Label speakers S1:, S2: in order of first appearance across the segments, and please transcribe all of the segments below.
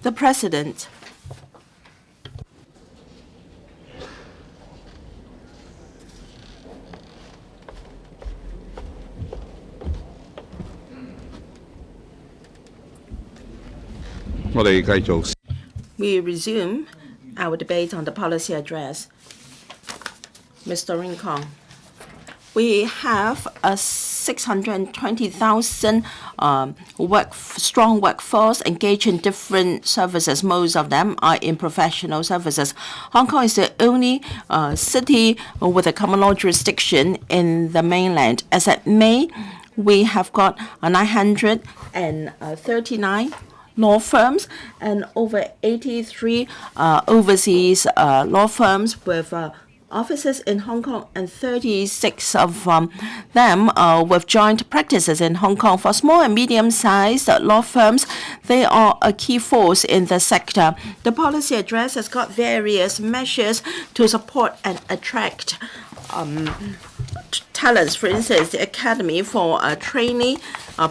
S1: The President. We resume our debate on the policy address. Mr. Rincon. We have a 620,000 strong workforce engaged in different services. Most of them are in professional services. Hong Kong is the only city with a common law jurisdiction in the mainland. As at May, we have got 939 law firms and over 83 overseas law firms with offices in Hong Kong, and 36 of them with joint practices in Hong Kong. For small and medium-sized law firms, they are a key force in the sector. The policy address has got various measures to support and attract talents. For instance, the Academy for Trainee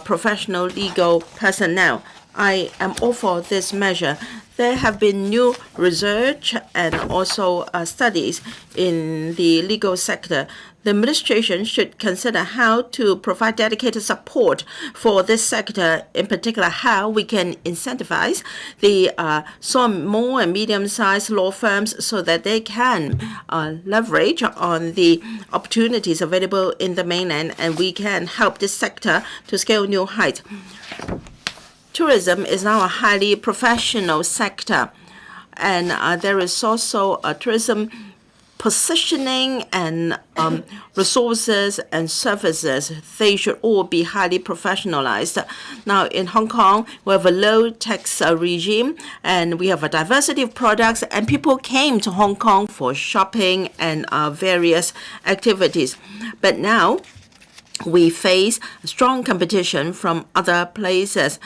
S1: Professional Legal Personnel. I am all for this measure. There have been new research and also studies in the legal sector. The administration should consider how to provide dedicated support for this sector, in particular how we can incentivize the small and medium-sized law firms so that they can leverage on the opportunities available in the mainland, and we can help this sector to scale new heights. Tourism is now a highly professional sector, and there is also a tourism positioning and resources and services. They should all be highly professionalized. Now, in Hong Kong, we have a low tax regime, and we have a diversity of products, and people came to Hong Kong for shopping and various activities. But now, we face strong competition from other places.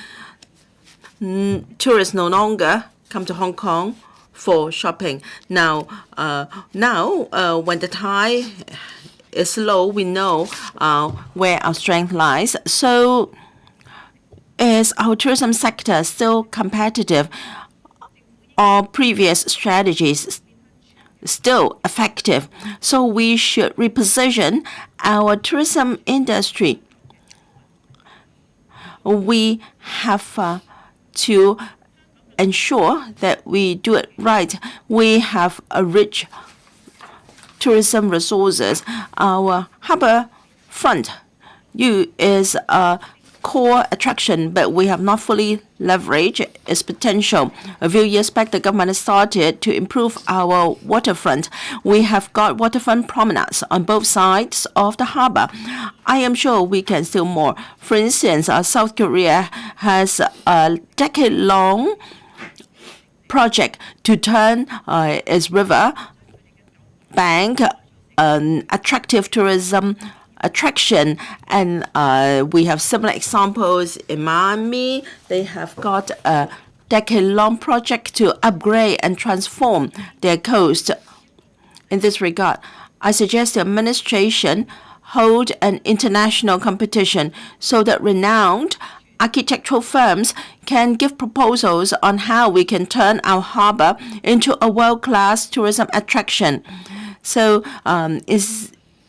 S1: Tourists no longer come to Hong Kong for shopping. Now, when the tide is low, we know where our strength lies. So, is our tourism sector still competitive? Our previous strategies still effective? So we should reposition our tourism industry. We have to ensure that we do it right. We have a rich tourism resources. Our harbour front is a core attraction, but we have not fully leveraged its potential. A few years back, the government started to improve our waterfront. We have got waterfront promenades on both sides of the harbour. I am sure we can still more. For instance, South Korea has a decade-long project to turn its river bank an attractive tourism attraction, and we have similar examples in Miami. They have got a decade-long project to upgrade and transform their coast. In this regard, I suggest the administration hold an international competition so that renowned architectural firms can give proposals on how we can turn our harbor into a world-class tourism attraction. So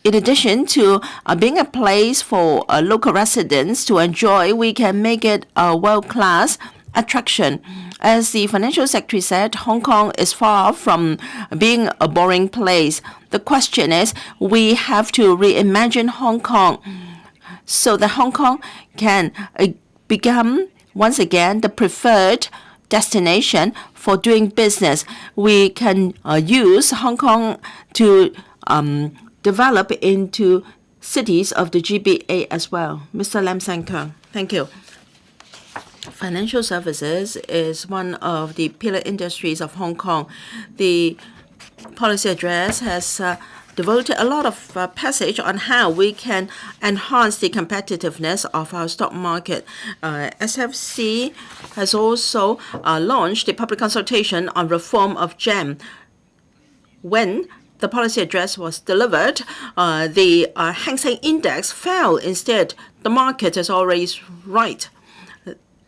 S1: in addition to being a place for local residents to enjoy, we can make it a world-class attraction. As the financial secretary said, Hong Kong is far from being a boring place. The question is, we have to reimagine Hong Kong so that Hong Kong can become once again the preferred destination for doing business. We can use Hong Kong to develop into cities of the GBA as well. Mr. Lam San Keung, thank you. Financial services is one of the pillar industries of Hong Kong. The policy address has devoted a lot of passage on how we can enhance the competitiveness of our stock market. SFC has also launched a public consultation on reform of GEM. When the policy address was delivered, the Hang Seng Index fell instead. The market is always right.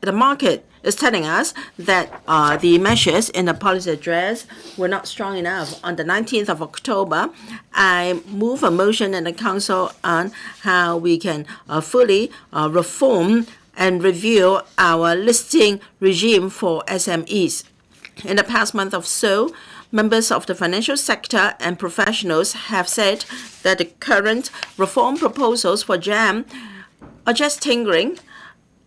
S1: The market is telling us that the measures in the policy address were not strong enough. On the 19th of October, I move a motion in the Council on how we can fully reform and review our listing regime for SMEs. In the past month or so, members of the financial sector and professionals have said that the current reform proposals for GEM are just tinkering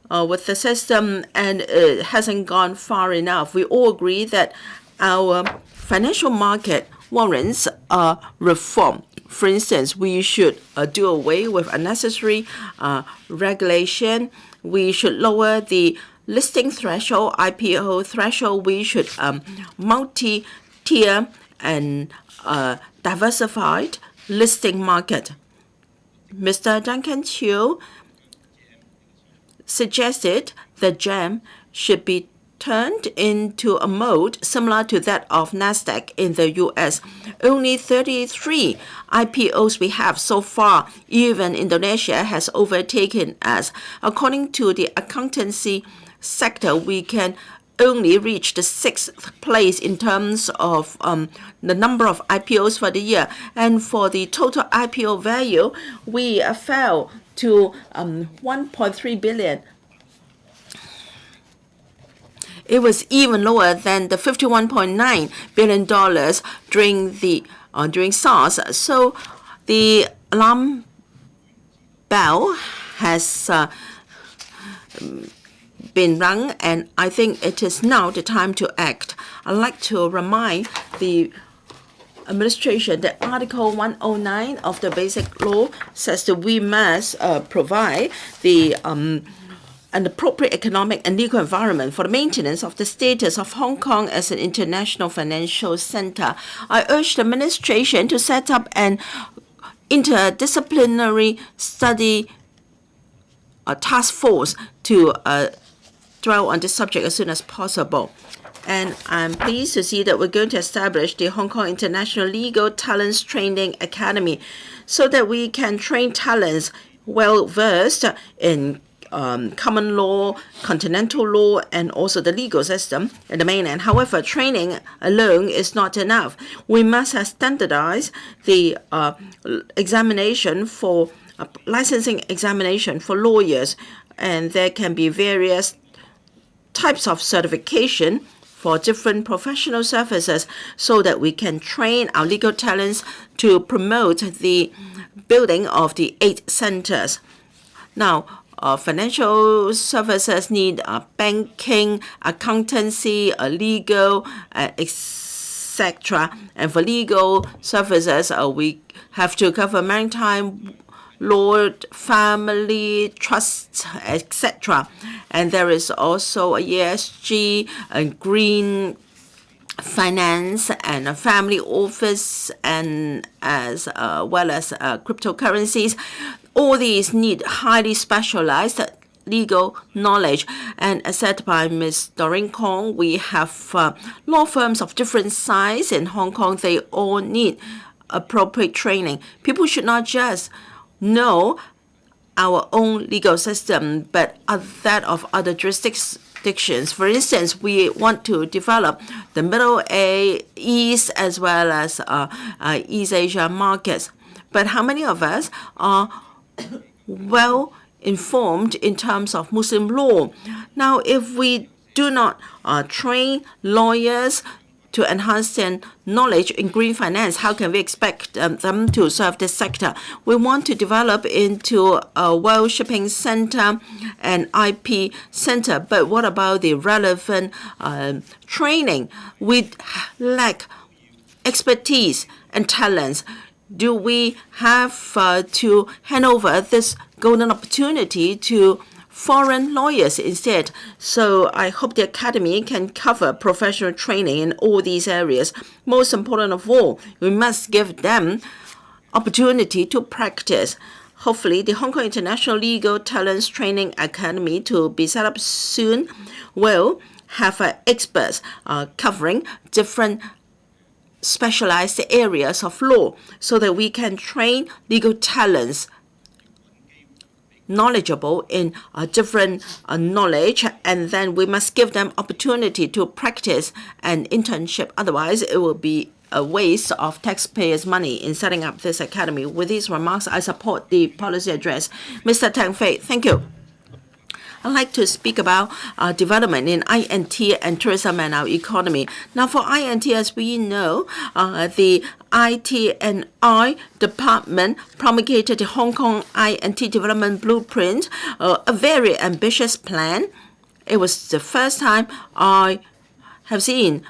S1: with the system, and it hasn't gone far enough. We all agree that our financial market warrants a reform. For instance, we should do away with unnecessary regulation. We should lower the listing threshold, IPO threshold. We should multi-tier and diversified listing market. Mr. Duncan Chiu suggested that GEM should be turned into a mode similar to that of NASDAQ in the US. Only 33 IPOs we have so far. Even Indonesia has overtaken us. According to the accountancy sector, we can only reach the 6th place in terms of the number of IPOs for the year. And for the total IPO value, we fell to 1.3 billion. It was even lower than the $51.9 billion during SARS. So the alarm bell has been rung, and I think it is now the time to act. I'd like to remind the administration that Article 109 of the Basic Law says that we must provide an appropriate economic and legal environment for the maintenance of the status of Hong Kong as an international financial center. I urge the administration to set up an interdisciplinary study task force to dwell on this subject as soon as possible. And I'm pleased to see that we're going to establish the Hong Kong International Legal Talents Training Academy so that we can train talents well-versed in common law, continental law, and also the legal system in the mainland. However, training alone is not enough. We must have standardized the examination for licensing examination for lawyers, and there can be various types of certification for different professional services so that we can train our legal talents to promote the building of the 8 centers. Now, financial services need banking, accountancy, legal, etc. And for legal services, we have to cover maritime law, family, trusts, etc. And there is also a ESG, and green finance, and a family office, and as well as cryptocurrencies. All these need highly specialized legal knowledge. And as said by Ms. Doreen Kong, we have law firms of different size in Hong Kong. They all need appropriate training. People should not just know our own legal system, but that of other jurisdictions. For instance, we want to develop the Middle East as well as East Asia markets. But how many of us are well informed in terms of Muslim law? Now, if we do not train lawyers to enhance their knowledge in green finance, how can we expect them to serve this sector? We want to develop into a world shipping center and IP center, but what about the relevant training? We lack expertise and talents. Do we have to hand over this golden opportunity to foreign lawyers instead? So I hope the Academy can cover professional training in all these areas. Most important of all, we must give them opportunity to practice. Hopefully, the Hong Kong International Legal Talents Training Academy, to be set up soon, will have experts covering different specialized areas of law so that we can train legal talents knowledgeable in different knowledge, and then we must give them opportunity to practice an internship. Otherwise, it will be a waste of taxpayers' money in setting up this academy. With these remarks, I support the policy address. Mr. Tang Fei, thank you. I'd like to speak about development in INT and tourism and our economy. Now, for INT, as we know, the IT&I department promulgated the Hong Kong INT development blueprint, a very ambitious plan. It was the first time I have seen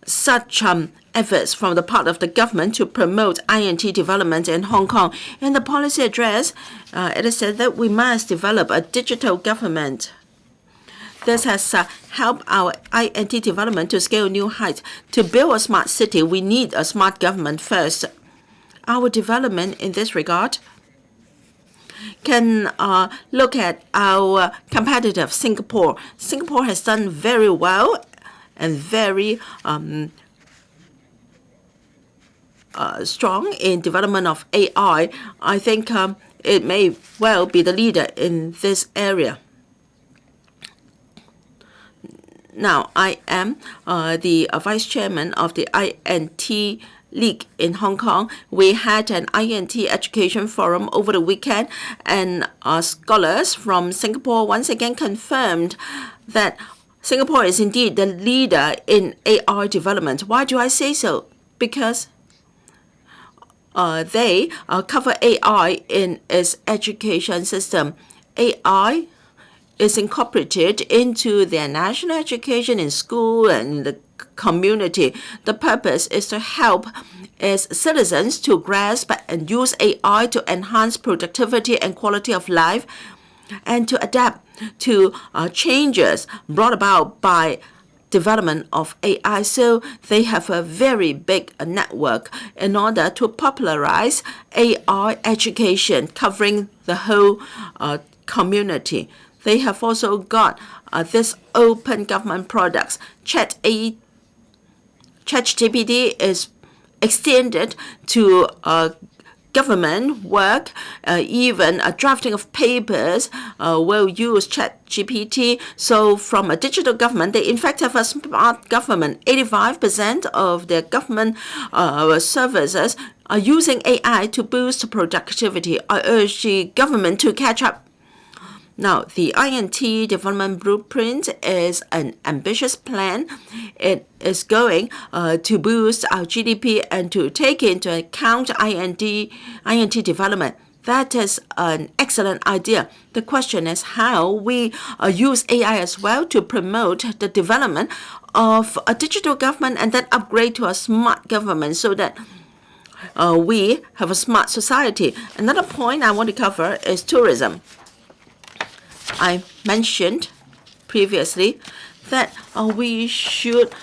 S1: such efforts from the part of the government to promote INT development in Hong Kong. In the policy address, it is said that we must develop a digital government. This has helped our INT development to scale new heights. To build a smart city, we need a smart government first. Our development in this regard can look at our competitor, Singapore. Singapore has done very well and very strong in development of AI. I think it may well be the leader in this area. Now, I am the vice chairman of the INT League in Hong Kong. We had an INT education forum over the weekend, and scholars from Singapore once again confirmed that Singapore is indeed the leader in AI development. Why do I say so? Because they cover AI in its education system. AI is incorporated into their national education in school and the community. The purpose is to help its citizens to grasp and use AI to enhance productivity and quality of life, and to adapt to changes brought about by development of AI. So they have a very big network in order to popularize AI education covering the whole community. They have also got this open government products. ChatGPT is extended to government work, even drafting of papers will use ChatGPT. So from a digital government, they in fact have a smart government. 85% of their government services are using AI to boost productivity. I urge the government to catch up. Now, the INT development blueprint is an ambitious plan. It is going to boost our GDP and to take into account INT development. That is an excellent idea. The question is how we use AI as well to promote the development of a digital government and then upgrade to a smart government so that we have a smart society. Another point I want to cover is tourism. I mentioned previously that we should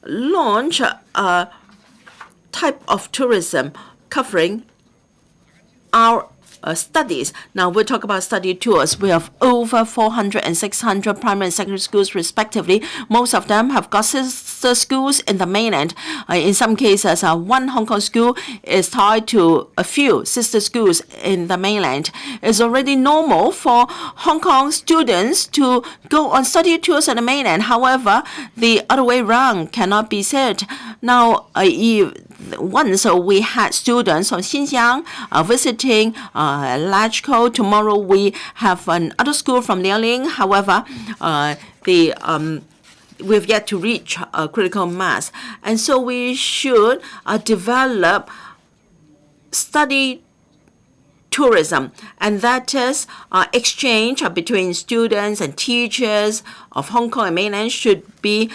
S1: launch a type of tourism covering our studies. Now, we'll talk about study tours. We have over 400 and 600 primary and secondary schools, respectively. Most of them have got sister schools in the mainland. In some cases, one Hong Kong school is tied to a few sister schools in the mainland. It's already normal for Hong Kong students to go on study tours in the mainland. However, the other way around cannot be said. Now, once we had students from Xinjiang visiting Lachko. Tomorrow we have another school from Liaoning. However, we've yet to reach a critical mass. And so we should develop study tourism, and that is exchange between students and teachers of Hong Kong and mainland should be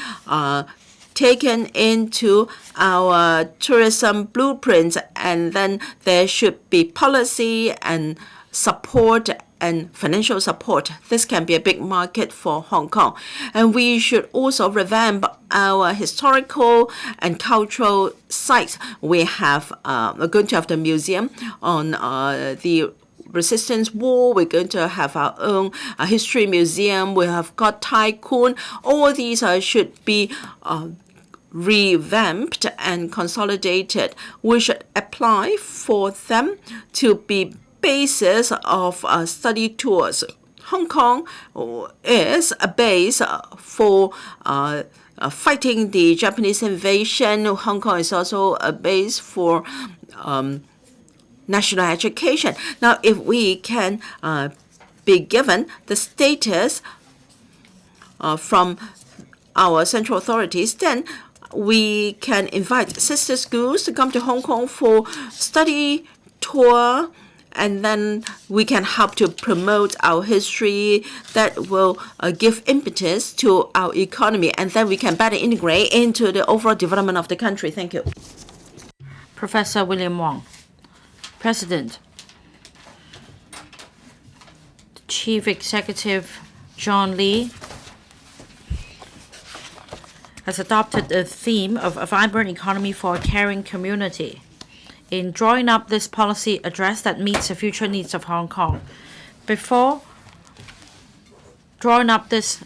S1: taken into our tourism blueprint, and then there should be policy and support and financial support. This can be a big market for Hong Kong. And we should also revamp our historical and cultural sites. We're going to have the museum on the Resistance War. We're going to have our own history museum. We have got Tycoon. All these should be revamped and consolidated. We should apply for them to be basis of study tours. Hong Kong is a base for fighting the Japanese invasion. Hong Kong is also a base for national education. Now, if we can be given the status from our central authorities, then we can invite sister schools to come to Hong Kong for study tour, and then we can help to promote our history that will give impetus to our economy, and then we can better integrate into the overall development of the country. Thank you.
S2: Professor William Wong, President, Chief Executive John Lee has adopted the theme of a vibrant economy for a caring community in drawing up this policy address that meets the future needs of Hong Kong. Before drawing up this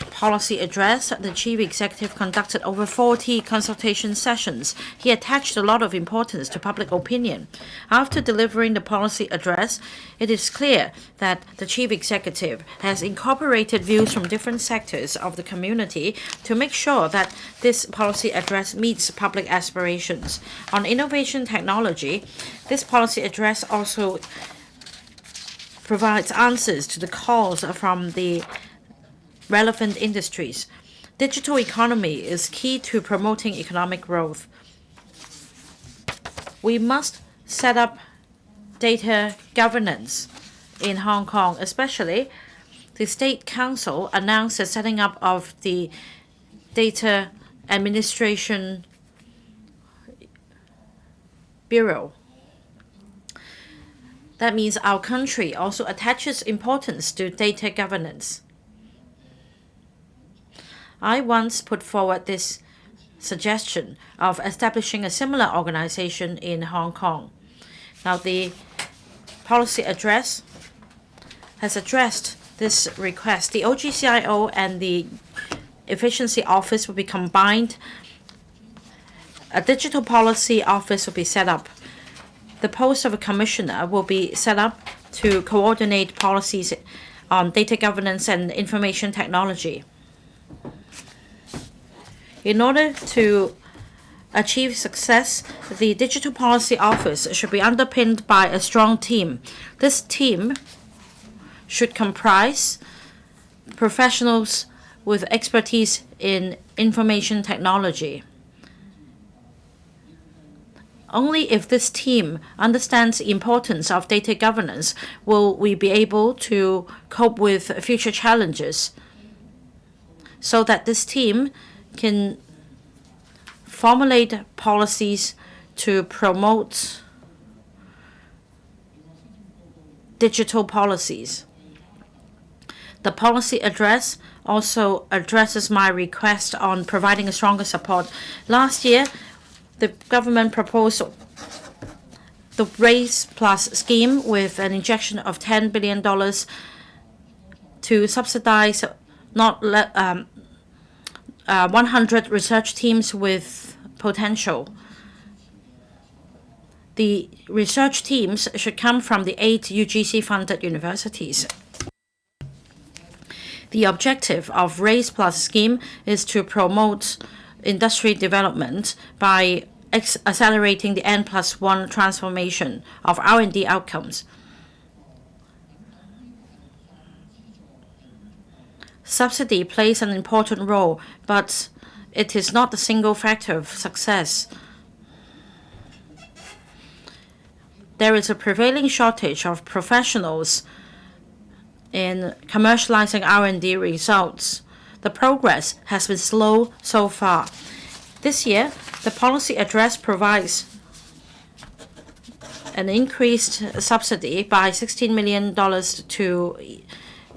S2: policy address, the Chief Executive conducted over 40 consultation sessions. He attached a lot of importance to public opinion. After delivering the policy address, it is clear that the Chief Executive has incorporated views from different sectors of the community to make sure that this policy address meets public aspirations. On innovation technology, this policy address also provides answers to the calls from the relevant industries. Digital economy is key to promoting economic growth. We must set up data governance in Hong Kong, especially the State Council announced the setting up of the Data Administration Bureau. That means our country also attaches importance to data governance. I once put forward this suggestion of establishing a similar organization in Hong Kong. Now, the policy address has addressed this request. The OGCIO and the Efficiency Office will be combined. A digital policy office will be set up. The post of a commissioner will be set up to coordinate policies on data governance and information technology. In order to achieve success, the Digital Policy Office should be underpinned by a strong team. This team should comprise professionals with expertise in information technology. Only if this team understands the importance of data governance will we be able to cope with future challenges, so that this team can formulate policies to promote digital policies. The policy address also addresses my request on providing a stronger support. Last year, the government proposed the Raise Plus scheme with an injection of $10 billion to subsidize 100 research teams with potential. The research teams should come from the 8 UGC-funded universities. The objective of Raise Plus scheme is to promote industry development by accelerating the N+1 transformation of R&D outcomes. Subsidy plays an important role, but it is not the single factor of success. There is a prevailing shortage of professionals in commercializing R&D results. The progress has been slow so far. This year, the policy address provides an increased subsidy by $16 million to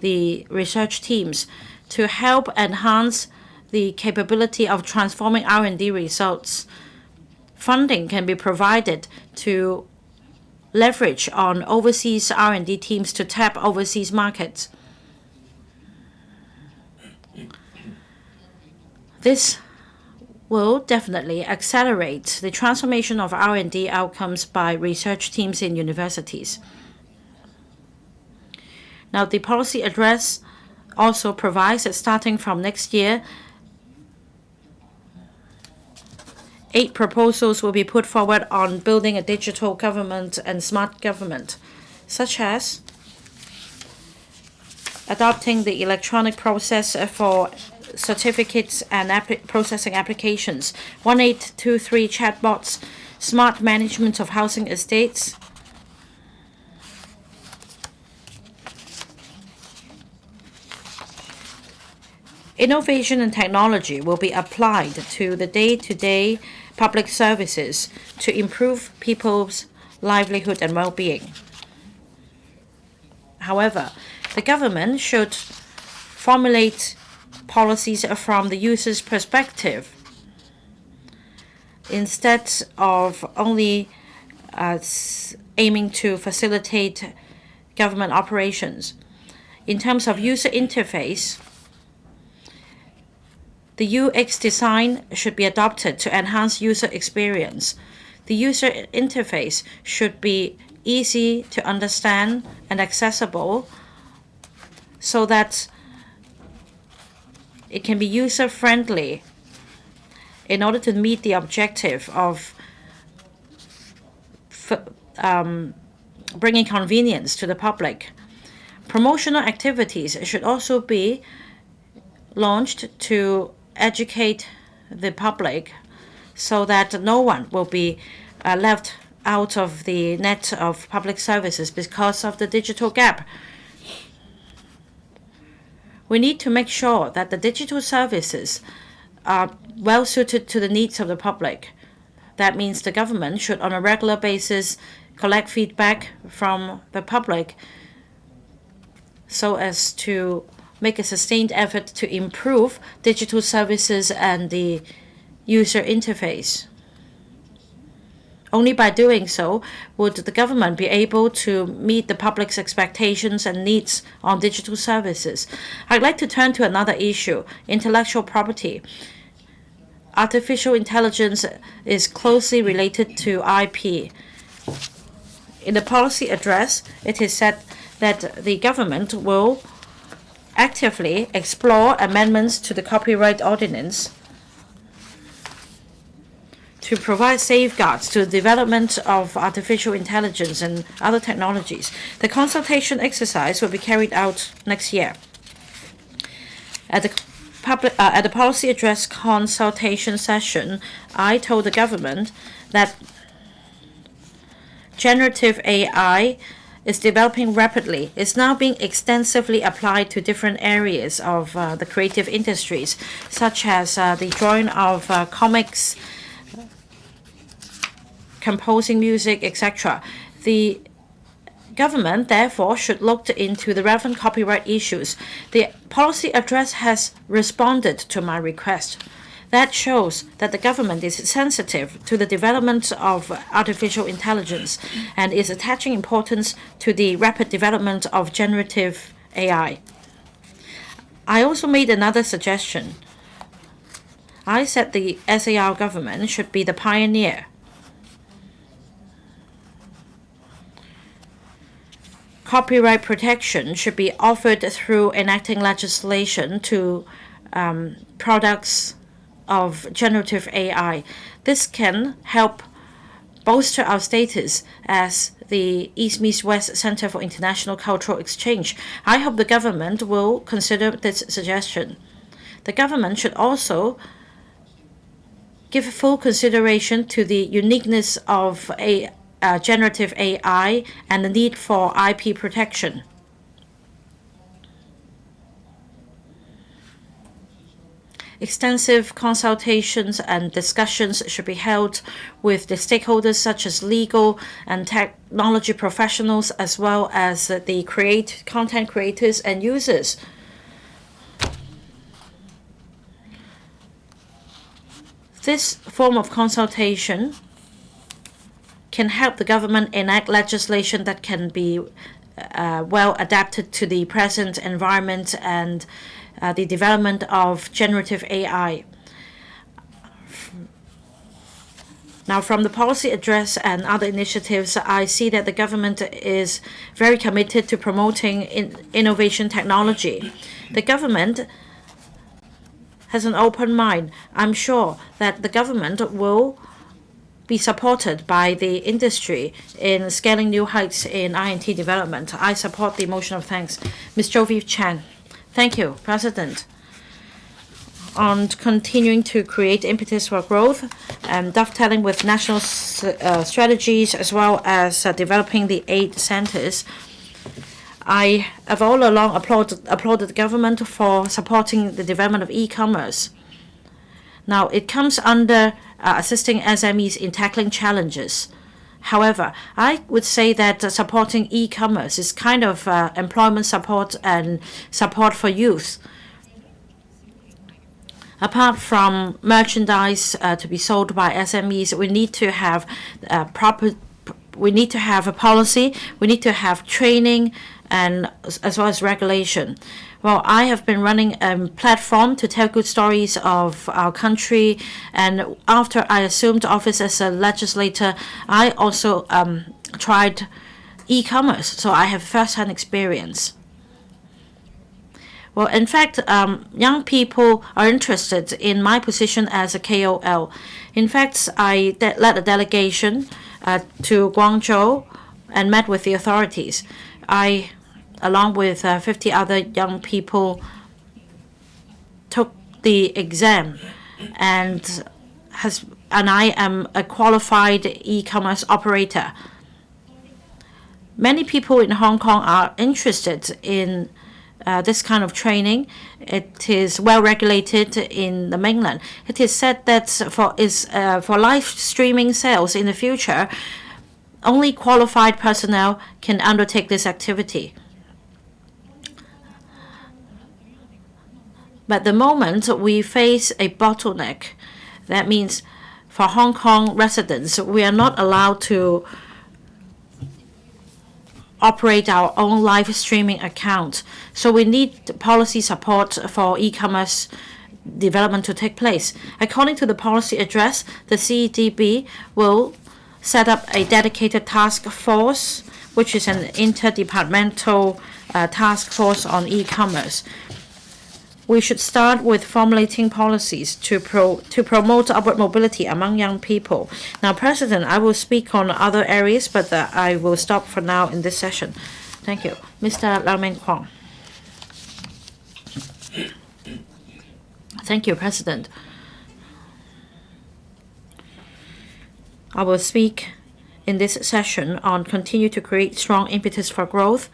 S2: the research teams to help enhance the capability of transforming R&D results. Funding can be provided to leverage on overseas R&D teams to tap overseas markets. This will definitely accelerate the transformation of R&D outcomes by research teams in universities. Now, the policy address also provides that starting from next year, 8 proposals will be put forward on building a digital government and smart government, such as adopting the electronic process for certificates and processing applications, 1823 chatbots, smart management of housing estates, innovation and technology will be applied to the day-to-day public services to improve people's livelihood and well-being. However, the government should formulate policies from the user's perspective instead of only aiming to facilitate government operations. In terms of user interface, the UX design should be adopted to enhance user experience. The user interface should be easy to understand and accessible so that it can be user-friendly in order to meet the objective of bringing convenience to the public. Promotional activities should also be launched to educate the public so that no one will be left out of the net of public services because of the digital gap. We need to make sure that the digital services are well suited to the needs of the public. That means the government should on a regular basis collect feedback from the public so as to make a sustained effort to improve digital services and the user interface. Only by doing so would the government be able to meet the public's expectations and needs on digital services. I'd like to turn to another issue, intellectual property. Artificial intelligence is closely related to IP. In the policy address, it is said that the government will actively explore amendments to the copyright ordinance to provide safeguards to the development of artificial intelligence and other technologies. The consultation exercise will be carried out next year. At the policy address consultation session, I told the government that generative AI is developing rapidly. It's now being extensively applied to different areas of the creative industries, such as the drawing of comics, composing music, etc. The government, therefore, should look into the relevant copyright issues. The policy address has responded to my request. That shows that the government is sensitive to the development of artificial intelligence and is attaching importance to the rapid development of generative AI. I also made another suggestion. I said the SAR government should be the pioneer. Copyright protection should be offered through enacting legislation to products of generative AI. This can help bolster our status as the East Meets West Center for International Cultural Exchange. I hope the government will consider this suggestion. The government should also give full consideration to the uniqueness of generative AI and the need for IP protection. Extensive consultations and discussions should be held with the stakeholders such as legal and technology professionals as well as the content creators and users. This form of consultation can help the government enact legislation that can be well adapted to the present environment and the development of generative AI. Now, from the policy address and other initiatives, I see that the government is very committed to promoting innovation technology. The government has an open mind. I'm sure that the government will be supported by the industry in scaling new heights in I&T development. I support the motion of thanks. Ms. Jovi Chan. Thank you, President. On continuing to create impetus for growth and dovetailing with national strategies as well as developing the 8 centers, I have all along applauded the government for supporting the development of e-commerce. Now, it comes under assisting SMEs in tackling challenges. However, I would say that supporting e-commerce is kind of employment support and support for youth. Apart from merchandise to be sold by SMEs, we need to have we need to have a policy, we need to have training, and as well as regulation. Well, I have been running a platform to tell good stories of our country, and after I assumed office as a legislator, I also tried e-commerce, so I have first-hand experience. Well, in fact, young people are interested in my position as a KOL. In fact, I led a delegation to Guangzhou and met with the authorities. I, along with 50 other young people, took the exam, and I am a qualified e-commerce operator. Many people in Hong Kong are interested in this kind of training. It is well regulated in the mainland. It is said that for live streaming sales in the future, only qualified personnel can undertake this activity. But at the moment, we face a bottleneck. That means for Hong Kong residents, we are not allowed to operate our own live streaming account. So we need policy support for e-commerce development to take place. According to the policy address, the CEDB will set up a dedicated task force, which is an interdepartmental task force on e-commerce. We should start with formulating policies to promote upward mobility among young people. Now, President, I will speak on other areas, but I will stop for now in this session. Thank you. Mr. Lau Meng Kwong. Thank you, President. I will speak in this session on continue to create strong impetus for growth,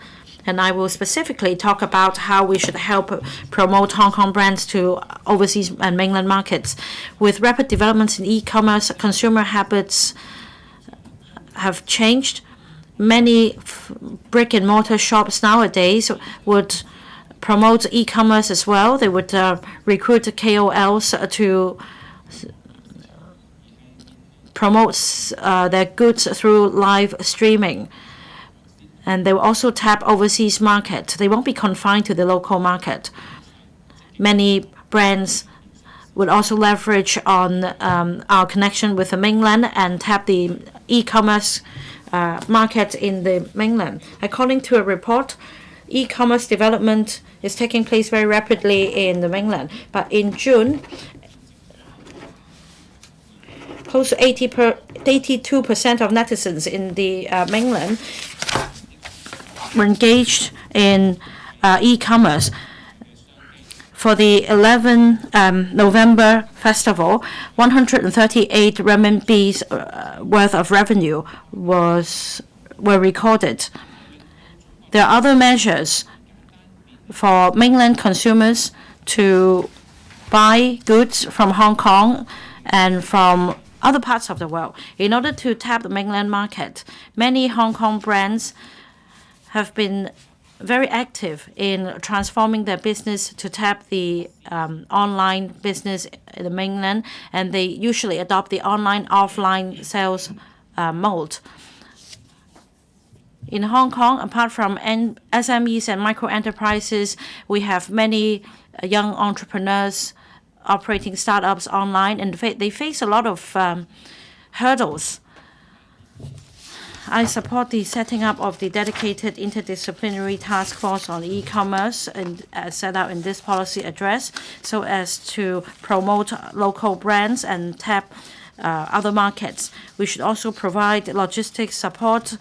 S2: and I will specifically talk about how we should help promote Hong Kong brands to overseas and mainland markets. With rapid developments in e-commerce, consumer habits have changed. Many brick-and-mortar shops nowadays would promote e-commerce as well. They would recruit KOLs to promote their goods through live streaming. And they will also tap overseas market. They won't be confined to the local market. Many brands would also leverage on our connection with the mainland and tap the e-commerce market in the mainland. According to a report, e-commerce development is taking place very rapidly in the mainland. But in June, close to 82% of netizens in the mainland were engaged in e-commerce. For the 11 November festival, 138 renminbi's worth of revenue were recorded. There are other measures for mainland consumers to buy goods from Hong Kong and from other parts of the world. In order to tap the mainland market, many Hong Kong brands have been very active in transforming their business to tap the online business in the mainland, and they usually adopt the online-offline sales mode. In Hong Kong, apart from SMEs and micro-enterprises, we have many young entrepreneurs operating startups online, and they face a lot of hurdles. I support the setting up of the dedicated interdisciplinary task force on e-commerce and set out in this policy address so as to promote local brands and tap other markets. We should also provide logistics support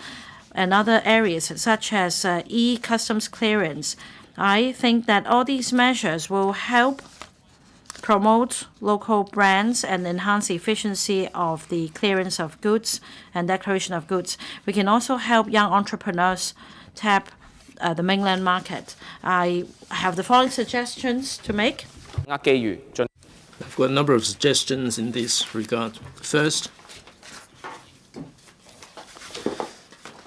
S2: and other areas such as e-customs clearance. I think that all these measures will help promote local brands and enhance the efficiency of the clearance of goods and declaration of goods. We can also help young entrepreneurs tap the mainland market. I have the following suggestions to make.
S3: I've got a number of suggestions in this regard. First,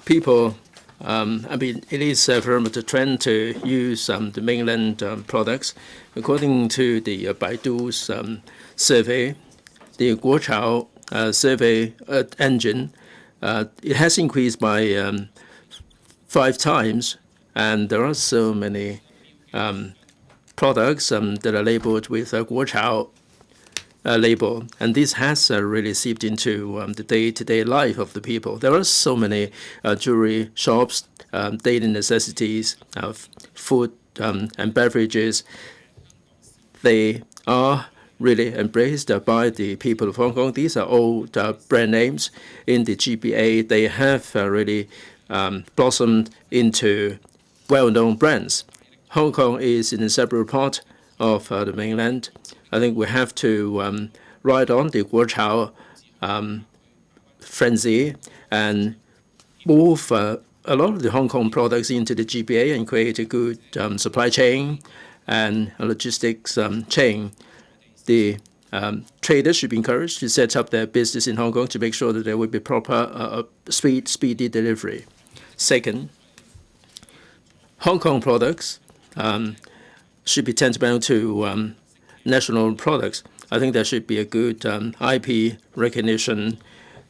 S3: people, it is very much a trend to use the mainland products. According to the Baidu's survey, the Guochao survey engine, it has increased by 5 times, and there are so many products that are labeled with a Guochao label, and this has really seeped into the day-to-day life of the people. There are so many jewelry shops, daily necessities, food and beverages. They are really embraced by the people of Hong Kong. These are old brand names in the GBA. They have really blossomed into well-known brands. Hong Kong is an inseparable part of the mainland. I think we have to ride on the Guochao frenzy and move a lot of the Hong Kong products into the GBA and create a good supply chain and a logistics chain. The traders should be encouraged to set up their business in Hong Kong to make sure that there will be proper speedy delivery. Second, Hong Kong products should be tantamount to national products. I think there should be a good IP recognition.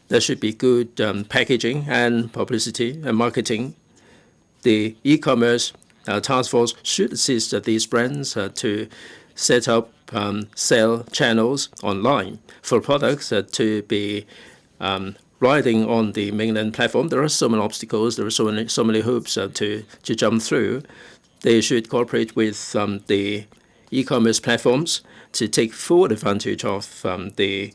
S3: There should be good packaging and publicity and marketing. The e-commerce task force should assist these brands to set up sale channels online for products to be riding on the mainland platform. There are so many obstacles. There are so many hoops to jump through. They should cooperate with the e-commerce platforms to take full advantage of the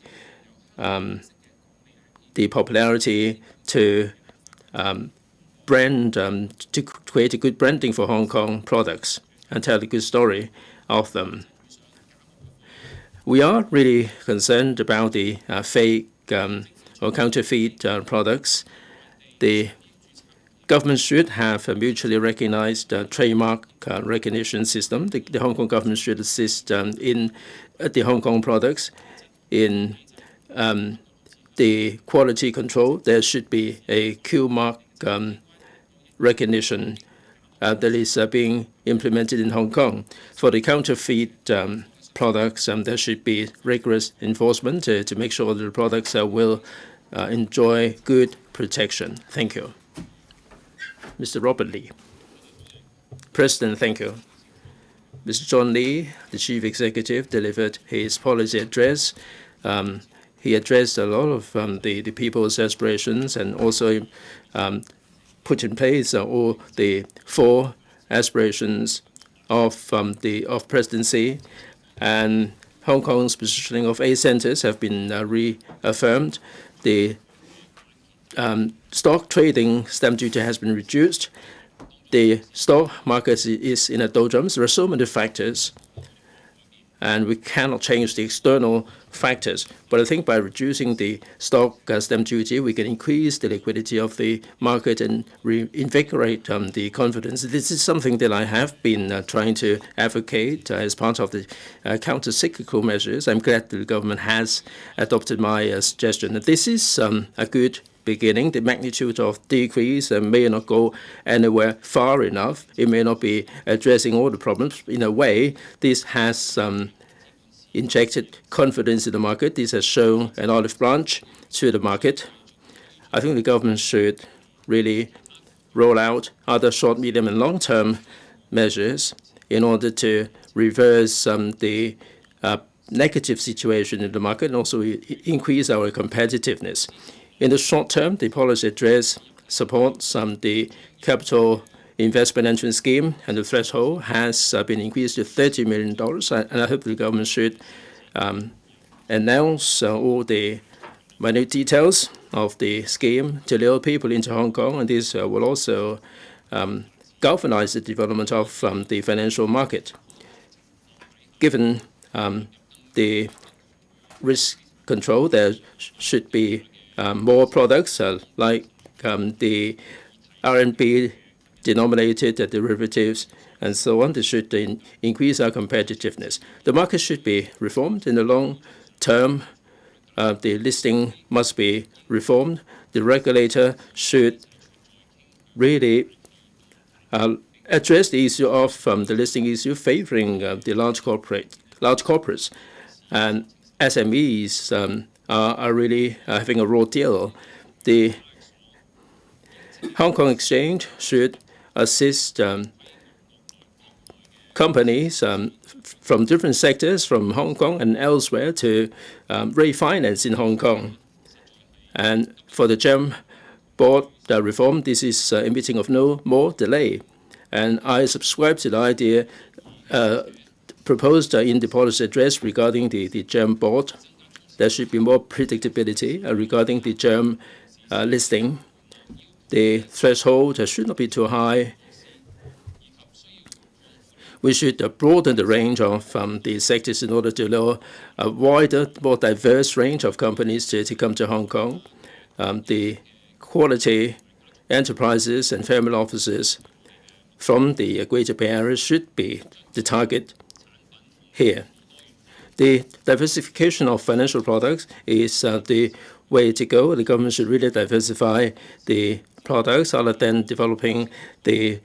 S3: popularity to brand to create a good branding for Hong Kong products and tell a good story of them. We are really concerned about the fake or counterfeit products. The government should have a mutually recognized trademark recognition system. The Hong Kong government should assist in the Hong Kong products in the quality control. There should be a Q mark recognition that is being implemented in Hong Kong. For the counterfeit products, there should be rigorous enforcement to make sure that the products will enjoy good protection. Thank you. Mr. Robert Lee. President, thank you. Mr. John Lee, the Chief Executive, delivered his policy address. He addressed a lot of the people's aspirations and also put in place all the 4 aspirations of presidency. And Hong Kong's positioning of 8 centers have been reaffirmed. The stock trading stamp duty has been reduced. The stock market is in a doldrums. There are so many factors, and we cannot change the external factors. But I think by reducing the stock stamp duty, we can increase the liquidity of the market and reinvigorate the confidence. This is something that I have been trying to advocate as part of the counter-cyclical measures. I'm glad that the government has adopted my suggestion. This is a good beginning. The magnitude of decrease may not go anywhere far enough. It may not be addressing all the problems. In a way, this has injected confidence in the market. This has shown an olive branch to the market. I think the government should really roll out other short, medium, and long-term measures in order to reverse the negative situation in the market and also increase our competitiveness. In the short term, the policy address supports the capital investment entrance scheme, and the threshold has been increased to $30 million. And I hope the government should announce all the minute details of the scheme to lure people into Hong Kong, and this will also galvanize the development of the financial market. Given the risk control, there should be more products like the RMB denominated derivatives and so on. This should increase our competitiveness. The market should be reformed in the long term. The listing must be reformed. The regulator should really address the issue of the listing issue, favoring the large corporates, and SMEs are really having a raw deal. The Hong Kong Exchange should assist companies from different sectors from Hong Kong and elsewhere to refinance in Hong Kong. And for the GEM board reform, this is a meeting of no more delay. And I subscribe to the idea proposed in the policy address regarding the GEM board. There should be more predictability regarding the GEM listing. The threshold should not be too high. We should broaden the range of the sectors in order to allow a wider, more diverse range of companies to come to Hong Kong. The quality enterprises and family offices from the Greater Bay Area should be the target here. The diversification of financial products is the way to go. The government should really diversify the products other than developing the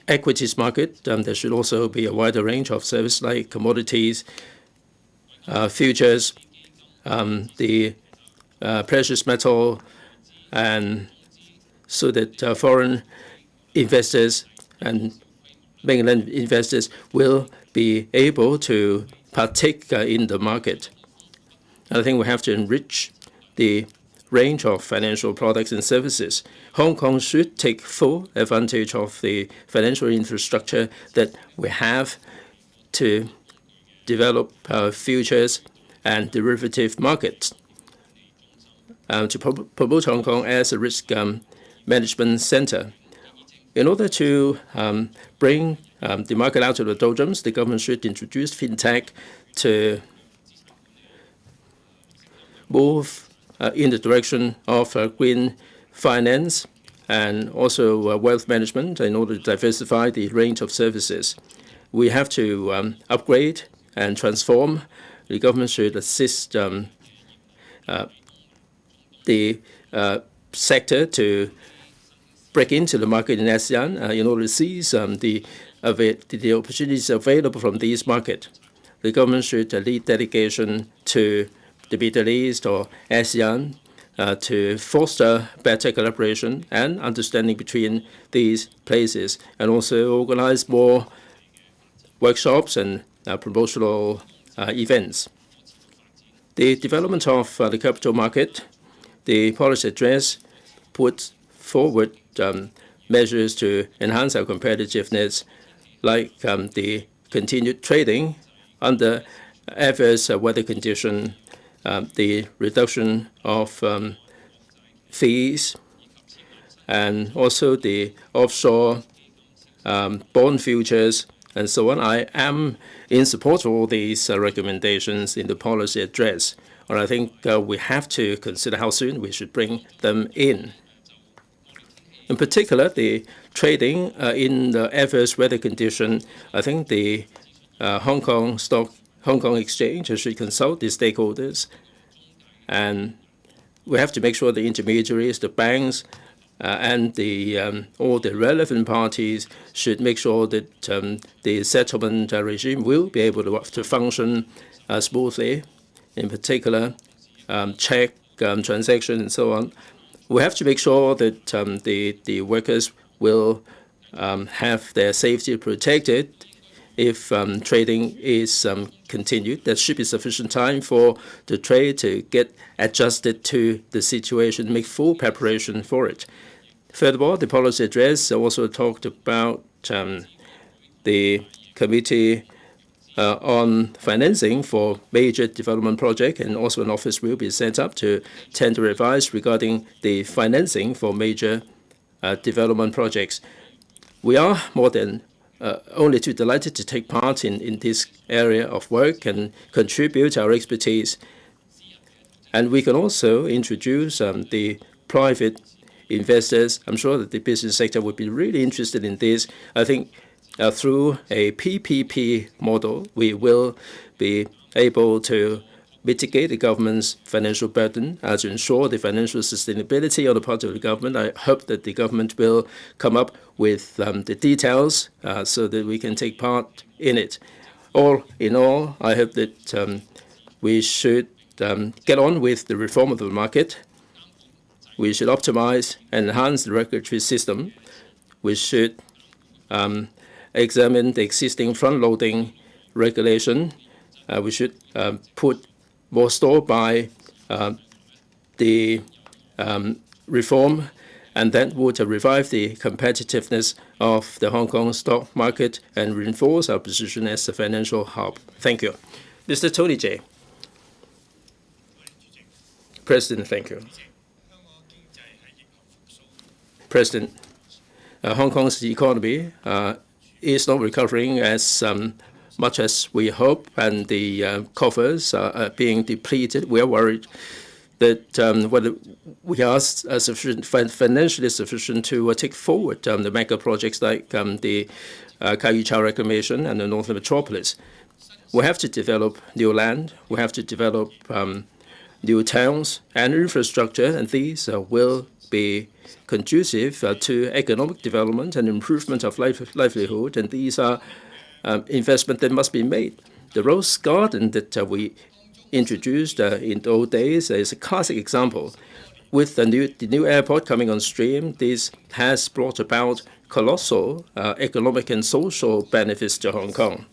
S3: equities market. There should also be a wider range of services like commodities, futures, the precious metal, and so that foreign investors and mainland investors will be able to partake in the market. I think we have to enrich the range of financial products and services. Hong Kong should take full advantage of the financial infrastructure that we have to develop futures and derivative markets, to promote Hong Kong as a risk management center. In order to bring the market out of the doldrums, the government should introduce fintech to move in the direction of green finance and also wealth management in order to diversify the range of services. We have to upgrade and transform. The government should assist the sector to break into the market in ASEAN in order to seize the opportunities available from these markets. The government should lead delegation to the Middle East or ASEAN to foster better collaboration and understanding between these places, and also organize more workshops and promotional events. The development of the capital market, the policy address puts forward measures to enhance our competitiveness, like the continued trading under adverse weather condition, the reduction of fees, and also the offshore bond futures, and so on. I am in support of all these recommendations in the policy address, and I think we have to consider how soon we should bring them in. In particular, the trading in the adverse weather condition, I think the Hong Kong Exchange should consult the stakeholders, and we have to make sure the intermediaries, the banks, and all the relevant parties should make sure that the settlement regime will be able to function smoothly. In particular, check transaction and so on. We have to make sure that the workers will have their safety protected if trading is continued. There should be sufficient time for the trade to get adjusted to the situation, make full preparation for it. Furthermore, the policy address also talked about the committee on financing for major development projects, and also an office will be set up to tender advice regarding the financing for major development projects. We are more than only too delighted to take part in this area of work and contribute our expertise. And we can also introduce the private investors. I'm sure that the business sector would be really interested in this. I think through a PPP model, we will be able to mitigate the government's financial burden to ensure the financial sustainability on the part of the government. I hope that the government will come up with the details so that we can take part in it. All in all, I hope that we should get on with the reform of the market. We should optimize and enhance the regulatory system. We should examine the existing front-loading regulation. We should put more store by the reform, and that would revive the competitiveness of the Hong Kong stock market and reinforce our position as a financial hub. Thank you. Mr. Tony J. President, thank you. President, Hong Kong's economy is not recovering as much as we hope, and the coffers are being depleted. We are worried that whether we are financially sufficient to take forward the mega projects like the Kai Chau reclamation and the Northern Metropolis. We have to develop new land. We have to develop new towns and infrastructure, and these will be conducive to economic development and improvement of livelihood, and these are investment that must be made. The Rose Garden that we introduced in the old days is a classic example. With the new airport coming on stream, this has brought about colossal economic and social benefits to Hong Kong.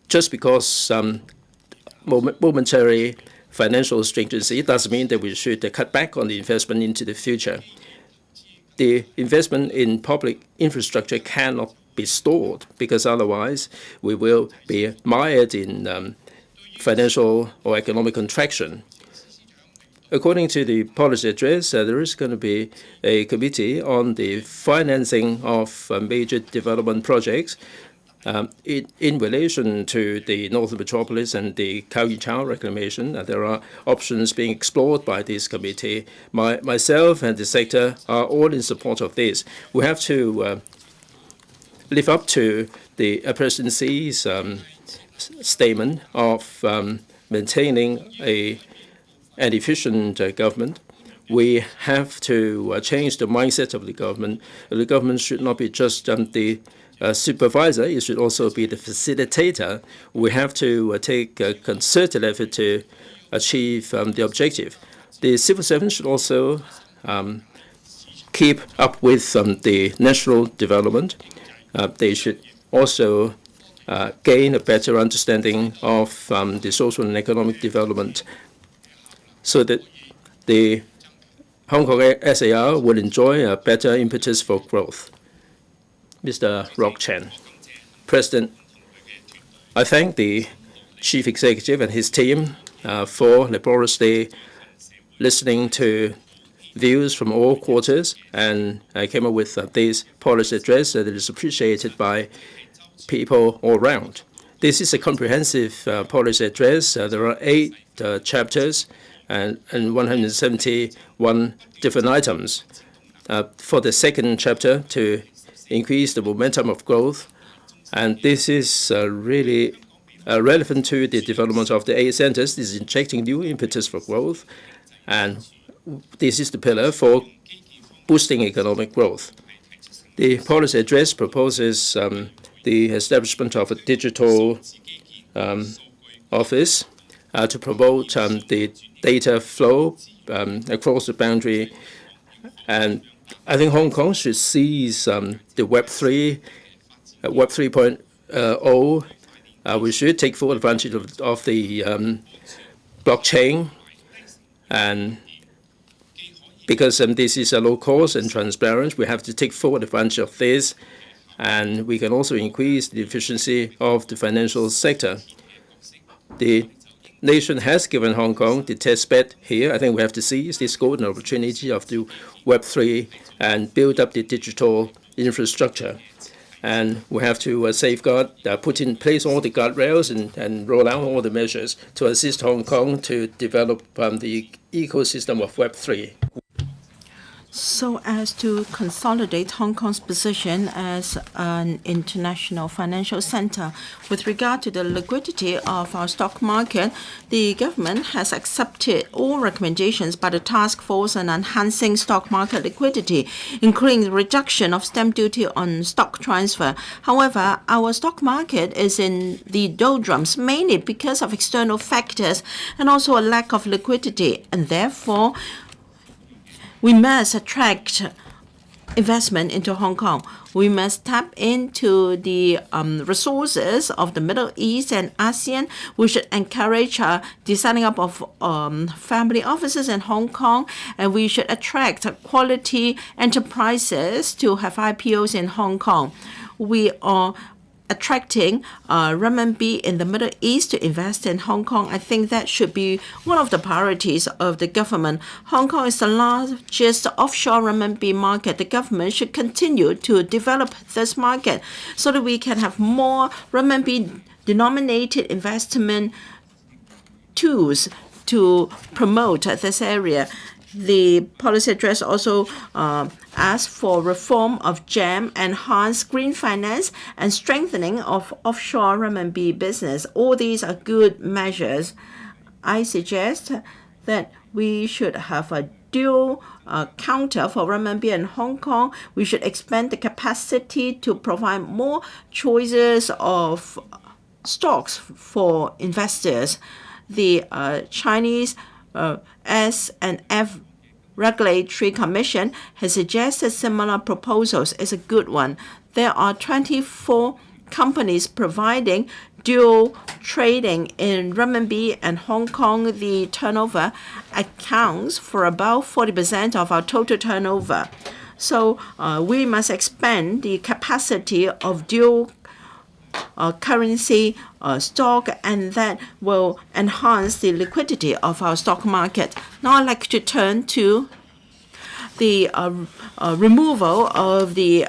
S3: Just because momentary financial stringency doesn't mean that we should cut back on the investment into the future. The investment in public infrastructure cannot be stored, because otherwise we will be mired in financial or economic contraction. According to the policy address, there is going to be a committee on the financing of major development projects in relation to the Northern Metropolis and the Kai Chau reclamation. There are options being explored by this committee. Myself and the sector are all in support of this. We have to live up to the presidency's statement of maintaining an efficient government. We have to change the mindset of the government. The government should not be just the supervisor, it should also be the facilitator. We have to take a concerted effort to achieve the objective. The civil servants should also keep up with the national development. They should also gain a better understanding of the social and economic development, so that the Hong Kong SAR will enjoy a better impetus for growth. Mr. Rock Chen. President, I thank the Chief Executive and his team for laboriously listening to views from all quarters, and I came up with this policy address that is appreciated by people all around. This is a comprehensive policy address. There are 8 chapters and 171 different items. For the second chapter, to increase the momentum of growth, and this is really relevant to the development of the 8 centers. This is injecting new impetus for growth, and this is the pillar for boosting economic growth. The policy address proposes the establishment of a digital office to promote the data flow across the boundary, and I think Hong Kong should seize the Web 3.0 we should take full advantage of the blockchain, and because this is a low cost and transparent, we have to take full advantage of this, and we can also increase the efficiency of the financial sector. The nation has given Hong Kong the test bed here. I think we have to seize this golden opportunity of the Web3 and build up the digital infrastructure. And we have to safeguard, put in place all the guardrails and roll out all the measures to assist Hong Kong to develop the ecosystem of Web3.
S1: So as to consolidate Hong Kong's position as an international financial center. With regard to the liquidity of our stock market, the government has accepted all recommendations by the task force on enhancing stock market liquidity, including the reduction of stamp duty on stock transfer. However, our stock market is in the doldrums, mainly because of external factors and also a lack of liquidity, and therefore we must attract investment into Hong Kong. We must tap into the resources of the Middle East and ASEAN. We should encourage the setting up of family offices in Hong Kong, and we should attract quality enterprises to have IPOs in Hong Kong. We are attracting renminbi in the Middle East to invest in Hong Kong. I think that should be one of the priorities of the government. Hong Kong is the largest offshore renminbi market. The government should continue to develop this market so that we can have more renminbi denominated investment tools to promote this area. The policy address also asked for reform of GEM, enhanced green finance, and strengthening of offshore renminbi business. All these are good measures. I suggest that we should have a dual counter for renminbi and Hong Kong. We should expand the capacity to provide more choices of stocks for investors. The Chinese S&F Regulatory Commission has suggested similar proposals. It's a good one. There are 24 companies providing dual trading in renminbi and Hong Kong. The turnover accounts for about 40% of our total turnover. So we must expand the capacity of dual currency stock, and that will enhance the liquidity of our stock market. Now I'd like to turn to the removal of the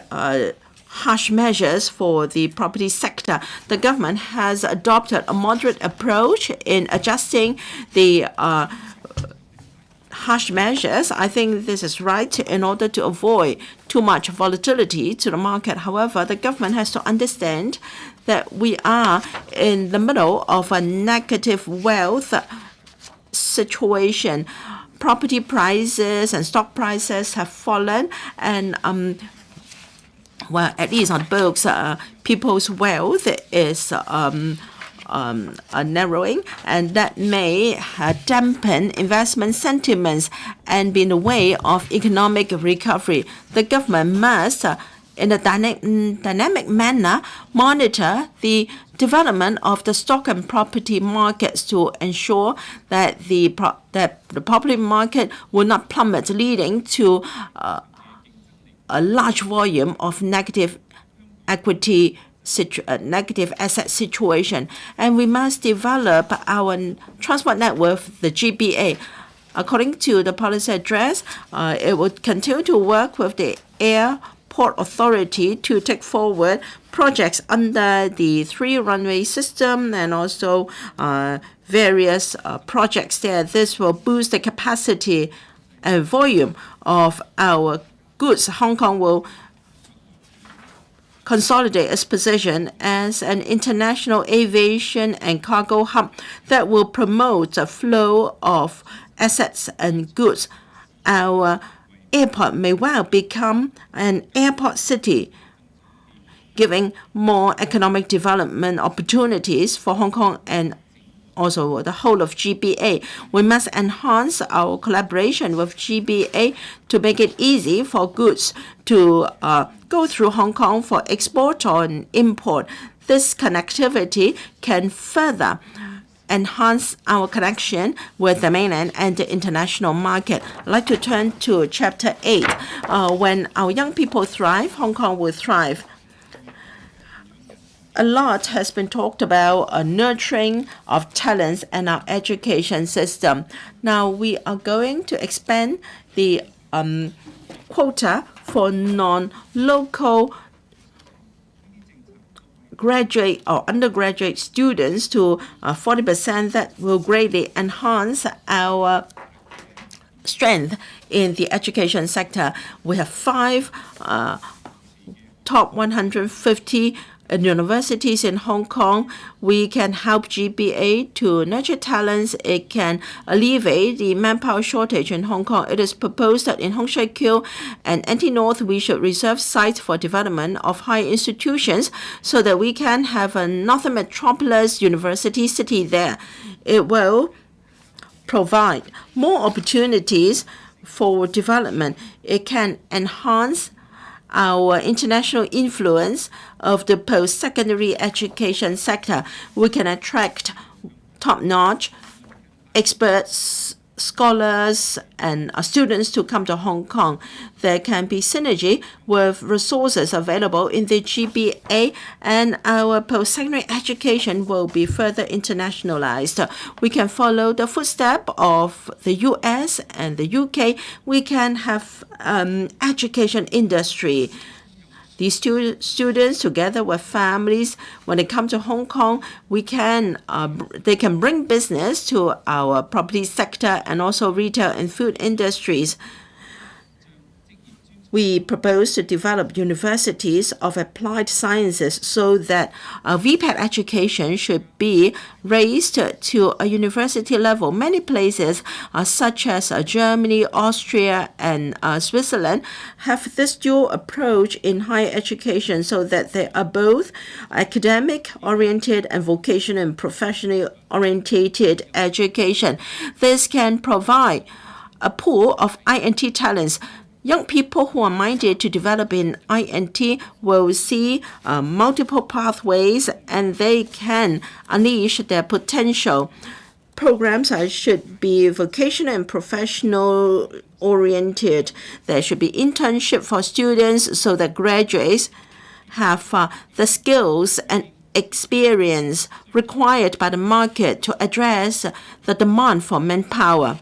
S1: harsh measures for the property sector. The government has adopted a moderate approach in adjusting the harsh measures. I think this is right in order to avoid too much volatility to the market. However, the government has to understand that we are in the middle of a negative wealth situation. Property prices and stock prices have fallen, and well, at least on books, people's wealth is narrowing, and that may dampen investment sentiments and be in the way of economic recovery. The government must, in a dynamic manner, monitor the development of the stock and property markets to ensure that the property market will not plummet, leading to a large volume of negative asset situation. And we must develop our transport network, the GBA. According to the policy address, it would continue to work with the Airport Authority to take forward projects under the 3-runway system and also various projects there. This will boost the capacity and volume of our goods. Hong Kong will consolidate its position as an international aviation and cargo hub that will promote a flow of assets and goods. Our airport may well become an airport city, giving more economic development opportunities for Hong Kong and also the whole of GBA. We must enhance our collaboration with GBA to make it easy for goods to go through Hong Kong for export or import. This connectivity can further enhance our connection with the mainland and the international market. I'd like to turn to Chapter 8. When our young people thrive, Hong Kong will thrive. A lot has been talked about nurturing of talents and our education system. Now we are going to expand the quota for non-local graduate or undergraduate students to 40%. That will greatly enhance our strength in the education sector. We have 5 top 150 universities in Hong Kong. We can help GBA to nurture talents. It can alleviate the manpower shortage in Hong Kong. It is proposed that in Hong Shai Kyo and NT North, we should reserve sites for development of higher institutions so that we can have a Northern Metropolis University city there. It will provide more opportunities for development. It can enhance our international influence of the post-secondary education sector. We can attract top-notch experts, scholars, and students to come to Hong Kong. There can be synergy with resources available in the GBA, and our post-secondary education will be further internationalized. We can follow the footsteps of the US and the UK. We can have education industry. These students, together with families, when they come to Hong Kong, they can bring business to our property sector and also retail and food industries. We propose to develop universities of applied sciences so that VPAT education should be raised to a university level. Many places, such as Germany, Austria, and Switzerland, have this dual approach in higher education so that they are both academic-oriented and vocational and professionally-oriented education. This can provide a pool of INT talents. Young people who are minded to develop in INT will see multiple pathways and they can unleash their potential. Programs should be vocational and professional oriented. There should be internship for students so that graduates have the skills and experience required by the market to address the demand for manpower.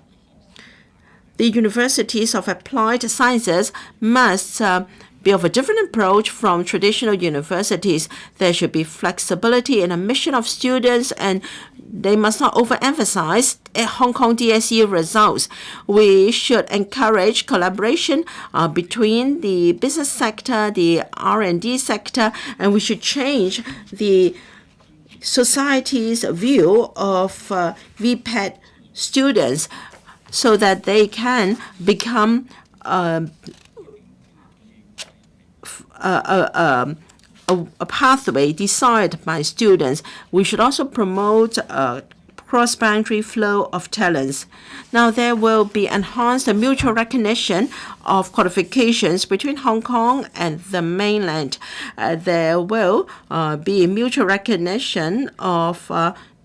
S1: The universities of applied sciences must be of a different approach from traditional universities. There should be flexibility in the mission of students, and they must not overemphasize Hong Kong DSE results. We should encourage collaboration between the business sector, the R&D sector, and we should change the society's view of VPAT students so that they can become a pathway desired by students. We should also promote a cross-boundary flow of talents. Now there will be enhanced mutual recognition of qualifications between Hong Kong and the mainland. There will be mutual recognition of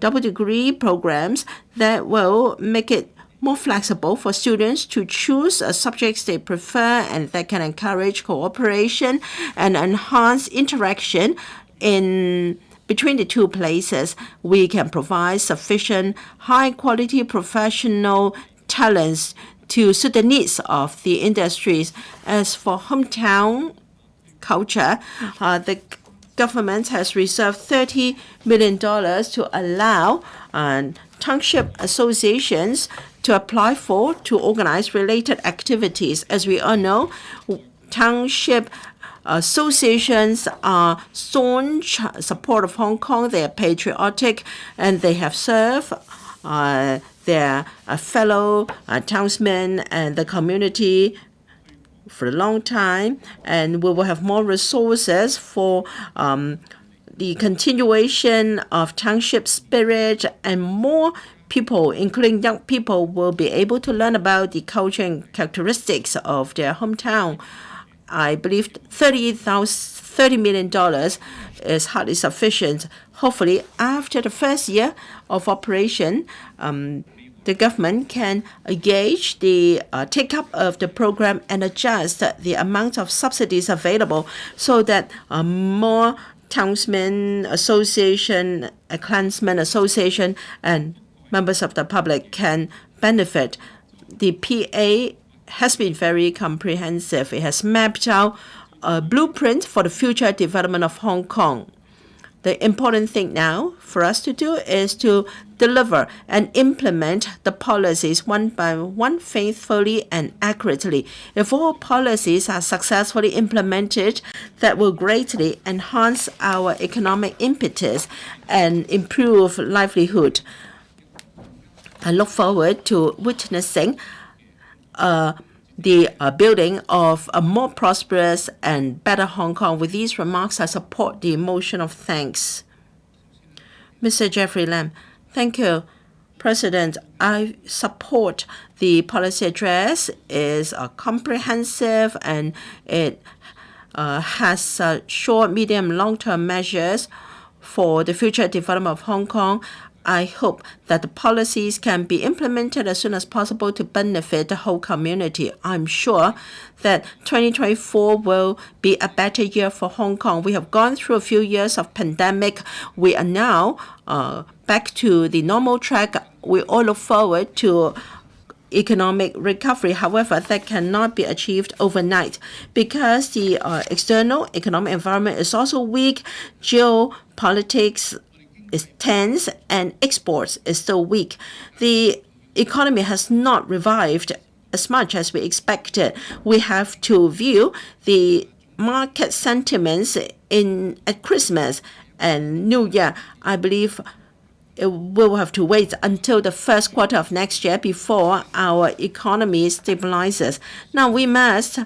S1: double degree programs that will make it more flexible for students to choose subjects they prefer, and that can encourage cooperation and enhance interaction between the two places. We can provide sufficient high-quality professional talents to suit the needs of the industries. As for hometown culture, the government has reserved $30 million to allow township associations to apply to organize related activities. As we all know, township associations are staunch support of Hong Kong. They are patriotic and they have served their fellow townsmen and the community for a long time, and we will have more resources for the continuation of township spirit, and more people, including young people, will be able to learn about the culture and characteristics of their hometown. I believe $30 million is hardly sufficient. Hopefully, after the first year of operation, the government can gauge the take-up of the program and adjust the amount of subsidies available so that more townsmen association, clansmen association, and members of the public can benefit. The PA has been very comprehensive. It has mapped out a blueprint for the future development of Hong Kong. The important thing now for us to do is to deliver and implement the policies one by one faithfully and accurately. If all policies are successfully implemented, that will greatly enhance our economic impetus and improve livelihood. I look forward to witnessing the building of a more prosperous and better Hong Kong. With these remarks, I support the motion of thanks. Mr. Jeffrey Lam, thank you, President. I support the policy address. It is comprehensive and it has short, medium, long-term measures for the future development of Hong Kong. I hope that the policies can be implemented as soon as possible to benefit the whole community. I'm sure that 2024 will be a better year for Hong Kong. We have gone through a few years of pandemic. We are now back to the normal track. We all look forward to economic recovery. However, that cannot be achieved overnight because the external economic environment is also weak. Geopolitics is tense and exports is still weak. The economy has not revived as much as we expected. We have to view the market sentiments at Christmas and New Year. I believe we'll have to wait until the first quarter of next year before our economy stabilizes. Now we must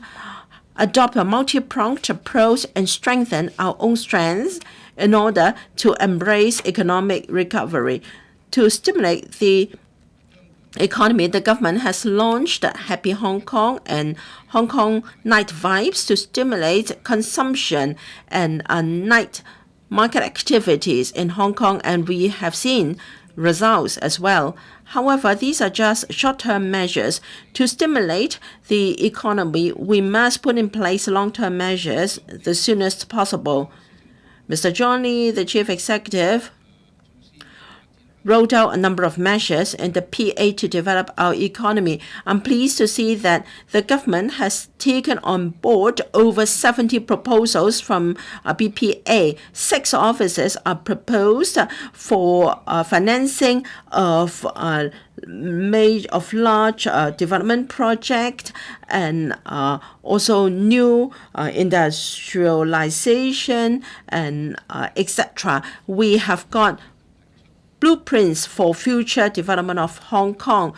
S1: adopt a multi-pronged approach and strengthen our own strengths in order to embrace economic recovery. To stimulate the economy, the government has launched Happy Hong Kong and Hong Kong Night Vibes to stimulate consumption and night market activities in Hong Kong, and we have seen results as well. However, these are just short-term measures. To stimulate the economy, we must put in place long-term measures the soonest possible. Mr. John Lee, the Chief Executive, rolled out a number of measures in the PA to develop our economy. I'm pleased to see that the government has taken on board over 70 proposals from BPA. 6 offices are proposed for financing of large development project and also new industrialization and etc. We have got blueprints for future development of Hong Kong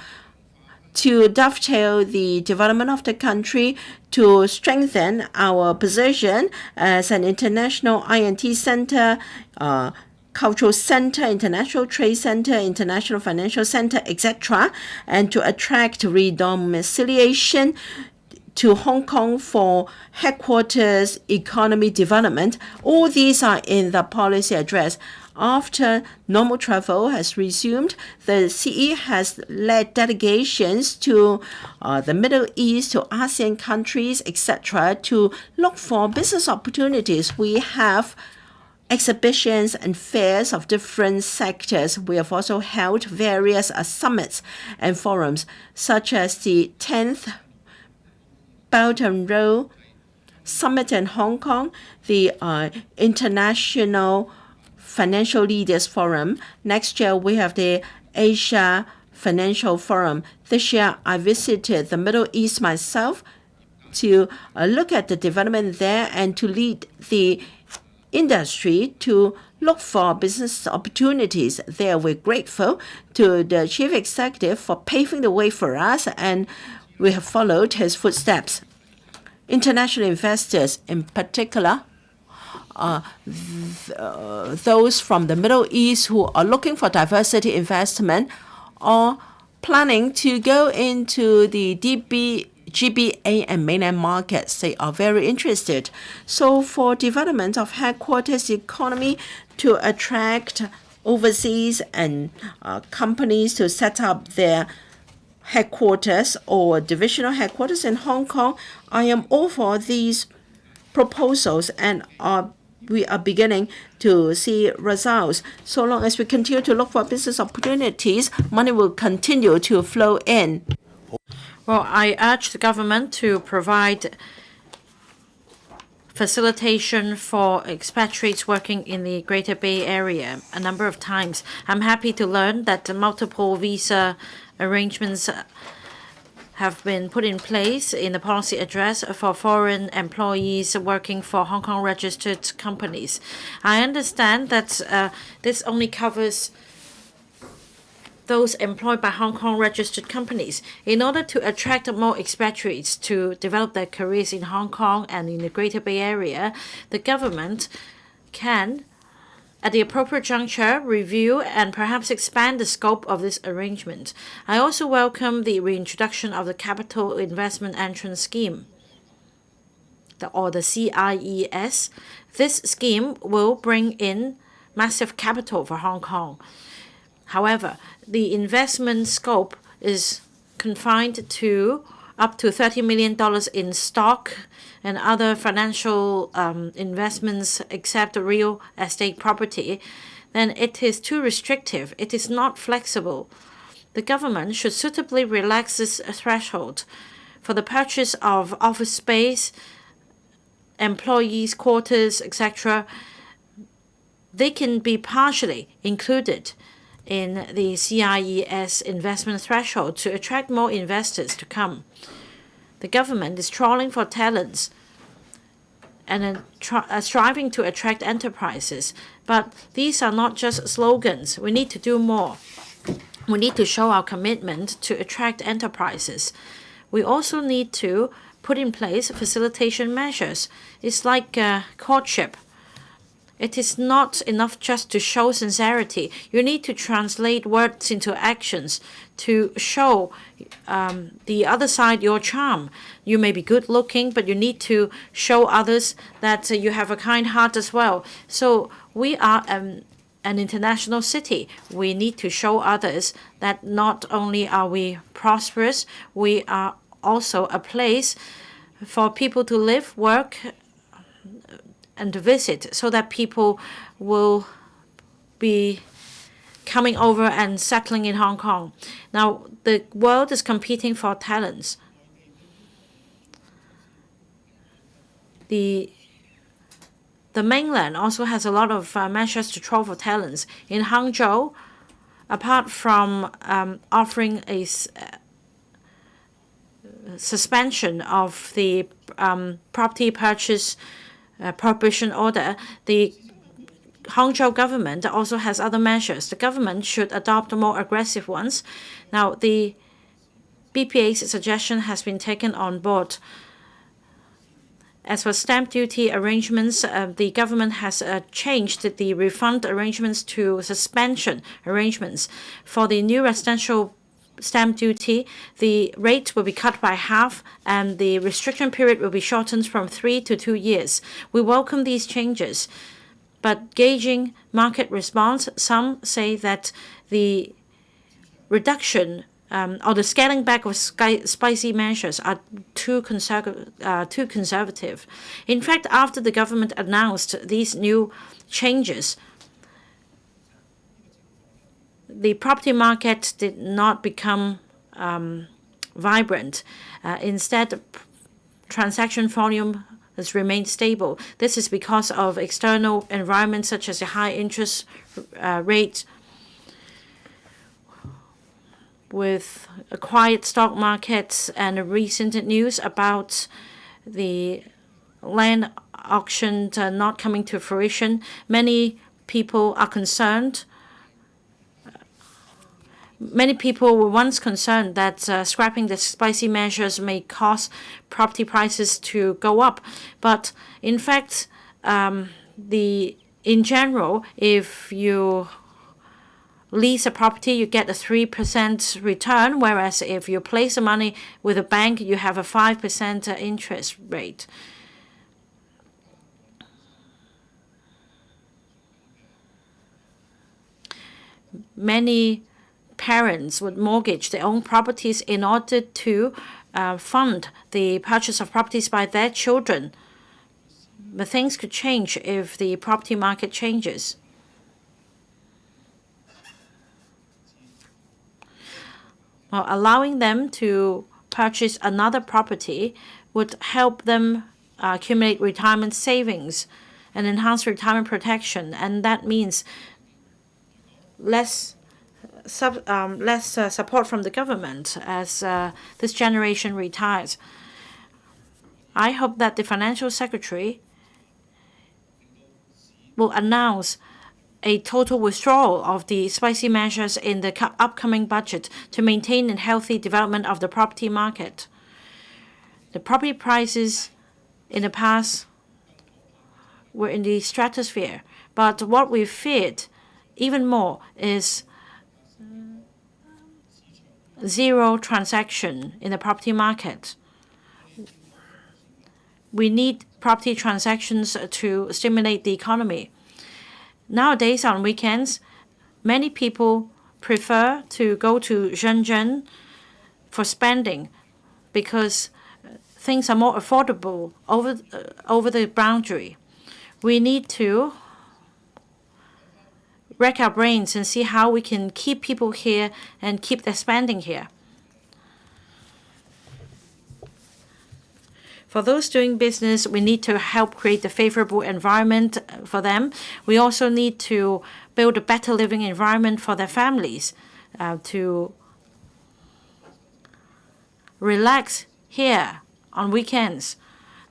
S1: to dovetail the development of the country, to strengthen our position as an international INT center, cultural center, international trade center, international financial center, etc., and to attract redomiciliation to Hong Kong for headquarters economy development. All these are in the policy address. After normal travel has resumed, the CE has led delegations to the Middle East, to ASEAN countries, etc., to look for business opportunities. We have exhibitions and fairs of different sectors. We have also held various summits and forums, such as the 10th Belt and Road Summit in Hong Kong, the International Financial Leaders Forum. Next year, we have the Asia Financial Forum. This year, I visited the Middle East myself to look at the development there and to lead the industry to look for business opportunities there. We're grateful to the Chief Executive for paving the way for us, and we have followed his footsteps. International investors, in particular, those from the Middle East who are looking for diversity investment or planning to go into the GBA and mainland markets, they are very interested. So for development of headquarters economy to attract overseas and companies to set up their headquarters or divisional headquarters in Hong Kong, I am all for these proposals, and we are beginning to see results. So long as we continue to look for business opportunities, money will continue to flow in.
S2: Well, I urge the government to provide facilitation for expatriates working in the Greater Bay Area a number of times. I'm happy to learn that the multiple visa arrangements have been put in place in the policy address for foreign employees working for Hong Kong registered companies. I understand that this only covers those employed by Hong Kong registered companies. In order to attract more expatriates to develop their careers in Hong Kong and in the Greater Bay Area, the government can, at the appropriate juncture, review and perhaps expand the scope of this arrangement. I also welcome the reintroduction of the Capital Investment Entrance Scheme, or the CIES. This scheme will bring in massive capital for Hong Kong. However, the investment scope is confined to up to $30 million in stock and other financial investments except real estate property, then it is too restrictive. It is not flexible. The government should suitably relax this threshold for the purchase of office space, employees' quarters, etc. They can be partially included in the CIES investment threshold to attract more investors to come. The government is trawling for talents and striving to attract enterprises. But these are not just slogans. We need to do more. We need to show our commitment to attract enterprises. We also need to put in place facilitation measures. It's like courtship. It is not enough just to show sincerity. You need to translate words into actions to show the other side your charm. You may be good looking, but you need to show others that you have a kind heart as well. So we are an international city. We need to show others that not only are we prosperous, we are also a place for people to live, work, and to visit, so that people will be coming over and settling in Hong Kong. Now, the world is competing for talents. The mainland also has a lot of measures to troll for talents. In Hangzhou, apart from offering a suspension of the property purchase prohibition order, the Hangzhou government also has other measures. The government should adopt more aggressive ones. Now, the BPA's suggestion has been taken on board. As for stamp duty arrangements, the government has changed the refund arrangements to suspension arrangements. For the new residential stamp duty, the rate will be cut by half and the restriction period will be shortened from 3 to 2 years. We welcome these changes, but gauging market response, some say that the reduction or the scaling back of spicy measures are too conservative. In fact, after the government announced these new changes, the property market did not become vibrant. Instead, transaction volume has remained stable. This is because of external environments such as a high interest rate, with a quiet stock market and recent news about the land auction not coming to fruition. Many people are concerned. Many people were once concerned that scrapping the spicy measures may cause property prices to go up. But in fact, in general, if you lease a property, you get a 3% return, whereas if you place the money with a bank, you have a 5% interest rate. Many parents would mortgage their own properties in order to fund the purchase of properties by their children. But things could change if the property market changes. Well, allowing them to purchase another property would help them accumulate retirement savings and enhance retirement protection, and that means less support from the government as this generation retires. I hope that the Financial Secretary will announce a total withdrawal of the spicy measures in the upcoming budget to maintain a healthy development of the property market. The property prices in the past were in the stratosphere, but what we feared even more is zero transaction in the property market. We need property transactions to stimulate the economy. Nowadays, on weekends, many people prefer to go to Shenzhen for spending because things are more affordable over the boundary. We need to rack our brains and see how we can keep people here and keep their spending here. For those doing business, we need to help create a favorable environment for them. We also need to build a better living environment for their families to relax here on weekends.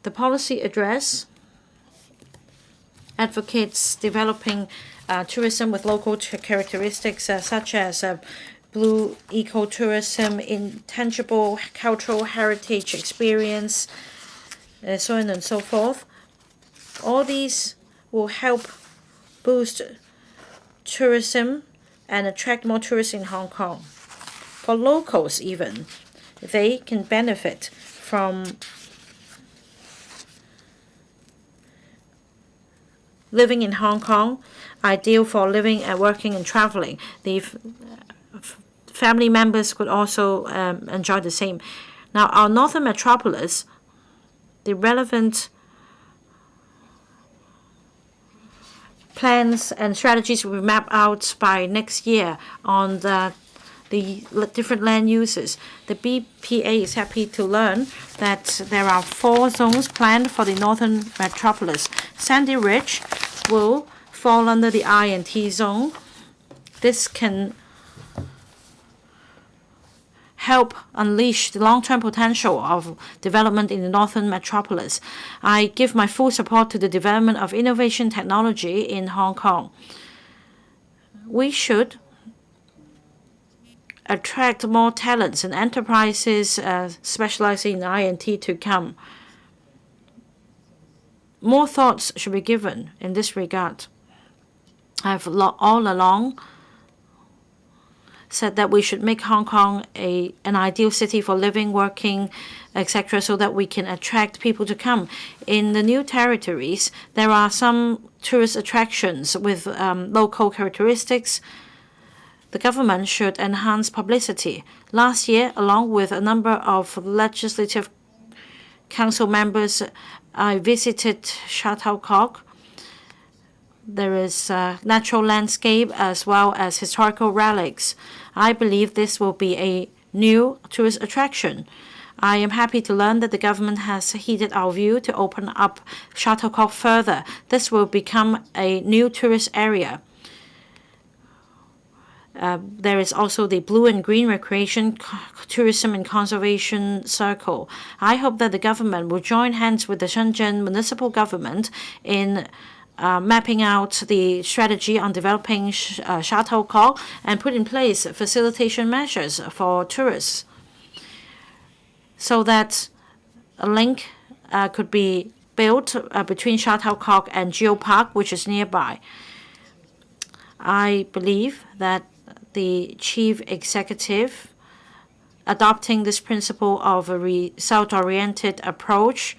S2: The policy address advocates developing tourism with local characteristics such as blue ecotourism, intangible cultural heritage experience, so on and so forth. All these will help boost tourism and attract more tourists in Hong Kong. For locals even, they can benefit from living in Hong Kong, ideal for living and working and traveling. The family members could also enjoy the same. Now, our northern metropolis, the relevant plans and strategies will be mapped out by next year on the different land uses. The BPA is happy to learn that there are 4 zones planned for the northern metropolis. Sandy Ridge will fall under the I and T zone. This can help unleash the long-term potential of development in the northern metropolis. I give my full support to the development of innovation technology in Hong Kong. We should attract more talents and enterprises specializing in I&T to come. More thoughts should be given in this regard. I've all along said that we should make Hong Kong an ideal city for living, working, etc., so that we can attract people to come. In the new territories, there are some tourist attractions with local characteristics. The government should enhance publicity. Last year, along with a number of legislative council members, I visited Shuttlecock. There is natural landscape as well as historical relics. I believe this will be a new tourist attraction. I am happy to learn that the government has heeded our view to open up Shuttlecock further. This will become a new tourist area. There is also the Blue and Green Recreation, Tourism and Conservation Circle. I hope that the government will join hands with the Shenzhen municipal government in mapping out the strategy on developing Shuttlecock and put in place facilitation measures for tourists so that a link could be built between Shuttlecock and Geopark, which is nearby. I believe that the chief executive adopting this principle of a result-oriented approach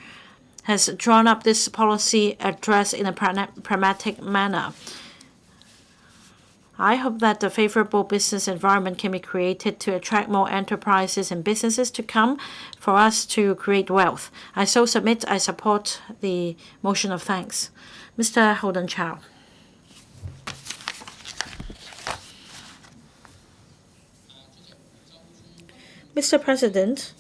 S2: has drawn up this policy address in a pragmatic manner. I hope that the favorable business environment can be created to attract more enterprises and businesses to come for us to create wealth. I so submit I support the motion of thanks. Mr. Holden Chow. Mr. President,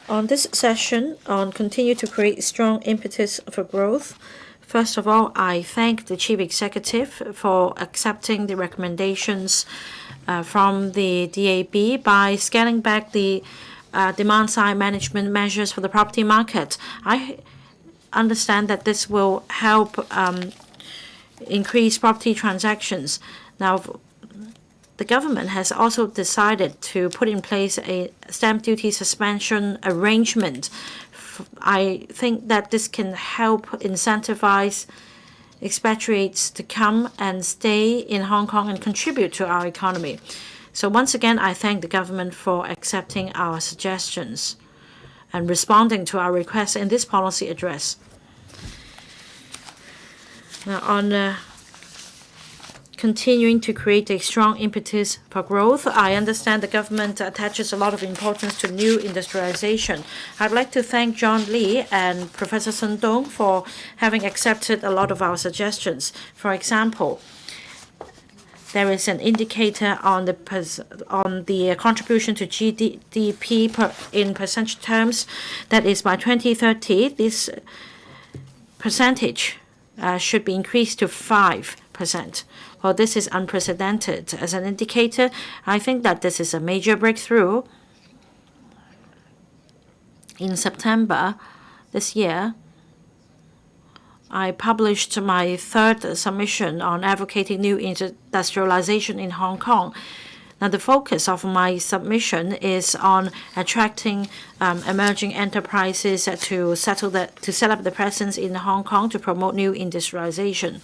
S2: on this session on continue to create strong impetus for growth, first of all, I thank the Chief Executive for accepting the recommendations from the DAB by scaling back the demand-side management measures for the property market. I understand that this will help increase property transactions. Now, the government has also decided to put in place a stamp duty suspension arrangement. I think that this can help incentivize expatriates to come and stay in Hong Kong and contribute to our economy. So once again, I thank the government for accepting our suggestions and responding to our requests in this policy address. Now, on continuing to create a strong impetus for growth, I understand the government attaches a lot of importance to new industrialization. I'd like to thank John Lee and Professor Sun Dong for having accepted a lot of our suggestions. For example, there is an indicator on the contribution to GDP in percentage terms. That is, by 2030, this percentage should be increased to 5%. Well, this is unprecedented. As an indicator, I think that this is a major breakthrough. In September this year, I published my third submission on advocating new industrialization in Hong Kong. Now, the focus of my submission is on attracting emerging enterprises to set up the presence in Hong Kong to promote new industrialization.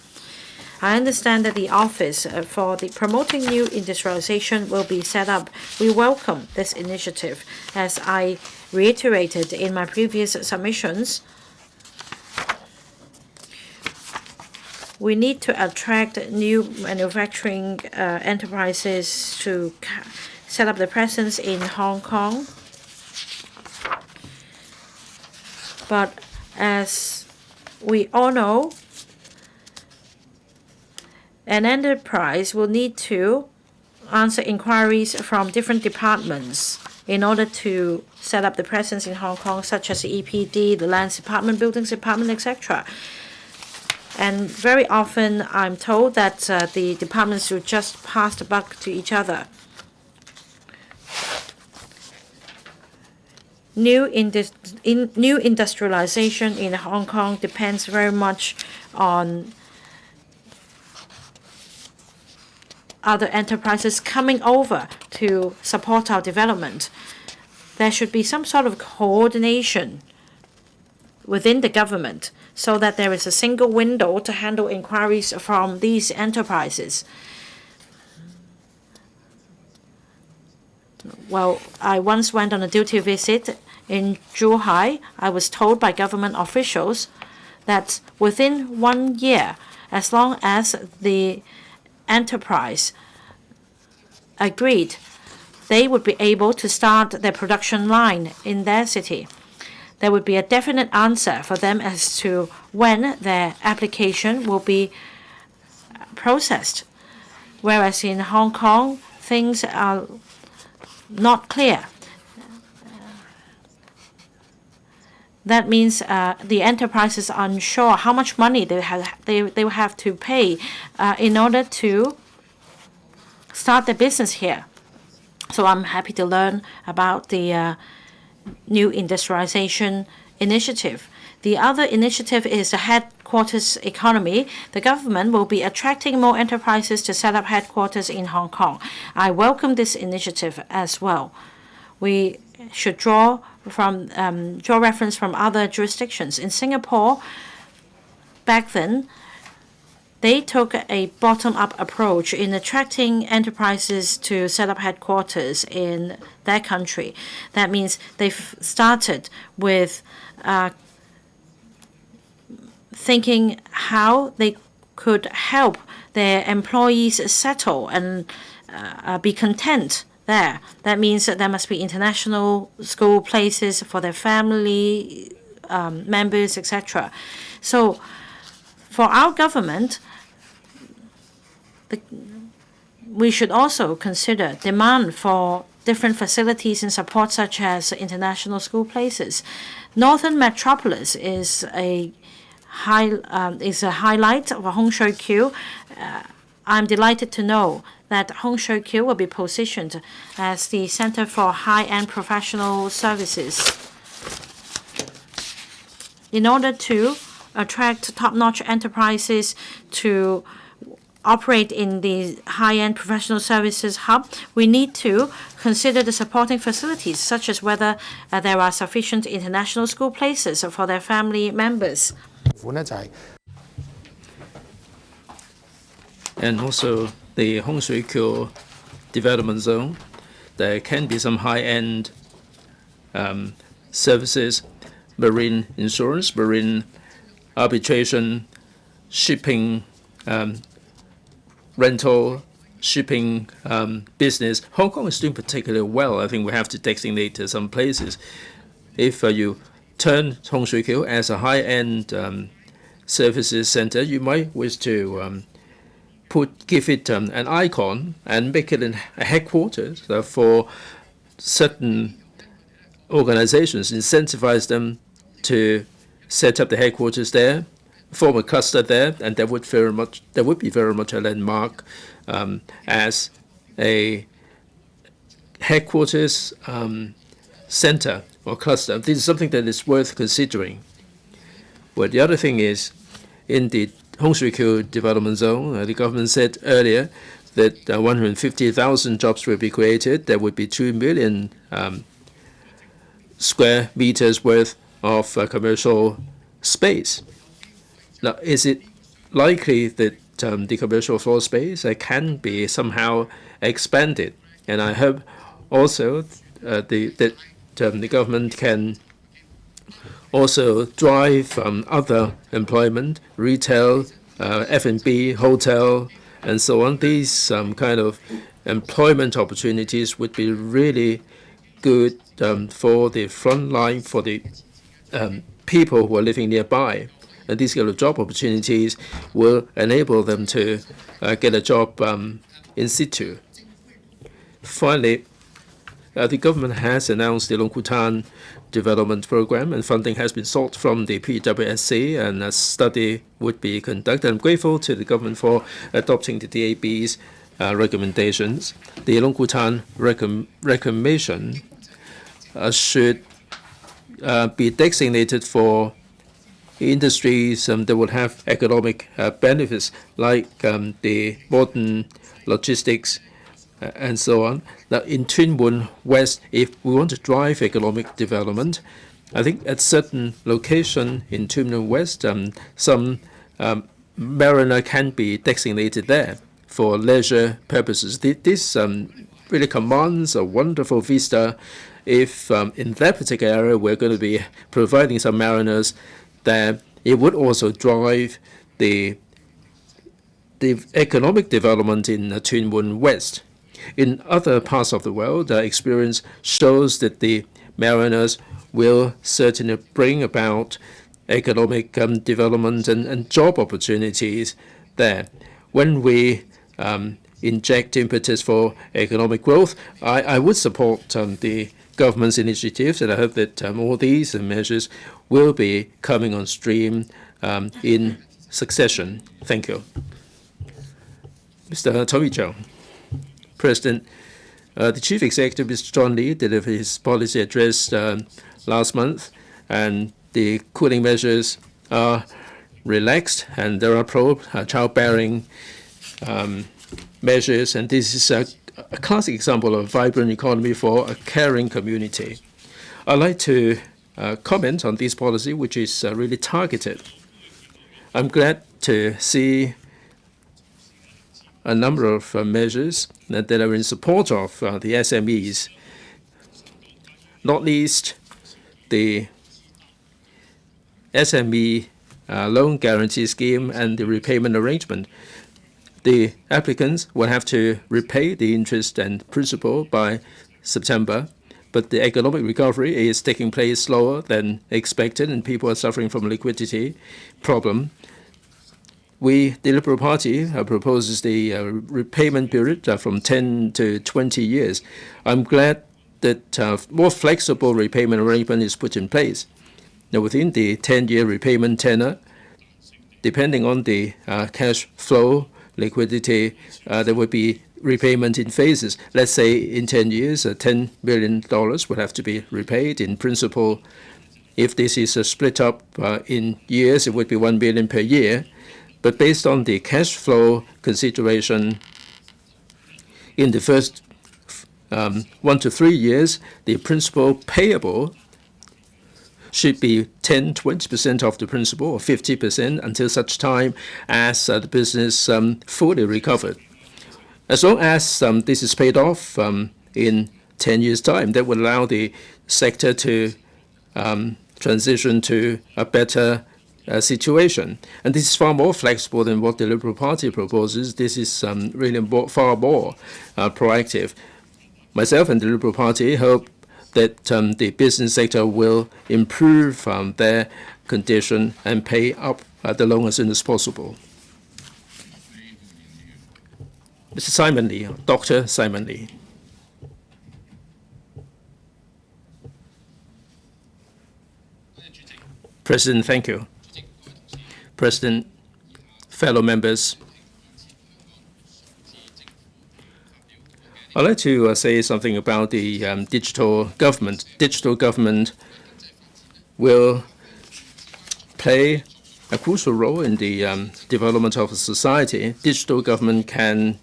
S2: I understand that the Office for the Promoting New Industrialization will be set up. We welcome this initiative. As I reiterated in my previous submissions, we need to attract new manufacturing enterprises to set up the presence in Hong Kong. But as we all know, an enterprise will need to answer inquiries from different departments in order to set up the presence in Hong Kong, such as the EPD, the Lands Department, Buildings Department, etc. And very often I'm told that the departments will just pass the buck to each other. New industrialization in Hong Kong depends very much on other enterprises coming over to support our development. There should be some sort of coordination within the government so that there is a single window to handle inquiries from these enterprises. Well, I once went on a duty visit in Zhuhai. I was told by government officials that within 1 year, as long as the enterprise agreed, they would be able to start their production line in their city. There would be a definite answer for them as to when their application will be processed. Whereas in Hong Kong, things are not clear. That means the enterprise is unsure how much money they will have to pay in order to start their business here. So I'm happy to learn about the new industrialization initiative. The other initiative is the headquarters economy. The government will be attracting more enterprises to set up headquarters in Hong Kong. I welcome this initiative as well. We should draw reference from other jurisdictions. In Singapore, back then, they took a bottom-up approach in attracting enterprises to set up headquarters in their country. That means they've started with thinking how they could help their employees settle and be content there. That means that there must be international school places for their family members, etc. So for our government, we should also consider demand for different facilities and support, such as international school places. Northern Metropolis is a highlight of Hong Shui Kiu. I'm delighted to know that Hong Shui Kiu will be positioned as the center for high-end professional services. In order to attract top-notch enterprises to operate in the high-end professional services hub, we need to consider the supporting facilities, such as whether there are sufficient international school places for their family members.
S3: And also the Hong Shui Kiu development zone, there can be some high-end services, marine insurance, marine arbitration, shipping, rental, shipping business. Hong Kong is doing particularly well. I think we have to designate some places. If you turn Hong Shui Kiu as a high-end services center, you might wish to give it an icon and make it a headquarters for certain organizations, incentivize them to set up the headquarters there, form a cluster there, and that would be very much a landmark as a headquarters center or cluster. This is something that is worth considering. But the other thing is, in the Hong Shui Kiu development zone, the government said earlier that 150,000 jobs will be created. There would be 2 million square meters worth of commercial space. Now, is it likely that the commercial floor space can be somehow expanded? And I hope also that the government can also drive other employment, retail, F&B, hotel, and so on. These kind of employment opportunities would be really good for the front line, for the people who are living nearby. And these kind of job opportunities will enable them to get a job in situ. Finally, the government has announced the Long Gu Tan development program, and funding has been sought from the PWSC, and a study would be conducted. I'm grateful to the government for adopting the DAB's recommendations. The Long Gu Tan recommendation should be designated for industries that would have economic benefits, like the modern logistics and so on. Now, in Tuen Mun West, if we want to drive economic development, I think at certain location in Tuen Mun West, some marina can be designated there for leisure purposes. This really commands a wonderful vista. If in that particular area we're going to be providing some mariners, that it would also drive the economic development in Tuen Mun West. In other parts of the world, experience shows that the mariners will certainly bring about economic development and job opportunities there. When we inject impetus for economic growth, I would support the government's initiatives, and I hope that all these measures will be coming on stream in succession. Thank you. Mr. Tommy Chong. President, the Chief Executive, Mr. John Lee, delivered his policy address last month, and the cooling measures are relaxed, and there are childbearing measures, and this is a classic example of a vibrant economy for a caring community. I'd like to comment on this policy, which is really targeted. I'm glad to see a number of measures that are in support of the SMEs, not least the SME loan guarantee scheme and the repayment arrangement. The applicants will have to repay the interest and principal by September, but the economic recovery is taking place slower than expected, and people are suffering from a liquidity problem. We, the Liberal Party, proposes the repayment period from 10 to 20 years. I'm glad that more flexible repayment arrangement is put in place. Now, within the 10-year repayment tenor, depending on the cash flow, liquidity, there would be repayment in phases. Let's say in 10 years, $10 billion would have to be repaid in principal. If this is split up in years, it would be $1 billion per year. But based on the cash flow consideration, in the first 1 to 3 years, the principal payable should be 10–20% of the principal, or 50%, until such time as the business fully recovered. As long as this is paid off in 10 years' time, that would allow the sector to transition to a better situation. And this is far more flexible than what the Liberal Party proposes. This is really far more proactive. Myself and the Liberal Party hope that the business sector will improve their condition and pay up the loan as soon as possible. Mr. Simon Lee, Dr. Simon Lee. President, thank you. President, fellow members, I'd like to say something about the digital government. Digital government will play a crucial role in the development of society. Digital government can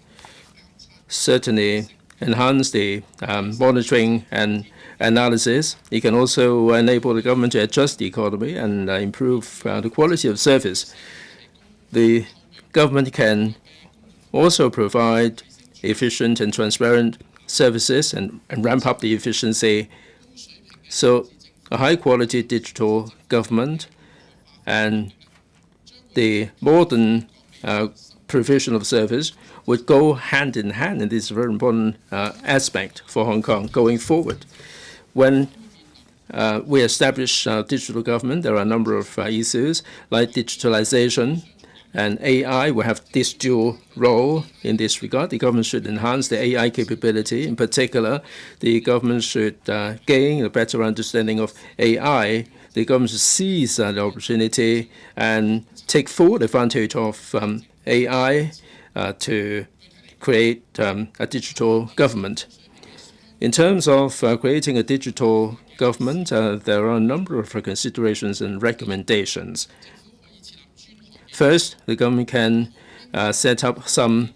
S3: certainly enhance the monitoring and analysis. It can also enable the government to adjust the economy and improve the quality of service. The government can also provide efficient and transparent services and ramp up the efficiency. So a high-quality digital government and the modern provision of service would go hand in hand, and this is a very important aspect for Hong Kong going forward. When we establish digital government, there are a number of issues like digitalization, and AI will have this dual role in this regard. The government should enhance the AI capability. In particular, the government should gain a better understanding of AI. The government should seize the opportunity and take full advantage of AI to create a digital government. In terms of creating a digital government, there are a number of considerations and recommendations. First, the government can set up some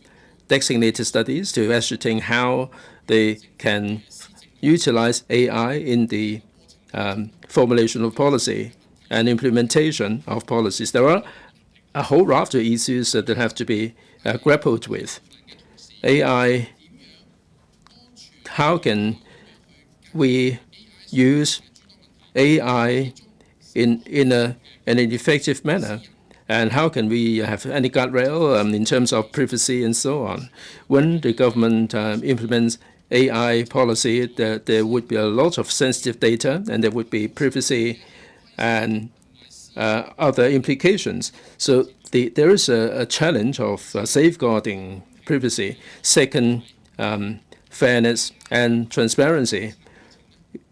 S3: designated studies to ascertain how they can utilize AI in the formulation of policy and implementation of policies. There are a whole raft of issues that have to be grappled with. AI, how can we use AI in an effective manner? And how can we have any guardrail in terms of privacy and so on? When the government implements AI policy, there would be a lot of sensitive data, and there would be privacy and other implications. So there is a challenge of safeguarding privacy. Second, fairness and transparency.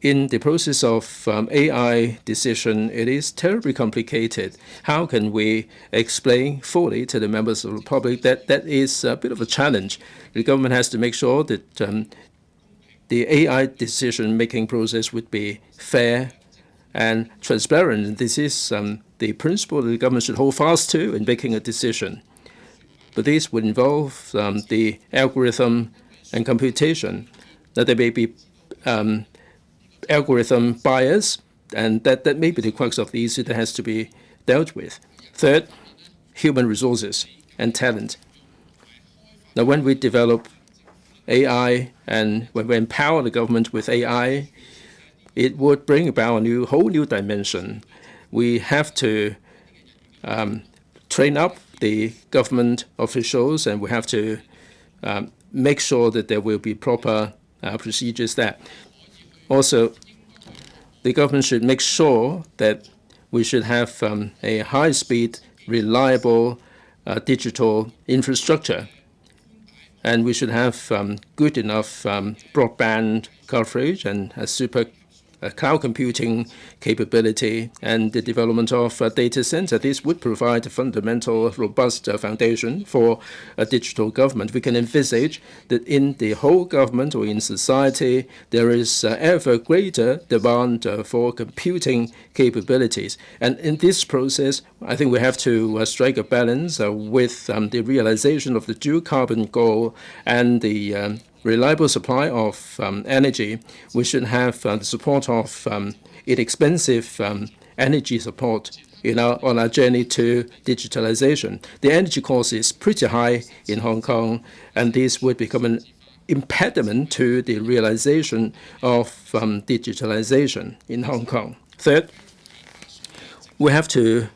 S3: In the process of AI decision, it is terribly complicated. How can we explain fully to the members of the public that that is a bit of a challenge? The government has to make sure that the AI decision-making process would be fair and transparent. This is the principle that the government should hold fast to in making a decision. But this would involve the algorithm and computation. Now, there may be algorithm bias, and that may be the crux of the issue that has to be dealt with. Third, human resources and talent. Now, when we develop AI and when we empower the government with AI, it would bring about a whole new dimension. We have to train up the government officials, and we have to make sure that there will be proper procedures there. Also, the government should make sure that we should have a high-speed, reliable digital infrastructure, and we should have good enough broadband coverage and a super cloud computing capability and the development of data center. This would provide a fundamental, robust foundation for a digital government. We can envisage that in the whole government or in society, there is ever greater demand for computing capabilities. And in this process, I think we have to strike a balance with the realization of the dual carbon goal and the reliable supply of energy. We should have the support of inexpensive energy support on our journey to digitalization. The energy cost is pretty high in Hong Kong, and this would become an impediment to the realization of digitalization in Hong Kong. Third, we have to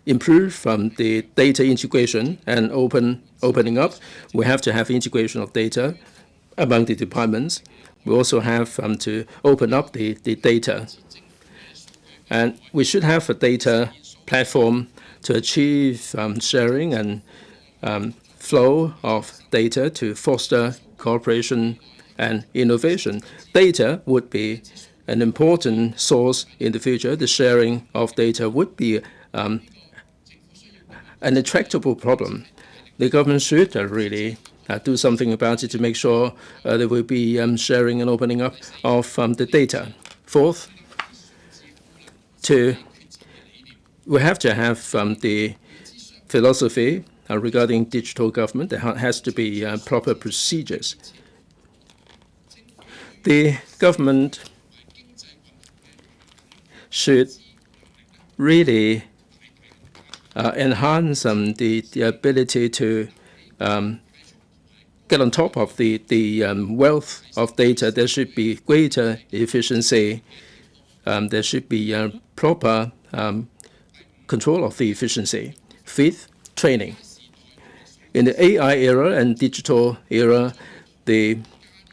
S3: improve the data integration and opening up. We have to have integration of data among the departments. We also have to open up the data. And we should have a data platform to achieve sharing and flow of data to foster cooperation and innovation. Data would be an important source in the future. The sharing of data would be an intractable problem. The government should really do something about it to make sure there will be sharing and opening up of the data. Fourth, we have to have the philosophy regarding digital government. There has to be proper procedures. The government should really enhance the ability to get on top of the wealth of data. There should be greater efficiency. There should be proper control of the efficiency. Fifth, training. In the AI era and digital era, the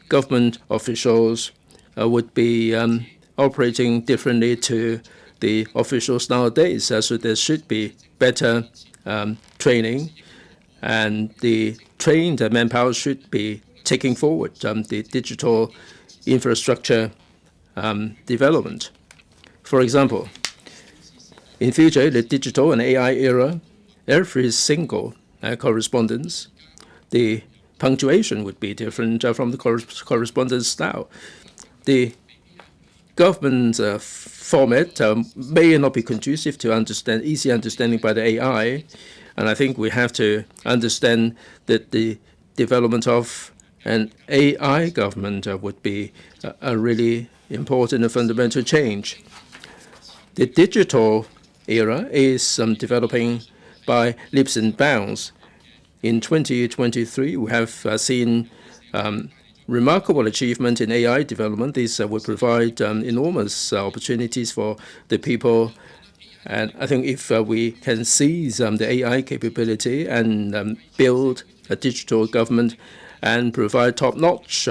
S3: government officials would be operating differently to the officials nowadays. So there should be better training, and the trained manpower should be taking forward the digital infrastructure development. For example, in future, the digital and AI era, every single correspondence, the punctuation would be different from the correspondence now. The government format may not be conducive to easy understanding by the AI, and I think we have to understand that the development of an AI government would be a really important and fundamental change. The digital era is developing by leaps and bounds. In 2023, we have seen remarkable achievement in AI development. This will provide enormous opportunities for the people. And I think if we can seize the AI capability and build a digital government and provide top-notch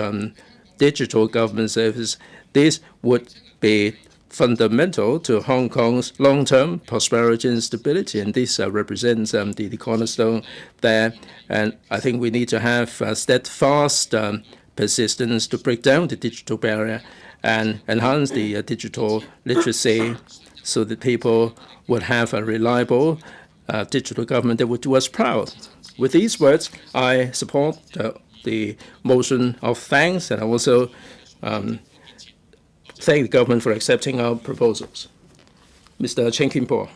S3: digital government service, this would be fundamental to Hong Kong's long-term prosperity and stability, and this represents the cornerstone there. And I think we need to have steadfast persistence to break down the digital barrier and enhance the digital literacy so that people would have a reliable digital government that would do us proud. With these words, I support the motion of thanks, and I also thank the government for accepting our proposals. Mr. Chen Kim-po.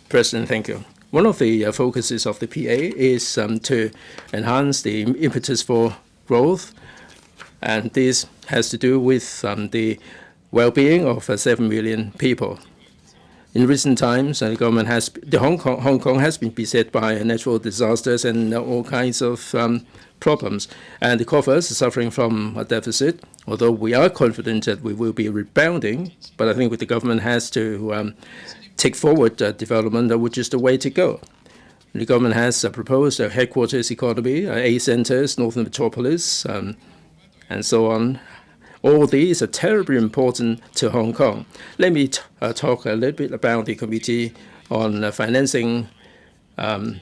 S3: President, thank you. One of the focuses of the PA is to enhance the impetus for growth, and this has to do with the well-being of 7 million people. In recent times, Hong Kong has been beset by natural disasters and all kinds of problems, and the coffers are suffering from a deficit. Although we are confident that we will be rebounding, but I think the government has to take forward development, which is the way to go. The government has proposed a headquarters economy, 8 centers, Northern Metropolis, and so on. All these are terribly important to Hong Kong. Let me talk a little bit about the Committee on Financing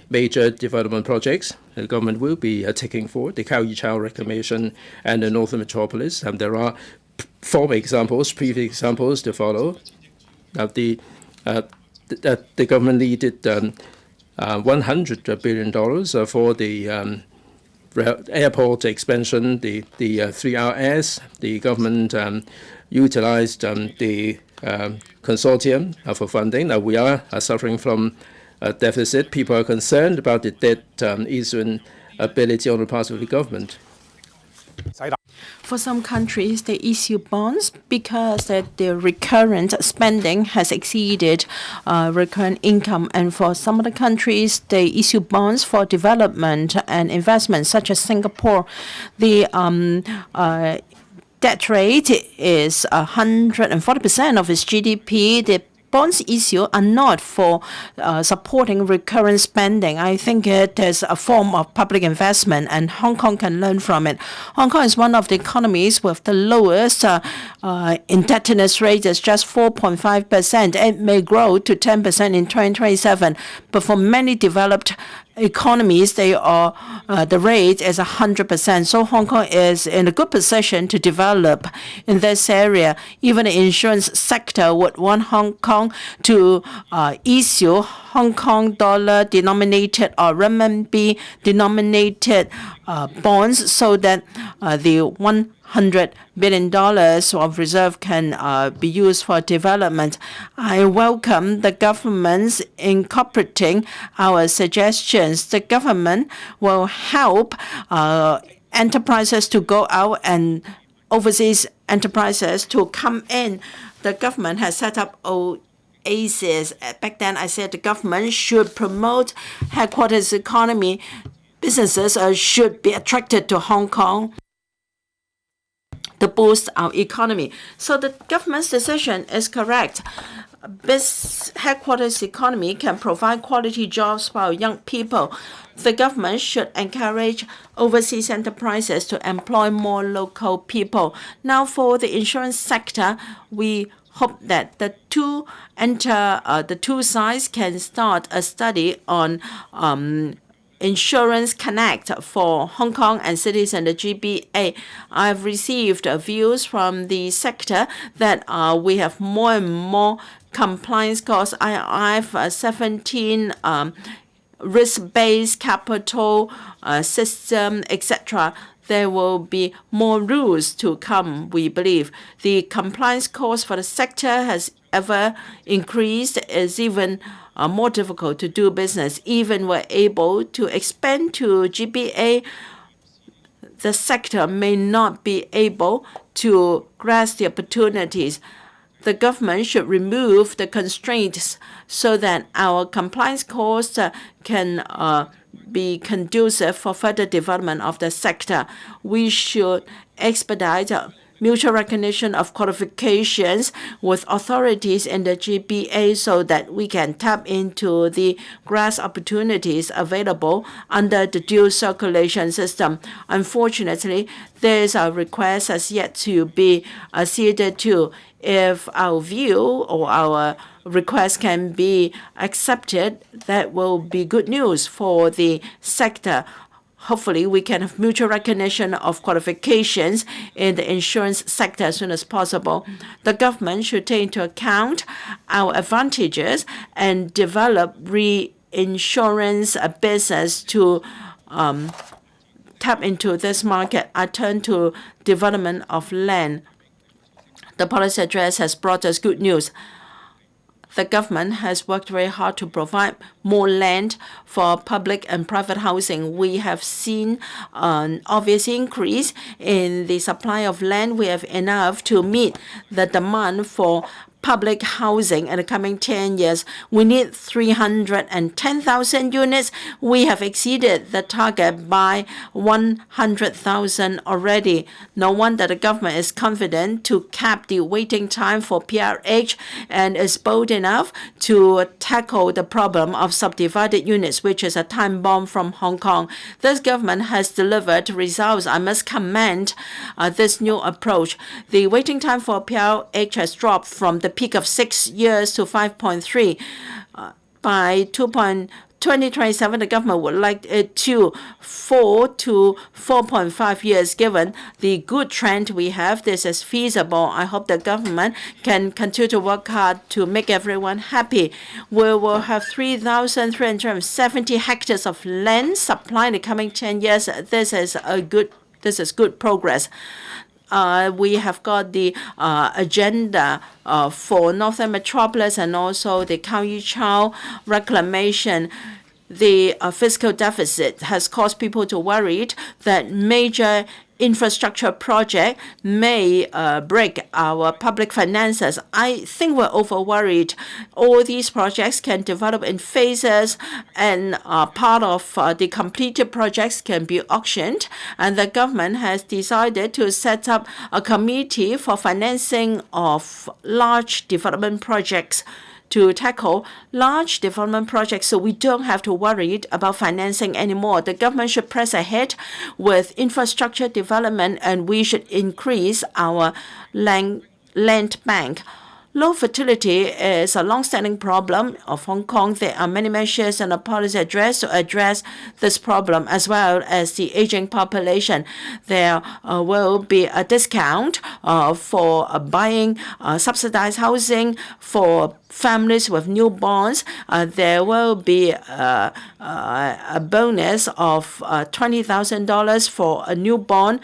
S3: Major Development Projects. The government will be taking forward the Kao Yi Chau Reclamation and the Northern Metropolis. There are previous examples to follow. The government needed $100 billion for the airport expansion, the 3RS. The government utilized the consortium for funding. Now we are suffering from a deficit. People are concerned about the debt issuing ability on the part of the government.
S1: For some countries, they issue bonds because their recurrent spending has exceeded recurrent income. And for some other countries, they issue bonds for development and investment, such as Singapore. The debt rate is 140% of its GDP. The bonds issued are not for supporting recurrent spending. I think it is a form of public investment, and Hong Kong can learn from it. Hong Kong is one of the economies with the lowest indebtedness rate. It's just 4.5%. It may grow to 10% in 2027, but for many developed economies, the rate is 100%. So Hong Kong is in a good position to develop in this area. Even the insurance sector would want Hong Kong to issue Hong Kong dollar denominated or renminbi denominated bonds, so that the $100 billion of reserve can be used for development. I welcome the government's incorporating our suggestions. The government will help enterprises to go out and overseas enterprises to come in. The government has set up oases. Back then, I said the government should promote headquarters economy. Businesses should be attracted to Hong Kong to boost our economy. So the government's decision is correct. This headquarters economy can provide quality jobs for our young people. The government should encourage overseas enterprises to employ more local people. Now, for the insurance sector, we hope that the two sides can start a study on Insurance Connect for Hong Kong and cities and the GBA. I've received views from the sector that we have more and more compliance costs. I have 17 risk-based capital system, etc. There will be more rules to come, we believe. The compliance cost for the sector has ever increased. Is even more difficult to do business. Even we're able to expand to GBA, the sector may not be able to grasp the opportunities. The government should remove the constraints so that our compliance costs can be conducive for further development of the sector. We should expedite mutual recognition of qualifications with authorities in the GBA so that we can tap into the grasp opportunities available under the dual circulation system. Unfortunately, there is a request as yet to be acceded to. If our view or our request can be accepted, that will be good news for the sector. Hopefully, we can have mutual recognition of qualifications in the insurance sector as soon as possible. The government should take into account our advantages and develop reinsurance business to tap into this market. I turn to development of land. The policy address has brought us good news. The government has worked very hard to provide more land for public and private housing. We have seen an obvious increase in the supply of land. We have enough to meet the demand for public housing in the coming 10 years. We need 310,000 units. We have exceeded the target by 100,000 already. No wonder the government is confident to cap the waiting time for PRH and is bold enough to tackle the problem of subdivided units, which is a time bomb from Hong Kong. This government has delivered results. I must commend this new approach. The waiting time for PRH has dropped from the peak of 6 years to 5.3. By 2027, the government would like it to 4 to 4.5 years. Given the good trend we have, this is feasible. I hope the government can continue to work hard to make everyone happy. We will have 3,370 hectares of land supply in the coming 10 years. This is good progress. We have got the agenda for Northern Metropolis and also the Cao Yu Chao reclamation. The fiscal deficit has caused people to worry that major infrastructure project may break our public finances. I think we're over-worried. All these projects can develop in phases, and part of the completed projects can be auctioned. And the government has decided to set up a committee for financing of large development projects to tackle large development projects, so we don't have to worry about financing anymore. The government should press ahead with infrastructure development, and we should increase our land bank. Low fertility is a long-standing problem of Hong Kong. There are many measures and a policy address to address this problem, as well as the aging population. There will be a discount for buying subsidized housing for families with newborns. There will be a bonus of $20,000 for a newborn.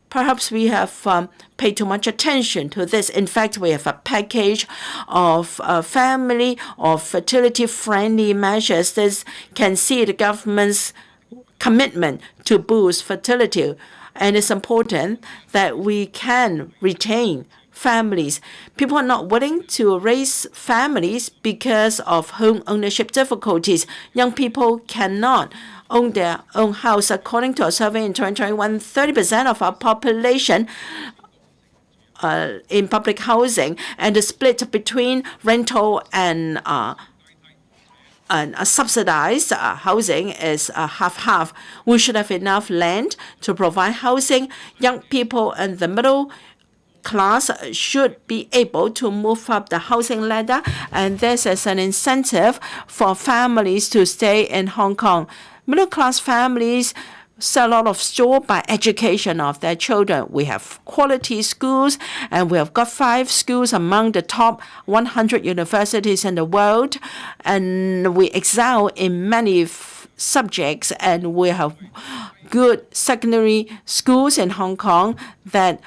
S1: Perhaps we have paid too much attention to this. In fact, we have a package of family or fertility-friendly measures. This can see the government's commitment to boost fertility. And it's important that we can retain families. People are not willing to raise families because of home ownership difficulties. Young people cannot own their own house. According to a survey in 2021, 30% of our population in public housing, and the split between rental and subsidized housing is half-half. We should have enough land to provide housing. Young people and the middle class should be able to move up the housing ladder, and this is an incentive for families to stay in Hong Kong. Middle-class families sell a lot of store by education of their children. We have quality schools, and we have got 5 schools among the top 100 universities in the world, and we excel in many subjects, and we have good secondary schools in Hong Kong that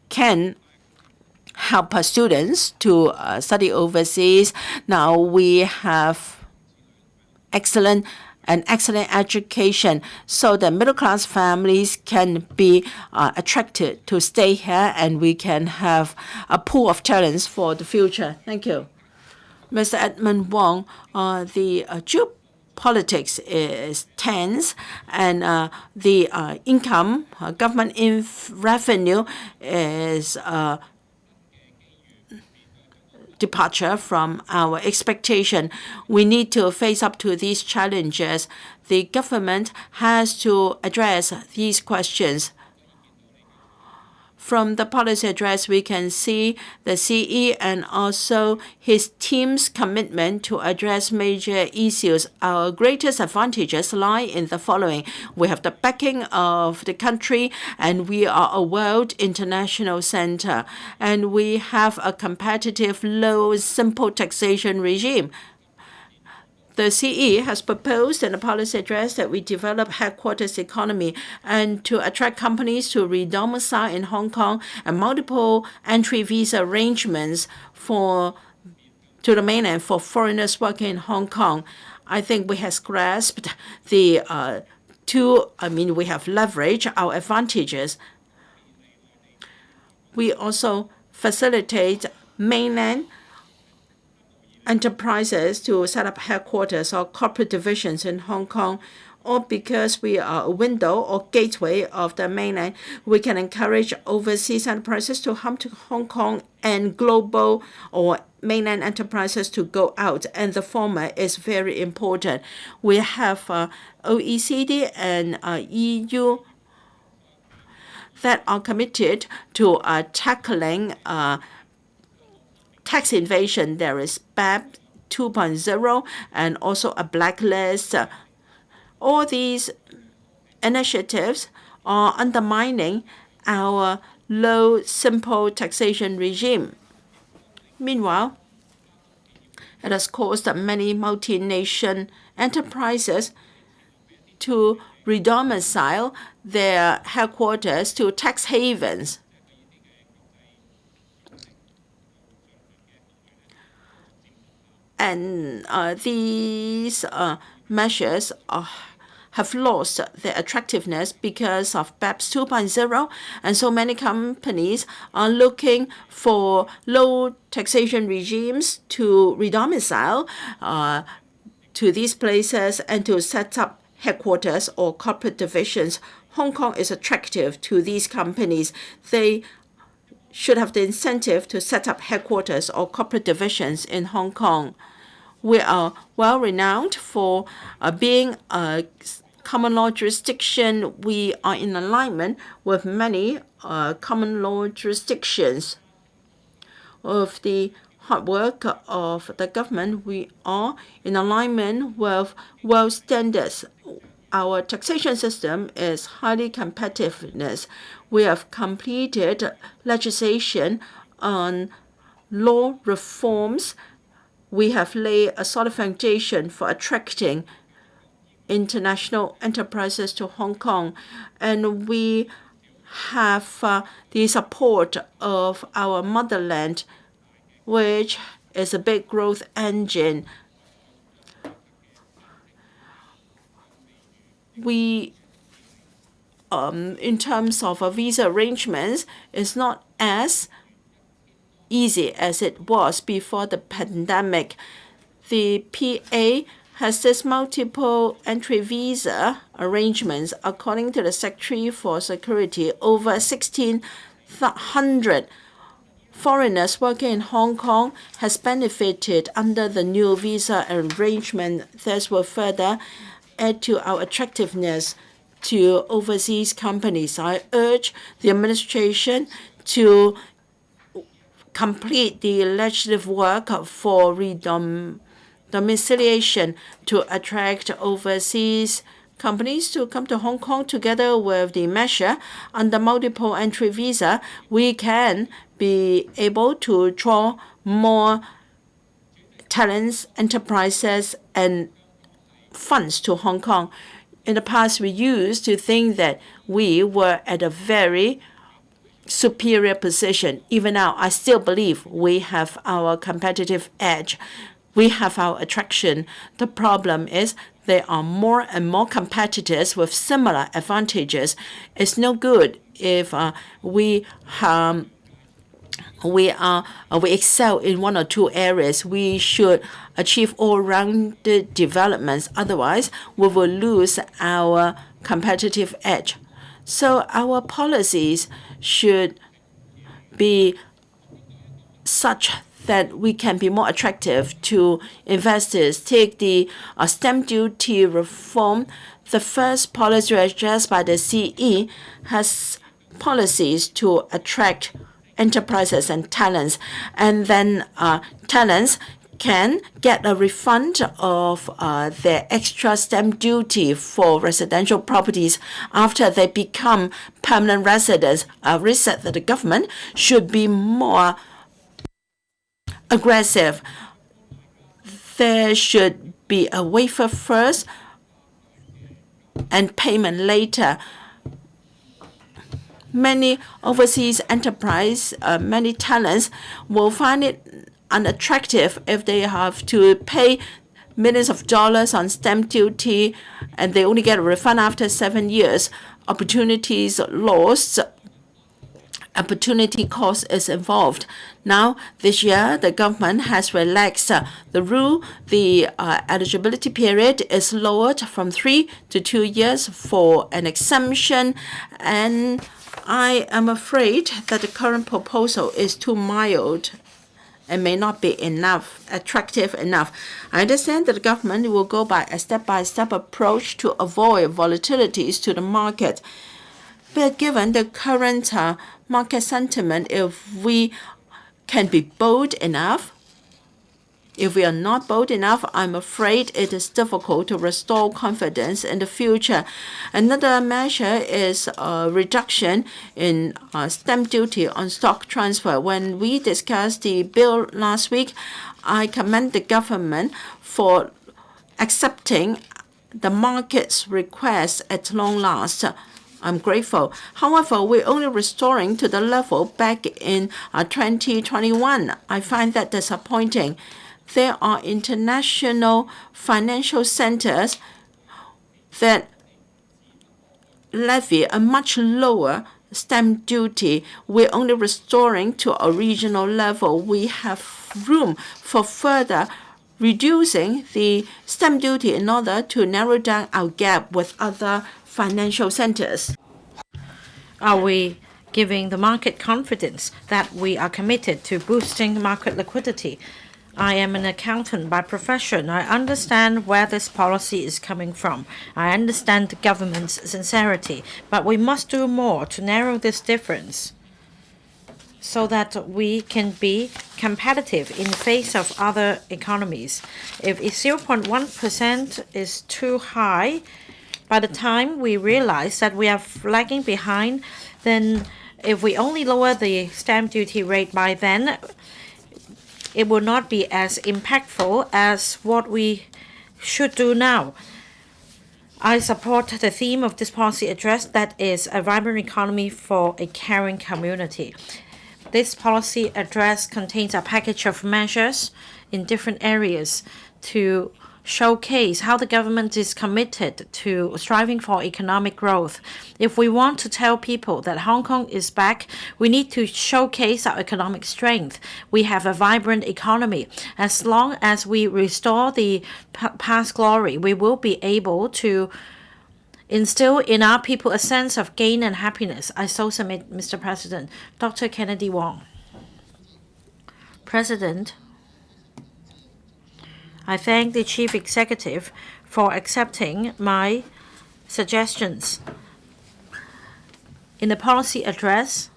S1: can help our students to study overseas. Now we have excellent education, so that middle-class families can be attracted to stay here, and we can have a pool of talents for the future. Thank you. Mr. Edmund Wong, the geopolitics is tense, and the income, government revenue is departure from our expectation. We need to face up to these challenges. The government has to address these questions. From the policy address, we can see the CE and also his team's commitment to address major issues. Our greatest advantages lie in the following. We have the backing of the country, and we are a world international center, and we have a competitive, low, simple taxation regime. The CE has proposed in a policy address that we develop headquarters economy and to attract companies to redomicile in Hong Kong, and multiple entry visa arrangements to the mainland for foreigners working in Hong Kong. I think we have grasped we have leveraged our advantages. We also facilitate mainland enterprises to set up headquarters or corporate divisions in Hong Kong, or because we are a window or gateway of the mainland, we can encourage overseas enterprises to come to Hong Kong and global or mainland enterprises to go out, and the former is very important. We have OECD and EU that are committed to tackling tax evasion. There is BEPS 2.0 and also a blacklist. All these initiatives are undermining our low, simple taxation regime. Meanwhile, it has caused many multinational enterprises to redomicile their headquarters to tax havens. And these measures have lost their attractiveness because of BEPS 2.0, and so many companies are looking for low taxation regimes to redomicile to these places and to set up headquarters or corporate divisions. Hong Kong is attractive to these companies. They should have the incentive to set up headquarters or corporate divisions in Hong Kong. We are well renowned for being a common law jurisdiction. We are in alignment with many common law jurisdictions. With the hard work of the government, we are in alignment with world standards. Our taxation system is highly competitive. We have completed legislation on law reforms. We have laid a solid foundation for attracting international enterprises to Hong Kong, and we have the support of our motherland, which is a big growth engine. We, in terms of visa arrangements, is not as easy as it was before the pandemic. The PA has this multiple entry visa arrangements. According to the Secretary for Security, over 1,600 foreigners working in Hong Kong has benefited under the new visa arrangement. This will further add to our attractiveness to overseas companies. I urge the administration to complete the legislative work for domiciliation to attract overseas companies to come to Hong Kong. Together with the measure under multiple entry visa, we can be able to draw more talents, enterprises, and funds to Hong Kong. In the past, we used to think that we were at a very superior position. Even now, I still believe we have our competitive edge. We have our attraction. The problem is there are more and more competitors with similar advantages. It's no good if we excel in one or two areas. We should achieve all-rounded developments. Otherwise, we will lose our competitive edge. So our policies should be such that we can be more attractive to investors. Take the stamp duty reform. The first policy addressed by the CE has policies to attract enterprises and talents, and then talents can get a refund of their extra stamp duty for residential properties after they become permanent residents. We said that the government should be more aggressive. There should be a waiver first and payment later. Many overseas enterprise, many talents will find it unattractive if they have to pay millions of dollars on stamp duty and they only get a refund after 7 years. Opportunities lost opportunity cost is involved. Now, this year, the government has relaxed the rule. The eligibility period is lowered from 3 to 2 years for an exemption, and I am afraid that the current proposal is too mild and may not be attractive enough. I understand that the government will go by a step-by-step approach to avoid volatilities to the market. But given the current market sentiment, if we can be bold enough, if we are not bold enough, I'm afraid it is difficult to restore confidence in the future. Another measure is a reduction in stamp duty on stock transfer. When we discussed the bill last week, I commend the government for accepting the market's request at long last. I'm grateful. However, we're only restoring to the level back in 2021. I find that disappointing. There are international financial centers that levy a much lower stamp duty. We're only restoring to a regional level. We have room for further reducing the stamp duty in order to narrow down our gap with other financial centers.
S2: Are we giving the market confidence that we are committed to boosting market liquidity? I am an accountant by profession. I understand where this policy is coming from. I understand the government's sincerity, but we must do more to narrow this difference so that we can be competitive in the face of other economies. If 0.1% is too high, by the time we realize that we are lagging behind, then if we only lower the stamp duty rate by then, it will not be as impactful as what we should do now. I support the theme of this policy address, that is a vibrant economy for a caring community. This policy address contains a package of measures in different areas to showcase how the government is committed to striving for economic growth. If we want to tell people that Hong Kong is back, we need to showcase our economic strength. We have a vibrant economy. As long as we restore the past glory, we will be able to instill in our people a sense of gain and happiness. I so submit, Mr. President. Dr. Kennedy Wong. President, I thank the Chief Executive for accepting my suggestions. In the policy address,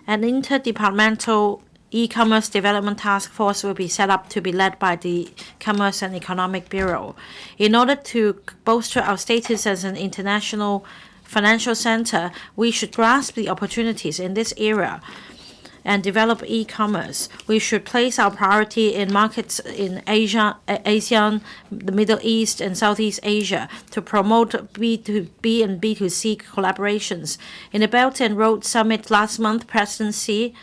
S2: an interdepartmental e-commerce development task force will be set up to be led by the Commerce and Economic Bureau. In order to bolster our status as an international financial center, we should grasp the opportunities in this era and develop e-commerce. We should place our priority in markets in Asia, ASEAN, the Middle East, and Southeast Asia to promote B2B and B2C collaborations. In the Belt and Road Summit last month, President Xi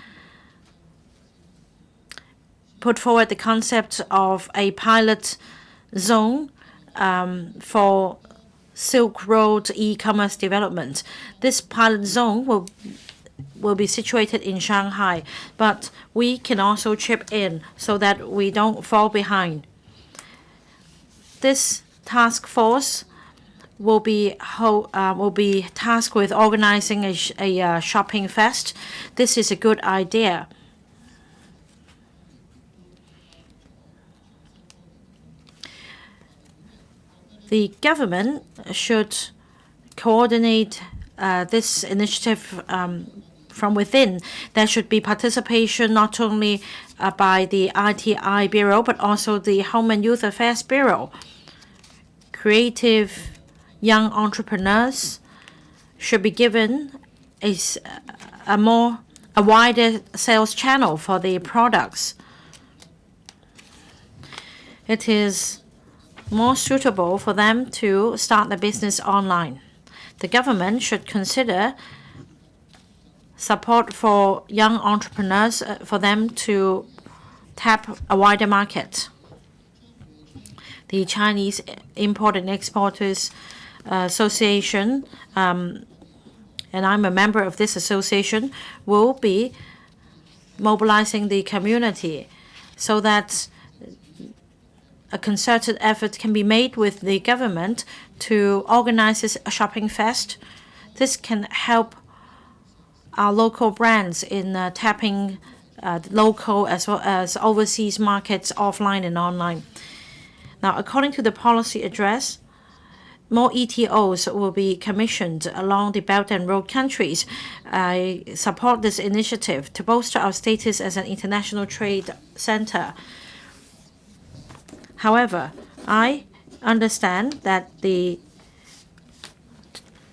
S2: put forward the concept of a pilot zone for Silk Road e-commerce development. This pilot zone will be situated in Shanghai, but we can also chip in so that we don't fall behind. This task force will be tasked with organizing a shopping fest. This is a good idea. The government should coordinate this initiative from within. There should be participation not only by the ITI Bureau, but also the Home and Youth Affairs Bureau. Creative young entrepreneurs should be given a wider sales channel for their products. It is more suitable for them to start the business online. The government should consider support for young entrepreneurs for them to tap a wider market. The Chinese Import and Exporters Association and I'm a member of this association, will be mobilizing the community so that a concerted effort can be made with the government to organize this shopping fest. This can help our local brands in tapping local as well as overseas markets offline and online. Now, according to the policy address, more ETOs will be commissioned along the Belt and Road countries. I support this initiative to bolster our status as an international trade center. However, I understand that the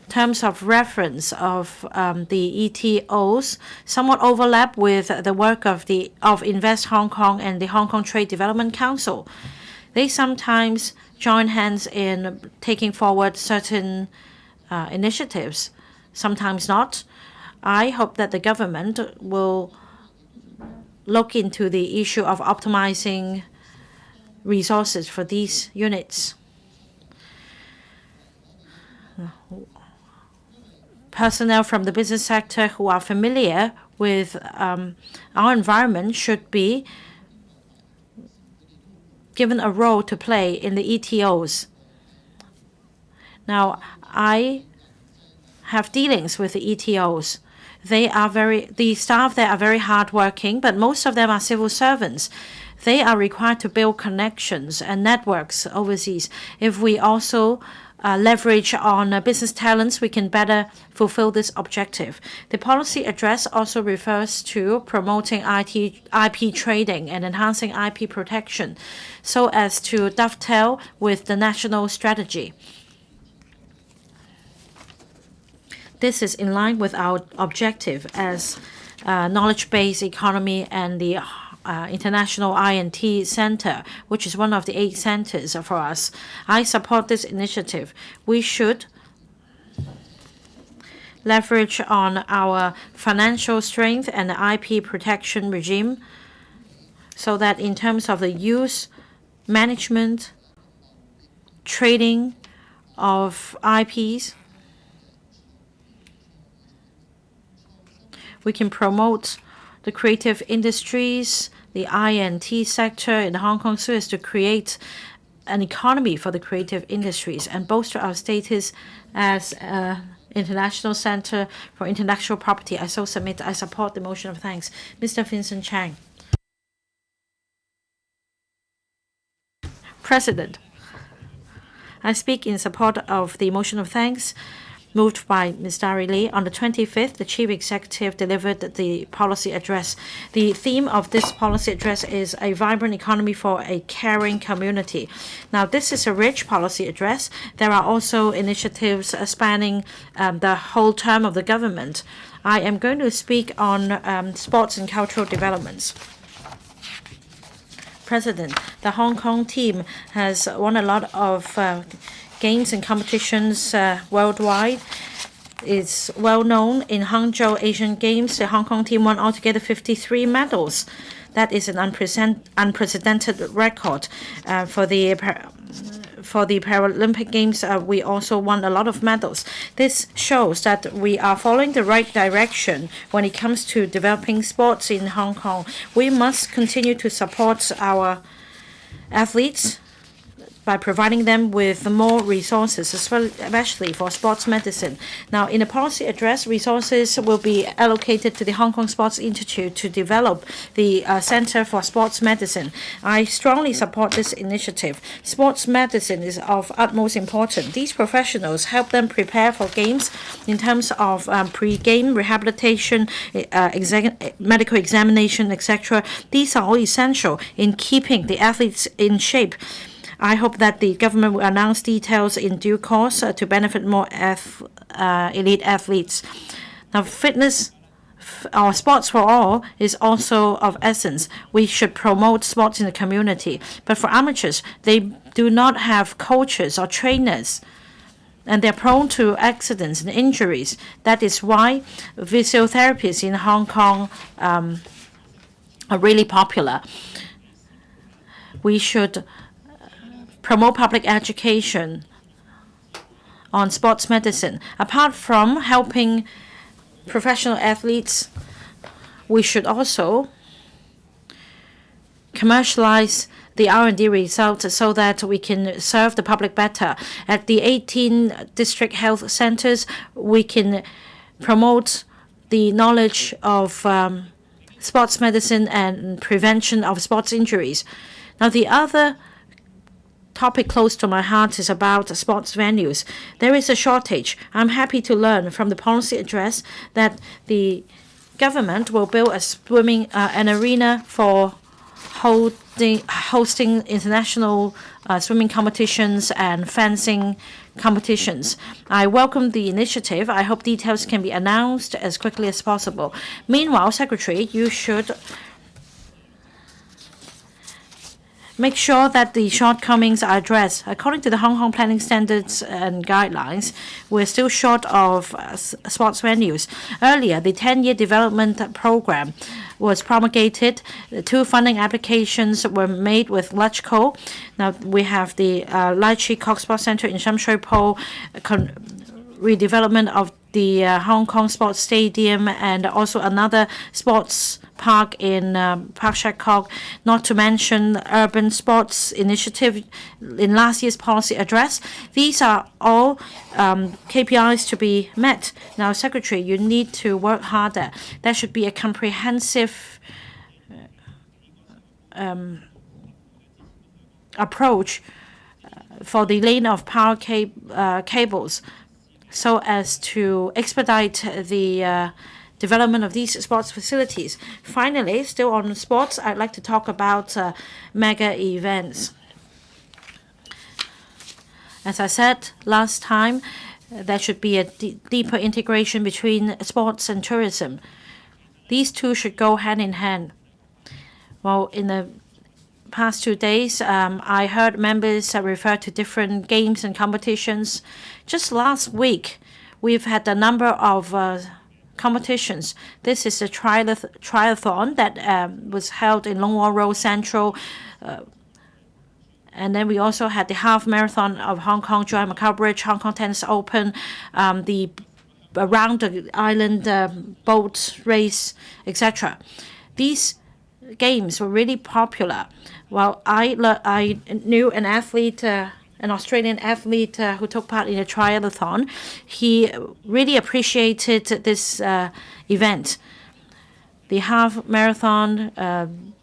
S2: terms of reference of the ETOs somewhat overlap with the work of Invest Hong Kong and the Hong Kong Trade Development Council. They sometimes join hands in taking forward certain initiatives, sometimes not. I hope that the government will look into the issue of optimizing resources for these units. Personnel from the business sector who are familiar with our environment should be given a role to play in the ETOs. Now, I have dealings with the ETOs. The staff there are very hardworking, but most of them are civil servants. They are required to build connections and networks overseas. If we also leverage on business talents, we can better fulfill this objective. The policy address also refers to promoting IP trading and enhancing IP protection so as to dovetail with the national strategy. This is in line with our objective as a knowledge-based economy and the International I&T Center, which is one of the 8 centers for us. I support this initiative. We should leverage on our financial strength and the IP protection regime so that in terms of the use, management, trading of IPs, we can promote the creative industries, the I&T sector in Hong Kong so as to create an economy for the creative industries and bolster our status as an international center for intellectual property. I support the motion of thanks. Mr. Vincent Chang. President, I speak in support of the motion of thanks moved by Ms. Dari Lee. On the 25th, the Chief Executive delivered the policy address. The theme of this policy address is a vibrant economy for a caring community. Now, this is a rich policy address. There are also initiatives spanning the whole term of the government. I am going to speak on sports and cultural developments. President, the Hong Kong team has won a lot of games and competitions worldwide. It's well known in Hangzhou Asian Games. The Hong Kong team won altogether 53 medals. That is an unprecedented record. For the Paralympic Games, we also won a lot of medals. This shows that we are following the right direction when it comes to developing sports in Hong Kong. We must continue to support our athletes by providing them with more resources, especially for sports medicine. Now, in the policy address, resources will be allocated to the Hong Kong Sports Institute to develop the Center for Sports Medicine. I strongly support this initiative. Sports medicine is of utmost importance. These professionals help them prepare for games in terms of pre-game rehabilitation, medical examination, etc. These are all essential in keeping the athletes in shape. I hope that the government will announce details in due course to benefit more elite athletes. Now, fitness or sports for all is also of essence. We should promote sports in the community. But for amateurs, they do not have coaches or trainers, and they're prone to accidents and injuries. That is why physiotherapists in Hong Kong are really popular. We should promote public education on sports medicine. Apart from helping professional athletes, we should also commercialize the R&D results so that we can serve the public better. At the 18 district health centers, we can promote the knowledge of sports medicine and prevention of sports injuries. Now, the other topic close to my heart is about sports venues. There is a shortage. I'm happy to learn from the policy address that the government will build an arena for hosting international swimming competitions and fencing competitions. I welcome the initiative. I hope details can be announced as quickly as possible. Meanwhile, Secretary, you should make sure that the shortcomings are addressed. According to the Hong Kong planning standards and guidelines, we're still short of sports venues. Earlier, the 10-year development program was promulgated. 2 funding applications were made with LUTCO. Now we have the Lai Chi Kok Sports Center in Sham Shui Po, redevelopment of the Hong Kong Sports Stadium, and also another sports park in Park Shek Kok, not to mention urban sports initiative in last year's policy address. These are all KPIs to be met. Now, Secretary, you need to work harder. There should be a comprehensive approach for the laying of power cables so as to expedite the development of these sports facilities. Finally, still on sports, I'd like to talk about mega events. As I said last time, there should be a deeper integration between sports and tourism. These two should go hand in hand. Well, in the past 2 days, I heard members refer to different games and competitions. Just last week, we've had a number of competitions. This is a triathlon that was held in Long Wall Road Central. And then we also had the half marathon of Hong Kong, Joy Macau Bridge, Hong Kong Tennis Open, the around the island boat race, etc. These games were really popular. Well, I knew an athlete, an Australian athlete who took part in a triathlon. He really appreciated this event. The half marathon,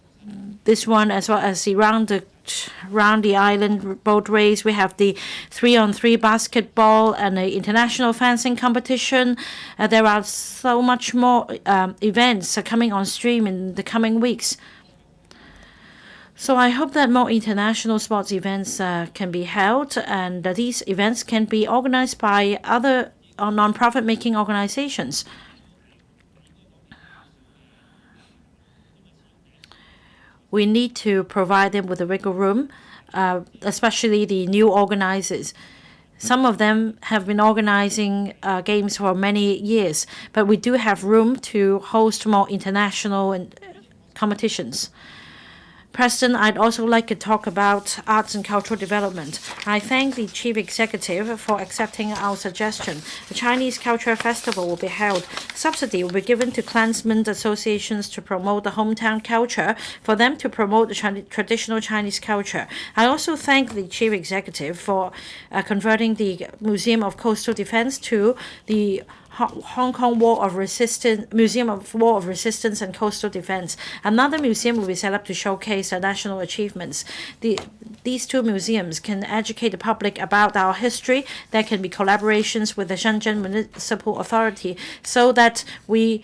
S2: this one, as well as the round the island boat race. We have the 3-on-3 basketball and the international fencing competition. There are so much more events coming on stream in the coming weeks. So I hope that more international sports events can be held, and these events can be organized by other non-profit making organizations. We need to provide them with a wiggle room, especially the new organizers. Some of them have been organizing games for many years, but we do have room to host more international competitions. President, I'd also like to talk about arts and cultural development. I thank the Chief Executive for accepting our suggestion. The Chinese Cultural Festival will be held. Subsidy will be given to clansmen associations to promote the hometown culture, for them to promote the traditional Chinese culture. I also thank the Chief Executive for converting the Museum of Coastal Defense to the Hong Kong Museum of War of Resistance and Coastal Defense. Another museum will be set up to showcase national achievements. These two museums can educate the public about our history. There can be collaborations with the Shenzhen Municipal Authority so that we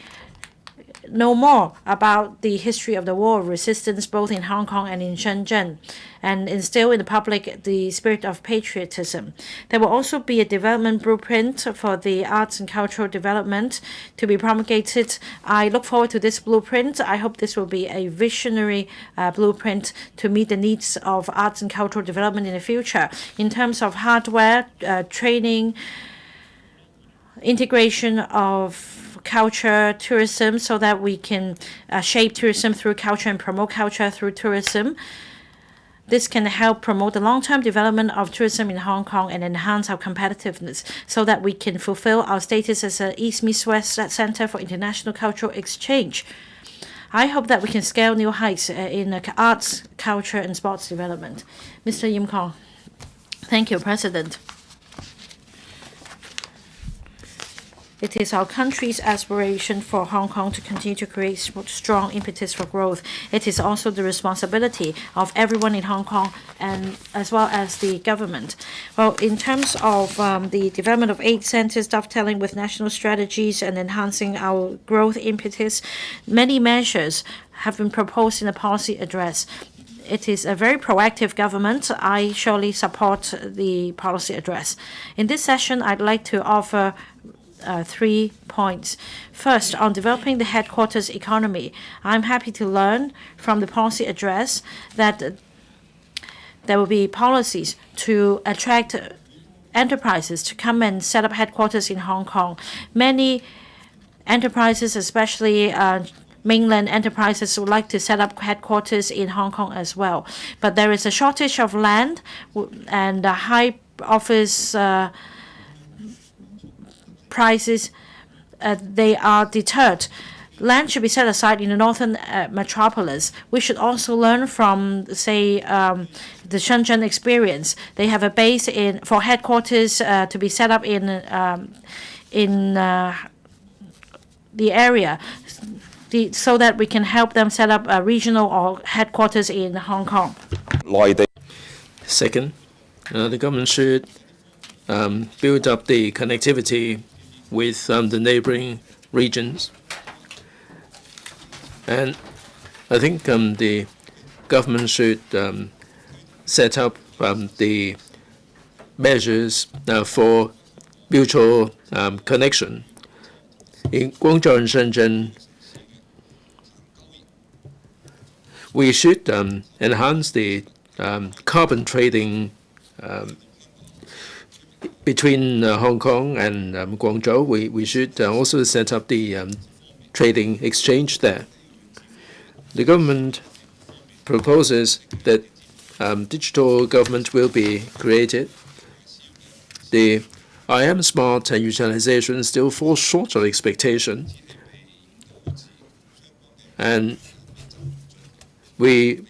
S2: know more about the history of the war of resistance both in Hong Kong and in Shenzhen, and instill in the public the spirit of patriotism. There will also be a development blueprint for the arts and cultural development to be promulgated. I look forward to this blueprint. I hope this will be a visionary blueprint to meet the needs of arts and cultural development in the future. In terms of hardware, training, integration of culture, tourism, so that we can shape tourism through culture and promote culture through tourism. This can help promote the long-term development of tourism in Hong Kong and enhance our competitiveness so that we can fulfill our status as an East Meets West Center for international cultural exchange. I hope that we can scale new heights in arts, culture, and sports development. Mr. Yim Kong. Thank you, President. It is our country's aspiration for Hong Kong to continue to create strong impetus for growth. It is also the responsibility of everyone in Hong Kong and as well as the government. Well, in terms of the development of 8 centers, dovetailing with national strategies and enhancing our growth impetus, many measures have been proposed in the policy address. It is a very proactive government. I surely support the policy address. In this session, I'd like to offer 3 points. First, on developing the headquarters economy, I'm happy to learn from the policy address that there will be policies to attract enterprises to come and set up headquarters in Hong Kong. Many enterprises, especially mainland enterprises, would like to set up headquarters in Hong Kong as well. But there is a shortage of land and high office prices, they are deterred. Land should be set aside in the northern metropolis. We should also learn from, say, the Shenzhen experience. They have a base for headquarters to be set up in the area, so that we can help them set up a regional or headquarters in Hong Kong.
S3: Second, the government should build up the connectivity with the neighboring regions. And I think the government should set up the measures for mutual connection. In Guangzhou and Shenzhen, we should enhance the carbon trading between Hong Kong and Guangzhou. We should also set up the trading exchange there. The government proposes that digital government will be created. The IM Smart utilization still falls short of expectation, and we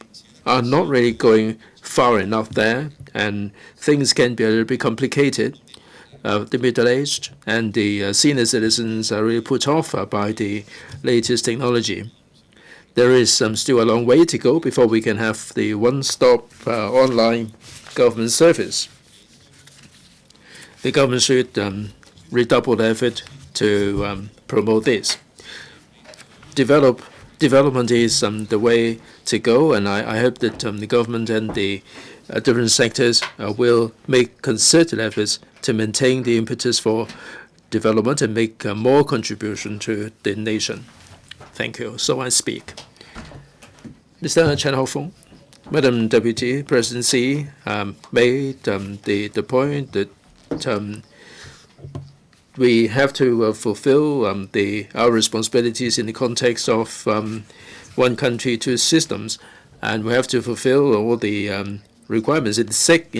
S3: are not really going far enough there, and things can be a little bit complicated. The middle-aged and the senior citizens are really put off by the latest technology. There is still a long way to go before we can have the one-stop online government service. The government should redouble effort to promote this. Development is the way to go, and I hope that the government and the different sectors will make concerted efforts to maintain the impetus for development and make more contribution to the nation. Thank you. So I speak. Mr. Chen Haofeng, Madam Deputy President Xi made the point that we have to fulfill our responsibilities in the context of one country, two systems, and we have to fulfill all the requirements. In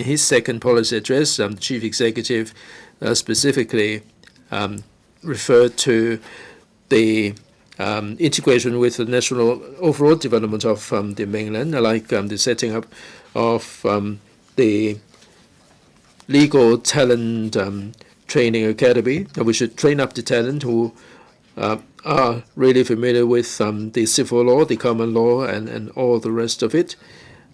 S3: his second policy address, the chief executive specifically referred to the integration with the national overall development of the mainland, like the setting up of the legal talent training academy. We should train up the talent who are really familiar with the civil law, the common law, and all the rest of it.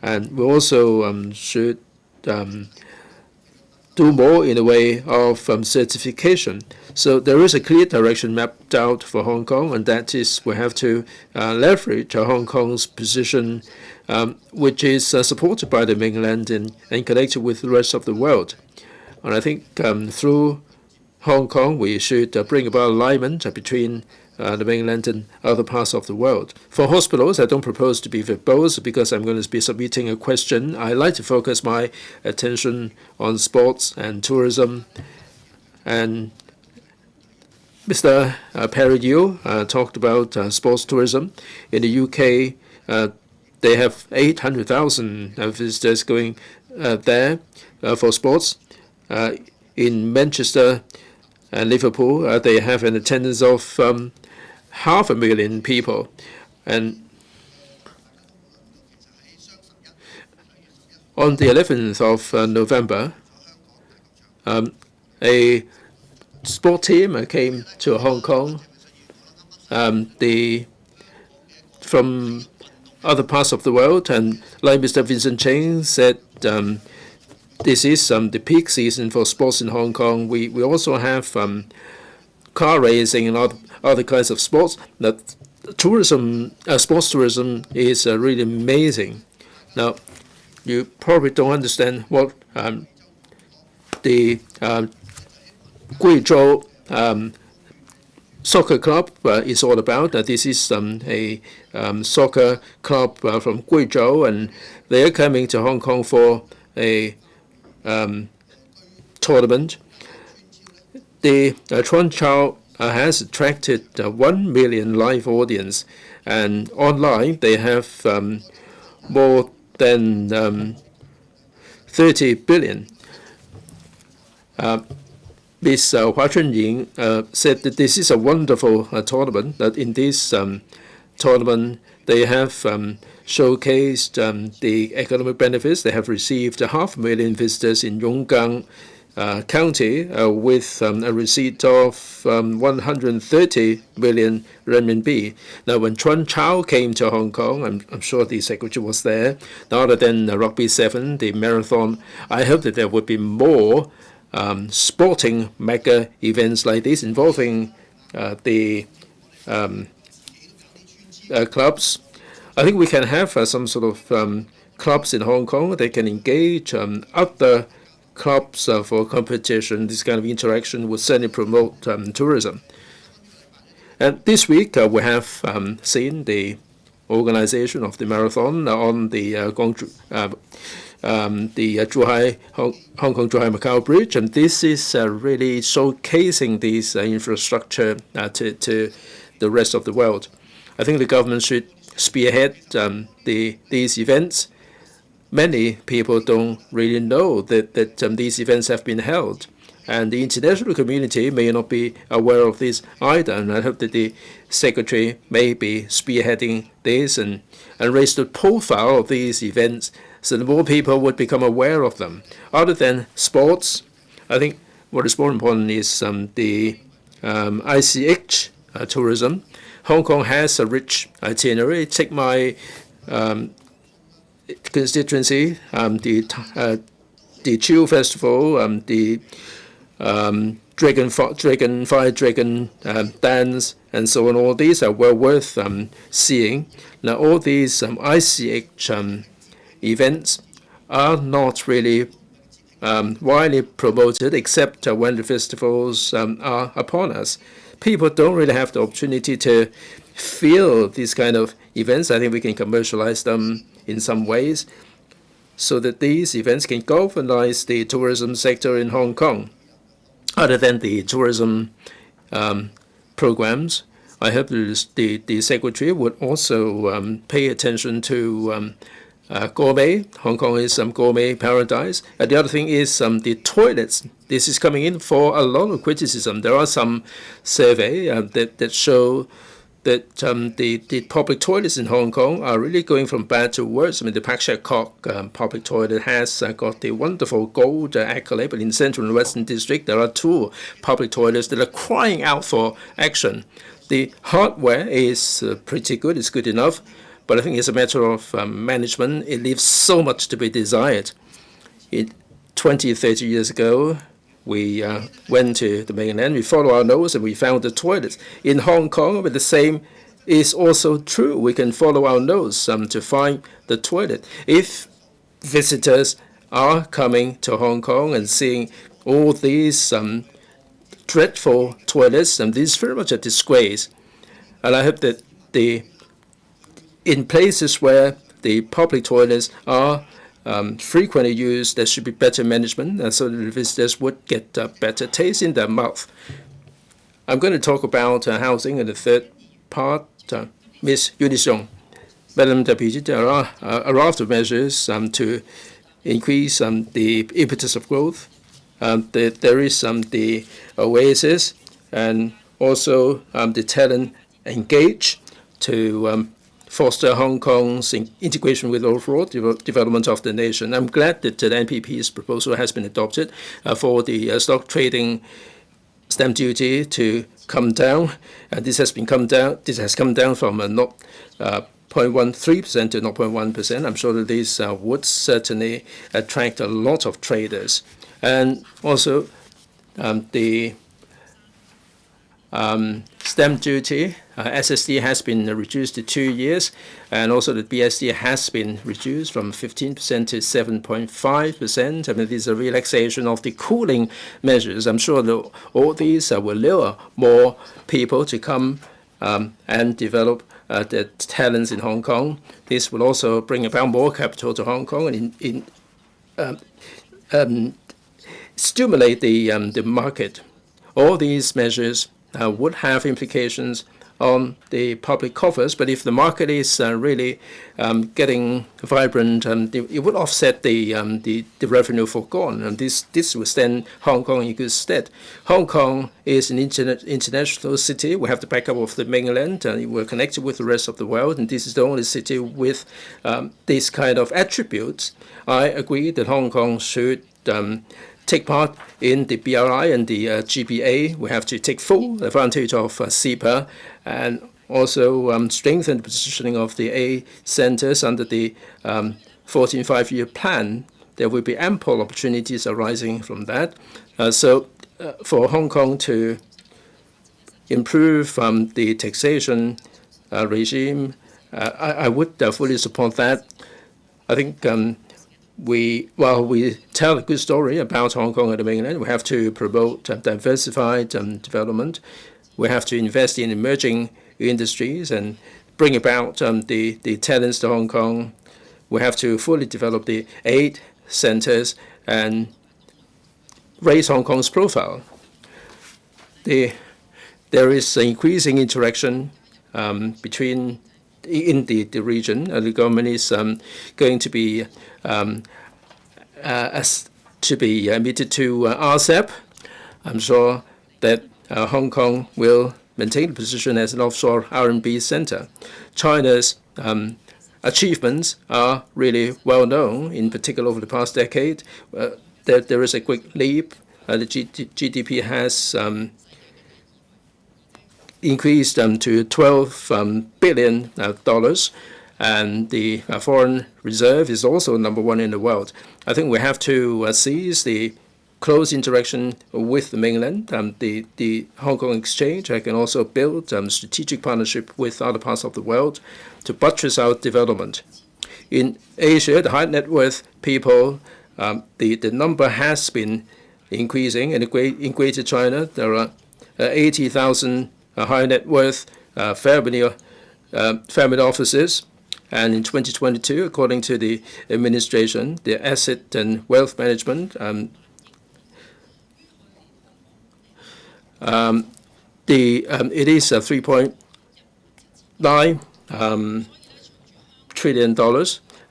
S3: And we also should do more in the way of certification. So there is a clear direction mapped out for Hong Kong, and that is we have to leverage Hong Kong's position, which is supported by the mainland and connected with the rest of the world. And I think through Hong Kong, we should bring about alignment between the mainland and other parts of the world. For hospitals, I don't propose to be verbose because I'm going to be submitting a question. I like to focus my attention on sports and tourism. And Mr. Perry Yu talked about sports tourism. In the UK, they have 800,000 visitors going there for sports. In Manchester and Liverpool, they have an attendance of 500,000 people. And on the 11th of November, a sport team came to Hong Kong. From other parts of the world, and like Mr. Vincent Cheng said, this is the peak season for sports in Hong Kong. We also have car racing and other kinds of sports. That tourism, sports tourism, is really amazing. Now, you probably don't understand what the Guizhou soccer club is all about. This is a soccer club from Guizhou, and they are coming to Hong Kong for a tournament. The Chuan Chao has attracted 1 million live audience, and online they have more than 30 billion. Ms. Hua Chunying said that this is a wonderful tournament, that in this tournament they have showcased the economic benefits. They have received 500,000 visitors in Yonggang County with a receipt of 130 million renminbi. Now, when Chuan Chao came to Hong Kong, I'm sure the secretary was there. Now, other than Rugby 7, the marathon, I hope that there would be more sporting mega events like this involving the clubs. I think we can have some sort of clubs in Hong Kong. They can engage other clubs for competition. This kind of interaction would certainly promote tourism. And this week we have seen the organization of the marathon on the Zhuhai, Hong Kong-Zhuhai Macau Bridge, and this is really showcasing this infrastructure to the rest of the world. I think the government should spearhead these events. Many people don't really know that these events have been held, and the international community may not be aware of this either, and I hope that the Secretary may be spearheading this and raise the profile of these events so that more people would become aware of them. Other than sports, I think what is more important is the ICH tourism. Hong Kong has a rich itinerary. Take my constituency, the Chiu Festival, the Dragon dance, and so on. All these are well worth seeing. Now, all these ICH events are not really widely promoted except when the festivals are upon us. People don't really have the opportunity to feel these kind of events. I think we can commercialize them in some ways so that these events can galvanize the tourism sector in Hong Kong. Other than the tourism programs, I hope the Secretary would also pay attention to gourmet. Hong Kong is gourmet paradise. The other thing is the toilets. This is coming in for a lot of criticism. There are some surveys that show that the public toilets in Hong Kong are really going from bad to worse. I mean, the Pak Shek Kok public toilet has got the wonderful gold accolade, but in Central and Western District, there are 2 public toilets that are crying out for action. The hardware is pretty good. It's good enough. But I think it's a matter of management. It leaves so much to be desired. 20, 30 years ago, we went to the mainland, we followed our nose, and we found the toilets. In Hong Kong, but the same is also true. We can follow our nose to find the toilet. If visitors are coming to Hong Kong and seeing all these dreadful toilets, and this is very much a disgrace. And I hope that in places where the public toilets are frequently used, there should be better management, so that the visitors would get better taste in their mouth. I'm going to talk about housing in the third part. Ms. Unisiong. Madam Deputy, there are a raft of measures to increase the impetus of growth. There is the Oasis and also the talent engage to foster Hong Kong's integration with overall development of the nation. I'm glad that the NPP's proposal has been adopted for the stock trading stamp duty to come down. This has come down from 0.13% to 0.1%. I'm sure that this would certainly attract a lot of traders. And also the stamp duty, SSD has been reduced to 2 years, and also the BSD has been reduced from 15% to 7.5%. I mean, this is a relaxation of the cooling measures. I'm sure that all these will lure more people to come and develop the talents in Hong Kong. This will also bring about more capital to Hong Kong and stimulate the market. All these measures would have implications on the public coffers, but if the market is really getting vibrant, it would offset the revenue forgone, and this will stand Hong Kong in good stead. Hong Kong is an international city. We have the backup of the mainland, and we're connected with the rest of the world, and this is the only city with this kind of attributes. I agree that Hong Kong should take part in the BRI and the GBA. We have to take full advantage of CEPA and also strengthen the positioning of the A centers under the 14th five-year plan. There will be ample opportunities arising from that. So for Hong Kong to improve the taxation regime, I would fully support that. I think while we tell a good story about Hong Kong and the mainland, we have to promote diversified development. We have to invest in emerging industries and bring about the talents to Hong Kong. We have to fully develop the 8 centers and raise Hong Kong's profile. There is increasing interaction between in the region. The government is going to be admitted to RCEP. I'm sure that Hong Kong will maintain the position as an offshore R&B center. China's achievements are really well known, in particular over the past decade. There is a quick leap. The GDP has increased to $12 billion, and the foreign reserve is also #1 in the world. I think we have to seize the close interaction with the mainland, the Hong Kong exchange. I can also build strategic partnership with other parts of the world to buttress our development. In Asia, the high net worth people, the number has been increasing. In Greater China, there are 80,000 high net worth family offices. And in 2022, according to the administration, the asset and wealth management, it is $3.9 trillion.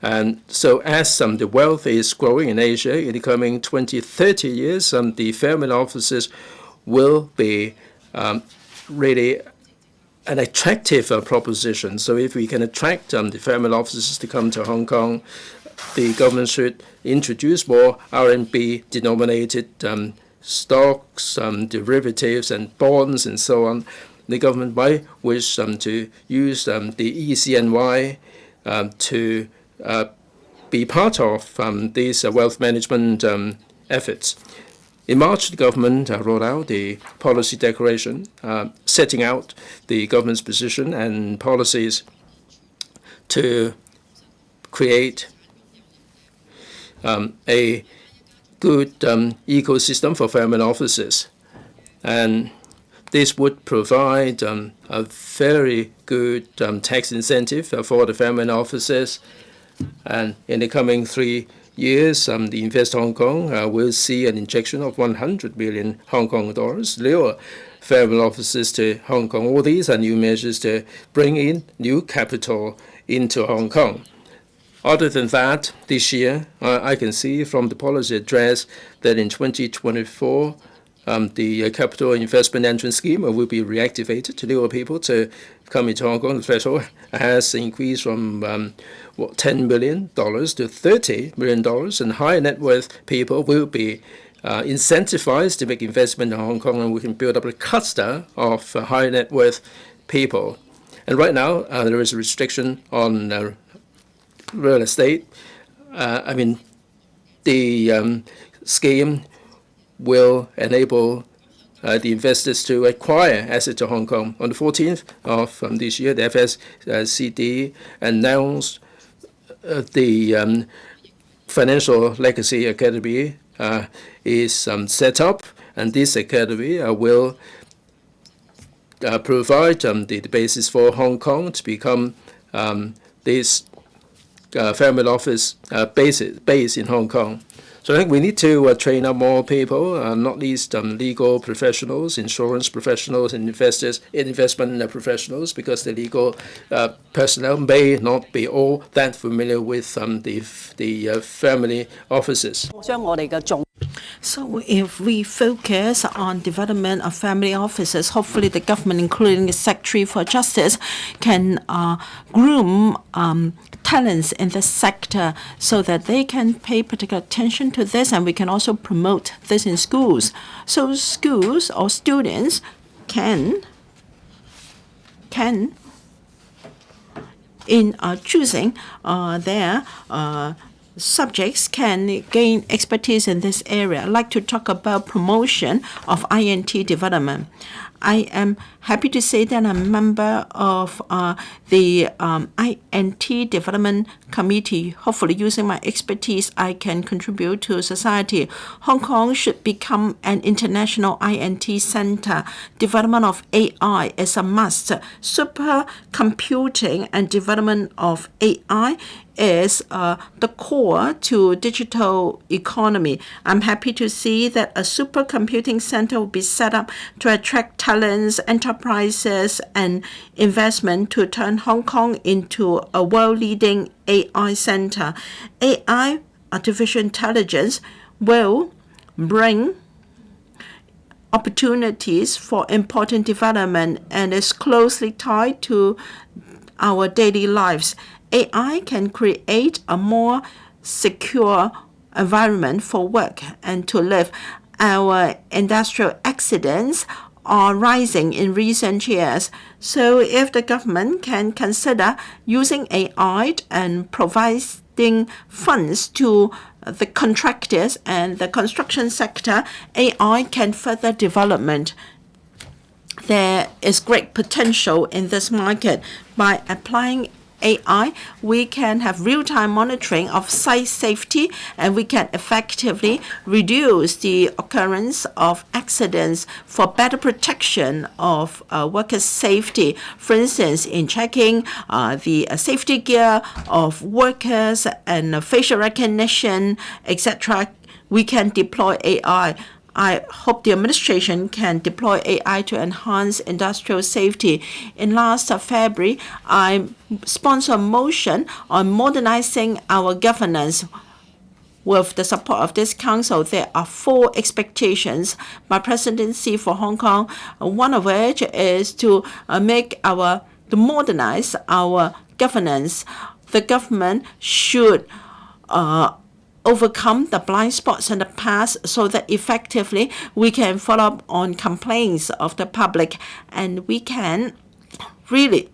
S3: And so as the wealth is growing in Asia, in the coming 20-30 years, the family offices will be really an attractive proposition. So if we can attract the family offices to come to Hong Kong, the government should introduce more RMB denominated stocks, derivatives and bonds and so on. The government might wish to use the ECNY to be part of these wealth management efforts. In March, the government rolled out the policy declaration setting out the government's position and policies to create a good ecosystem for family offices. And this would provide a very good tax incentive for the family offices. And in the coming 3 years, the Invest Hong Kong will see an injection of 100 million Hong Kong dollars, lure family offices to Hong Kong. All these are new measures to bring in new capital into Hong Kong. Other than that, this year, I can see from the policy address that in 2024, the capital investment entrance scheme will be reactivated to enable people to come into Hong Kong. The threshold has increased from $10 million to $30 million, and high net worth people will be incentivized to make investment in Hong Kong, and we can build up a cluster of high net worth people. And right now, there is a restriction on real estate. The scheme will enable the investors to acquire assets to Hong Kong. On the 14th of this year, the FSCD announced the Financial Legacy Academy is set up, and this academy will provide the basis for Hong Kong to become this family office base in Hong Kong. So I think we need to train up more people, not least legal professionals, insurance professionals, and investment professionals, because the legal personnel may not be all that familiar with the family offices.
S1: So if we focus on development of family offices, hopefully the government, including the Secretary for Justice, can groom talents in the sector so that they can pay particular attention to this, and we can also promote this in schools. So schools or students can in choosing their subjects can gain expertise in this area. I'd like to talk about promotion of INT development. I am happy to say that I'm a member of the INT Development Committee. Hopefully, using my expertise, I can contribute to society. Hong Kong should become an international INT center. Development of AI is a must. Supercomputing and development of AI is the core to digital economy. I'm happy to see that a supercomputing center will be set up to attract talents, enterprises, and investment to turn Hong Kong into a world-leading AI center. AI, artificial intelligence, will bring opportunities for important development and is closely tied to our daily lives. AI can create a more secure environment for work and to live. Our industrial accidents are rising in recent years. So if the government can consider using AI and providing funds to the contractors and the construction sector, AI can further development. There is great potential in this market. By applying AI, we can have real-time monitoring of site safety, and we can effectively reduce the occurrence of accidents for better protection of workers' safety. For instance, in checking the safety gear of workers and facial recognition, etc., we can deploy AI. I hope the administration can deploy AI to enhance industrial safety. In last February, I sponsored a motion on modernizing our governance. With the support of this council, there are 4 expectations by presidency for Hong Kong, one of which is to modernize our governance. The government should overcome the blind spots in the past so that effectively we can follow up on complaints of the public, and we can really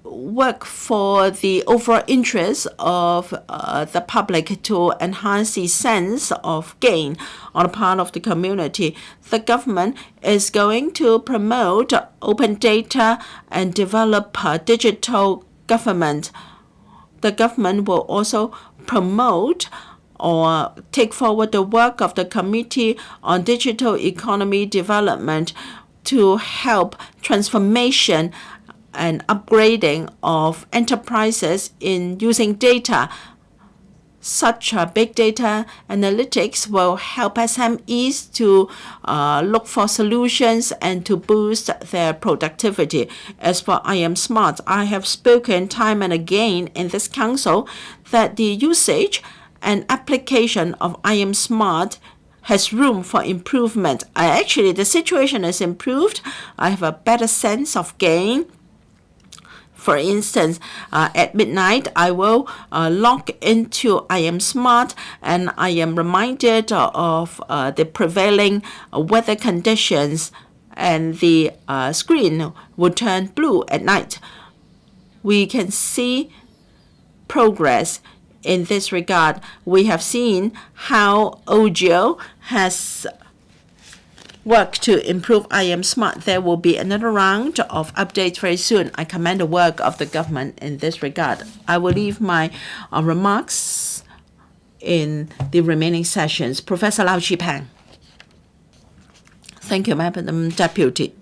S1: work for the overall interest of the public to enhance the sense of gain on the part of the community. The government is going to promote open data and develop digital government. The government will also promote or take forward the work of the Committee on Digital Economy Development to help transformation and upgrading of enterprises in using data. such big data analytics will help SMEs to look for solutions and to boost their productivity. As for I Am Smart, I have spoken time and again in this council that the usage and application of I Am Smart has room for improvement. Actually, the situation is improved. I have a better sense of gain. For instance, at midnight, I will log into I Am Smart and I am reminded of the prevailing weather conditions, and the screen will turn blue at night. We can see progress in this regard. We have seen how audio has work to improve I Am Smart. There will be another round of updates very soon. I commend the work of the government in this regard. I will leave my remarks in the remaining sessions. Professor Lau Chi-Pang. Thank you, Madam Deputy.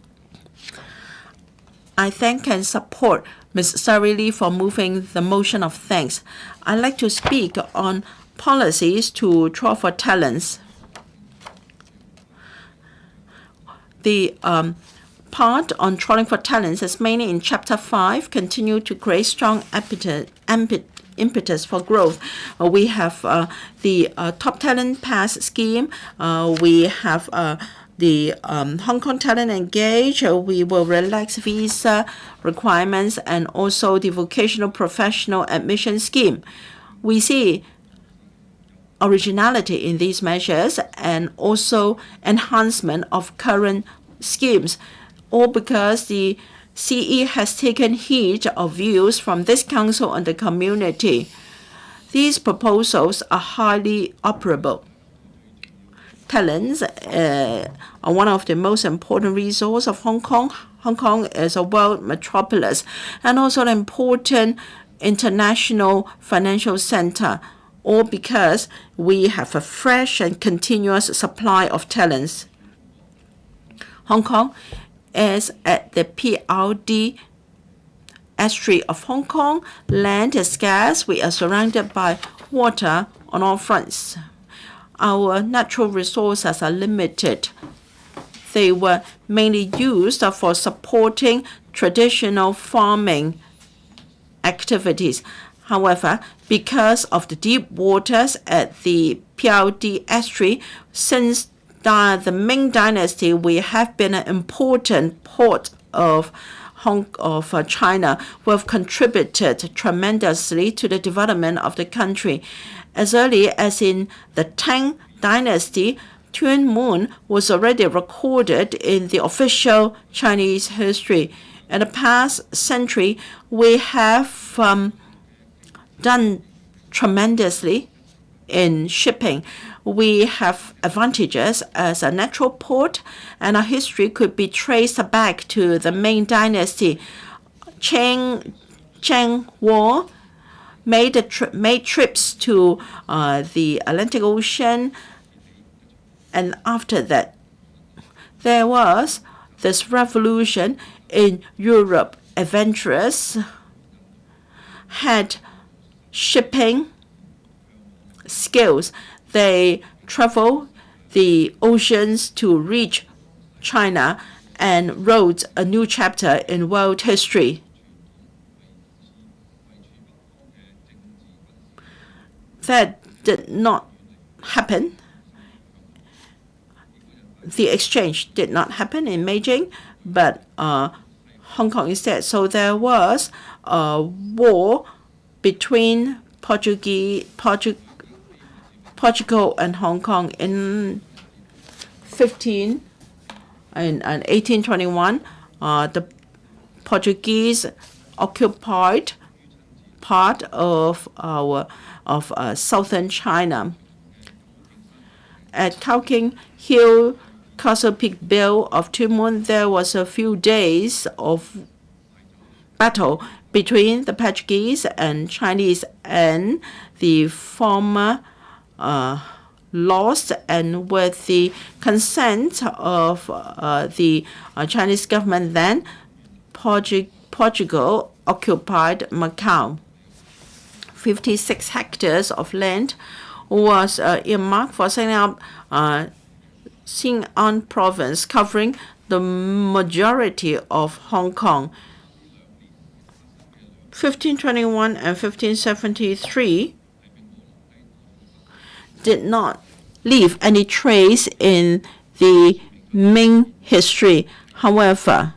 S1: I thank and support Ms. Sari Lee for moving the motion of thanks. I'd like to speak on policies to draw for talents. The part on trawling for talents is mainly in Chapter 5, continue to create strong impetus for growth. We have the Top Talent Pass scheme. We have the Hong Kong Talent Engage. We will relax visa requirements and also the vocational professional admission scheme. We see originality in these measures and also enhancement of current schemes, all because the CE has taken heed of views from this council and the community. These proposals are highly operable. Talents are one of the most important resources of Hong Kong. Hong Kong is a world metropolis and also an important international financial center, all because we have a fresh and continuous supply of talents. Hong Kong is at the PRD estuary of Hong Kong. Land is scarce. We are surrounded by water on all fronts. Our natural resources are limited. They were mainly used for supporting traditional farming activities. However, because of the deep waters at the PRD estuary, since the Ming Dynasty, we have been an important port of China. We have contributed tremendously to the development of the country. As early as in the Tang Dynasty, Twin Moon was already recorded in the official Chinese history. In the past century, we have done tremendously in shipping. We have advantages as a natural port, and our history could be traced back to the Ming Dynasty. Cheng War made trips to the Atlantic Ocean, and after that, there was this revolution in Europe. Adventurers had shipping skills. They traveled the oceans to reach China and wrote a new chapter in world history. That did not happen. The exchange did not happen in Beijing, but Hong Kong instead. So there was a war between Portugal and Hong Kong in 1821. The Portuguese occupied part of southern China. At Kowking Hill, Castle Peak Bill of Twin Moon, there was a few days of battle between the Portuguese and Chinese, and the former lost, and with the consent of the Chinese government then, Portugal occupied Macau. 56 hectares of land was earmarked for setting up Xin'an province, covering the majority of Hong Kong. 1521 and 1573 did not leave any trace in the Ming history. However,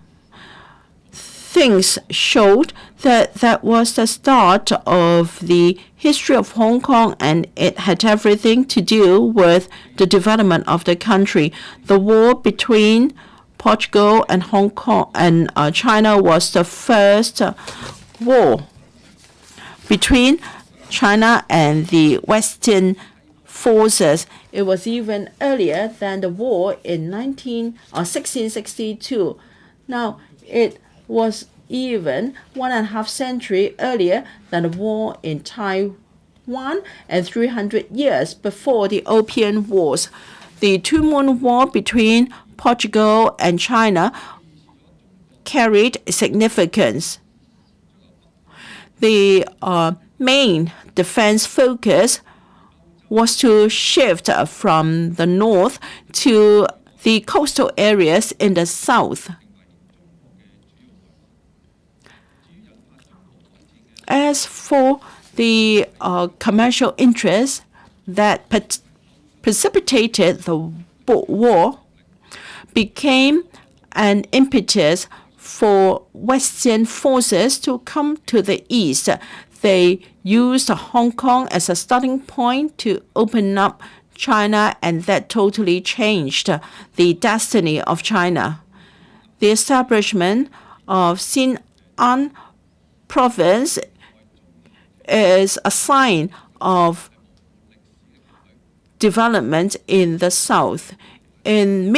S1: things showed that that was the start of the history of Hong Kong, and it had everything to do with the development of the country. The war between Portugal and Hong Kong and China was the first war between China and the Western forces. It was even earlier than the war in 1662. Now, it was even 1.5 centuries earlier than the war in Taiwan and 300 years before the Opium Wars. The Two Moon War between Portugal and China carried significance. The main defense focus was to shift from the north to the coastal areas in the south. As for the commercial interests that precipitated the war, became an impetus for Western forces to come to the east. They used Hong Kong as a starting point to open up China, and that totally changed the destiny of China. The establishment of Xin'an province is a sign of development in the south. In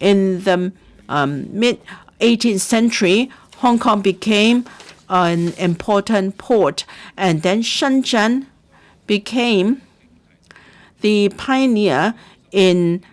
S1: the mid-18th century, Hong Kong became an important port, and then Shenzhen became the pioneer in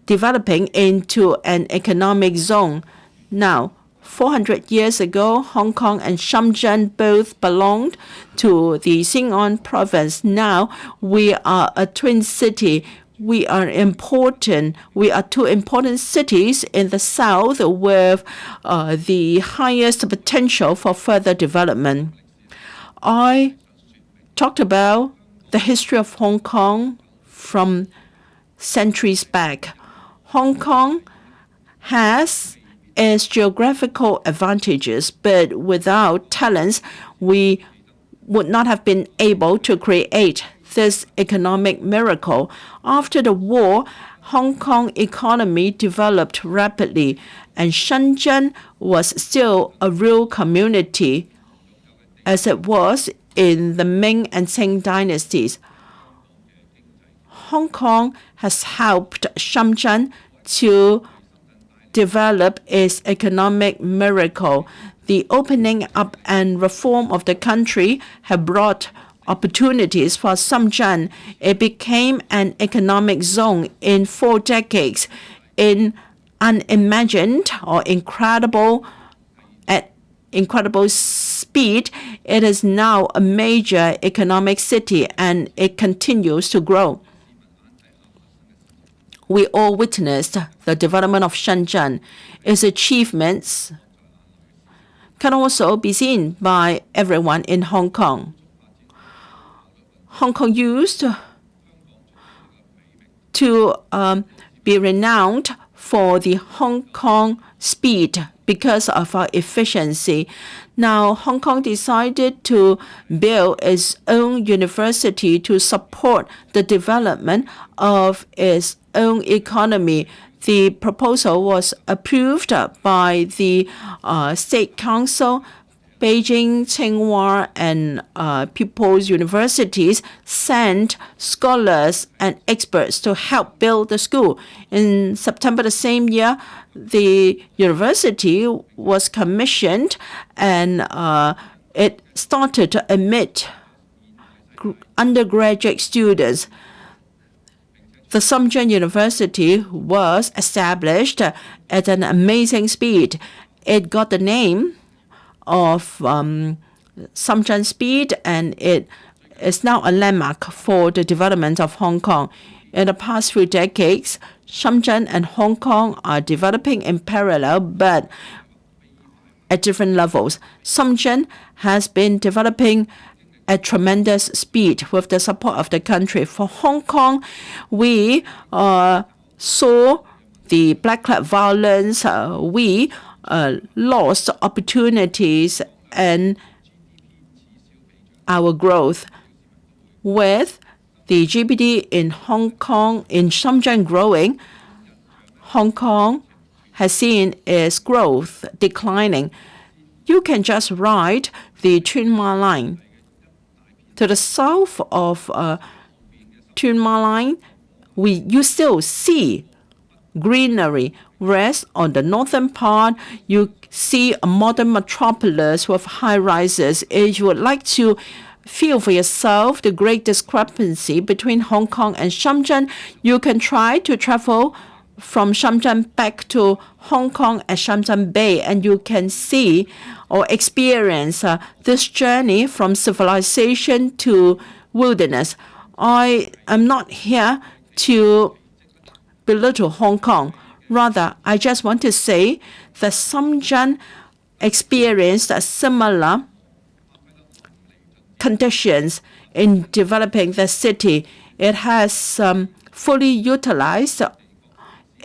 S1: developing into an economic zone. Now, 400 years ago, Hong Kong and Shenzhen both belonged to the Xin'an province. Now we are a twin city. We are two important cities in the south with the highest potential for further development. I talked about the history of Hong Kong from centuries back. Hong Kong has its geographical advantages, but without talents, we would not have been able to create this economic miracle. After the war, Hong Kong economy developed rapidly, and Shenzhen was still a real community as it was in the Ming and Qing dynasties. Hong Kong has helped Shenzhen to develop its economic miracle. The opening up and reform of the country have brought opportunities for Shenzhen. It became an economic zone in 4 decades. In unimagined or incredible speed, it is now a major economic city, and it continues to grow. We all witnessed the development of Shenzhen. Its achievements can also be seen by everyone in Hong Kong. Hong Kong used to be renowned for the Hong Kong speed because of our efficiency. Now, Hong Kong decided to build its own university to support the development of its own economy. The proposal was approved by the State Council. Beijing, Tsinghua, and People's Universities sent scholars and experts to help build the school. In September the same year, the university was commissioned, and it started to admit undergraduate students. The Shenzhen University was established at an amazing speed. It got the name of Shenzhen Speed, and it is now a landmark for the development of Hong Kong. In the past few decades, Shenzhen and Hong Kong are developing in parallel, but at different levels. Shenzhen has been developing at tremendous speed with the support of the country. For Hong Kong, we saw the black cloud violence. We lost opportunities and our growth. With the GDP in Hong Kong, in Shenzhen growing, Hong Kong has seen its growth declining. You can just ride the Tuen Ma line. To the south of Tuen Ma line, you still see greenery, whereas on the northern part, you see a modern metropolis with high rises. If you would like to feel for yourself the great discrepancy between Hong Kong and Shenzhen, you can try to travel from Shenzhen back to Hong Kong at Shenzhen Bay, and you can see or experience this journey from civilization to wilderness. I am not here to belittle Hong Kong. Rather, I just want to say that Shenzhen experienced a similar conditions in developing the city. It has fully utilized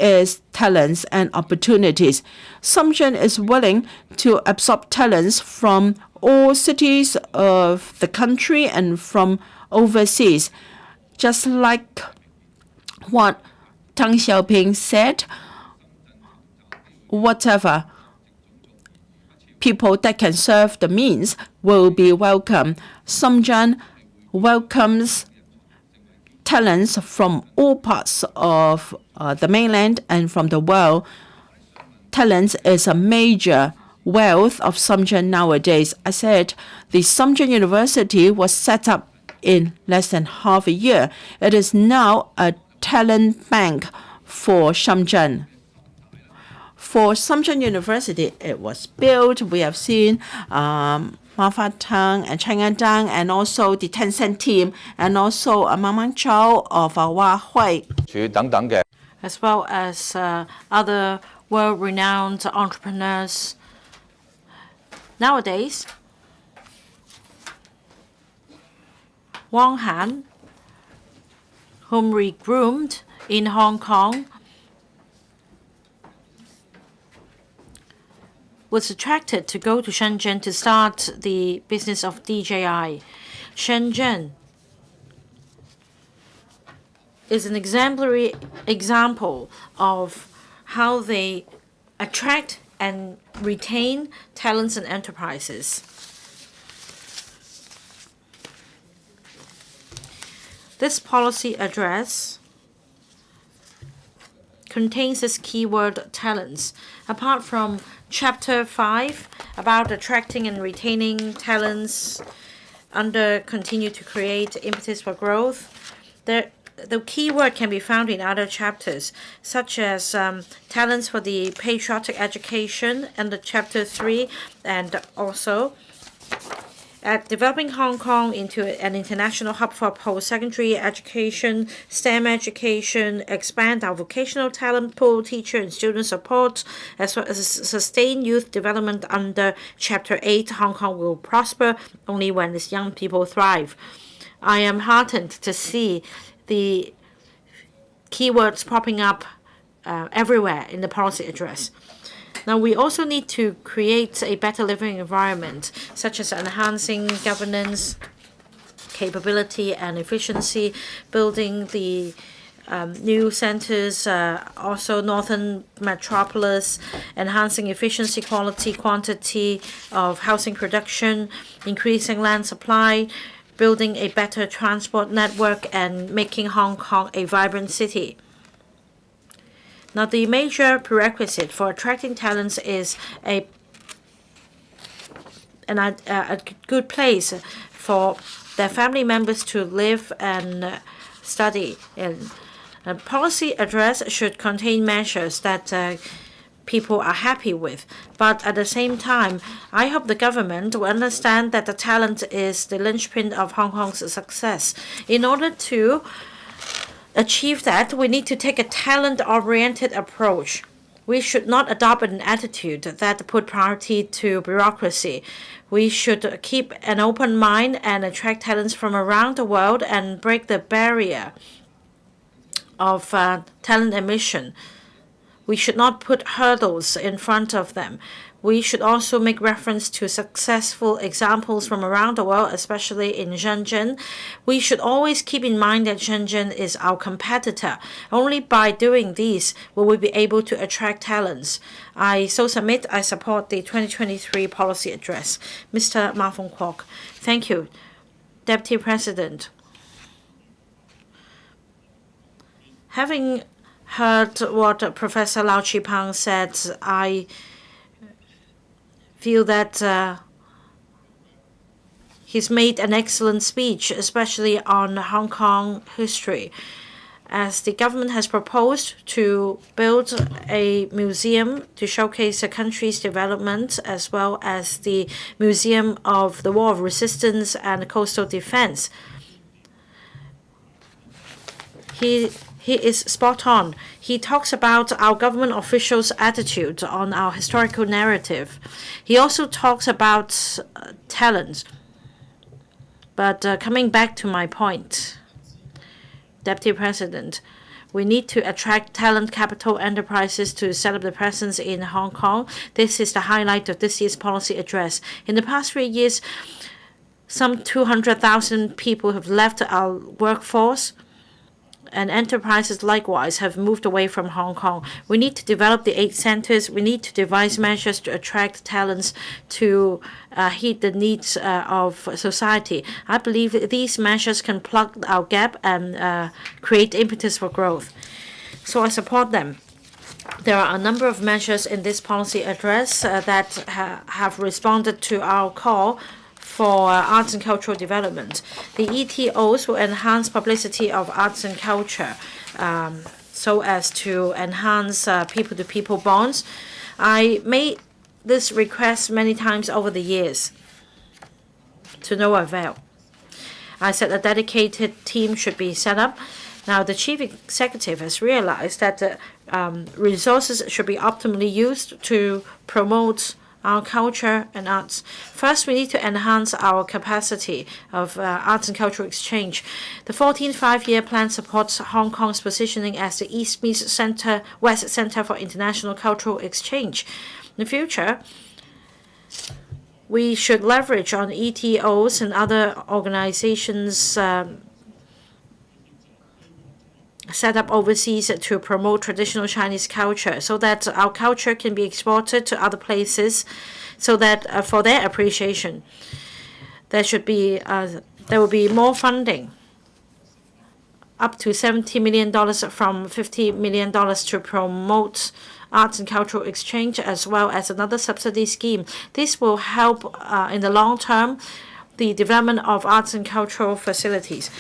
S1: its talents and opportunities. Shenzhen is willing to absorb talents from all cities of the country and from overseas. Just like what Deng Xiaoping said, whatever people that can serve the means will be welcome. Shenzhen welcomes talents from all parts of the mainland and from the world. Talents is a major wealth of Shenzhen nowadays. I said the Shenzhen University was set up in less than half a year. It is now a talent bank for Shenzhen. For Shenzhen University, it was built. We have seen Ma Fateng and Chang Dang, and also the Tencent team, and also Mang Chao of Huawei,
S2: as well as other world-renowned entrepreneurs. Nowadays, Wang Han, whom we groomed in Hong Kong, was attracted to go to Shenzhen to start the business of DJI. Shenzhen is an exemplary example of how they attract and retain talents and enterprises. This policy address contains this keyword talents. Apart from Chapter 5 about attracting and retaining talents under continue to create impetus for growth, the keyword can be found in other chapters, such as talents for the patriotic education under Chapter 3, and also at developing Hong Kong into an international hub for post-secondary education, STEM education, expand our vocational talent pool, teacher and student support, as well as sustain youth development under Chapter 8. Hong Kong will prosper only when its young people thrive. I am heartened to see the keywords popping up everywhere in the policy address. Now, we also need to create a better living environment, such as enhancing governance, capability, and efficiency, building the new centers, also northern metropolis, enhancing efficiency, quality, quantity of housing production, increasing land supply, building a better transport network, and making Hong Kong a vibrant city. Now, the major prerequisite for attracting talents is a good place for their family members to live and study in. A policy address should contain measures that people are happy with. But at the same time, I hope the government will understand that the talent is the linchpin of Hong Kong's success. In order to achieve that, we need to take a talent-oriented approach. We should not adopt an attitude that put priority to bureaucracy. We should keep an open mind and attract talents from around the world and break the barrier of talent admission. We should not put hurdles in front of them. We should also make reference to successful examples from around the world, especially in Shenzhen. We should always keep in mind that Shenzhen is our competitor. Only by doing this will we be able to attract talents. I support the 2023 policy address. Mr. Ma Fung-kwok. Thank you. Deputy President. Having heard what Professor Lau Chi-pang said, I feel that he's made an excellent speech, especially on Hong Kong history. As the government has proposed to build a museum to showcase the country's development, as well as the Museum of the War of Resistance and Coastal Defense. He is spot on. He talks about our government officials' attitude on our historical narrative. He also talks about talent. But coming back to my point, Deputy President, we need to attract talent capital enterprises to set up the presence in Hong Kong. This is the highlight of this year's policy address. In the past 3 years, some 200,000 people have left our workforce, and enterprises likewise have moved away from Hong Kong. We need to develop the 8 centers. We need to devise measures to attract talents to meet the needs of society. I believe these measures can plug our gap and create impetus for growth. So I support them. There are a number of measures in this policy address that have responded to our call for arts and cultural development. The ETOs will enhance publicity of arts and culture so as to enhance people-to-people bonds. I made this request many times over the years to no avail. I said a dedicated team should be set up. Now, the chief executive has realized that the resources should be optimally used to promote our culture and arts. First, we need to enhance our capacity of arts and cultural exchange. The 14th Five-Year Plan supports Hong Kong's positioning as the East-West Center for international cultural exchange. In the future, we should leverage on ETOs and other organizations set up overseas to promote traditional Chinese culture so that our culture can be exported to other places so that for their appreciation, there will be more funding, up to $70 million from $50 million to promote arts and cultural exchange, as well as another subsidy scheme. This will help in the long term the development of arts and cultural facilities.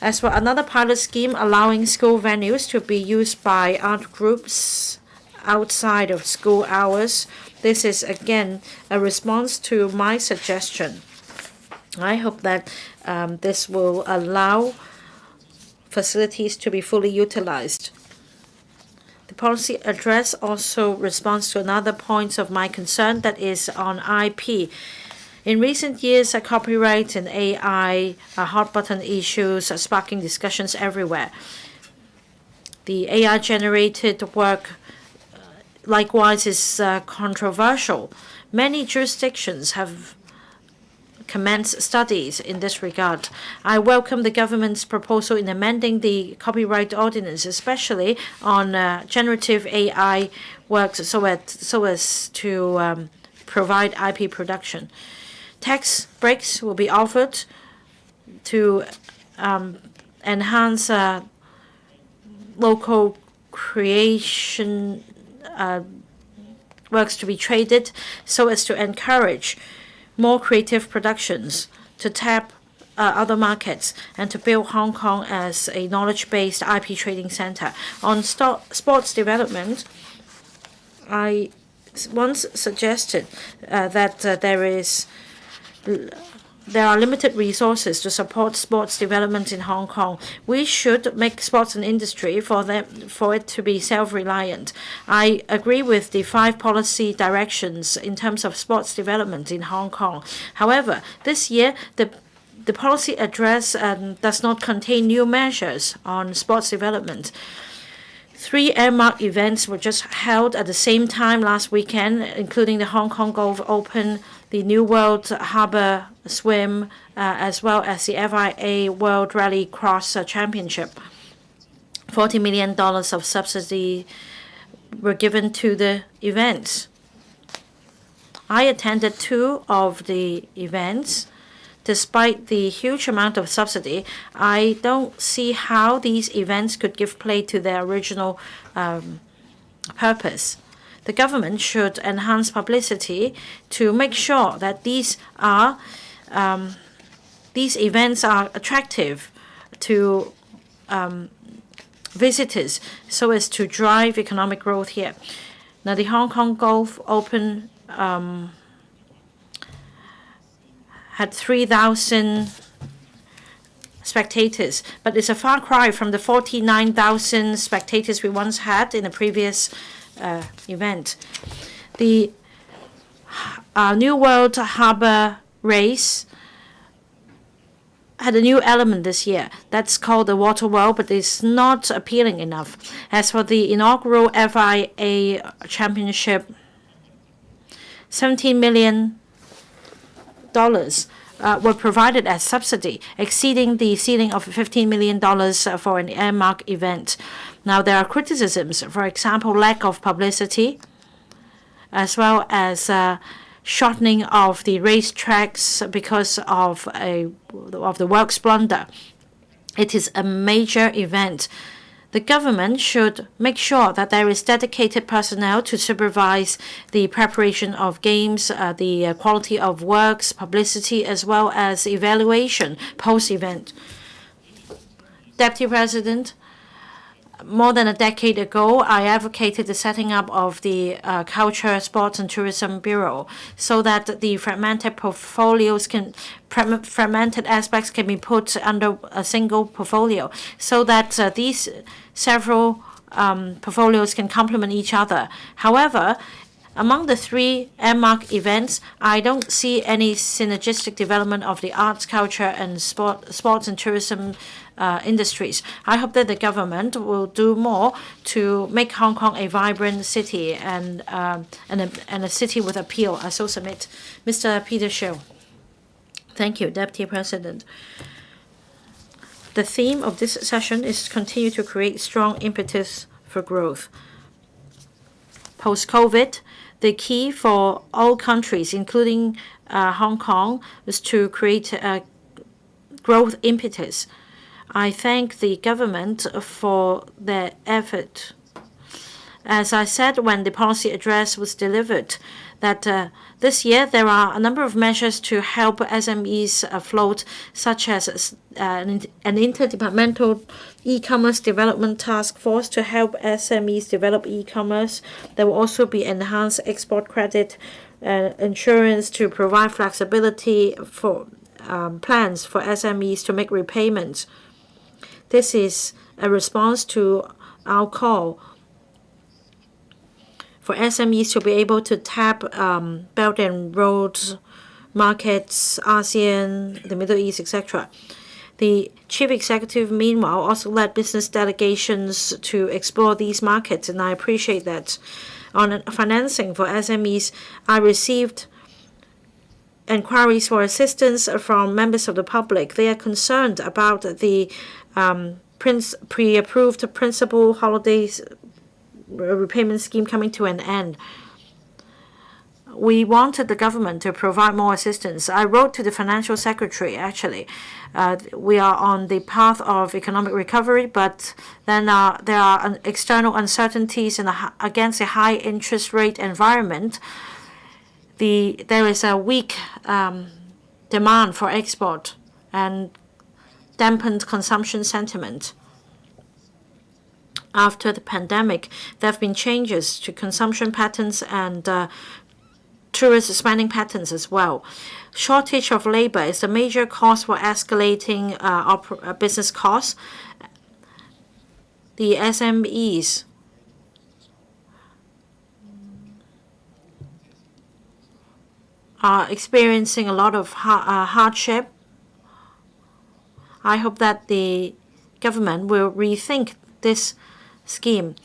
S2: As for another pilot scheme allowing school venues to be used by art groups outside of school hours, this is again a response to my suggestion. I hope that this will allow facilities to be fully utilized. The policy address also responds to another point of my concern, that is on IP. In recent years, copyright and AI are hot-button issues sparking discussions everywhere. The AI-generated work, likewise, is controversial. Many jurisdictions have commenced studies in this regard. I welcome the government's proposal in amending the copyright ordinance, especially on generative AI works, so as to provide IP production. Tax breaks will be offered to enhance local creation works to be traded, so as to encourage more creative productions, to tap other markets, and to build Hong Kong as a knowledge-based IP trading center. On sports development, I once suggested that there are limited resources to support sports development in Hong Kong. We should make sports an industry for it to be self-reliant. I agree with the 5 policy directions in terms of sports development in Hong Kong. However, this year the policy address does not contain new measures on sports development. 3 earmarked events were just held at the same time last weekend, including the Hong Kong Golf Open, the New World Harbour Swim, as well as the FIA World Rally Cross Championship. $40 million of subsidy were given to the events. I attended 2 of the events. Despite the huge amount of subsidy, I don't see how these events could give play to their original purpose. The government should enhance publicity to make sure that these events are attractive to visitors, so as to drive economic growth here. Now, the Hong Kong Golf Open had 3,000 spectators, but it's a far cry from the 49,000 spectators we once had in a previous event. The New World Harbour Race had a new element this year. That's called the Water World, but it's not appealing enough. As for the inaugural FIA Championship, $17 million were provided as subsidy, exceeding the ceiling of $15 million for an earmarked event. Now, there are criticisms, for example, lack of publicity, as well as shortening of the racetracks because of the works blunder. It is a major event. The government should make sure that there is dedicated personnel to supervise the preparation of games, the quality of works, publicity, as well as evaluation post-event. Deputy President, more than a decade ago, I advocated the setting up of the Culture, Sports and Tourism Bureau so that the fragmented aspects can be put under a single portfolio, so that these several portfolios can complement each other. However, among the 3 earmarked events, I don't see any synergistic development of the arts, culture, and sports and tourism industries. I hope that the government will do more to make Hong Kong a vibrant city and a city with appeal. I so submit. Mr. Peter Shiu. Thank you, Deputy President. The theme of this session is to continue to create strong impetus for growth. Post-COVID, the key for all countries, including Hong Kong, is to create a growth impetus. I thank the government for their effort. As I said when the policy address was delivered, that this year there are a number of measures to help SMEs afloat, such as an interdepartmental e-commerce development task force to help SMEs develop e-commerce. There will also be enhanced export credit insurance to provide flexibility for plans for SMEs to make repayments. This is a response to our call for SMEs to be able to tap Belt and Road markets, ASEAN, the Middle East, etc. The chief executive, meanwhile, also led business delegations to explore these markets, and I appreciate that. On financing for SMEs, I received inquiries for assistance from members of the public. They are concerned about the pre-approved principal holidays repayment scheme coming to an end. We wanted the government to provide more assistance. I wrote to the financial secretary, actually. We are on the path of economic recovery, but then there are external uncertainties and against a high interest rate environment. There is a weak demand for export and dampened consumption sentiment. After the pandemic, there have been changes to consumption patterns and tourist spending patterns as well. Shortage of labor is a major cause for escalating business costs. The SMEs are experiencing a lot of hardship. I hope that the government will rethink this scheme.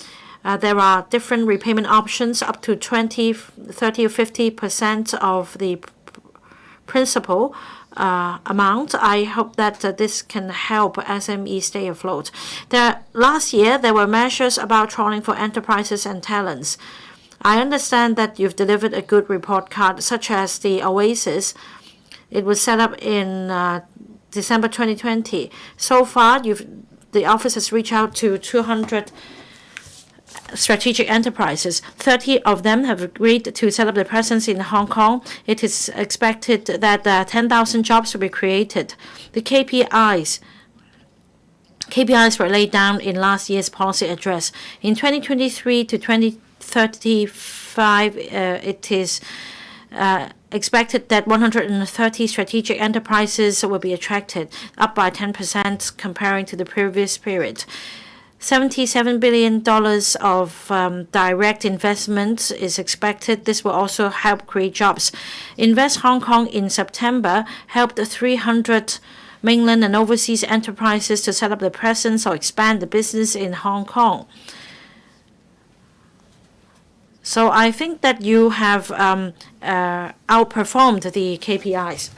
S2: There are different repayment options up to 20, 30, or 50% of the principal amount. I hope that this can help SME stay afloat. Last year, there were measures about trawling for enterprises and talents. I understand that you've delivered a good report card, such as the Oasis. It was set up in December 2020. So far, the office has reached out to 200 strategic enterprises. 30 of them have agreed to set up their presence in Hong Kong. It is expected that 10,000 jobs will be created. The KPIs were laid down in last year's policy address. In 2023 to 2035, it is expected that 130 strategic enterprises will be attracted, up by 10% comparing to the previous period. $77 billion of direct investment is expected. This will also help create jobs. Invest Hong Kong in September helped 300 mainland and overseas enterprises to set up their presence or expand the business in Hong Kong. So I think that you have outperformed the KPIs.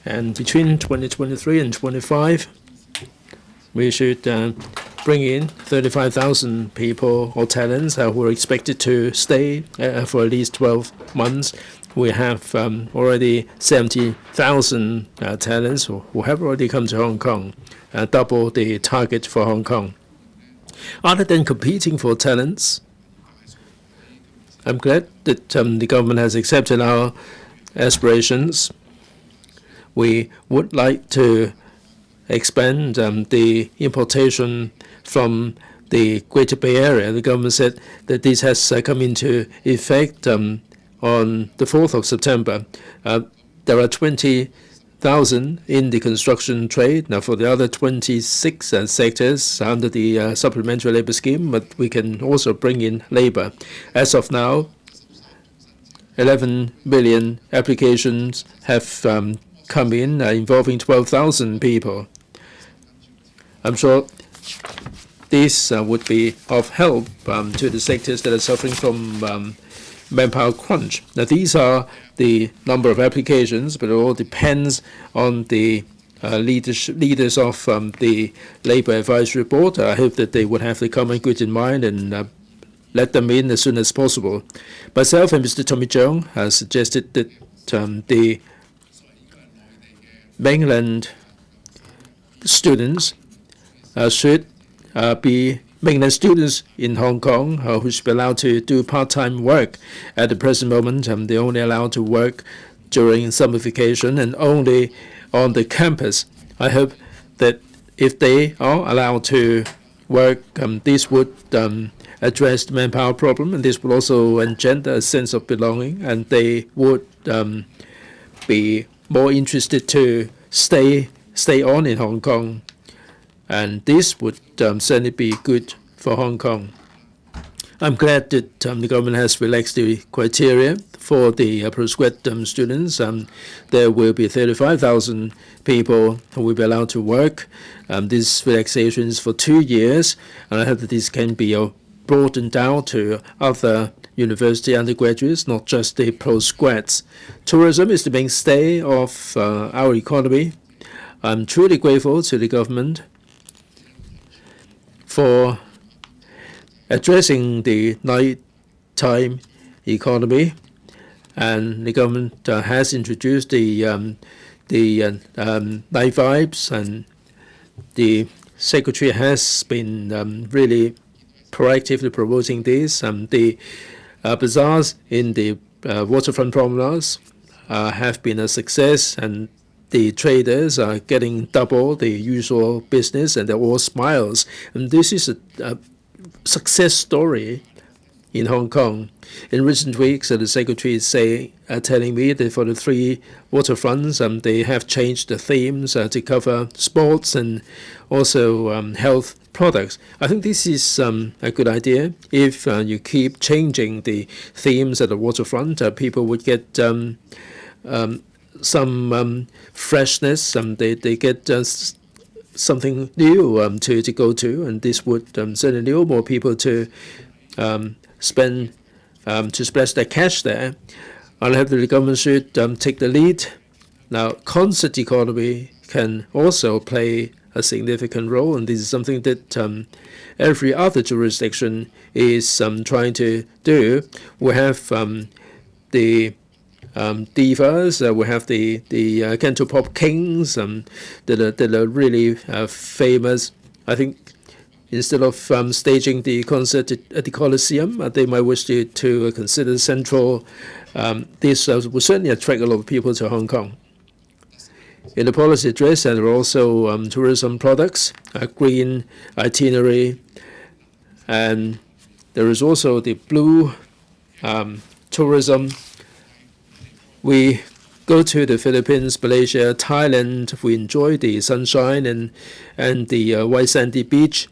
S3: And between 2023 and 25, we should bring in 35,000 people or talents who are expected to stay for at least 12 months. We have already 70,000 talents who have already come to Hong Kong, double the target for Hong Kong. Other than competing for talents, I'm glad that the government has accepted our aspirations. We would like to expand the importation from the Greater Bay Area. The government said that this has come into effect on the 4th of September. There are 20,000 in the construction trade. Now, for the other 26 sectors under the supplementary labor scheme, but we can also bring in labor. As of now, 11 million applications have come in, involving 12,000 people. I'm sure this would be of help to the sectors that are suffering from manpower crunch. Now, these are the number of applications, but it all depends on the leaders of the Labour Advisory Board. I hope that they would have the common good in mind and let them in as soon as possible. Myself and Mr. Tommy Cheung has suggested that the mainland students should be mainland students in Hong Kong who should be allowed to do part-time work. At the present moment, they're only allowed to work during summer vacation and only on the campus. I hope that if they are allowed to work, this would address the manpower problem, and this will also engender a sense of belonging, and they would be more interested to stay on in Hong Kong. And this would certainly be good for Hong Kong. I'm glad that the government has relaxed the criteria for the postgrad students. There will be 35,000 people who will be allowed to work. This relaxation is for 2 years, and I hope that this can be broadened out to other university undergraduates, not just the postgrads. Tourism is the mainstay of our economy. I'm truly grateful to the government for addressing the nighttime economy, and the government has introduced the night vibes, and the secretary has been really proactively promoting this. The bazaars in the waterfront promenades have been a success, and the traders are getting double the usual business, and they're all smiles. And this is a success story in Hong Kong. In recent weeks, the secretary is telling me that for the 3 waterfronts, they have changed the themes to cover sports and also health products. I think this is a good idea. If you keep changing the themes at the waterfront, people would get some freshness. They get something new to go to, and this would certainly lure more people to spend to splash their cash there. I hope that the government should take the lead. Now, concert economy can also play a significant role, and this is something that every other jurisdiction is trying to do. We have the divas, we have the Cantopop kings that are really famous. I think instead of staging the concert at the Coliseum, they might wish to consider Central. This will certainly attract a lot of people to Hong Kong. In the policy address, there are also tourism products, a green itinerary, and there is also the blue tourism. We go to the Philippines, Malaysia, Thailand. We enjoy the sunshine and the white sandy beach.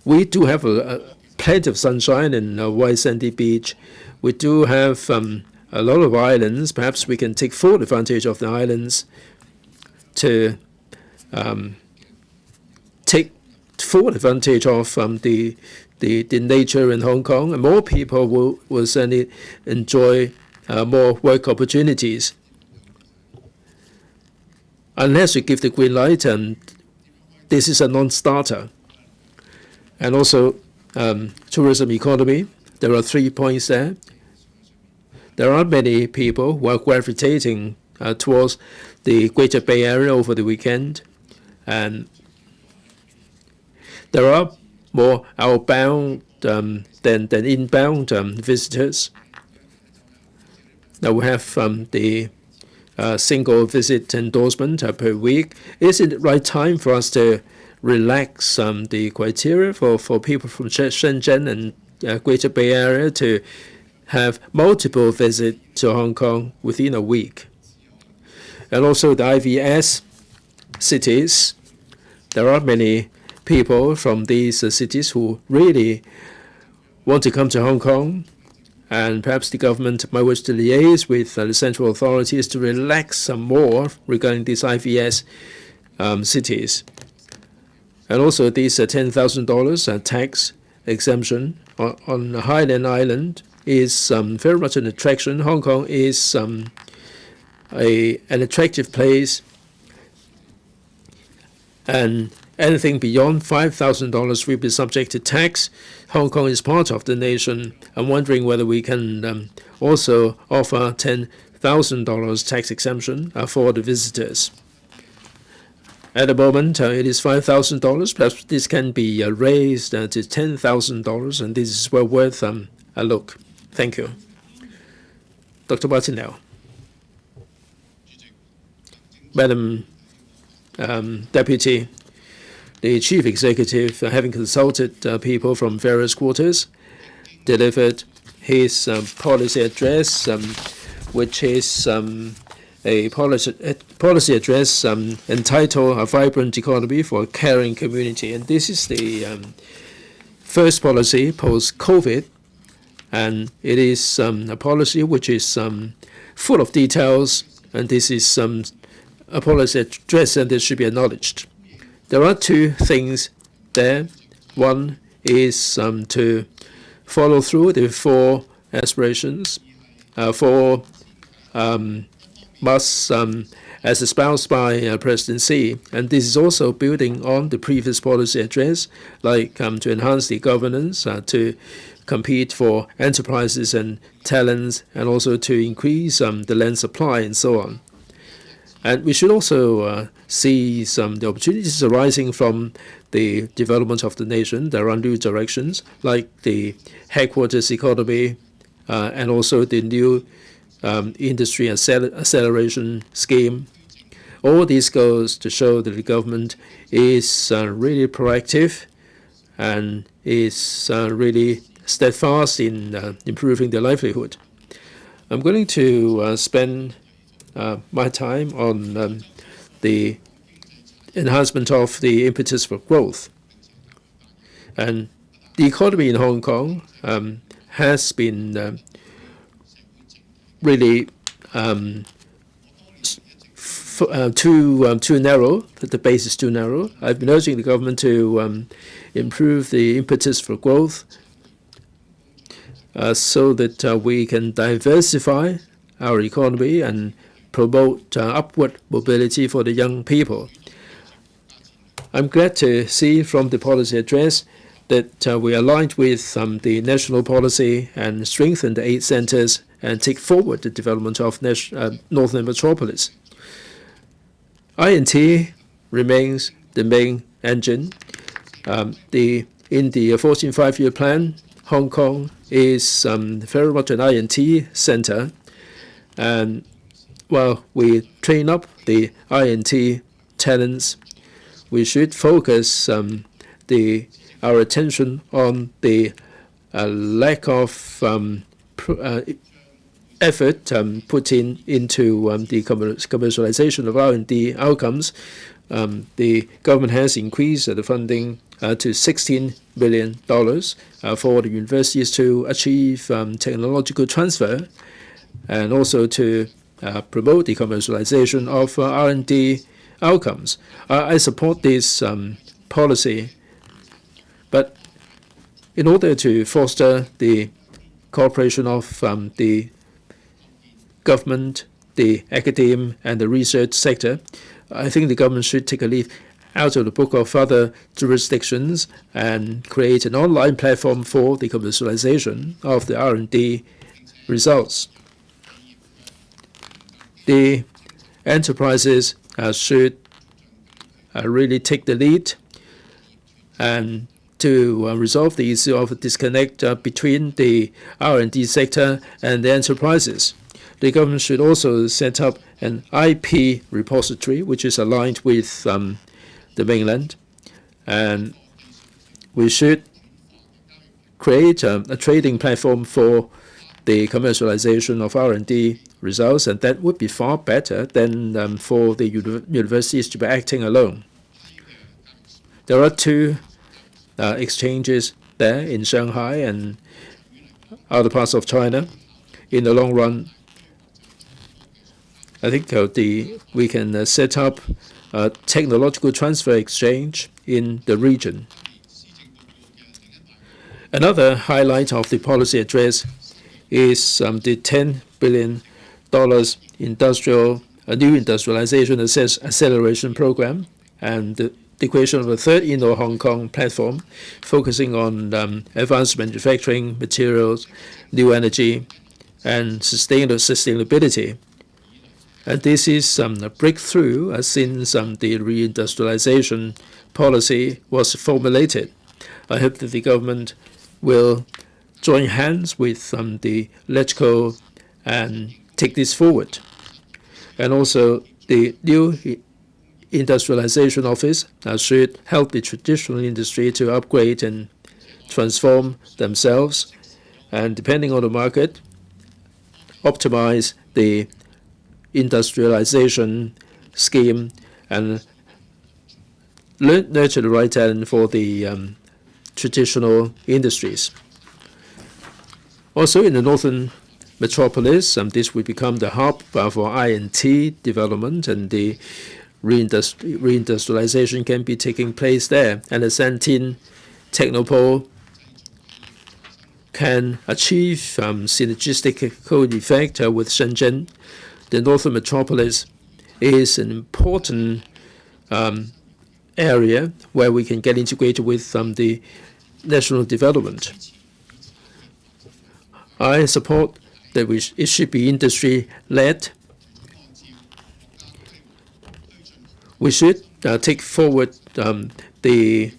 S3: We do have plenty of sunshine and white sandy beach. We do have a lot of islands. Perhaps we can take full advantage of the islands to take full advantage of the nature in Hong Kong, and more people will certainly enjoy more work opportunities. Unless you give the green light, this is a non-starter. And also tourism economy, there are 3 points there. There are many people who are gravitating towards the Greater Bay Area over the weekend, and there are more outbound than inbound visitors. Now we have the single visit endorsement per week. Is it the right time for us to relax the criteria for people from Shenzhen and Greater Bay Area to have multiple visits to Hong Kong within a week? And also the IVS cities, there are many people from these cities who really want to come to Hong Kong, and perhaps the government might wish to liaise with the central authorities to relax some more regarding these IVS cities. And also these $10,000 tax exemption on Highland Island is very much an attraction. Hong Kong is an attractive place, and anything beyond $5,000 will be subject to tax. Hong Kong is part of the nation. I'm wondering whether we can also offer $10,000 tax exemption for the visitors. At the moment, it is $5,000. Perhaps this can be raised to $10,000, and this is well worth a look. Thank you. Dr. Martinell. Madam Deputy, the Chief Executive, having consulted people from various quarters, delivered his policy address, which is a policy address entitled "A Vibrant Economy for a Caring Community." And this is the first policy post-COVID, and it is a policy which is full of details, and this is a policy address, and this should be acknowledged. There are 2 things there. One is to follow through the 4 aspirations, 4 must as espoused by President Xi, and this is also building on the previous policy address, like to enhance the governance, to compete for enterprises and talents, and also to increase the land supply and so on. And we should also see the opportunities arising from the development of the nation. There are new directions, like the headquarters economy, and also the new industry acceleration scheme. All this goes to show that the government is really proactive and is really steadfast in improving their livelihood. I'm going to spend my time on the enhancement of the impetus for growth. And the economy in Hong Kong has been really too narrow. The base is too narrow. I've been urging the government to improve the impetus for growth so that we can diversify our economy and promote upward mobility for the young people. I'm glad to see from the policy address that we aligned with the national policy and strengthen the 8 centers and take forward the development of Northern Metropolis. I&T remains the main engine. In the 14th five-year plan, Hong Kong is very much an I&T center. And while we train up the I&T talents, we should focus our attention on the lack of effort put into the commercialization of R&D outcomes. The government has increased the funding to $16 billion for the universities to achieve technological transfer and also to promote the commercialization of R&D outcomes. I support this policy, but in order to foster the cooperation of the government, the academe, and the research sector, I think the government should take a leaf out of the book of other jurisdictions and create an online platform for the commercialization of the R&D results. The enterprises should really take the lead and to resolve the issue of disconnect between the R&D sector and the enterprises. The government should also set up an IP repository which is aligned with the mainland, and we should create a trading platform for the commercialization of R&D results, and that would be far better than for the universities to be acting alone. There are 2 exchanges there in Shanghai and other parts of China. In the long run, I think we can set up a technological transfer exchange in the region. Another highlight of the policy address is the $10 billion new industrialization acceleration program and the creation of a 3rd Indo-Hong Kong platform focusing on advanced manufacturing, materials, new energy, and sustainability. And this is a breakthrough since the reindustrialization policy was formulated. I hope that the government will join hands with the LegCo and take this forward. And also the new industrialization office should help the traditional industry to upgrade and transform themselves, and depending on the market, optimize the industrialization scheme and nurture the right talent for the traditional industries. Also, in the Northern Metropolis, this will become the hub for I&T development, and the reindustrialization can be taking place there. And the Santin Technopole can achieve synergistic co-effect with Shenzhen. The Northern Metropolis is an important area where we can get integrated with the national development. I support that it should be industry-led. We should take forward the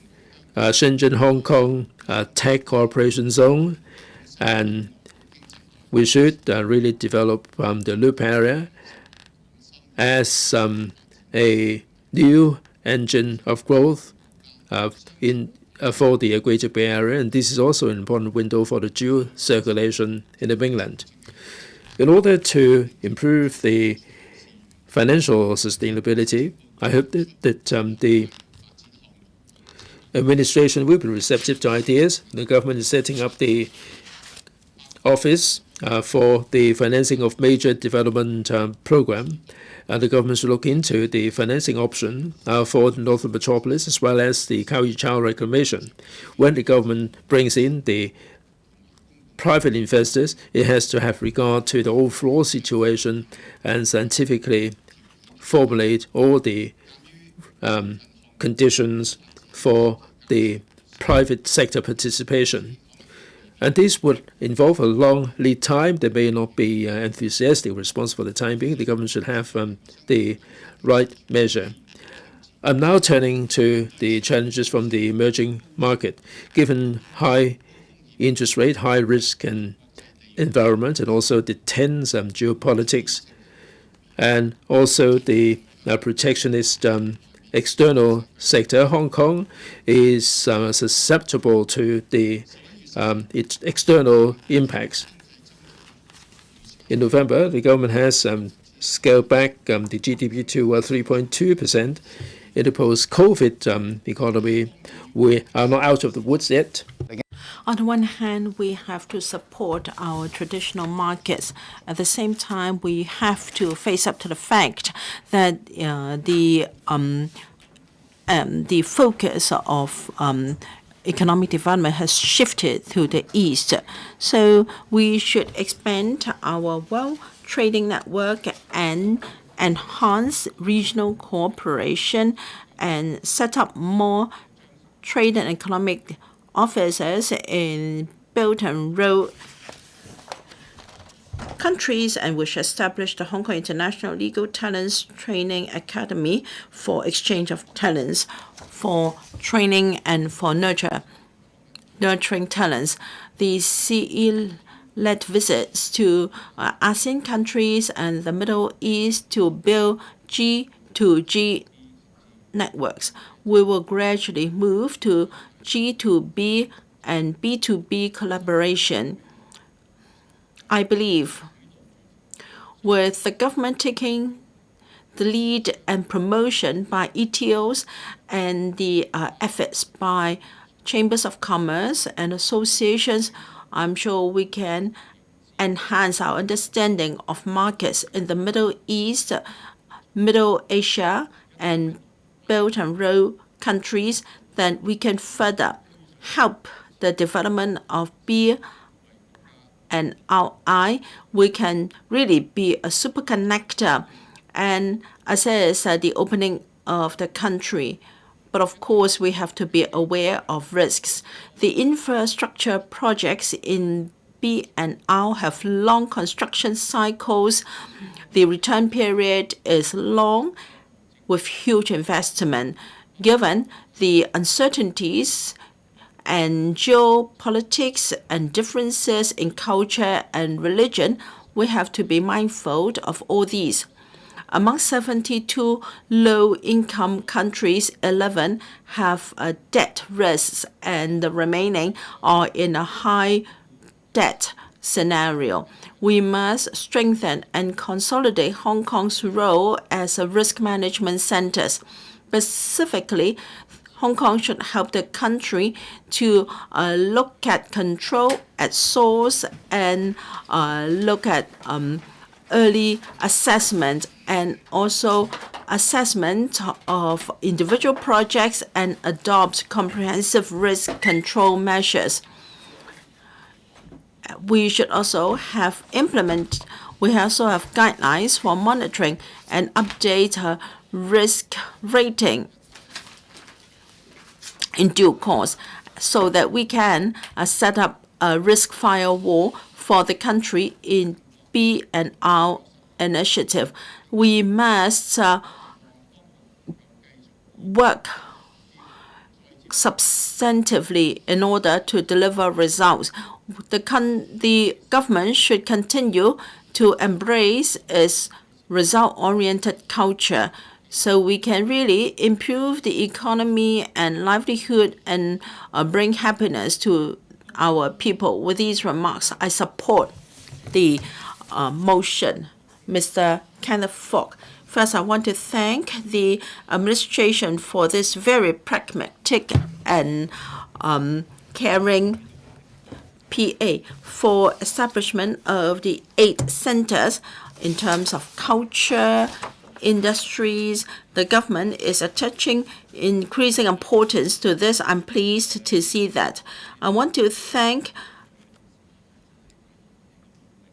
S3: Shenzhen-Hong Kong Tech Cooperation Zone, and we should really develop the Loop area as an a new engine of growth for the Greater Bay Area, and this is also an important window for the dual circulation in the mainland. In order to improve the financial sustainability, I hope that the administration will be receptive to ideas. The government is setting up the office for the financing of major development program. The government should look into the financing option for the Northern Metropolis as well as the Kaohsiung reclamation. When the government brings in the private investors, it has to have regard to the overall situation and scientifically formulate all the conditions for the private sector participation. And this would involve a long lead time. There may not be enthusiastic response for the time being. The government should have the right measure. I'm now turning to the challenges from the emerging market. Given high interest rate, high risk and environment, and also the tense geopolitics, and also the protectionist external sector, Hong Kong is susceptible to its external impacts. In November, the government has scaled back the GDP to 3.2%. In the post-COVID economy, we are not out of the woods yet.
S1: On the one hand, we have to support our traditional markets. At the same time, we have to face up to the fact that the focus of economic development has shifted to the east. So we should expand our world trading network and enhance regional cooperation and set up more trade and economic offices in Belt and Road countries, and we should establish the Hong Kong International Legal Talents Training Academy for exchange of talents, for training and for nurturing talents. The CE-led visits to ASEAN countries and the Middle East to build G2G networks. We will gradually move to G2B and B2B collaboration. I believe with the government taking the lead and promotion by ETOs and the efforts by chambers of commerce and associations, I'm sure we can enhance our understanding of markets in the Middle East, Middle Asia, and Belt and Road countries. Then we can further help the development of BRI. We can really be a super connector and assess the opening of the country. But of course, we have to be aware of risks. The infrastructure projects in BNR have long construction cycles. The return period is long with huge investment. Given the uncertainties and geopolitics and differences in culture and religion, we have to be mindful of all these. Among 72 low-income countries, 11 have debt risks, and the remaining are in a high debt scenario. We must strengthen and consolidate Hong Kong's role as a risk management center. Specifically, Hong Kong should help the country to look at control at source and look at early assessment and also assessment of individual projects and adopt comprehensive risk control measures. We should also have guidelines for monitoring and update risk rating in due course, so that we can set up a risk firewall for the country in B&R initiative. We must work substantively in order to deliver results. The government should continue to embrace its result-oriented culture so we can really improve the economy and livelihood and bring happiness to our people. With these remarks, I support the motion. Mr. Kenneth Fogg. First, I want to thank the administration for this very pragmatic and caring PA for establishment of the 8 centers in terms of culture, industries. The government is attaching increasing importance to this. I'm pleased to see that. I want to thank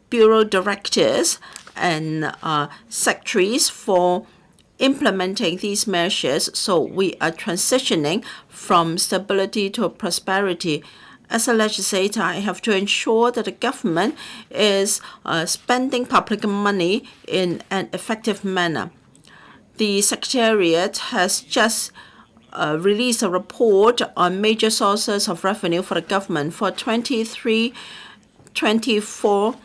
S1: bureau directors and secretaries for implementing these measures, so we are transitioning from stability to prosperity. As a legislator, I have to ensure that the government is spending public money in an effective manner. The Secretariat has just released a report on major sources of revenue for the government for 23-24.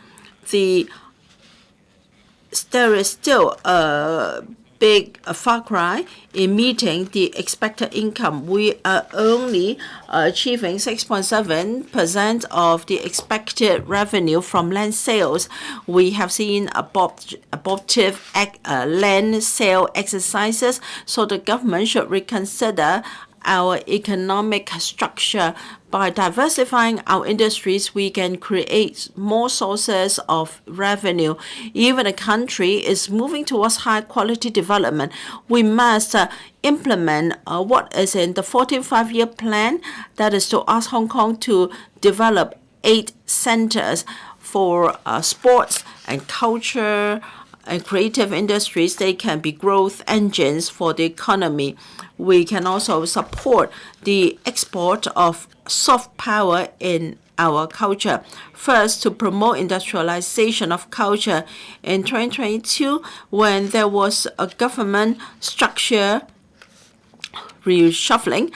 S1: There is still a big far cry in meeting the expected income. We are only achieving 6.7% of the expected revenue from land sales. We have seen abortive land sale exercises, so the government should reconsider our economic structure. By diversifying our industries, we can create more sources of revenue. Even a country is moving towards high quality development, we must implement what is in the 14th five-year plan, that is to ask Hong Kong to develop 8 centers for sports and culture and creative industries. They can be growth engines for the economy. We can also support the export of soft power in our culture. First, to promote industrialization of culture. In 2022, when there was a government structure reshuffling,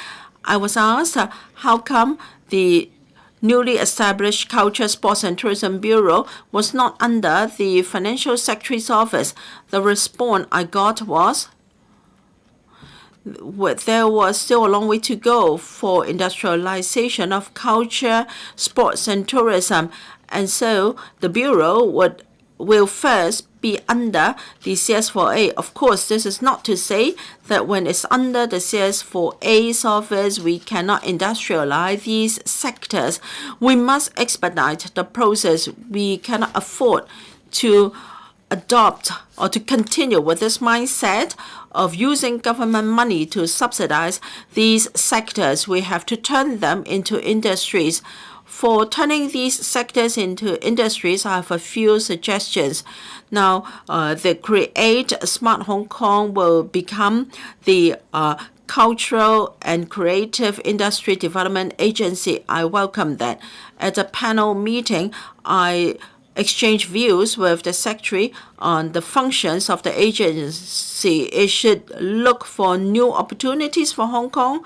S1: I was asked how come the newly established Culture, Sports and Tourism Bureau was not under the Financial Secretary's office. The response I got was, there was still a long way to go for industrialization of culture, sports and tourism, and so the Bureau will first be under the CS4A. Of course, this is not to say that when it's under the CS4A's office, we cannot industrialize these sectors. We must expedite the process. We cannot afford to adopt or to continue with this mindset of using government money to subsidize these sectors. We have to turn them into industries. For turning these sectors into industries, I have a few suggestions. Now, the Create Smart Hong Kong will become the Cultural and Creative Industry Development Agency. I welcome that. At a panel meeting, I exchange views with the Secretary on the functions of the agency. It should look for new opportunities for Hong Kong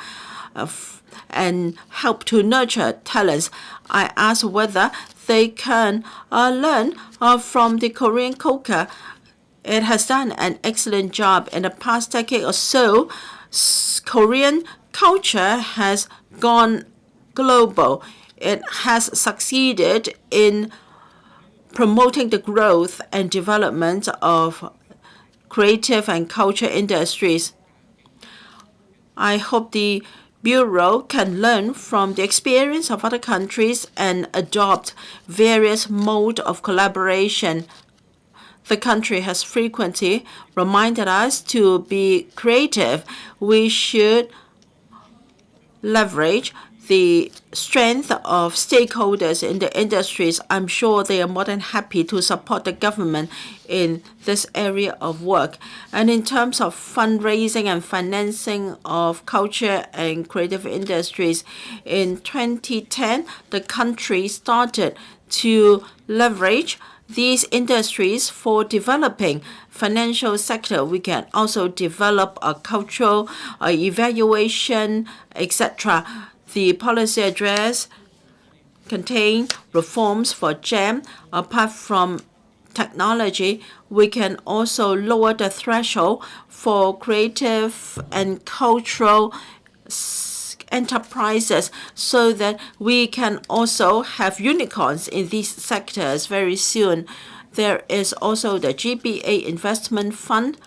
S1: and help to nurture talents. I asked whether they can learn from the Korean COCA. It has done an excellent job in the past decade or so. Korean culture has gone global. It has succeeded in promoting the growth and development of creative and culture industries. I hope the Bureau can learn from the experience of other countries and adopt various modes of collaboration. The country has frequently reminded us to be creative. We should leverage the strength of stakeholders in the industries. I'm sure they are more than happy to support the government in this area of work. And in terms of fundraising and financing of culture and creative industries, in 2010, the country started to leverage these industries for developing financial sector. We can also develop a cultural evaluation, etc. The policy address contains reforms for GEM. Apart from technology, we can also lower the threshold for creative and cultural enterprises so that we can also have unicorns in these sectors very soon. There is also the GBA Investment Fund.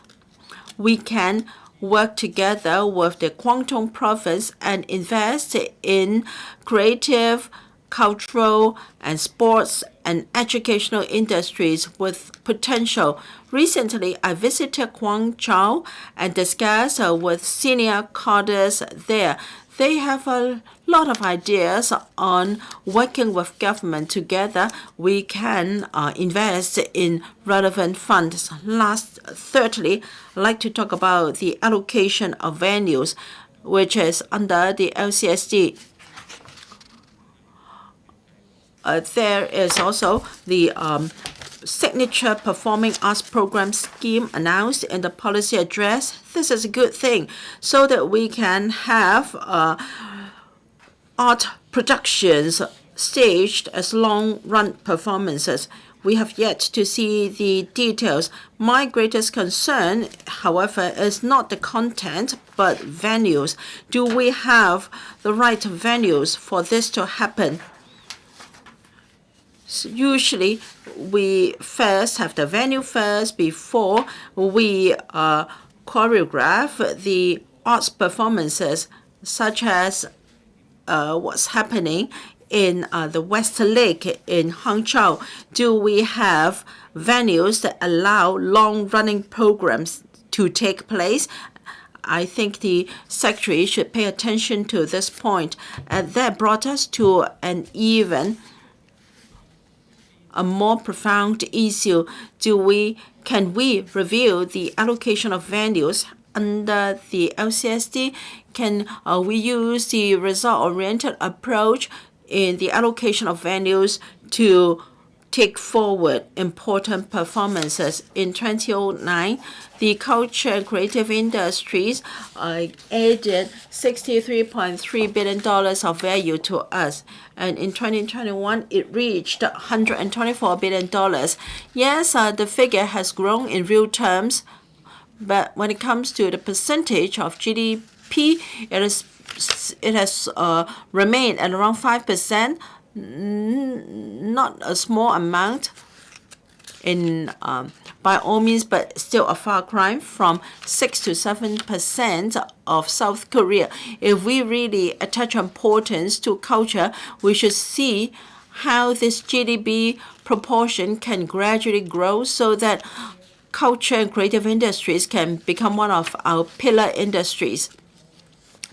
S1: We can work together with the Guangdong province and invest in creative, cultural, and sports and educational industries with potential. Recently, I visited Guangzhou and discussed with senior cadres there. They have a lot of ideas on working with government together. We can invest in relevant funds. Thirdly, I'd like to talk about the allocation of venues, which is under the LCSD. There is also the signature performing arts program scheme announced in the policy address. This is a good thing so that we can have art productions staged as long-run performances. We have yet to see the details. My greatest concern, however, is not the content, but venues. Do we have the right venues for this to happen? Usually, we first have the venue first before we choreograph the arts performances, such as what's happening in the West Lake in Hangzhou. Do we have venues that allow long-running programs to take place? I think the Secretary should pay attention to this point. And that brought us to a more profound issue. Can we review the allocation of venues under the LCSD? Can we use the result-oriented approach in the allocation of venues to take forward important performances? In 2009, the culture and creative industries added $63.3 billion of value to us. And in 2021, it reached $124 billion. Yes, the figure has grown in real terms, but when it comes to the percentage of GDP, it has remained at around 5%, not a small amount in by all means, but still a far cry from 6 to 7% of South Korea. If we really attach importance to culture, we should see how this GDP proportion can gradually grow so that culture and creative industries can become one of our pillar industries.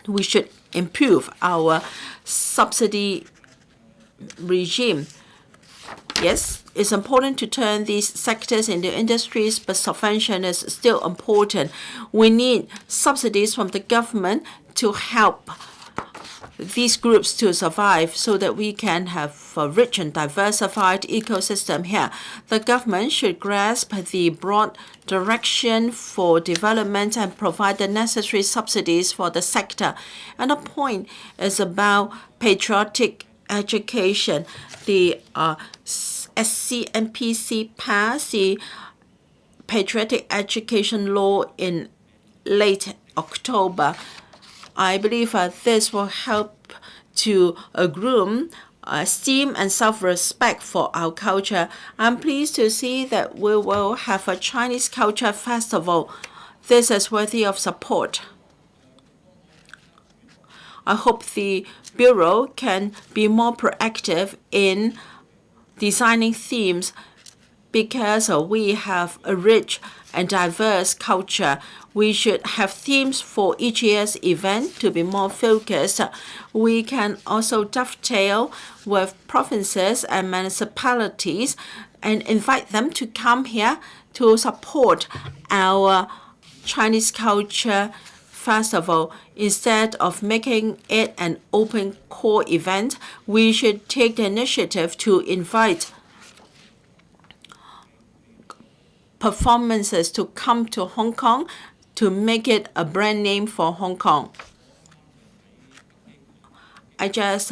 S1: We should improve our subsidy regime. Yes, it's important to turn these sectors into industries, but subvention is still important. We need subsidies from the government to help these groups to survive so that we can have a rich and diversified ecosystem here. The government should grasp the broad direction for development and provide the necessary subsidies for the sector. And the point is about patriotic education. The SCNPC passed the Patriotic Education Law in late October. I believe this will help to groom esteem and self-respect for our culture. I'm pleased to see that we will have a Chinese Culture Festival. This is worthy of support. I hope the Bureau can be more proactive in designing themes because we have a rich and diverse culture. We should have themes for each year's event to be more focused. We can also dovetail with provinces and municipalities and invite them to come here to support our Chinese Culture Festival. Instead of making it an open core event, we should take the initiative to invite performances to come to Hong Kong to make it a brand name for Hong Kong. I just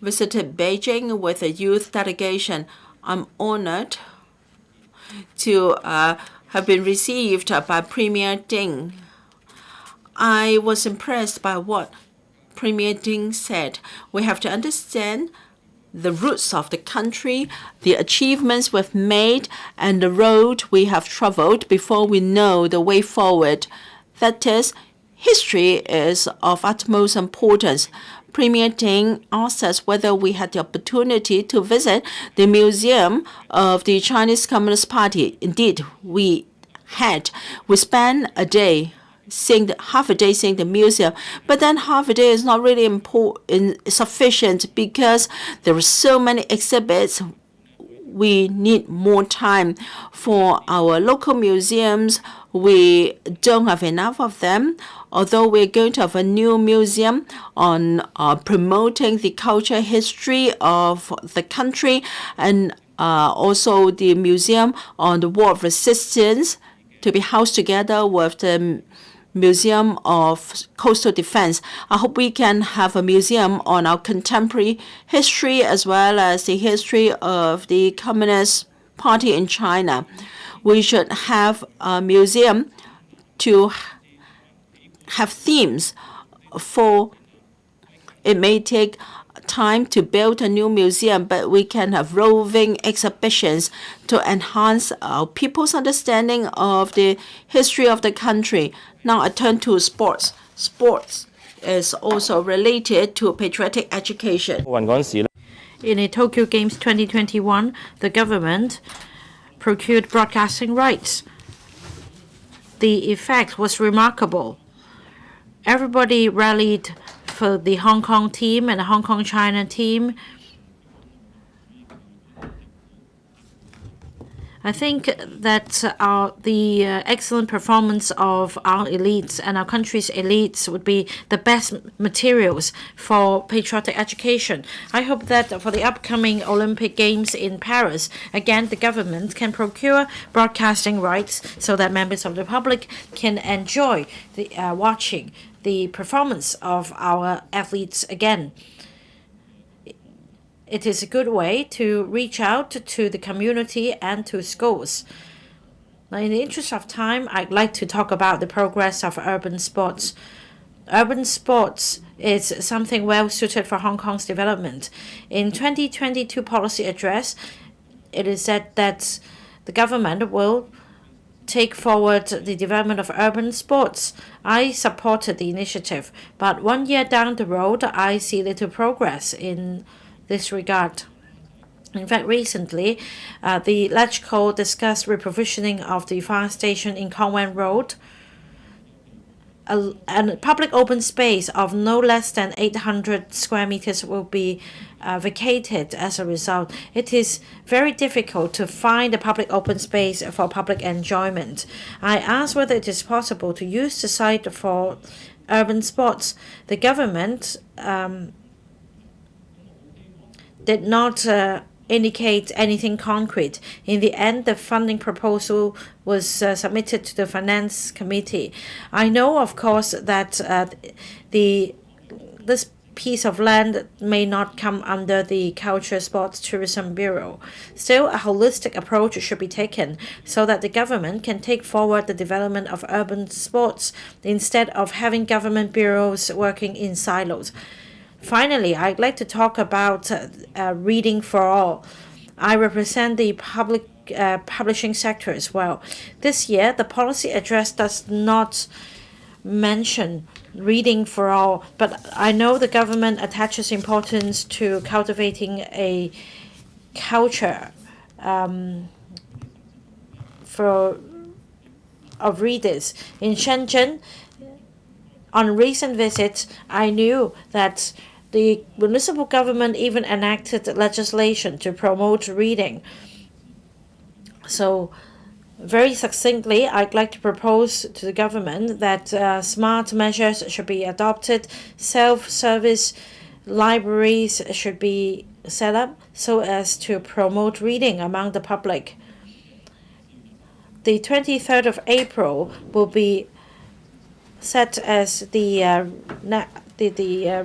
S1: visited Beijing with a youth delegation. I'm honored to have been received by Premier Ding. I was impressed by what Premier Ding said. We have to understand the roots of the country, the achievements we've made, and the road we have traveled before we know the way forward. That is, history is of utmost importance. Premier Ding asked us whether we had the opportunity to visit the museum of the Chinese Communist Party. Indeed, we had. We spent a day half a day seeing the museum, but then half a day is not really sufficient because there are so many exhibits. We need more time for our local museums. We don't have enough of them. Although we're going to have a new museum on promoting the culture history of the country, and also the museum on the war of resistance to be housed together with the Museum of Coastal Defense. I hope we can have a museum on our contemporary history as well as the history of the Communist Party in China. We should have a museum to have themes for. It may take time to build a new museum, but we can have roving exhibitions to enhance our people's understanding of the history of the country. Now I turn to sports. Sports is also related to patriotic education.
S2: In the Tokyo Games 2021, the government procured broadcasting rights. The effect was remarkable. Everybody rallied for the Hong Kong team and the Hong Kong China team. I think that the excellent performance of our elites and our country's elites would be the best materials for patriotic education. I hope that for the upcoming Olympic Games in Paris, again, the government can procure broadcasting rights so that members of the public can enjoy watching the performance of our athletes again. It is a good way to reach out to the community and to schools. Now, in the interest of time, I'd like to talk about the progress of urban sports. Urban sports is something well suited for Hong Kong's development. In 2022 policy address, it is said that the government will take forward the development of urban sports. I supported the initiative, but 1 year down the road, I see little progress in this regard. In fact, recently, the LegCo discussed reprovisioning of the fire station in Conwen Road. A public open space of no less than 800 square meters will be vacated as a result. It is very difficult to find a public open space for public enjoyment. I asked whether it is possible to use the site for urban sports. The government did not indicate anything concrete. In the end, the funding proposal was submitted to the Finance Committee. I know, of course, that this piece of land may not come under the Culture, Sports, Tourism Bureau. Still, a holistic approach should be taken so that the government can take forward the development of urban sports instead of having government bureaus working in silos. Finally, I'd like to talk about reading for all. I represent the public publishing sector as well. This year, the policy address does not mention reading for all, but I know the government attaches importance to cultivating a culture of readers. In Shenzhen, on recent visits, I knew that the municipal government even enacted legislation to promote reading. So, very succinctly, I'd like to propose to the government that smart measures should be adopted, self-service libraries should be set up so as to promote reading among the public. The 23rd of April will be set as the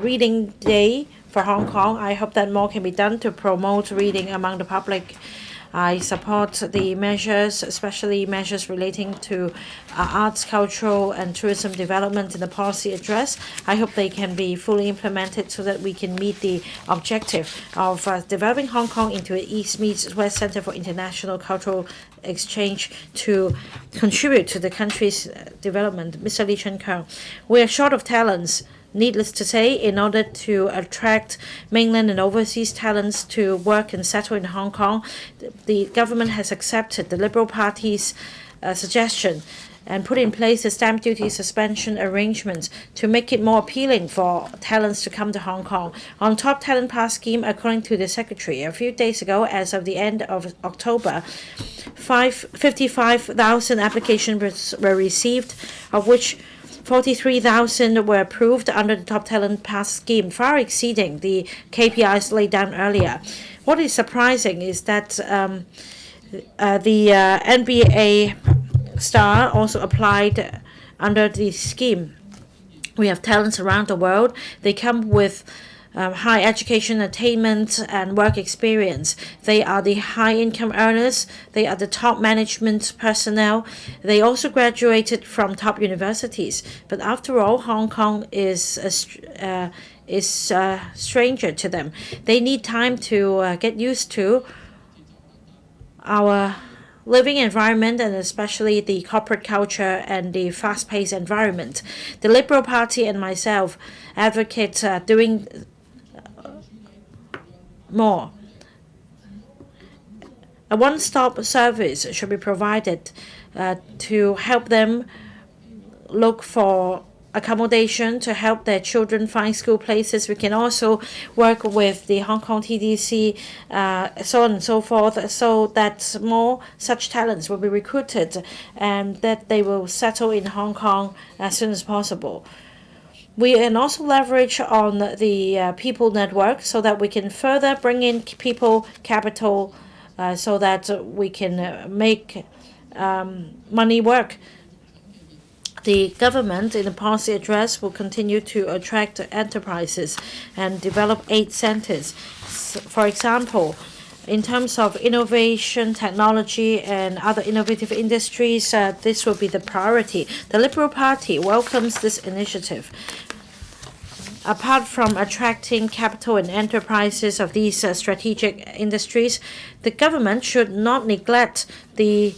S2: reading day for Hong Kong. I hope that more can be done to promote reading among the public. I support the measures, especially measures relating to arts, cultural, and tourism development in the policy address. I hope they can be fully implemented so that we can meet the objective of developing Hong Kong into an East meets West Center for international cultural exchange to contribute to the country's development. Mr. Lee Chun-Kang, we are short of talents. Needless to say, in order to attract mainland and overseas talents to work and settle in Hong Kong, the government has accepted the Liberal Party's suggestion and put in place a stamp duty suspension arrangement to make it more appealing for talents to come to Hong Kong. On top talent pass scheme, according to the secretary, a few days ago, as of the end of October, 55,000 applications were received, of which 43,000 were approved under the Top Talent Pass scheme, far exceeding the KPIs laid down earlier. What is surprising is that the NBA star also applied under the scheme. We have talents around the world. They come with high education attainment and work experience. They are the high income earners. They are the top management personnel. They also graduated from top universities. But after all, Hong Kong is a stranger to them. They need time to get used to our living environment and especially the corporate culture and the fast-paced environment. The Liberal Party and myself advocate doing more. A one-stop service should be provided to help them look for accommodation, to help their children find school places. We can also work with the Hong Kong TDC, so on and so forth, so that more such talents will be recruited and that they will settle in Hong Kong as soon as possible. We can also leverage on the people network so that we can further bring in people capital so that we can make money work. The government in the policy address will continue to attract enterprises and develop 8 centers. For example, in terms of innovation, technology, and other innovative industries, this will be the priority. The Liberal Party welcomes this initiative. Apart from attracting capital and enterprises of these strategic industries, the government should not neglect the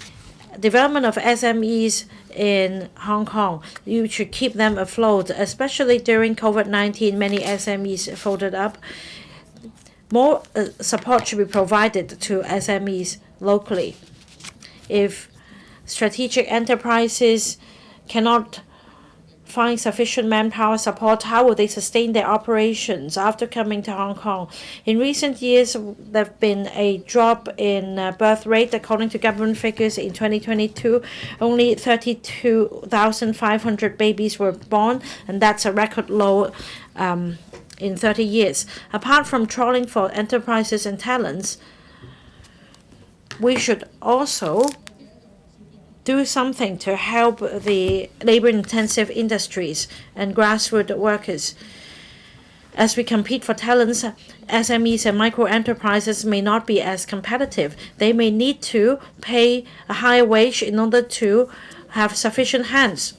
S2: development of SMEs in Hong Kong. You should keep them afloat, especially during COVID-19. Many SMEs folded up. More support should be provided to SMEs locally. If strategic enterprises cannot find sufficient manpower support, how will they sustain their operations after coming to Hong Kong? In recent years, there have been a drop in birth rate. According to government figures, in 2022, only 32,500 babies were born, and that's a record low in 30 years. Apart from trawling for enterprises and talents, we should also do something to help the labor-intensive industries and grassroots workers. As we compete for talents, SMEs and micro-enterprises may not be as competitive. They may need to pay a higher wage in order to have sufficient hands.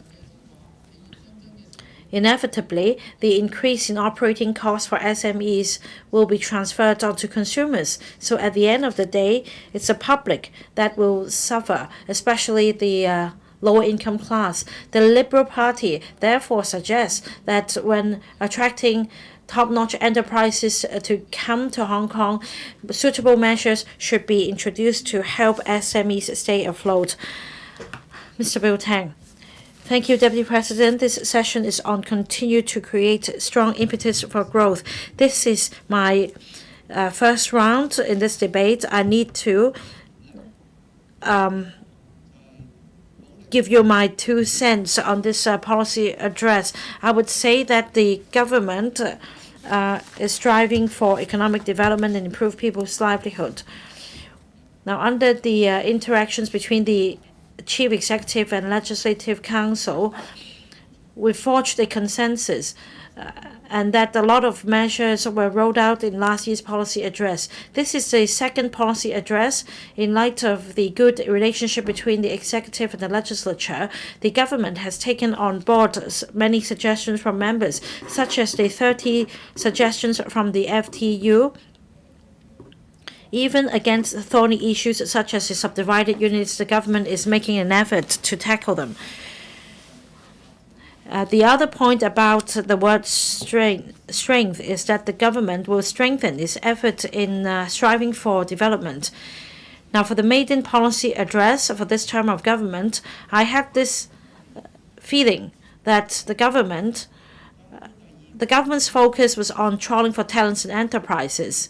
S2: Inevitably, the increase in operating costs for SMEs will be transferred onto consumers. So at the end of the day, it's the public that will suffer, especially the lower income class. The Liberal Party therefore suggests that when attracting top-notch enterprises to come to Hong Kong, suitable measures should be introduced to help SMEs stay afloat. Mr. Bill Tang. Thank you, Deputy President. This session is on continue to create strong impetus for growth. This is my first round in this debate. I need to give you my 2 cents on this policy address. I would say that the government is striving for economic development and improve people's livelihood. Now, under the interactions between the Chief Executive and Legislative Council, we forged a consensus and that a lot of measures were rolled out in last year's policy address. This is the second policy address. In light of the good relationship between the executive and the legislature, the government has taken on board many suggestions from members, such as the 30 suggestions from the FTU. Even against thorny issues such as the subdivided units, the government is making an effort to tackle them. The other point about the word strength is that the government will strengthen its effort in striving for development. Now, for the maiden policy address for this term of government, I have this feeling that the government's focus was on trawling for talents and enterprises.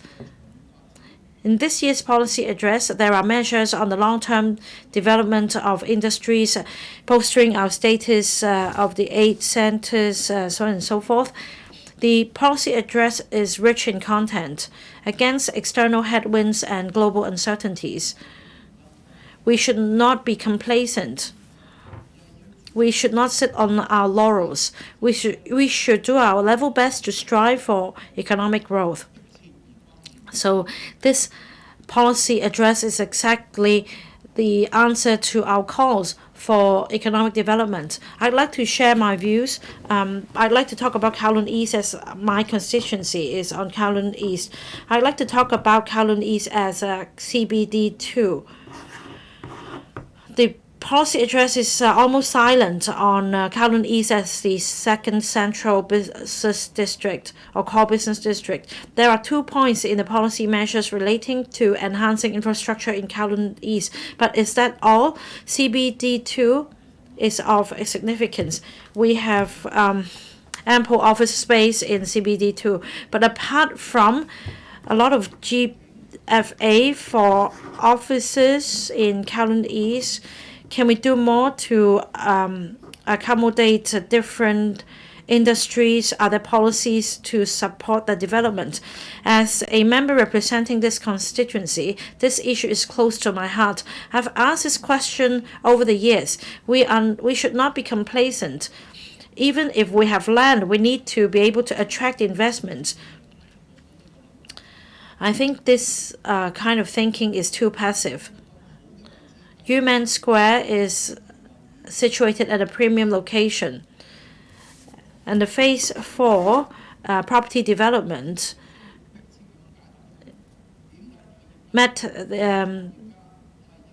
S2: In this year's policy address, there are measures on the long-term development of industries, bolstering our status of the 8 centers, so on and so forth. The policy address is rich in content. Against external headwinds and global uncertainties, we should not be complacent. We should not sit on our laurels. We should do our level best to strive for economic growth. So this policy address is exactly the answer to our calls for economic development. I'd like to share my views. I'd like to talk about Kowloon East as my constituency is on Kowloon East. I'd like to talk about Kowloon East as a CBD2. The policy address is almost silent on Kowloon East as the second central business district or core business district. There are 2 points in the policy measures relating to enhancing infrastructure in Kowloon East. But is that all? CBD2 is of significance. We have ample office space in CBD2. But apart from a lot of GFA for offices in Kowloon East, can we do more to accommodate different industries? Are there policies to support the development? As a member representing this constituency, this issue is close to my heart. I've asked this question over the years. We should not be complacent. Even if we have land, we need to be able to attract investments. I think this kind of thinking is too passive. Yuman Square is situated at a premium location, and the Phase 4 property development met an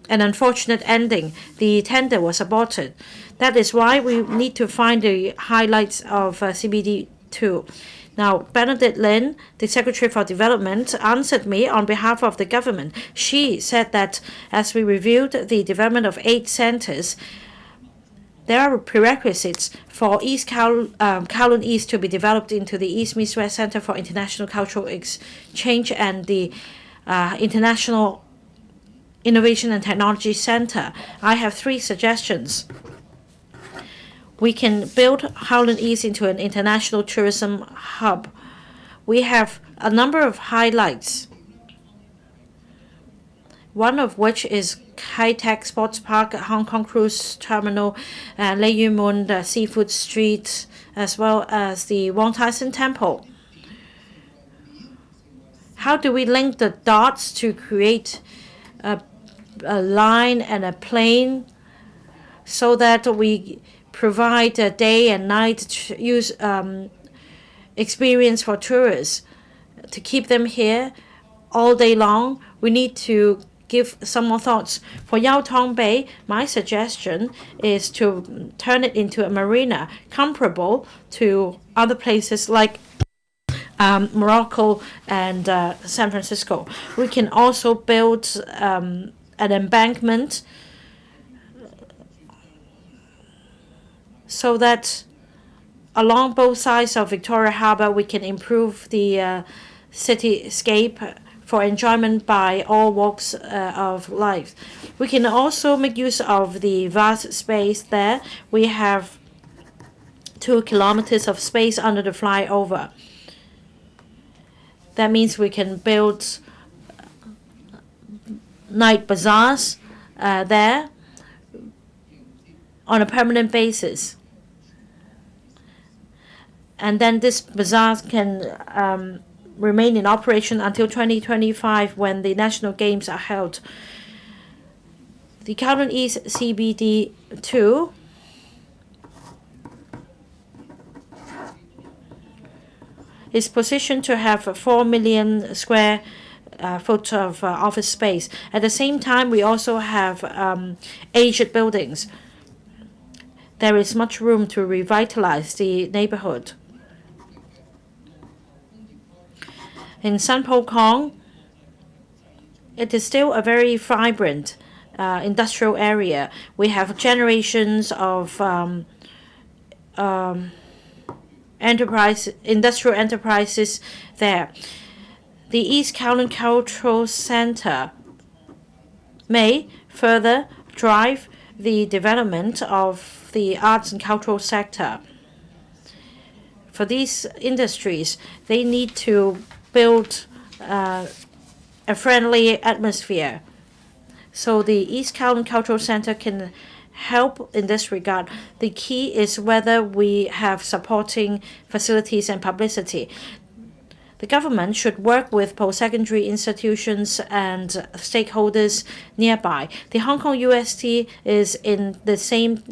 S2: unfortunate ending. The tender was aborted. That is why we need to find the highlights of CBD2. Now, Benedict Lin, the Secretary for Development, answered me on behalf of the government. She said that as we reviewed the development of 8 centers, there are prerequisites for Kowloon East to be developed into the East Meets West Center for International Cultural Exchange and the International Innovation and Technology Center. I have 3 suggestions. We can build Kowloon East into an international tourism hub. We have a number of highlights, one of which is high-tech sports park, Hong Kong Cruise Terminal, Lei Yue Mun, the Seafood Street, as well as the Wong Tai Sin Temple. How do we link the dots to create a line and a plane so that we provide a day and night use experience for tourists? To keep them here all day long, we need to give some more thoughts. For Yau Tong Bay, my suggestion is to turn it into a marina comparable to other places like Morocco and San Francisco. We can also build an embankment so that along both sides of Victoria Harbour we can improve the cityscape for enjoyment by all walks of life. We can also make use of the vast space there. We have 2 kilometers of space under the flyover. That means we can build night bazaars there on a permanent basis. And then this bazaar can remain in operation until 2025 when the national games are held. The Kowloon East CBD 2 is positioned to have 4 million square foot of office space. At the same time, we also have aged buildings. There is much room to revitalize the neighborhood. In Sanpo Kong, it is still a very vibrant industrial area. We have generations of industrial enterprises there. The East Kowloon Cultural Center may further drive the development of the arts and cultural sector. For these industries, they need to build a friendly atmosphere. So the East Kowloon Cultural Center can help in this regard. The key is whether we have supporting facilities and publicity. The government should work with post-secondary institutions and stakeholders nearby. The Hong Kong UST is in the same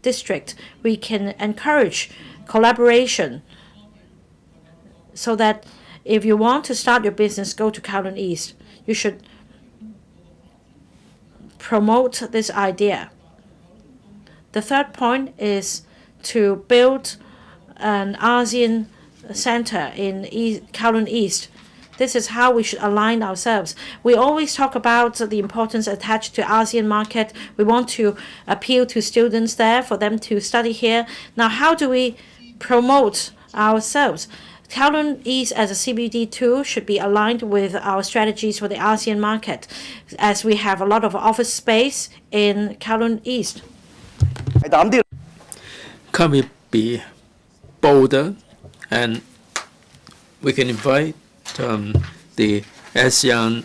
S2: district. We can encourage collaboration so that if you want to start your business, go to Kowloon East. You should promote this idea. The third point is to build an ASEAN center in Kowloon East. This is how we should align ourselves. We always talk about the importance attached to ASEAN market. We want to appeal to students there for them to study here. Now, how do we promote ourselves? Kowloon East as a CBD2 should be aligned with our strategies for the ASEAN market, as we have a lot of office space in Kowloon East.
S3: Can we be bolder, and we can invite the ASEAN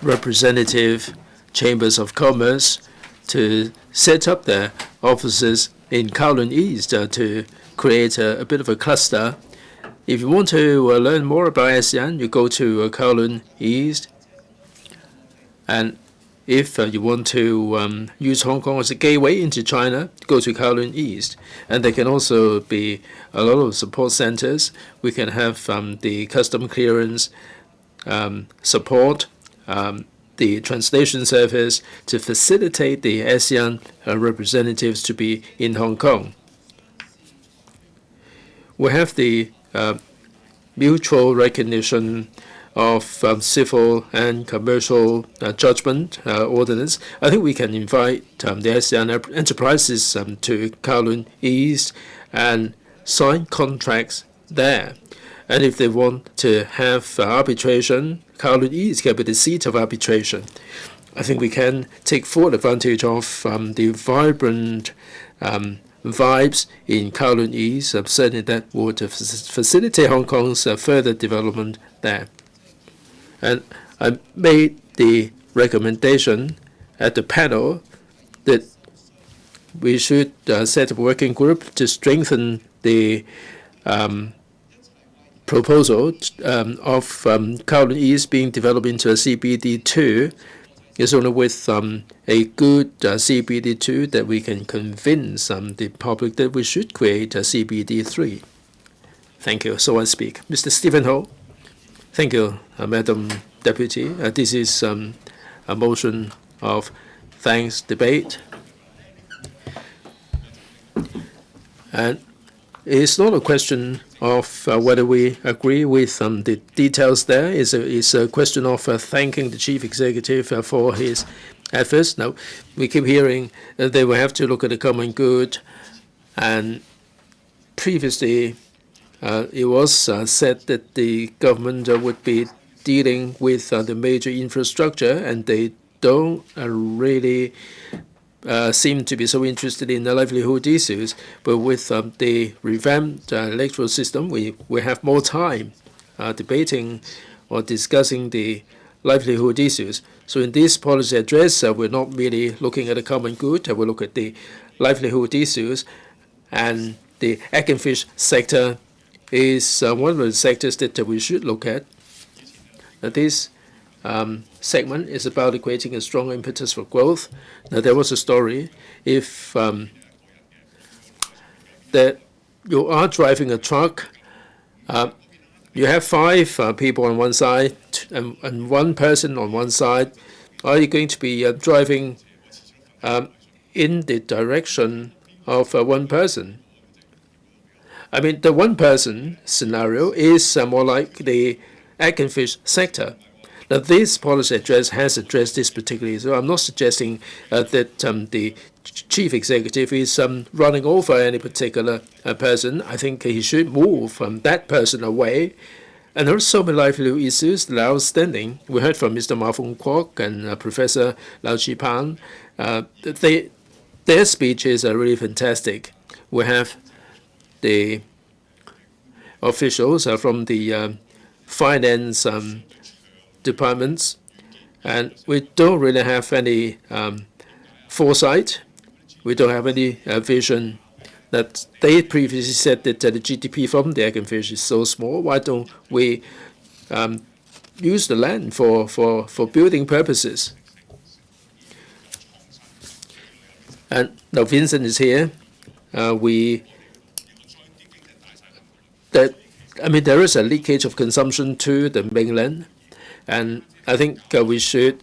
S3: representative chambers of commerce to set up their offices in Kowloon East to create a bit of a cluster. If you want to learn more about ASEAN, you go to Kowloon East. And if you want to use Hong Kong as a gateway into China, go to Kowloon East. And there can also be a lot of support centers. We can have the custom clearance support, the translation service to facilitate the ASEAN representatives to be in Hong Kong. We have the mutual recognition of civil and commercial judgment ordinance. I think we can invite the ASEAN enterprises to Kowloon East and sign contracts there. And if they want to have arbitration, Kowloon East can be the seat of arbitration. I think we can take full advantage of the vibrant vibes in Kowloon East. Certainly that would facilitate Hong Kong's further development there. And I made the recommendation at the panel that we should set up a working group to strengthen the proposal of Kowloon East being developed into a CBD2. It's only with a good CBD2 that we can convince the public that we should create a CBD3. Thank you. So I speak. Mr. Stephen Ho. Thank you, Madam Deputy. This is a motion of thanks debate. And it's not a question of whether we agree with the details there. It's a question of thanking the Chief Executive for his efforts. Now, we keep hearing that they will have to look at the common good. And previously, it was said that the government would be dealing with the major infrastructure, and they don't really seem to be so interested in the livelihood issues. But with the revamped electoral system, we have more time debating or discussing the livelihood issues. So in this policy address, we're not merely looking at the common good. We look at the livelihood issues, and the egg and fish sector is one of the sectors that we should look at. This segment is about creating a strong impetus for growth. Now, there was a story if that you are driving a truck, you have 5 people on one side and 1 person on one side. Are you going to be driving in the direction of 1 person? I mean, the 1 person scenario is more like the egg and fish sector. Now, this policy address has addressed this particularly, so I'm not suggesting that the chief executive is running over any particular person. I think he should move from that person away. And there are so many livelihood issues that are outstanding. We heard from Mr. Ma Fung Kwok and Professor Lau Chi Pan. Their speeches are really fantastic. We have the officials from the finance departments, and we don't really have any foresight. We don't have any vision. That they previously said that the GDP from the egg and fish is so small. Why don't we use the land for building purposes? And now Vincent is here. There is a leakage of consumption to the mainland, and I think we should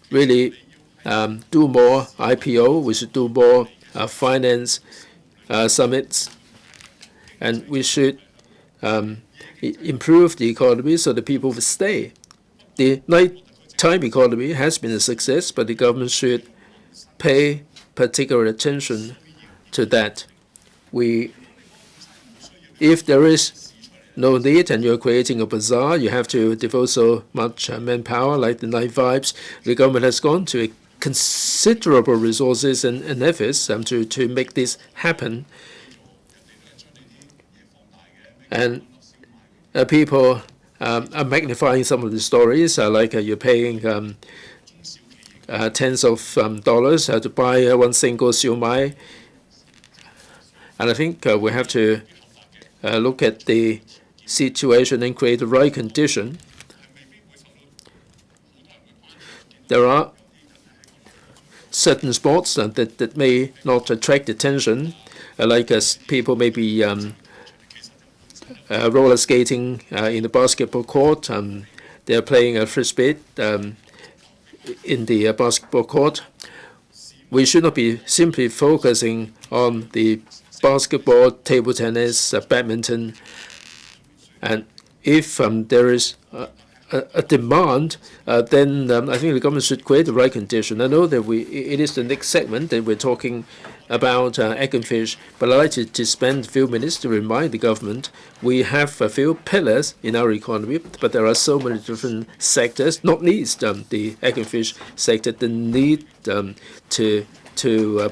S3: really do more IPO. We should do more finance summits, and we should improve the economy so that people will stay. The nighttime economy has been a success, but the government should pay particular attention to that. If there is no need and you're creating a bazaar, you have to devote so much manpower like the night vibes. The government has gone to considerable resources and efforts to make this happen. And people are magnifying some of the stories, like you're paying tens of dollars to buy 1 single siu mai. And I think we have to look at the situation and create the right condition. There are certain sports that may not attract attention, like people may be roller skating in the basketball court. They're playing a frisbee in the basketball court. We should not be simply focusing on the basketball, table tennis, badminton, and if there is a demand, then I think the government should create the right condition. I know that it is the next segment that we're talking about egg and fish, but I'd like to spend a few minutes to remind the government we have a few pillars in our economy, but there are so many different sectors, not least the egg and fish sector, that need to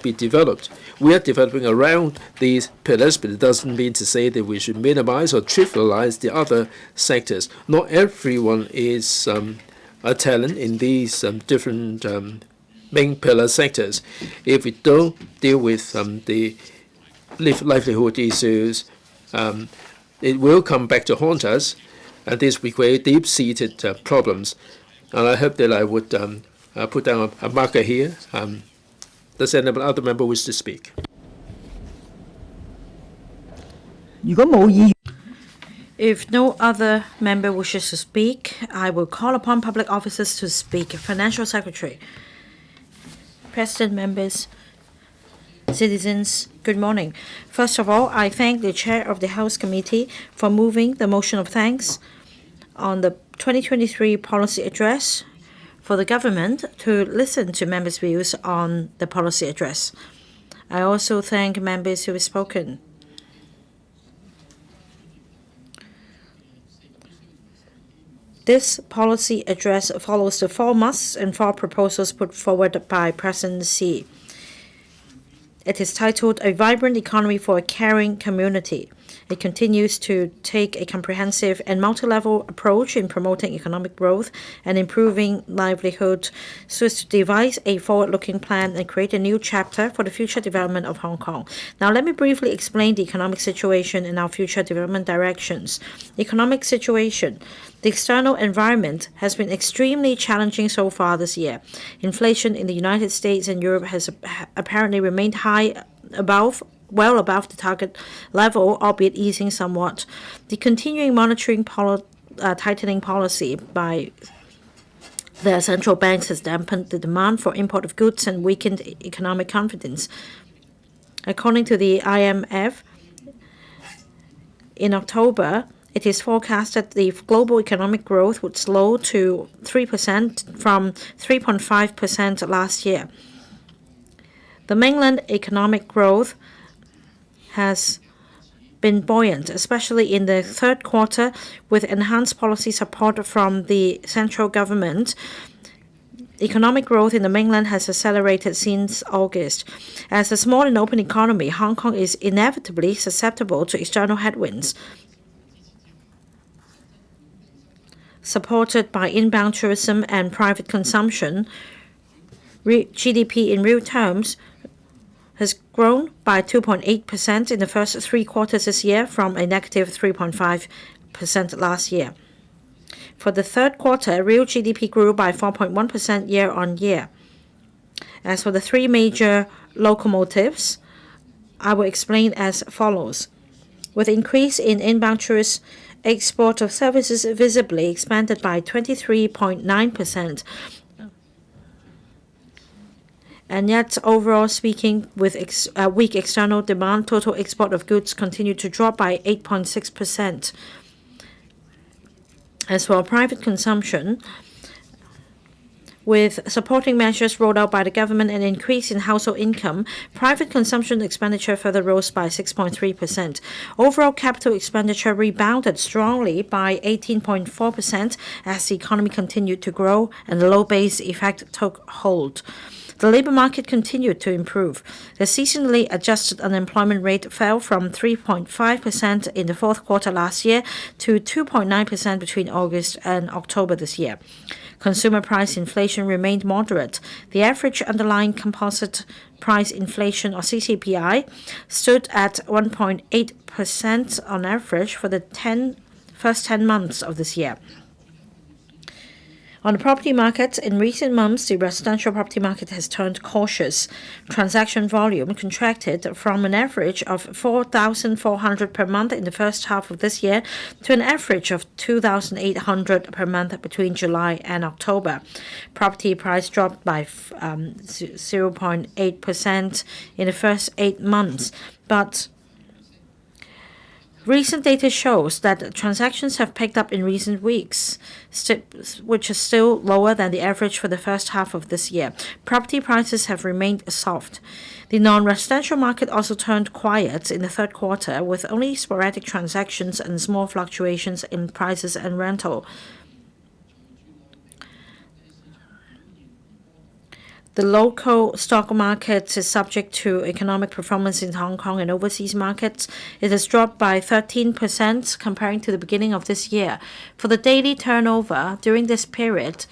S3: be developed. We are developing around these pillars, but it doesn't mean to say that we should minimize or trivialize the other sectors. Not everyone is a talent in these different main pillar sectors. If we don't deal with the livelihood issues, it will come back to haunt us, and this will create deep-seated problems. And I hope that I would put down a marker here. Does any other member wish to speak?
S2: If no other member wishes to speak, I will call upon public officers to speak. Financial Secretary. President, members, citizens, good morning. First of all, I thank the Chair of the House Committee for moving the motion of thanks on the 2023 policy address for the government to listen to members' views on the policy address. I also thank members who have spoken. This policy address follows the 4 musts and 4 proposals put forward by President Xi. It is titled A Vibrant Economy for a Caring Community. It continues to take a comprehensive and multi-level approach in promoting economic growth and improving livelihood so as to devise a forward-looking plan and create a new chapter for the future development of Hong Kong. Now, let me briefly explain the economic situation and our future development directions. Economic situation. The external environment has been extremely challenging so far this year. Inflation in the United States and Europe has apparently remained high, well above the target level, albeit easing somewhat. The continuing monetary tightening policy by the central banks has dampened the demand for import of goods and weakened economic confidence. According to the IMF, in October, it is forecasted the global economic growth would slow to 3% from 3.5% last year. The mainland economic growth has been buoyant, especially in the third quarter, with enhanced policy support from the central government. Economic growth in the mainland has accelerated since August. As a small and open economy, Hong Kong is inevitably susceptible to external headwinds. Supported by inbound tourism and private consumption, GDP in real terms has grown by 2.8% in the first 3 quarters this year from a negative 3.5% last year. For the third quarter, real GDP grew by 4.1% year-on-year. As for the 3 major locomotives, I will explain as follows. With increase in inbound tourists, export of services visibly expanded by 23.9%. And yet, overall speaking, with weak external demand, total export of goods continued to drop by 8.6%. As for private consumption, with supporting measures rolled out by the government and an increase in household income, private consumption expenditure further rose by 6.3%. Overall capital expenditure rebounded strongly by 18.4% as the economy continued to grow and the low base effect took hold. The labor market continued to improve. The seasonally adjusted unemployment rate fell from 3.5% in the fourth quarter last year to 2.9% between August and October this year. Consumer price inflation remained moderate. The average underlying composite price inflation, or CCPI, stood at 1.8% on average for the first 10 months of this year. On the property market, in recent months, the residential property market has turned cautious. Transaction volume contracted from an average of 4,400 per month in the first half of this year to an average of 2,800 per month between July and October. Property price dropped by 0.8% in the first 8 months, but recent data shows that transactions have picked up in recent weeks, which is still lower than the average for the first half of this year. Property prices have remained soft. The non-residential market also turned quiet in the third quarter, with only sporadic transactions and small fluctuations in prices and rental. The local stock market is subject to economic performance in Hong Kong and overseas markets. It has dropped by 13% comparing to the beginning of this year. For the daily turnover during this period,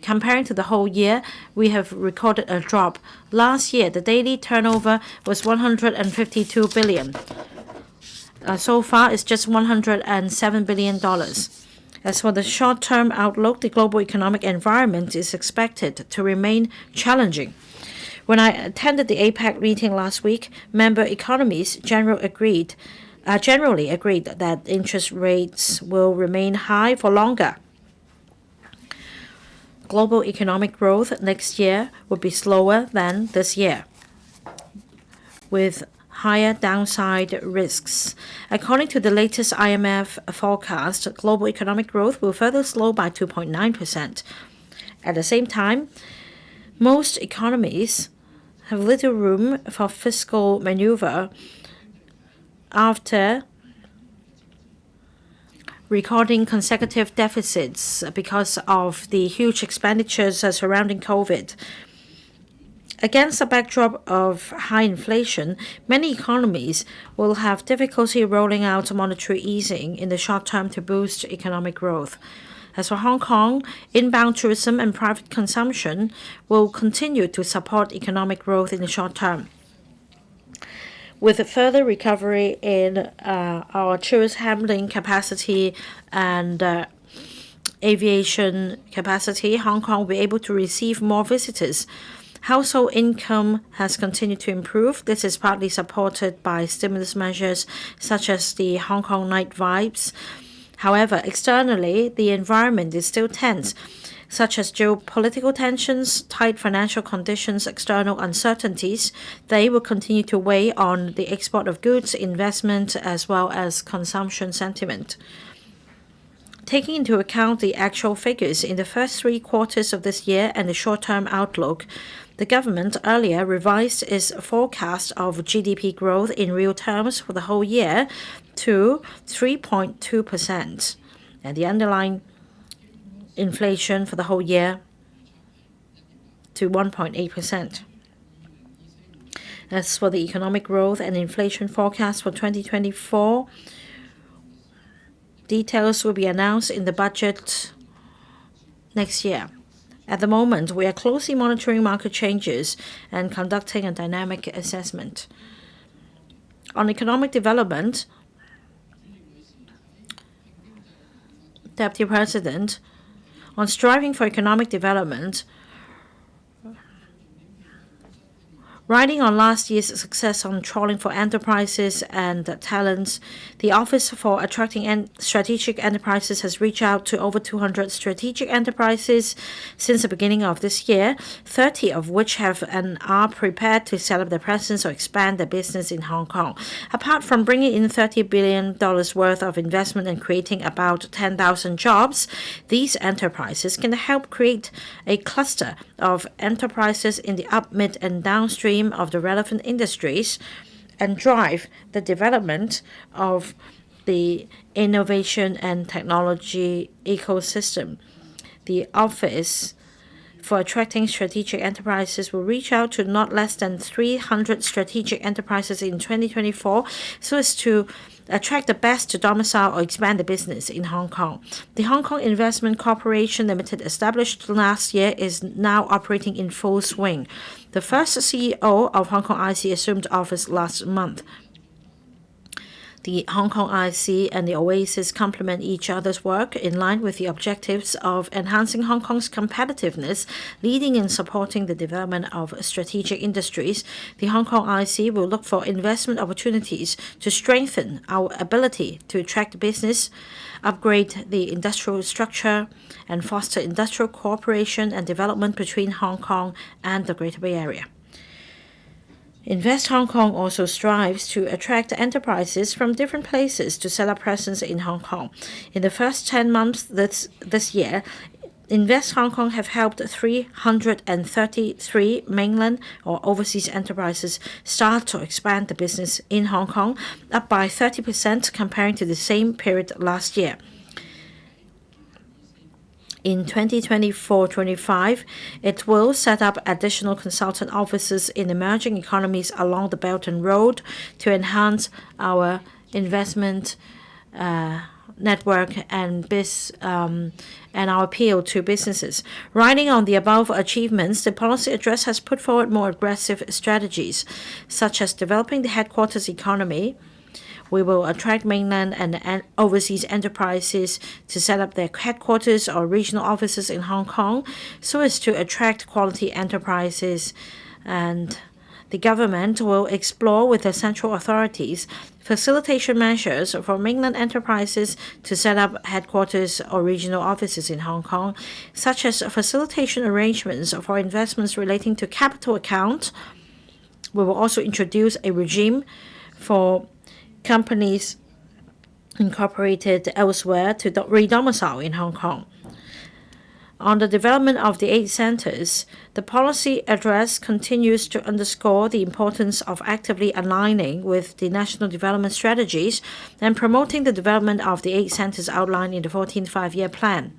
S2: comparing to the whole year, we have recorded a drop. Last year, the daily turnover was 152 billion. So far, it's just $107 billion. As for the short-term outlook, the global economic environment is expected to remain challenging. When I attended the APEC meeting last week, member economies generally agreed that interest rates will remain high for longer. Global economic growth next year will be slower than this year, with higher downside risks. According to the latest IMF forecast, global economic growth will further slow by 2.9%. At the same time, most economies have little room for fiscal maneuver after recording consecutive deficits because of the huge expenditures surrounding COVID. Against a backdrop of high inflation, many economies will have difficulty rolling out monetary easing in the short term to boost economic growth. As for Hong Kong, inbound tourism and private consumption will continue to support economic growth in the short term. With a further recovery in our tourist handling capacity and aviation capacity, Hong Kong will be able to receive more visitors. Household income has continued to improve. This is partly supported by stimulus measures such as the Hong Kong Night Vibes. However, externally, the environment is still tense, such as geopolitical tensions, tight financial conditions, external uncertainties. They will continue to weigh on the export of goods, investment, as well as consumption sentiment. Taking into account the actual figures in the first 3 quarters of this year and the short-term outlook, the government earlier revised its forecast of GDP growth in real terms for the whole year to 3.2%, and the underlying inflation for the whole year to 1.8%. As for the economic growth and inflation forecast for 2024, details will be announced in the budget next year. At the moment, we are closely monitoring market changes and conducting a dynamic assessment. On economic development, Deputy President, on striving for economic development, riding on last year's success on trawling for enterprises and talents, the Office for Attracting Strategic Enterprises has reached out to over 200 strategic enterprises since the beginning of this year, 30 of which have and are prepared to set up their presence or expand their business in Hong Kong. Apart from bringing in $30 billion worth of investment and creating about 10,000 jobs, these enterprises can help create a cluster of enterprises in the up, mid, and downstream of the relevant industries and drive the development of the innovation and technology ecosystem. The Office for Attracting Strategic Enterprises will reach out to not less than 300 strategic enterprises in 2024 so as to attract the best to domicile or expand the business in Hong Kong. The Hong Kong Investment Corporation Limited, established last year, is now operating in full swing. The first CEO of Hong Kong IC assumed office last month. The Hong Kong IC and the Oasis complement each other's work in line with the objectives of enhancing Hong Kong's competitiveness, leading and supporting the development of strategic industries. The Hong Kong IC will look for investment opportunities to strengthen our ability to attract business, upgrade the industrial structure, and foster industrial cooperation and development between Hong Kong and the Greater Bay Area. Invest Hong Kong also strives to attract enterprises from different places to set up presence in Hong Kong. In the first 10 months this year, Invest Hong Kong have helped 333 mainland or overseas enterprises start to expand the business in Hong Kong, up by 30% comparing to the same period last year. In 2024-25, it will set up additional consultant offices in emerging economies along the Belt and Road to enhance our investment network and our appeal to businesses. Riding on the above achievements, the policy address has put forward more aggressive strategies, such as developing the headquarters economy. We will attract mainland and overseas enterprises to set up their headquarters or regional offices in Hong Kong so as to attract quality enterprises. And the government will explore with the central authorities facilitation measures for mainland enterprises to set up headquarters or regional offices in Hong Kong, such as facilitation arrangements for investments relating to capital account. We will also introduce a regime for companies incorporated elsewhere to re-domicile in Hong Kong. On the development of the 8 centers, the policy address continues to underscore the importance of actively aligning with the national development strategies and promoting the development of the 8 centers outlined in the 14th Five-Year Plan.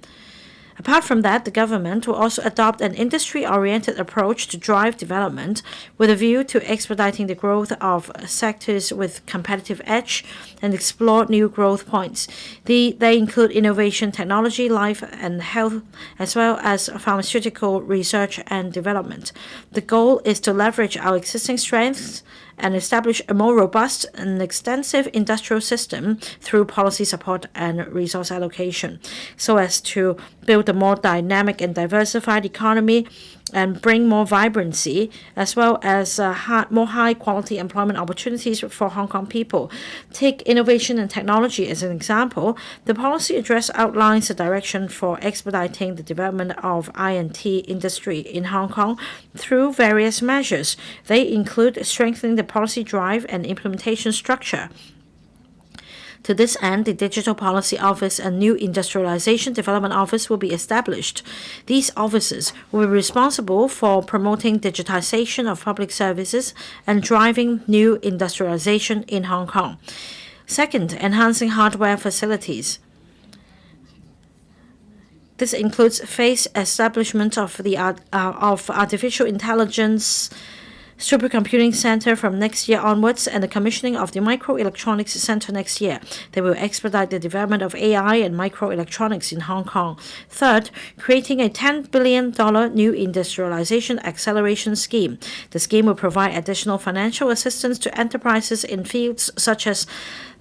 S2: Apart from that, the government will also adopt an industry-oriented approach to drive development with a view to expediting the growth of sectors with competitive edge and explore new growth points. They include innovation, technology, life and health, as well as pharmaceutical research and development. The goal is to leverage our existing strengths and establish a more robust and extensive industrial system through policy support and resource allocation, so as to build a more dynamic and diversified economy and bring more vibrancy, as well as more high-quality employment opportunities for Hong Kong people. Take innovation and technology as an example. The policy address outlines the direction for expediting the development of I&T industry in Hong Kong through various measures. They include strengthening the policy drive and implementation structure. To this end, the Digital Policy Office and New Industrialization Development Office will be established. These offices will be responsible for promoting digitization of public services and driving new industrialization in Hong Kong. Second, enhancing hardware facilities. This includes phased establishment of artificial intelligence supercomputing center from next year onwards and the commissioning of the microelectronics center next year. They will expedite the development of AI and microelectronics in Hong Kong. Third, creating a $10 billion new industrialization acceleration scheme. The scheme will provide additional financial assistance to enterprises in fields such as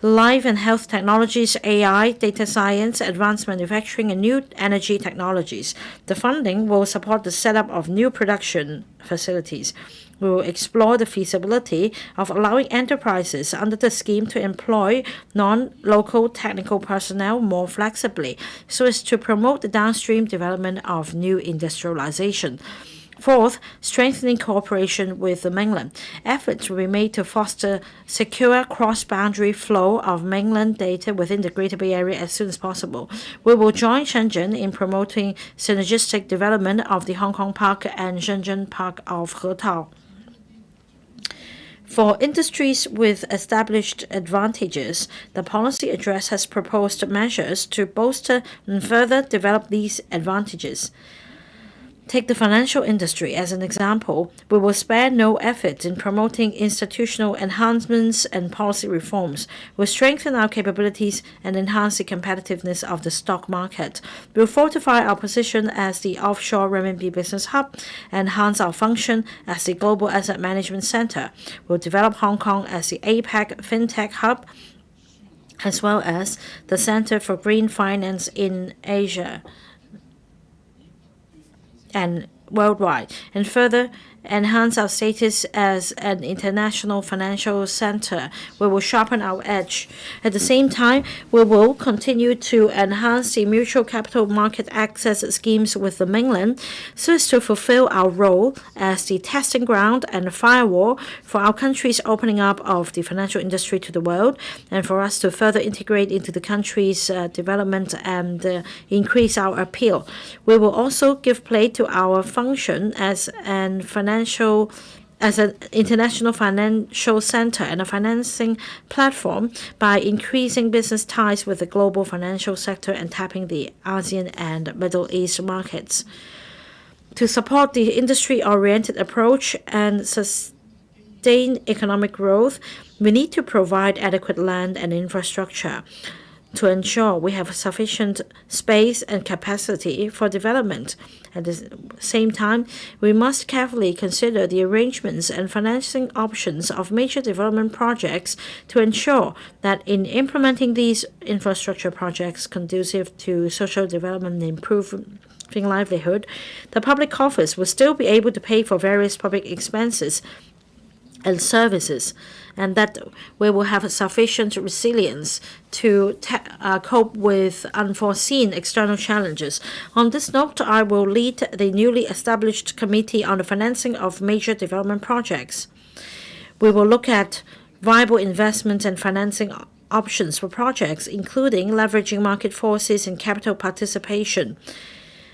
S2: life and health technologies, AI, data science, advanced manufacturing, and new energy technologies. The funding will support the setup of new production facilities. We will explore the feasibility of allowing enterprises under the scheme to employ non-local technical personnel more flexibly, so as to promote the downstream development of new industrialization. Fourth, strengthening cooperation with the mainland. Efforts will be made to foster secure cross-boundary flow of mainland data within the Greater Bay Area as soon as possible. We will join Shenzhen in promoting synergistic development of the Hong Kong Park and Shenzhen Park of Hetao. For industries with established advantages, the policy address has proposed measures to bolster and further develop these advantages. Take the financial industry as an example. We will spare no effort in promoting institutional enhancements and policy reforms. We'll strengthen our capabilities and enhance the competitiveness of the stock market. We'll fortify our position as the offshore renminbi business hub, enhance our function as the global asset management center. We'll develop Hong Kong as the APEC fintech hub, as well as the Center for Green Finance in Asia and worldwide, and further enhance our status as an international financial center. We will sharpen our edge. At the same time, we will continue to enhance the mutual capital market access schemes with the mainland so as to fulfill our role as the testing ground and firewall for our country's opening up of the financial industry to the world, and for us to further integrate into the country's development and increase our appeal. We will also give play to our function as an international financial center and a financing platform by increasing business ties with the global financial sector and tapping the ASEAN and Middle East markets. To support the industry-oriented approach and sustain economic growth, we need to provide adequate land and infrastructure to ensure we have sufficient space and capacity for development. At the same time, we must carefully consider the arrangements and financing options of major development projects to ensure that in implementing these infrastructure projects conducive to social development and improving livelihood, the public coffers will still be able to pay for various public expenses and services, and that we will have sufficient resilience to cope with unforeseen external challenges. On this note, I will lead the newly established Committee on the Financing of Major Development Projects. We will look at viable investment and financing options for projects, including leveraging market forces and capital participation.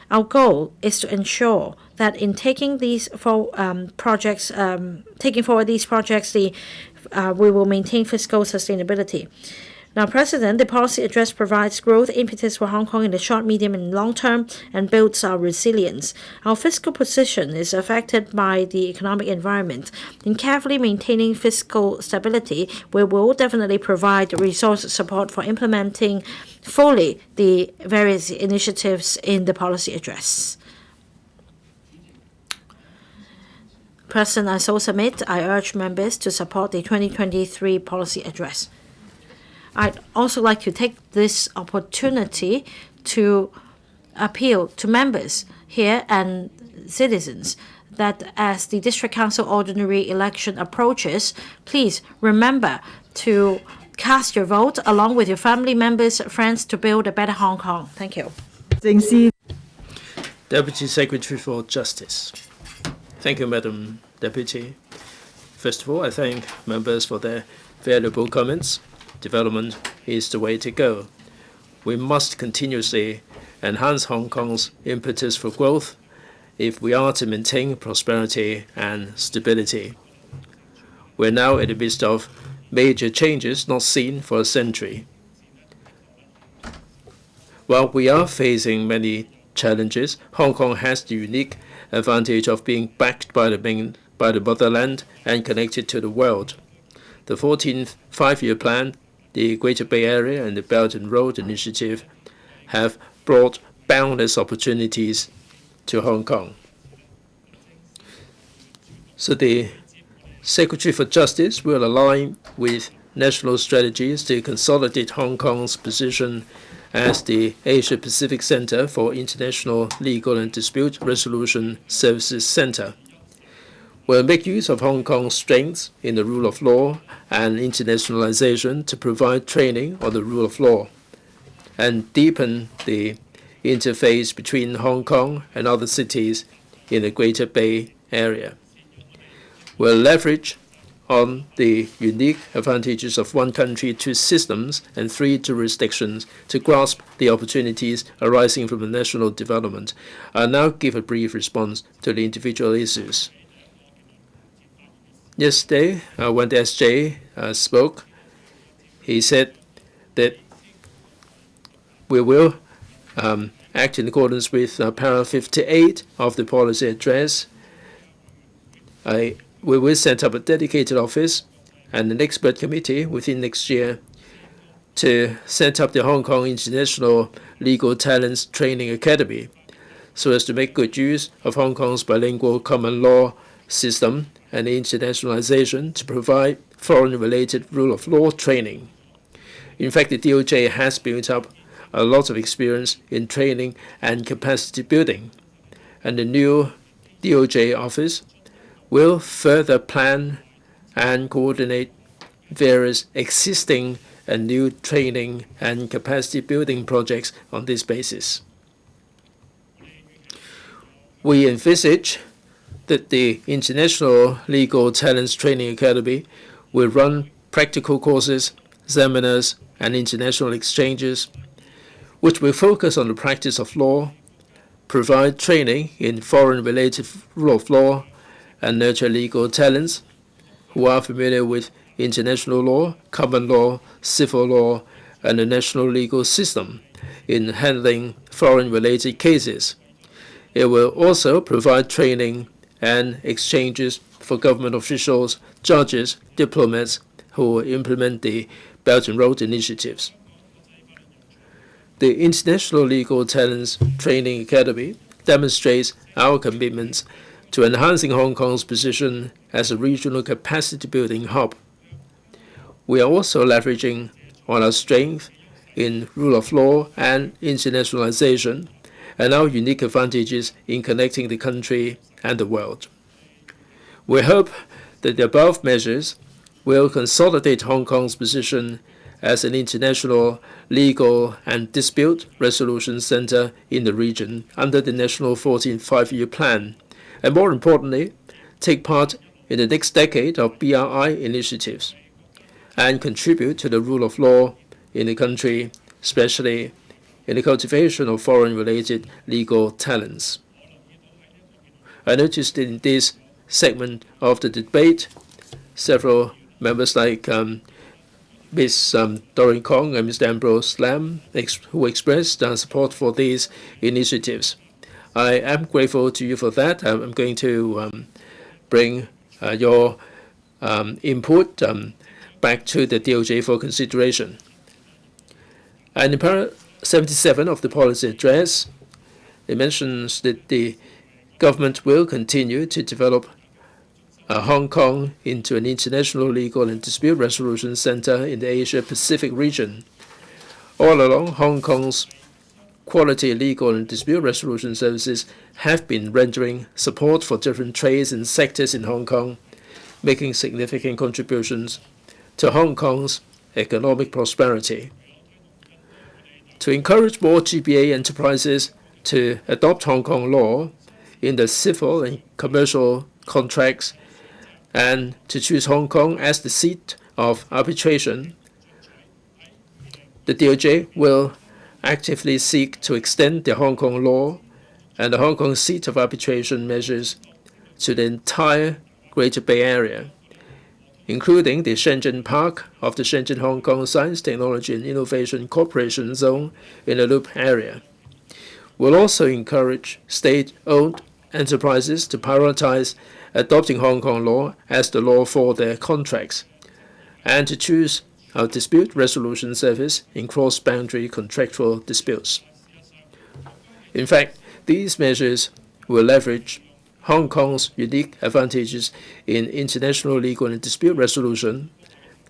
S2: Our goal is to ensure that in taking forward these projects, we will maintain fiscal sustainability. Now, President, the policy address provides growth impetus for Hong Kong in the short, medium, and long term and builds our resilience. Our fiscal position is affected by the economic environment. In carefully maintaining fiscal stability, we will definitely provide resource support for implementing fully the various initiatives in the policy address. President, I so submit. I urge members to support the 2023 policy address. I'd also like to take this opportunity to appeal to members here and citizens that as the District Council ordinary election approaches, please remember to cast your vote along with your family members, friends to build a better Hong Kong. Thank you.
S3: Deputy Secretary for Justice. Thank you, Madam Deputy. First of all, I thank members for their valuable comments. Development is the way to go. We must continuously enhance Hong Kong's impetus for growth if we are to maintain prosperity and stability. We're now in the midst of major changes not seen for a century. While we are facing many challenges, Hong Kong has the unique advantage of being backed by the motherland and connected to the world. The 14th Five-Year Plan, the Greater Bay Area, and the Belt and Road Initiative have brought boundless opportunities to Hong Kong. So the Secretary for Justice will align with national strategies to consolidate Hong Kong's position as the Asia-Pacific Center for International Legal and Dispute Resolution Services Center. We'll make use of Hong Kong's strengths in the rule of law and internationalization to provide training on the rule of law and deepen the interface between Hong Kong and other cities in the Greater Bay Area. We'll leverage on the unique advantages of one country, two systems, and three jurisdictions to grasp the opportunities arising from the national development. I'll now give a brief response to the individual issues. Yesterday, when the SJ spoke, he said that we will act in accordance with paragraph 58 of the policy address. We will set up a dedicated office and an expert committee within next year to set up the Hong Kong International Legal Talents Training Academy so as to make good use of Hong Kong's bilingual common law system and internationalization to provide foreign-related rule of law training. In fact, the DOJ has built up a lot of experience in training and capacity building, and the new DOJ office will further plan and coordinate various existing and new training and capacity building projects on this basis. We envisage that the International Legal Talents Training Academy will run practical courses, seminars, and international exchanges, which will focus on the practice of law, provide training in foreign-related rule of law, and nurture legal talents who are familiar with international law, common law, civil law, and the national legal system in handling foreign-related cases. It will also provide training and exchanges for government officials, judges, diplomats who implement the Belt and Road initiatives. The International Legal Talents Training Academy demonstrates our commitments to enhancing Hong Kong's position as a regional capacity-building hub. We are also leveraging on our strength in rule of law and internationalization and our unique advantages in connecting the country and the world. We hope that the above measures will consolidate Hong Kong's position as an international legal and dispute resolution center in the region under the National 14th Five-Year Plan, and more importantly, take part in the next decade of BRI initiatives and contribute to the rule of law in the country, especially in the cultivation of foreign-related legal talents. I noticed in this segment of the debate, several members like Ms. Doreen Kong and Mr. Ambrose Lam, who expressed support for these initiatives. I am grateful to you for that. I'm going to bring your input back to the DOJ for consideration. And in paragraph 77 of the policy address, it mentions that the government will continue to develop Hong Kong into an international legal and dispute resolution center in the Asia-Pacific region. All along, Hong Kong's quality legal and dispute resolution services have been rendering support for different trades and sectors in Hong Kong, making significant contributions to Hong Kong's economic prosperity. To encourage more GBA enterprises to adopt Hong Kong law in the civil and commercial contracts and to choose Hong Kong as the seat of arbitration, the DOJ will actively seek to extend the Hong Kong law and the Hong Kong seat of arbitration measures to the entire Greater Bay Area, including the Shenzhen Park of the Shenzhen-Hong Kong Science, Technology and Innovation Cooperation Zone in the Loop area. We'll also encourage state-owned enterprises to prioritize adopting Hong Kong law as the law for their contracts and to choose our dispute resolution service in cross-boundary contractual disputes. In fact, these measures will leverage Hong Kong's unique advantages in international legal and dispute resolution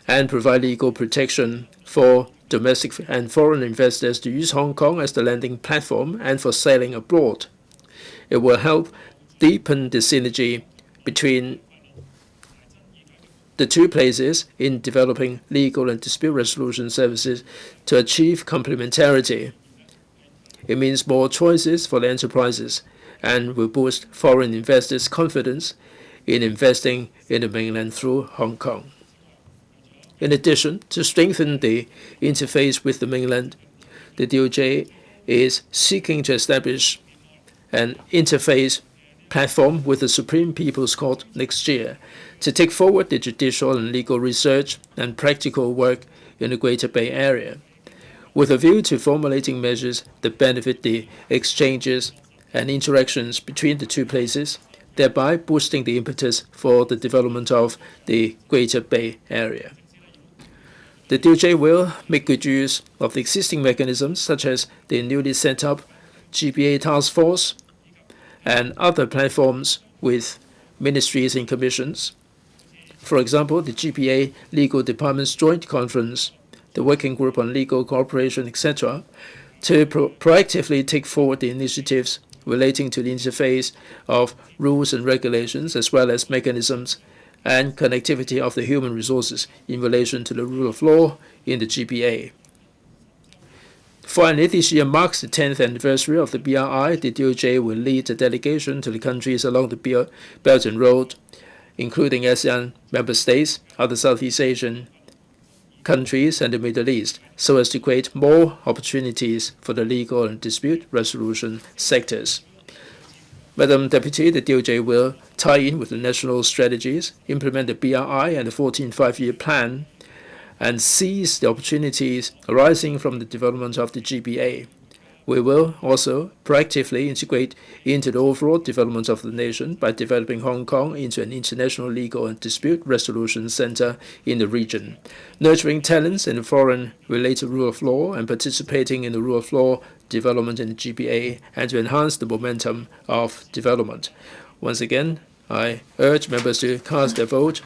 S3: and provide legal protection for domestic and foreign investors to use Hong Kong as the lending platform and for sailing abroad. It will help deepen the synergy between the two places in developing legal and dispute resolution services to achieve complementarity. It means more choices for the enterprises and will boost foreign investors' confidence in investing in the mainland through Hong Kong. In addition, to strengthen the interface with the mainland, the DOJ is seeking to establish an interface platform with the Supreme People's Court next year to take forward the judicial and legal research and practical work in the Greater Bay Area, with a view to formulating measures that benefit the exchanges and interactions between the two places, thereby boosting the impetus for the development of the Greater Bay Area. The DOJ will make good use of the existing mechanisms such as the newly set up GBA Task Force and other platforms with ministries and commissions. For example, the GBA Legal Department's Joint Conference, the Working Group on Legal Cooperation, etc., to proactively take forward the initiatives relating to the interface of rules and regulations as well as mechanisms and connectivity of the human resources in relation to the rule of law in the GBA. Finally, this year marks the 10th anniversary of the BRI. The DOJ will lead a delegation to the countries along the Belt and Road, including ASEAN member states, other Southeast Asian countries, and the Middle East, so as to create more opportunities for the legal and dispute resolution sectors. Madam Deputy, the DOJ will tie in with the national strategies, implement the BRI and the 14th Five-Year Plan, and seize the opportunities arising from the development of the GBA. We will also proactively integrate into the overall development of the nation by developing Hong Kong into an international legal and dispute resolution center in the region, nurturing talents in the foreign-related rule of law and participating in the rule of law development in the GBA and to enhance the momentum of development. Once again, I urge members to cast their vote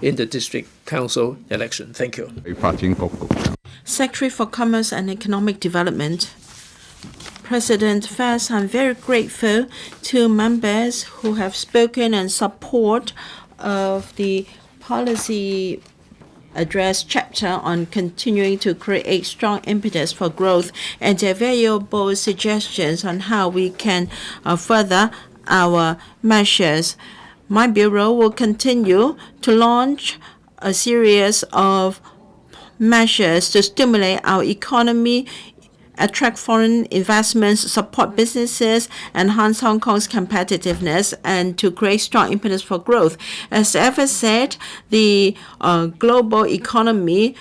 S3: in the District Council election. Thank you.
S1: Secretary for Commerce and Economic Development. President, first, I'm very grateful to members who have spoken in support of the policy address chapter on continuing to create strong impetus for growth and their valuable suggestions on how we can further our measures. My Bureau will continue to launch a series of measures to stimulate our economy attract foreign investments, support businesses, enhance Hong Kong's competitiveness, and to create strong impetus for growth. As ever said, the global economy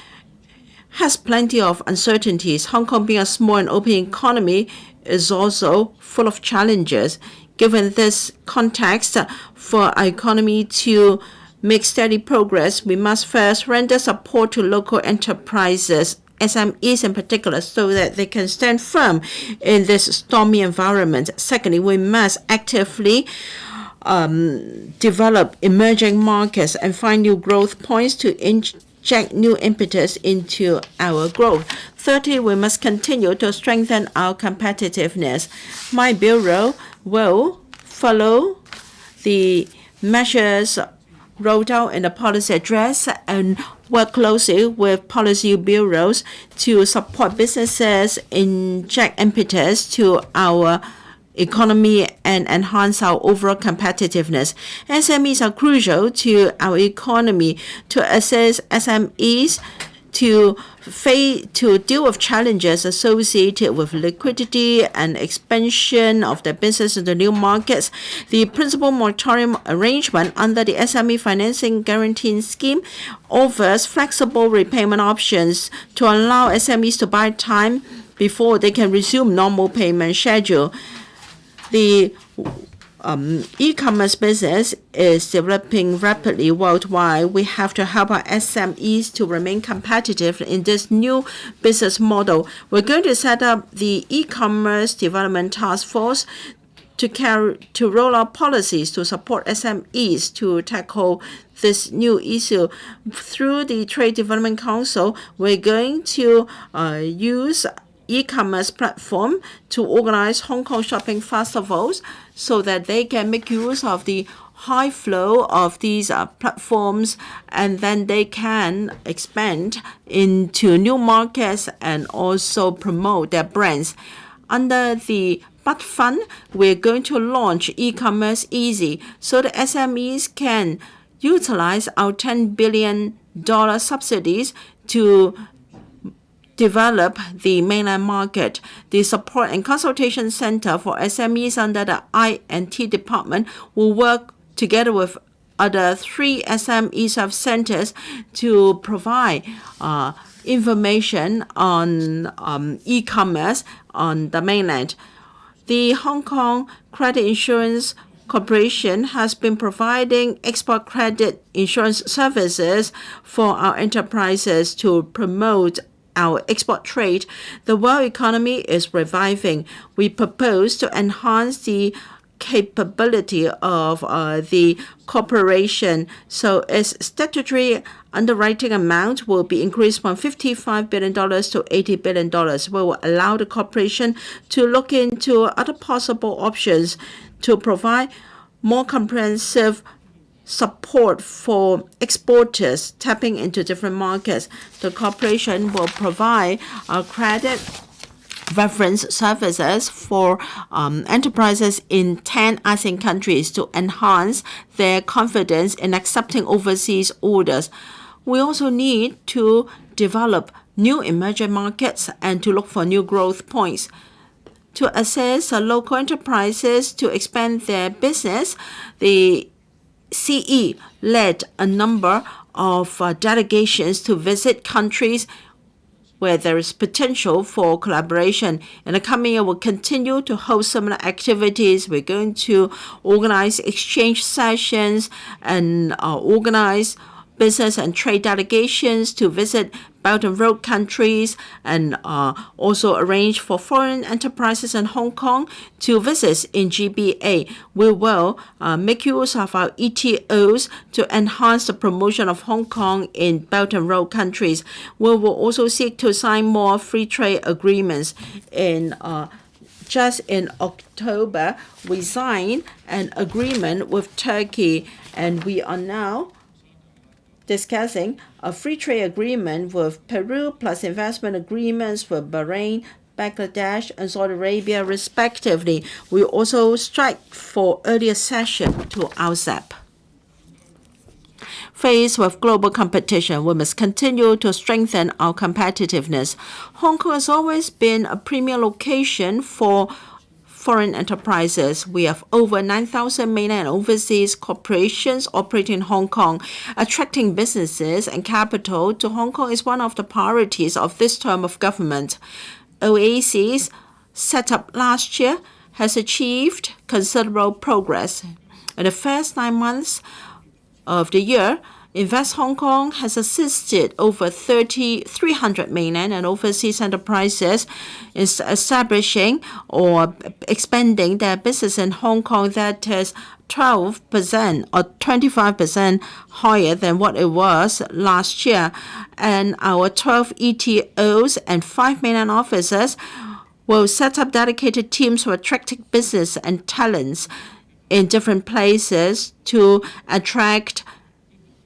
S1: has plenty of uncertainties. Hong Kong, being a small and open economy, is also full of challenges. Given this context, for our economy to make steady progress, we must first render support to local enterprises, SMEs in particular, so that they can stand firm in this stormy environment. Secondly, we must actively develop emerging markets and find new growth points to inject new impetus into our growth. Thirdly, we must continue to strengthen our competitiveness. My bureau will follow the measures rolled out in the policy address and work closely with policy bureaus to support businesses, inject impetus to our economy, and enhance our overall competitiveness. SMEs are crucial to our economy. To assist SMEs to deal with challenges associated with liquidity and expansion of their business into new markets, the principal moratorium arrangement under the SME Financing Guarantee Scheme offers flexible repayment options to allow SMEs to buy time before they can resume normal payment schedule. The e-commerce business is developing rapidly worldwide. We have to help our SMEs to remain competitive in this new business model. We're going to set up the e-commerce development task force to roll out policies to support SMEs to tackle this new issue. Through the Trade Development Council, we're going to use e-commerce platform to organize Hong Kong shopping festivals so that they can make use of the high flow of these platforms, and then they can expand into new markets and also promote their brands. Under the BUD Fund, we're going to launch e-commerce easy so the SMEs can utilize our $10 billion subsidies to develop the mainland market. The Support and Consultation Center for SMEs under the I&T department will work together with other 3 SME sub-centers to provide information on e-commerce on the mainland. The Hong Kong Credit Insurance Corporation has been providing export credit insurance services for our enterprises to promote our export trade. The world economy is reviving. We propose to enhance the capability of the corporation, so its statutory underwriting amount will be increased from $55 billion to $80 billion. We will allow the corporation to look into other possible options to provide more comprehensive support for exporters tapping into different markets. The corporation will provide credit reference services for enterprises in 10 ASEAN countries to enhance their confidence in accepting overseas orders. We also need to develop new emerging markets and to look for new growth points. To assist local enterprises to expand their business, the CE led a number of delegations to visit countries where there is potential for collaboration. In the coming year, we'll continue to host similar activities. We're going to organize exchange sessions and organize business and trade delegations to visit Belt and Road countries, and also arrange for foreign enterprises in Hong Kong to visit in GBA. We will make use of our ETOs to enhance the promotion of Hong Kong in Belt and Road countries. We will also seek to sign more free trade agreements. Just in October, we signed an agreement with Turkey, and we are now discussing a free trade agreement with Peru, plus investment agreements with Bahrain, Bangladesh, and Saudi Arabia, respectively. We also strive for early accession to RCEP. faced with global competition. We must continue to strengthen our competitiveness. Hong Kong has always been a premier location for foreign enterprises. We have over 9,000 mainland and overseas corporations operating in Hong Kong. Attracting businesses and capital to Hong Kong is one of the priorities of this term of government. OACs set up last year has achieved considerable progress. In the first 9 months of the year, Invest Hong Kong has assisted over 300 mainland and overseas enterprises in establishing or expanding their business in Hong Kong. That is 12% or 25% higher than what it was last year. And our 12 ETOs and 5 mainland offices will set up dedicated teams for attracting business and talents in different places to attract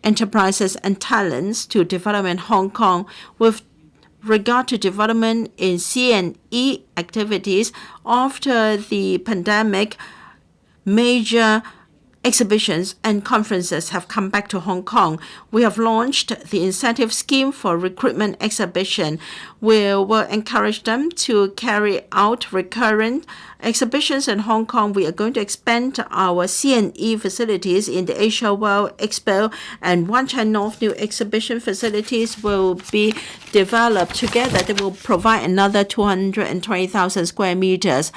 S1: enterprises and talents to development Hong Kong. With regard to development in C&E activities, after the pandemic, major exhibitions and conferences have come back to Hong Kong. We have launched the incentive scheme for recruitment exhibition. We will encourage them to carry out recurrent exhibitions in Hong Kong. We are going to expand our C&E facilities in the Asia World Expo, and Wan Chai North new exhibition facilities will be developed together. They will provide another 220,000 square meters.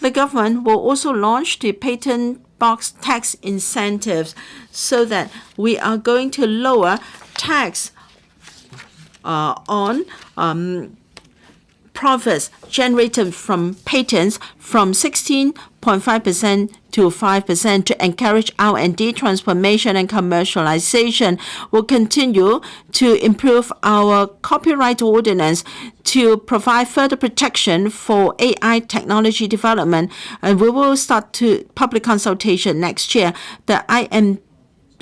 S1: The government will also launch the patent box tax incentives so that we are going to lower tax on profits generated from patents from 16.5% to 5% to encourage R&D transformation and commercialization. We'll continue to improve our copyright ordinance to provide further protection for AI technology development, and we will start to public consultation next year. The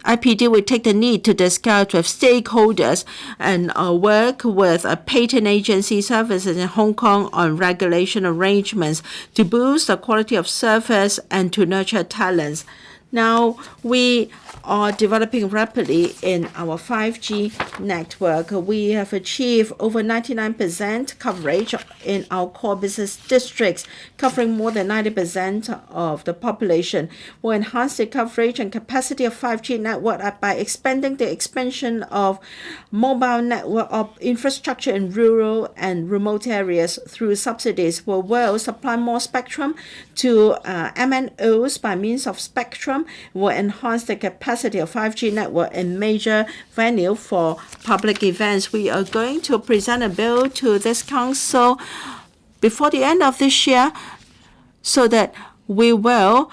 S1: IPD will take the need to discuss with stakeholders and work with patent agency services in Hong Kong on regulation arrangements to boost the quality of service and to nurture talents. Now, we are developing rapidly in our 5G network. We have achieved over 99% coverage in our core business districts, covering more than 90% of the population. We'll enhance the coverage and capacity of 5G network by expanding the expansion of mobile network of infrastructure in rural and remote areas through subsidies. We will supply more spectrum to MNOs by means of spectrum. Will enhance the capacity of 5G network in major venue for public events. We are going to present a bill to this council before the end of this year so that we will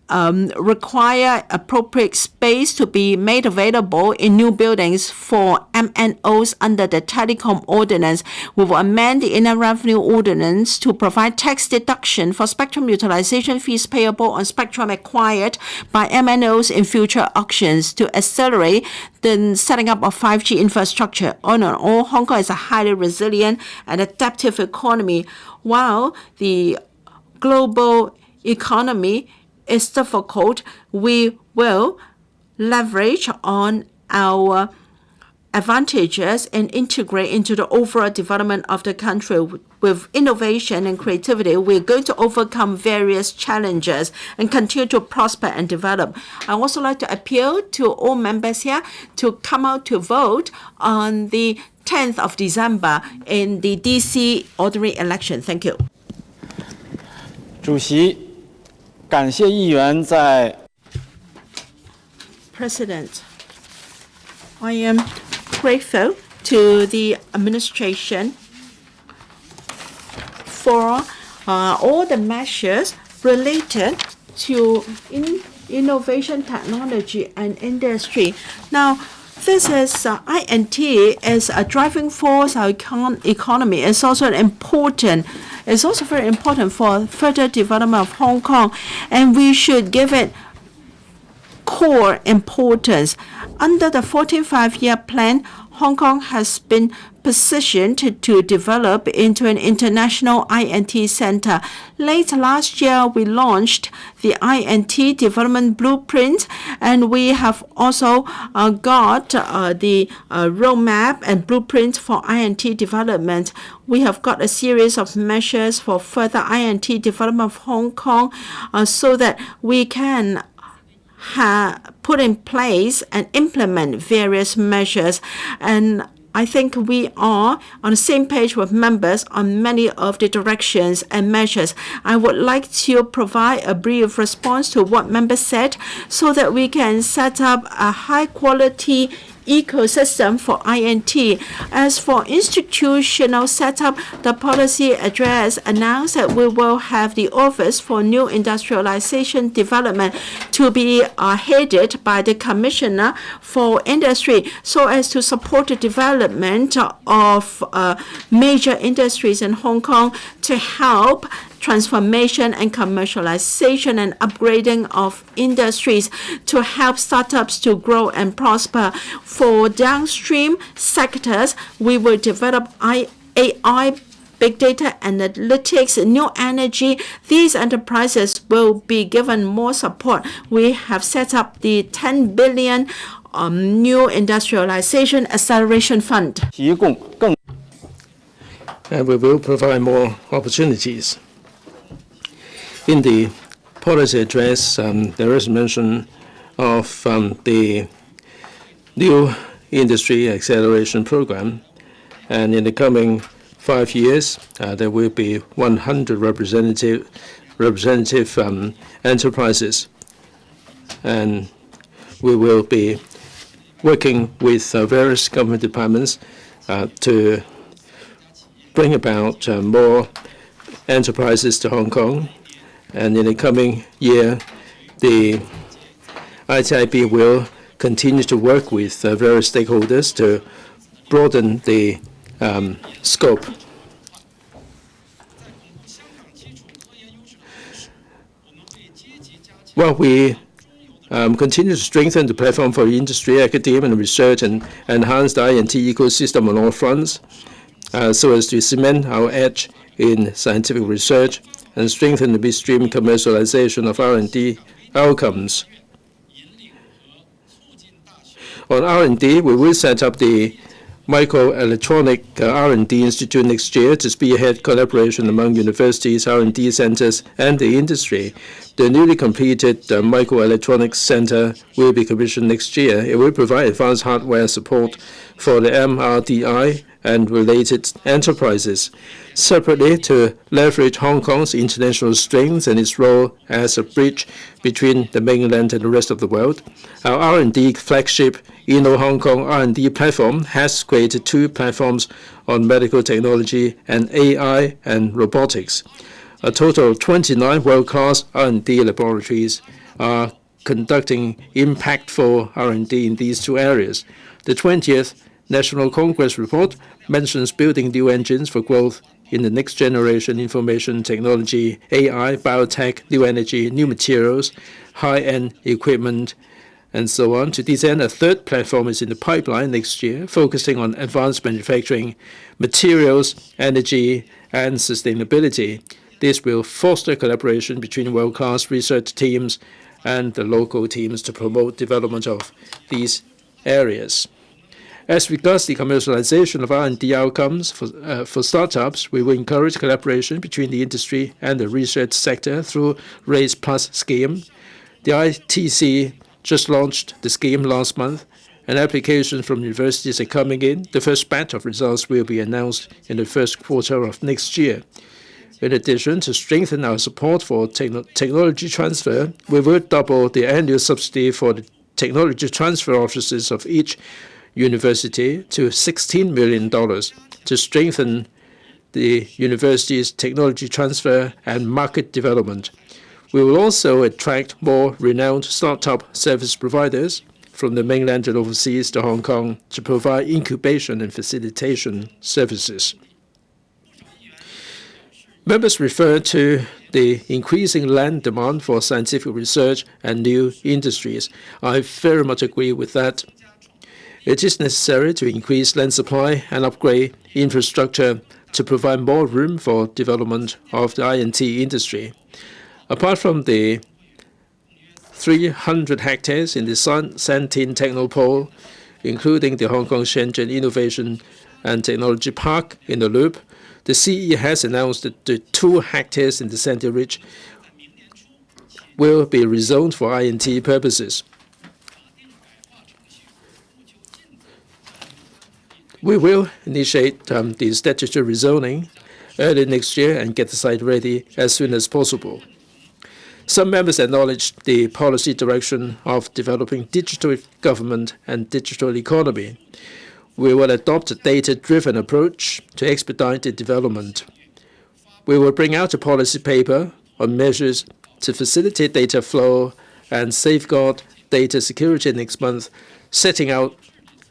S1: require appropriate space to be made available in new buildings for MNOs under the Telecom Ordinance. We will amend the Inland Revenue Ordinance to provide tax deduction for spectrum utilization fees payable on spectrum acquired by MNOs in future auctions to accelerate the setting up of 5G infrastructure. On and all, Hong Kong is a highly resilient and adaptive economy. While the global economy is difficult, we will leverage on our advantages and integrate into the overall development of the country. With innovation and creativity, we're going to overcome various challenges and continue to prosper and develop. I also like to appeal to all members here to come out to vote on the 10th of December in the DC ordinary election. Thank you.
S4: 主席，感谢议员在
S1: President, I am grateful to the administration for all the measures related to innovation, technology, and industry. Now, this is INT is a driving force our economy. It's also It's also very important for further development of Hong Kong, and we should give it core importance. Under the 14th Five-Year Plan, Hong Kong has been positioned to develop into an international INT center. Late last year, we launched the INT development blueprint, and we have also got the roadmap and blueprint for INT development. We have got a series of measures for further INT development of Hong Kong so that we can put in place and implement various measures. And I think we are on the same page with members on many of the directions and measures. I would like to provide a brief response to what members said so that we can set up a high-quality ecosystem for INT. As for institutional setup, the policy address announced that we will have the Office for New Industrialization Development to be headed by the Commissioner for Industry so as to support the development of major industries in Hong Kong to help transformation and commercialization and upgrading of industries to help startups to grow and prosper. For downstream sectors, we will develop AI, big data analytics, new energy. These enterprises will be given more support. We have set up the 10 billion New Industrialization Acceleration Fund.
S4: 提供更
S3: And we will provide more opportunities. In the policy address, there is mention of the new industry acceleration program, and in the coming 5 years, there will be 100 representative enterprises, and we will be working with various government departments to bring about more enterprises to Hong Kong. And in the coming year, the ITIB will continue to work with various stakeholders to broaden the scope. Well, we continue to strengthen the platform for industry, academia, and research, and enhance the INT ecosystem on all fronts so as to cement our edge in scientific research and strengthen the midstream commercialization of R&D outcomes. On R&D, we will set up the Microelectronic R&D Institute next year to spearhead collaboration among universities, R&D centers, and the industry. The newly completed Microelectronics Center will be commissioned next year. It will provide advanced hardware support for the MRDI and related enterprises. Separately, to leverage Hong Kong's international strengths and its role as a bridge between the mainland and the rest of the world, our R&D flagship Inno Hong Kong R&D platform has created 2 platforms on medical technology and AI and robotics. A total of 29 world-class R&D laboratories are conducting impactful R&D in these 2 areas. The 20th National Congress report mentions building new engines for growth in the next generation information technology, AI, biotech, new energy, new materials, high-end equipment, and so on. To this end, a 3rd platform is in the pipeline next year, focusing on advanced manufacturing, materials, energy, and sustainability. This will foster collaboration between world-class research teams and the local teams to promote development of these areas. As regards the commercialization of R&D outcomes for startups, we will encourage collaboration between the industry and the research sector through Raise Plus scheme. The ITC just launched the scheme last month, and applications from universities are coming in. The first batch of results will be announced in the first quarter of next year. In addition, to strengthen our support for technology transfer, we will double the annual subsidy for the technology transfer offices of each university to $16 million to strengthen the university's technology transfer and market development. We will also attract more renowned startup service providers from the mainland and overseas to Hong Kong to provide incubation and facilitation services. Members refer to the increasing land demand for scientific research and new industries. I very much agree with that. It is necessary to increase land supply and upgrade infrastructure to provide more room for development of the I&T industry. Apart from the 300 hectares in the Santin Technopole, including the Hong Kong Shenzhen Innovation and Technology Park in the Loop, the CE has announced that the 2 hectares in the Santin Ridge will be rezoned for I&T purposes. We will initiate the statutory rezoning early next year and get the site ready as soon as possible. Some members acknowledged the policy direction of developing digital government and digital economy. We will adopt a data-driven approach to expedite the development. We will bring out a policy paper on measures to facilitate data flow and safeguard data security next month, setting out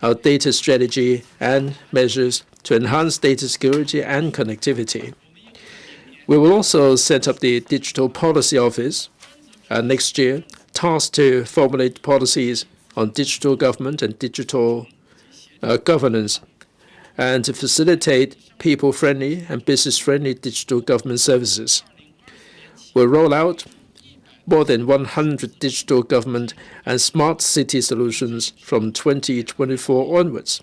S3: our data strategy and measures to enhance data security and connectivity. We will also set up the Digital Policy Office next year, tasked to formulate policies on digital government and digital governance, and to facilitate people-friendly and business-friendly digital government services. We'll roll out more than 100 digital government and smart city solutions from 2024 onwards,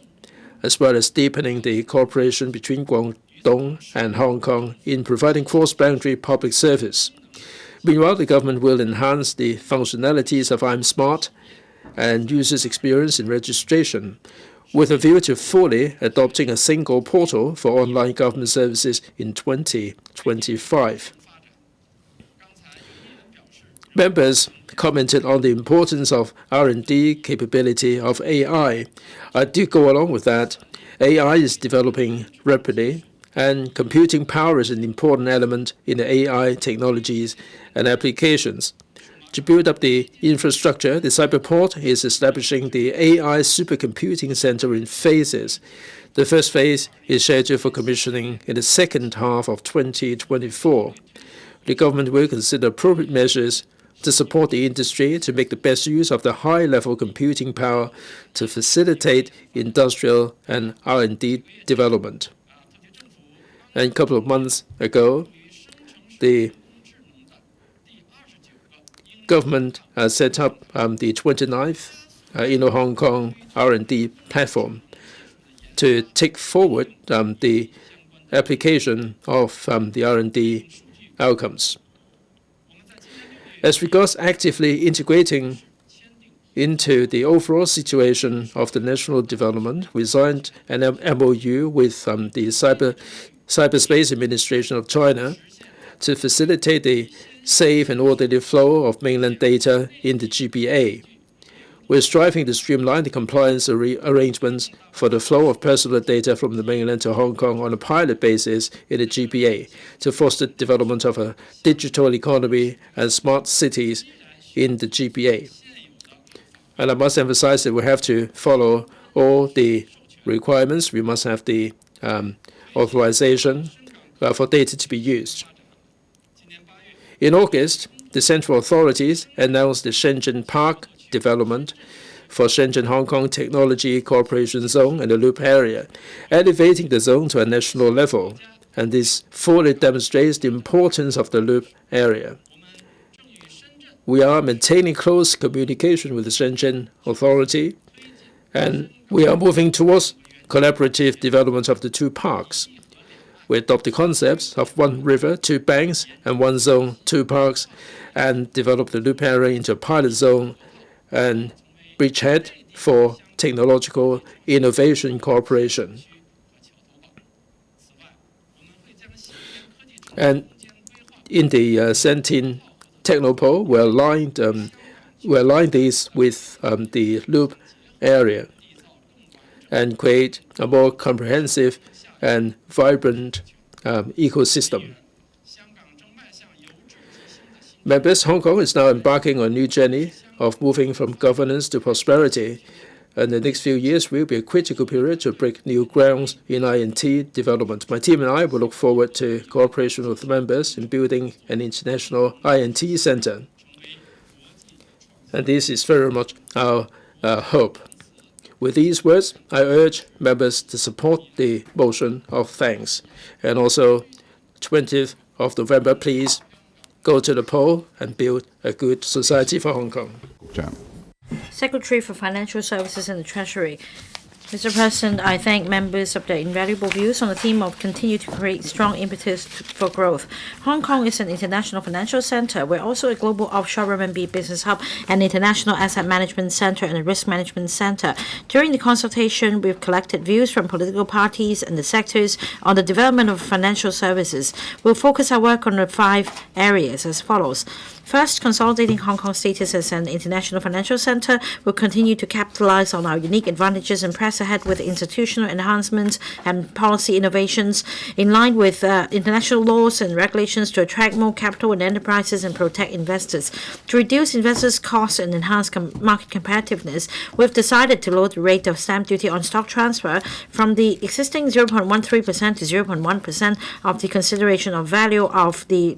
S3: as well as deepening the cooperation between Guangdong and Hong Kong in providing cross-boundary public service. Meanwhile, the government will enhance the functionalities of I'm Smart and users' experience in registration, with a view to fully adopting a single portal for online government services in 2025. Members commented on the importance of R&D capability of AI. I do go along with that. AI is developing rapidly, and computing power is an important element in the AI technologies and applications. To build up the infrastructure, the Cyberport is establishing the AI Supercomputing Center in phases. The first phase is scheduled for commissioning in the second half of 2024. The government will consider appropriate measures to support the industry to make the best use of the high-level computing power to facilitate industrial and R&D development. And a couple of months ago, the government set up the 29th Inno-Hong Kong R&D platform to take forward the application of the R&D outcomes. As regards actively integrating into the overall situation of the national development, we signed an MOU with the Cyberspace Administration of China to facilitate the safe and orderly flow of mainland data in the GBA. We're striving to streamline the compliance arrangements for the flow of personal data from the mainland to Hong Kong on a pilot basis in the GBA to foster the development of a digital economy and smart cities in the GBA. And I must emphasize that we have to follow all the requirements. We must have the authorization for data to be used. In August, the central authorities announced the Shenzhen Park development for Shenzhen Hong Kong Technology Cooperation Zone and the Loop area, elevating the zone to a national level, and this fully demonstrates the importance of the Loop area. We are maintaining close communication with the Shenzhen Authority, and we are moving towards collaborative development of the 2 parks. We adopt the concepts of 1 river, 2 banks, and 1 zone, 2 parks, and develop the Loop area into a pilot zone and bridgehead for technological innovation cooperation. And in the Santin Technopole, we align these with the Loop area and create a more comprehensive and vibrant ecosystem. Members, Hong Kong is now embarking on a new journey of moving from governance to prosperity, and the next few years will be a critical period to break new grounds in I&T development. My team and I will look forward to cooperation with members in building an international I&T center. And this is very much our hope. With these words, I urge members to support the motion of thanks. And also, 20th of November, please go to the poll and build a good society for Hong Kong.
S2: Secretary for Financial Services and the Treasury. Mr. President, I thank members of their invaluable views on the theme of continue to create strong impetus for growth. Hong Kong is an international financial center. We're also a global offshore renminbi business hub, an international asset management center, and a risk management center. During the consultation, we've collected views from political parties and the sectors on the development of financial services. We'll focus our work on the 5 areas as follows. First, consolidating Hong Kong's status as an international financial center will continue to capitalize on our unique advantages and press ahead with institutional enhancements and policy innovations in line with international laws and regulations to attract more capital and enterprises and protect investors. To reduce investors' costs and enhance market competitiveness, we've decided to lower the rate of stamp duty on stock transfer from the existing 0.13% to 0.1% of the consideration of value of the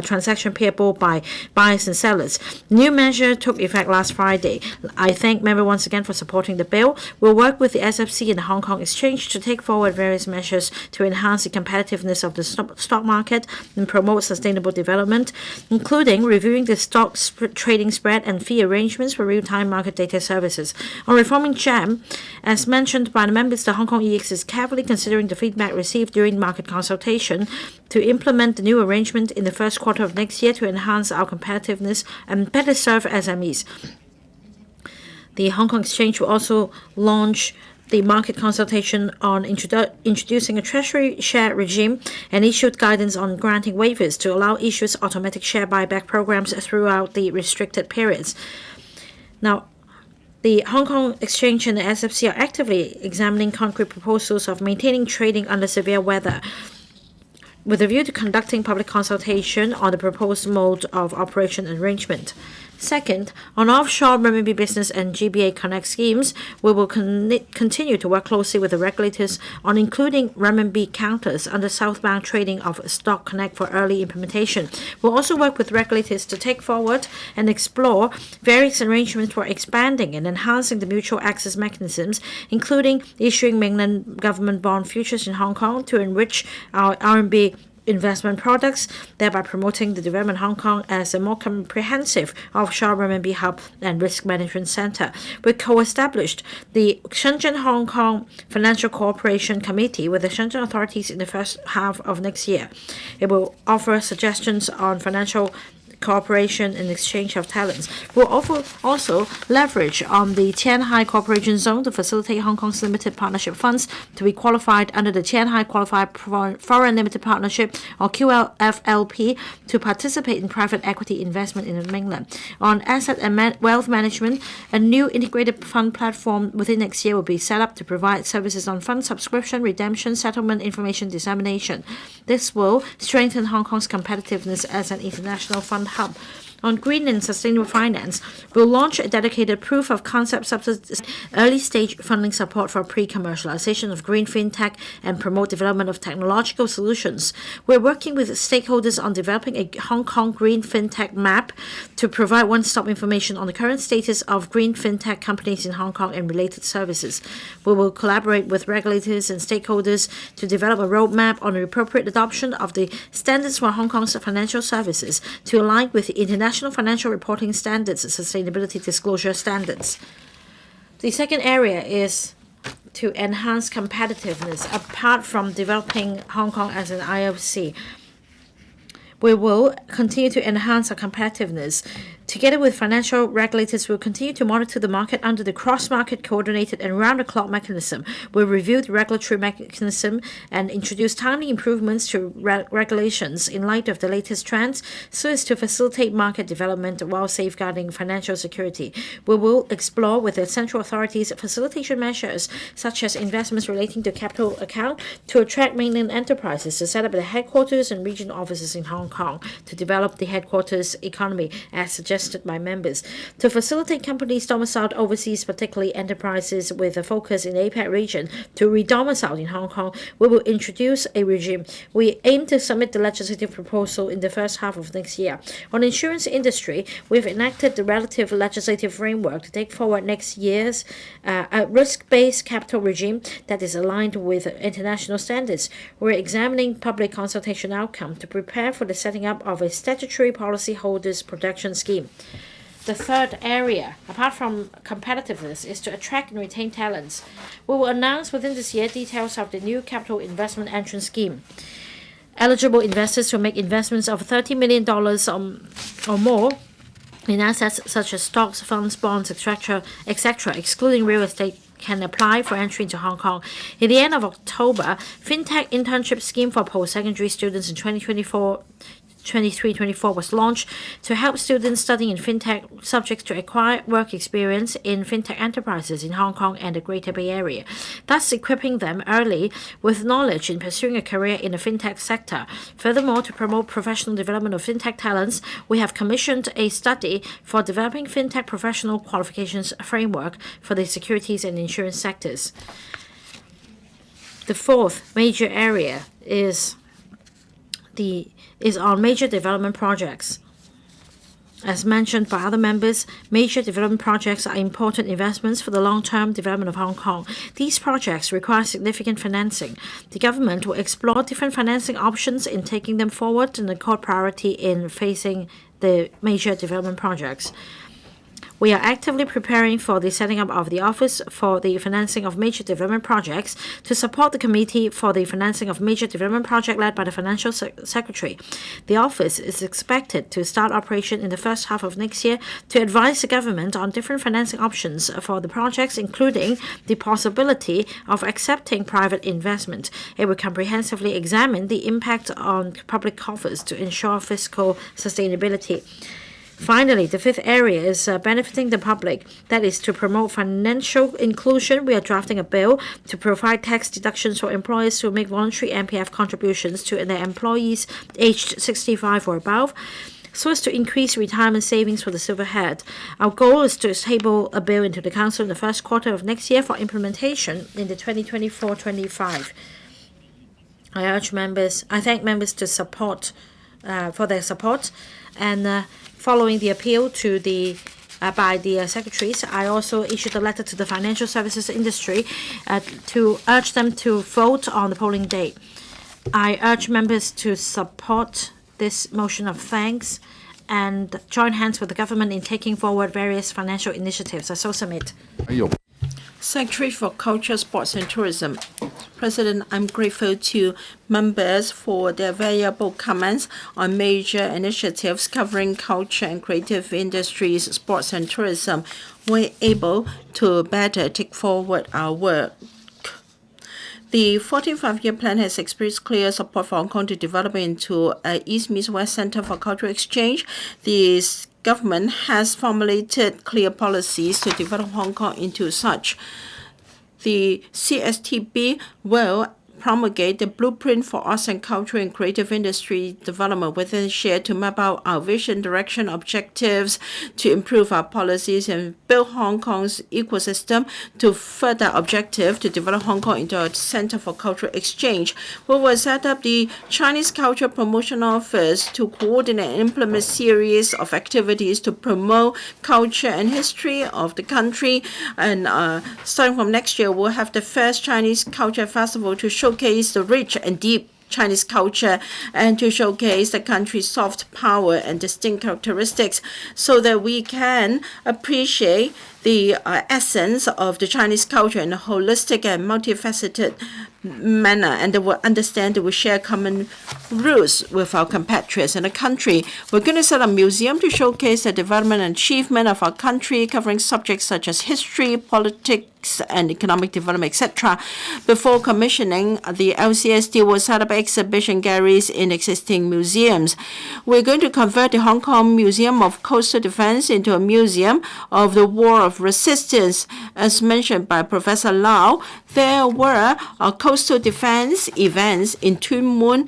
S2: transaction payable by buyers and sellers. New measure took effect last Friday. I thank members once again for supporting the bill. We'll work with the SFC and the Hong Kong Exchange to take forward various measures to enhance the competitiveness of the stock market and promote sustainable development, including reviewing the stock trading spread and fee arrangements for real-time market data services. On reforming GEM, as mentioned by the members, the Hong Kong EX is carefully considering the feedback received during market consultation to implement the new arrangement in the first quarter of next year to enhance our competitiveness and better serve SMEs. The Hong Kong Exchange will also launch the market consultation on introducing a treasury share regime and issued guidance on granting waivers to allow issuers automatic share buyback programs throughout the restricted periods. Now, the Hong Kong Exchange and the SFC are actively examining concrete proposals of maintaining trading under severe weather, with a view to conducting public consultation on the proposed mode of operation arrangement. Second, on offshore renminbi business and GBA Connect schemes, we will continue to work closely with the regulators on including renminbi counters under southbound trading of Stock Connect for early implementation. We'll also work with regulators to take forward and explore various arrangements for expanding and enhancing the mutual access mechanisms, including issuing mainland government bond futures in Hong Kong to enrich our RMB investment products, thereby promoting the development of Hong Kong as a more comprehensive offshore renminbi hub and risk management center. We co-established the Shenzhen-Hong Kong Financial Cooperation Committee with the Shenzhen authorities in the first half of next year. It will offer suggestions on financial cooperation and exchange of talents. We'll also leverage on the Tianhai Cooperation Zone to facilitate Hong Kong's limited partnership funds to be qualified under the Tianhai Qualified Foreign Limited Partnership, or QLFLP, to participate in private equity investment in the mainland. On asset and wealth management, a new integrated fund platform within next year will be set up to provide services on fund subscription, redemption, settlement, information dissemination. This will strengthen Hong Kong's competitiveness as an international fund hub. On green and sustainable finance, we'll launch a dedicated proof of concept early stage funding support for pre-commercialization of green fintech and promote development of technological solutions. We're working with stakeholders on developing a Hong Kong green fintech map to provide one-stop information on the current status of green fintech companies in Hong Kong and related services. We will collaborate with regulators and stakeholders to develop a roadmap on the appropriate adoption of the standards for Hong Kong's financial services to align with the international financial reporting standards and sustainability disclosure standards. The second area is to enhance competitiveness. Apart from developing Hong Kong as an IFC, we will continue to enhance our competitiveness. Together with financial regulators, we'll continue to monitor the market under the cross-market coordinated and round-the-clock mechanism. We'll review the regulatory mechanism and introduce timely improvements to regulations in light of the latest trends so as to facilitate market development while safeguarding financial security. We will explore with the central authorities facilitation measures such as investments relating to capital account to attract mainland enterprises to set up the headquarters and regional offices in Hong Kong to develop the headquarters economy as suggested requested by members. To facilitate companies domiciled overseas, particularly enterprises with a focus in the APEC region, to re-domicile in Hong Kong, we will introduce a regime. We aim to submit the legislative proposal in the first half of next year. On the insurance industry, we've enacted the relative legislative framework to take forward next year's a risk-based capital regime that is aligned with international standards. We're examining public consultation outcome to prepare for the setting up of a statutory policyholders protection scheme. The third area, apart from competitiveness, is to attract and retain talents. We will announce within this year details of the new capital investment entrance scheme. Eligible investors who make investments of $30 million or more in assets such as stocks, funds, bonds, etc., excluding real estate, can apply for entry into Hong Kong. In the end of October, FinTech internship scheme for post-secondary students in 2023-24 was launched to help students studying in FinTech subjects to acquire work experience in FinTech enterprises in Hong Kong and the Greater Bay Area, thus equipping them early with knowledge in pursuing a career in the FinTech sector. Furthermore, to promote professional development of FinTech talents, we have commissioned a study for developing FinTech professional qualifications framework for the securities and insurance sectors. The fourth major area is on major development projects. As mentioned by other members, major development projects are important investments for the long-term development of Hong Kong. These projects require significant financing. The government will explore different financing options in taking them forward and accord priority in facing the major development projects. We are actively preparing for the setting up of the Office for the Financing of Major Development Projects to support the Committee for the Financing of Major Development Projects led by the Financial Secretary. The office is expected to start operation in the first half of next year to advise the government on different financing options for the projects, including the possibility of accepting private investment. It will comprehensively examine the impact on public coffers to ensure fiscal sustainability. Finally, the fifth area is benefiting the public. That is to promote financial inclusion. We are drafting a bill to provide tax deductions for employers who make voluntary MPF contributions to their employees aged 65 or above, so as to increase retirement savings for the silverhead. Our goal is to table a bill into the Council in the first quarter of next year for implementation in the 2024-25. I thank members to support for their support, and following the appeal to by the secretaries, I also issued a letter to the financial services industry to urge them to vote on the polling day. I urge members to support this motion of thanks and join hands with the government in taking forward various financial initiatives. I so submit.
S1: Secretary for Culture, Sports and Tourism. President, I'm grateful to members for their valuable comments on major initiatives covering culture and creative industries, sports and tourism. We're able to better take forward our work. The 14th Five-Year Plan has expressed clear support for Hong Kong to develop into an East-Meets-West Center for cultural exchange. The government has formulated clear policies to develop Hong Kong into such. The CSTB will promulgate the blueprint for arts and culture and creative industry development within SHARE to map out our vision, direction, objectives, to improve our policies and build Hong Kong's ecosystem to further objective to develop Hong Kong into a center for cultural exchange. We will set up the Chinese Culture Promotion Office to coordinate and implement a series of activities to promote culture and history of the country. And starting from next year, we'll have the first Chinese Culture Festival to showcase the rich and deep Chinese culture and to showcase the country's soft power and distinct characteristics so that we can appreciate the essence of the Chinese culture in a holistic and multifaceted manner, and they will understand that we share common roots with our compatriots in the country. We're going to set up a museum to showcase the development and achievement of our country, covering subjects such as history, politics, and economic development, etc. Before commissioning, the LCSD will set up exhibition galleries in existing museums. We're going to convert the Hong Kong Museum of Coastal Defense into a museum of the War of Resistance. As mentioned by Professor Lau, there were coastal defense events in Tuen Mun,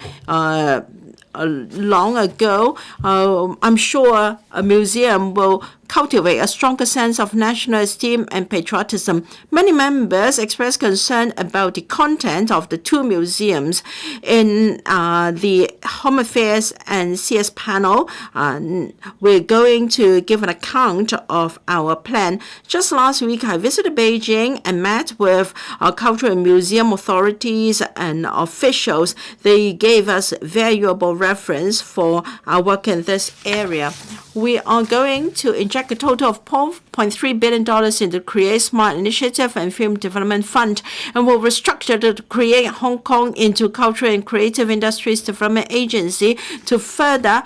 S1: long ago. I'm sure a museum will cultivate a stronger sense of national esteem and patriotism. Many members expressed concern about the content of the two museums. In the Home Affairs and CS panel, we're going to give an account of our plan. Just last week, I visited Beijing and met with cultural and museum authorities and officials. They gave us valuable reference for our work in this area. We are going to inject a total of $4.3 billion into the Create Smart Initiative and Film Development Fund, and will restructure the Create Hong Kong into Cultural and Creative Industries Development Agency to further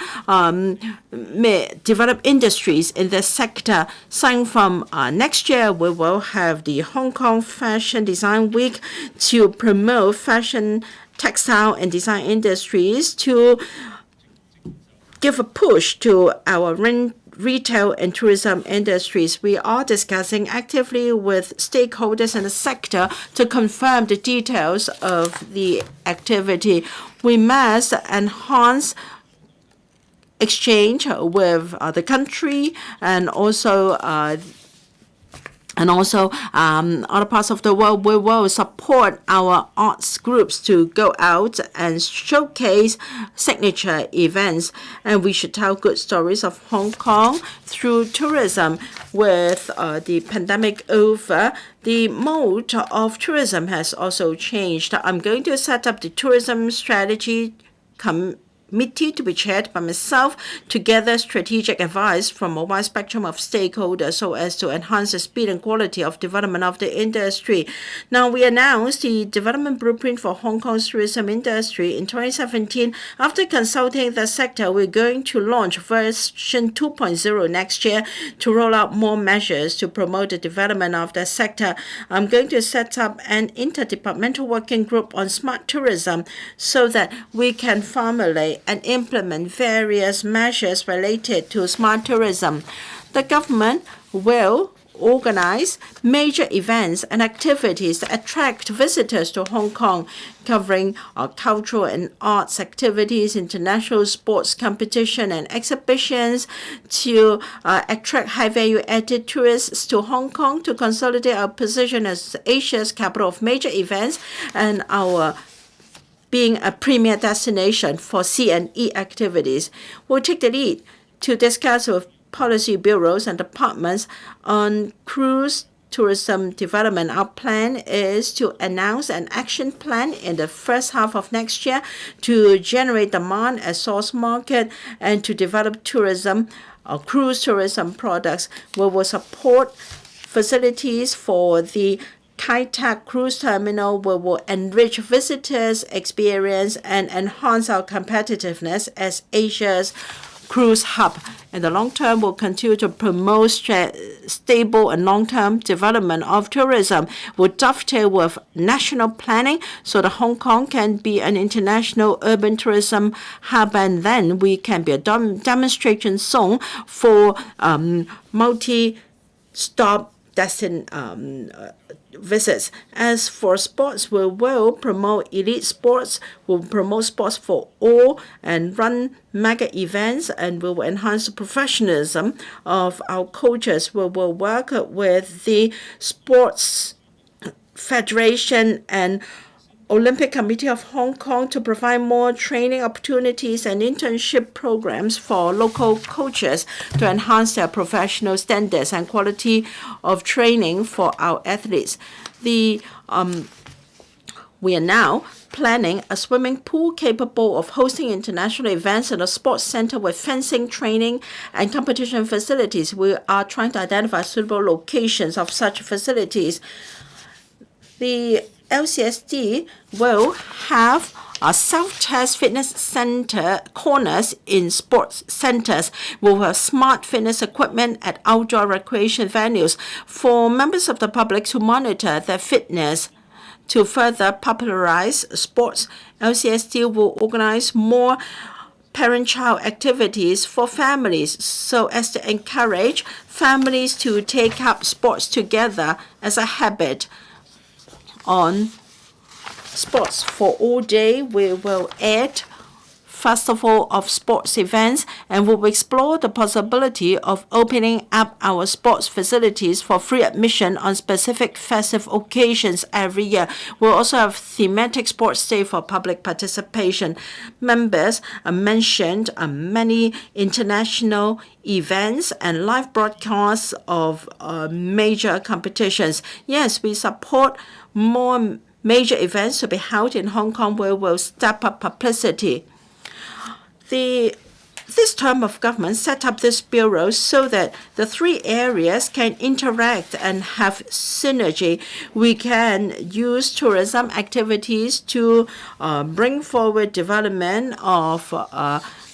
S1: develop industries in this sector. Starting from next year, we will have the Hong Kong Fashion Design Week to promote fashion, textile, and design industries, to give a push to our retail and tourism industries. We are discussing actively with stakeholders in the sector to confirm the details of the activity. We must enhance exchange with the country and also other parts of the world. We will support our arts groups to go out and showcase signature events. And we should tell good stories of Hong Kong through tourism. With the pandemic over, the mode of tourism has also changed. I'm going to set up the tourism strategy committee to be chaired by myself to gather strategic advice from a wide spectrum of stakeholders so as to enhance the speed and quality of development of the industry. Now, we announced the development blueprint for Hong Kong's tourism industry in 2017. After consulting the sector, we're going to launch version 2.0 next year to roll out more measures to promote the development of the sector. I'm going to set up an interdepartmental working group on smart tourism so that we can formulate and implement various measures related to smart tourism. The government will organize major events and activities to attract visitors to Hong Kong, covering cultural and arts activities, international sports competition and exhibitions, to attract high-value added tourists to Hong Kong, to consolidate our position as Asia's capital of major events and our being a premier destination for C&E activities. We'll take the lead to discuss with policy bureaus and departments on cruise tourism development. Our plan is to announce an action plan in the first half of next year to generate demand at source market and to develop tourism or cruise tourism products. We will support facilities for the Kai Tak Cruise Terminal. We will enrich visitors' experience and enhance our competitiveness as Asia's cruise hub. In the long term, we'll continue to promote stable and long-term development of tourism. We'll dovetail with national planning so that Hong Kong can be an international urban tourism hub, and then we can be a demonstration zone for multi-stop visits. As for sports, we will promote elite sports, we'll promote sports for all and run mega events, and we will enhance the professionalism of our coaches. We will work with the Sports Federation and Olympic Committee of Hong Kong to provide more training opportunities and internship programs for local coaches to enhance their professional standards and quality of training for our athletes. We are now planning a swimming pool capable of hosting international events and a sports center with fencing training and competition facilities. We are trying to identify suitable locations of such facilities. The LCSD will have a self-test fitness center corners in sports centers. We'll have smart fitness equipment at outdoor recreation venues for members of the public to monitor their fitness. To further popularize sports, LCSD will organize more parent-child activities for families so as to encourage families to take up sports together as a habit. On sports for all day, we will add festival of sports events, and we will explore the possibility of opening up our sports facilities for free admission on specific festive occasions every year. We'll also have thematic sports day for public participation. Members mentioned many international events and live broadcasts of major competitions. Yes, we support more major events to be held in Hong Kong where we'll step up publicity. This term of government set up this bureau so that the three areas can interact and have synergy. We can use tourism activities to bring forward development of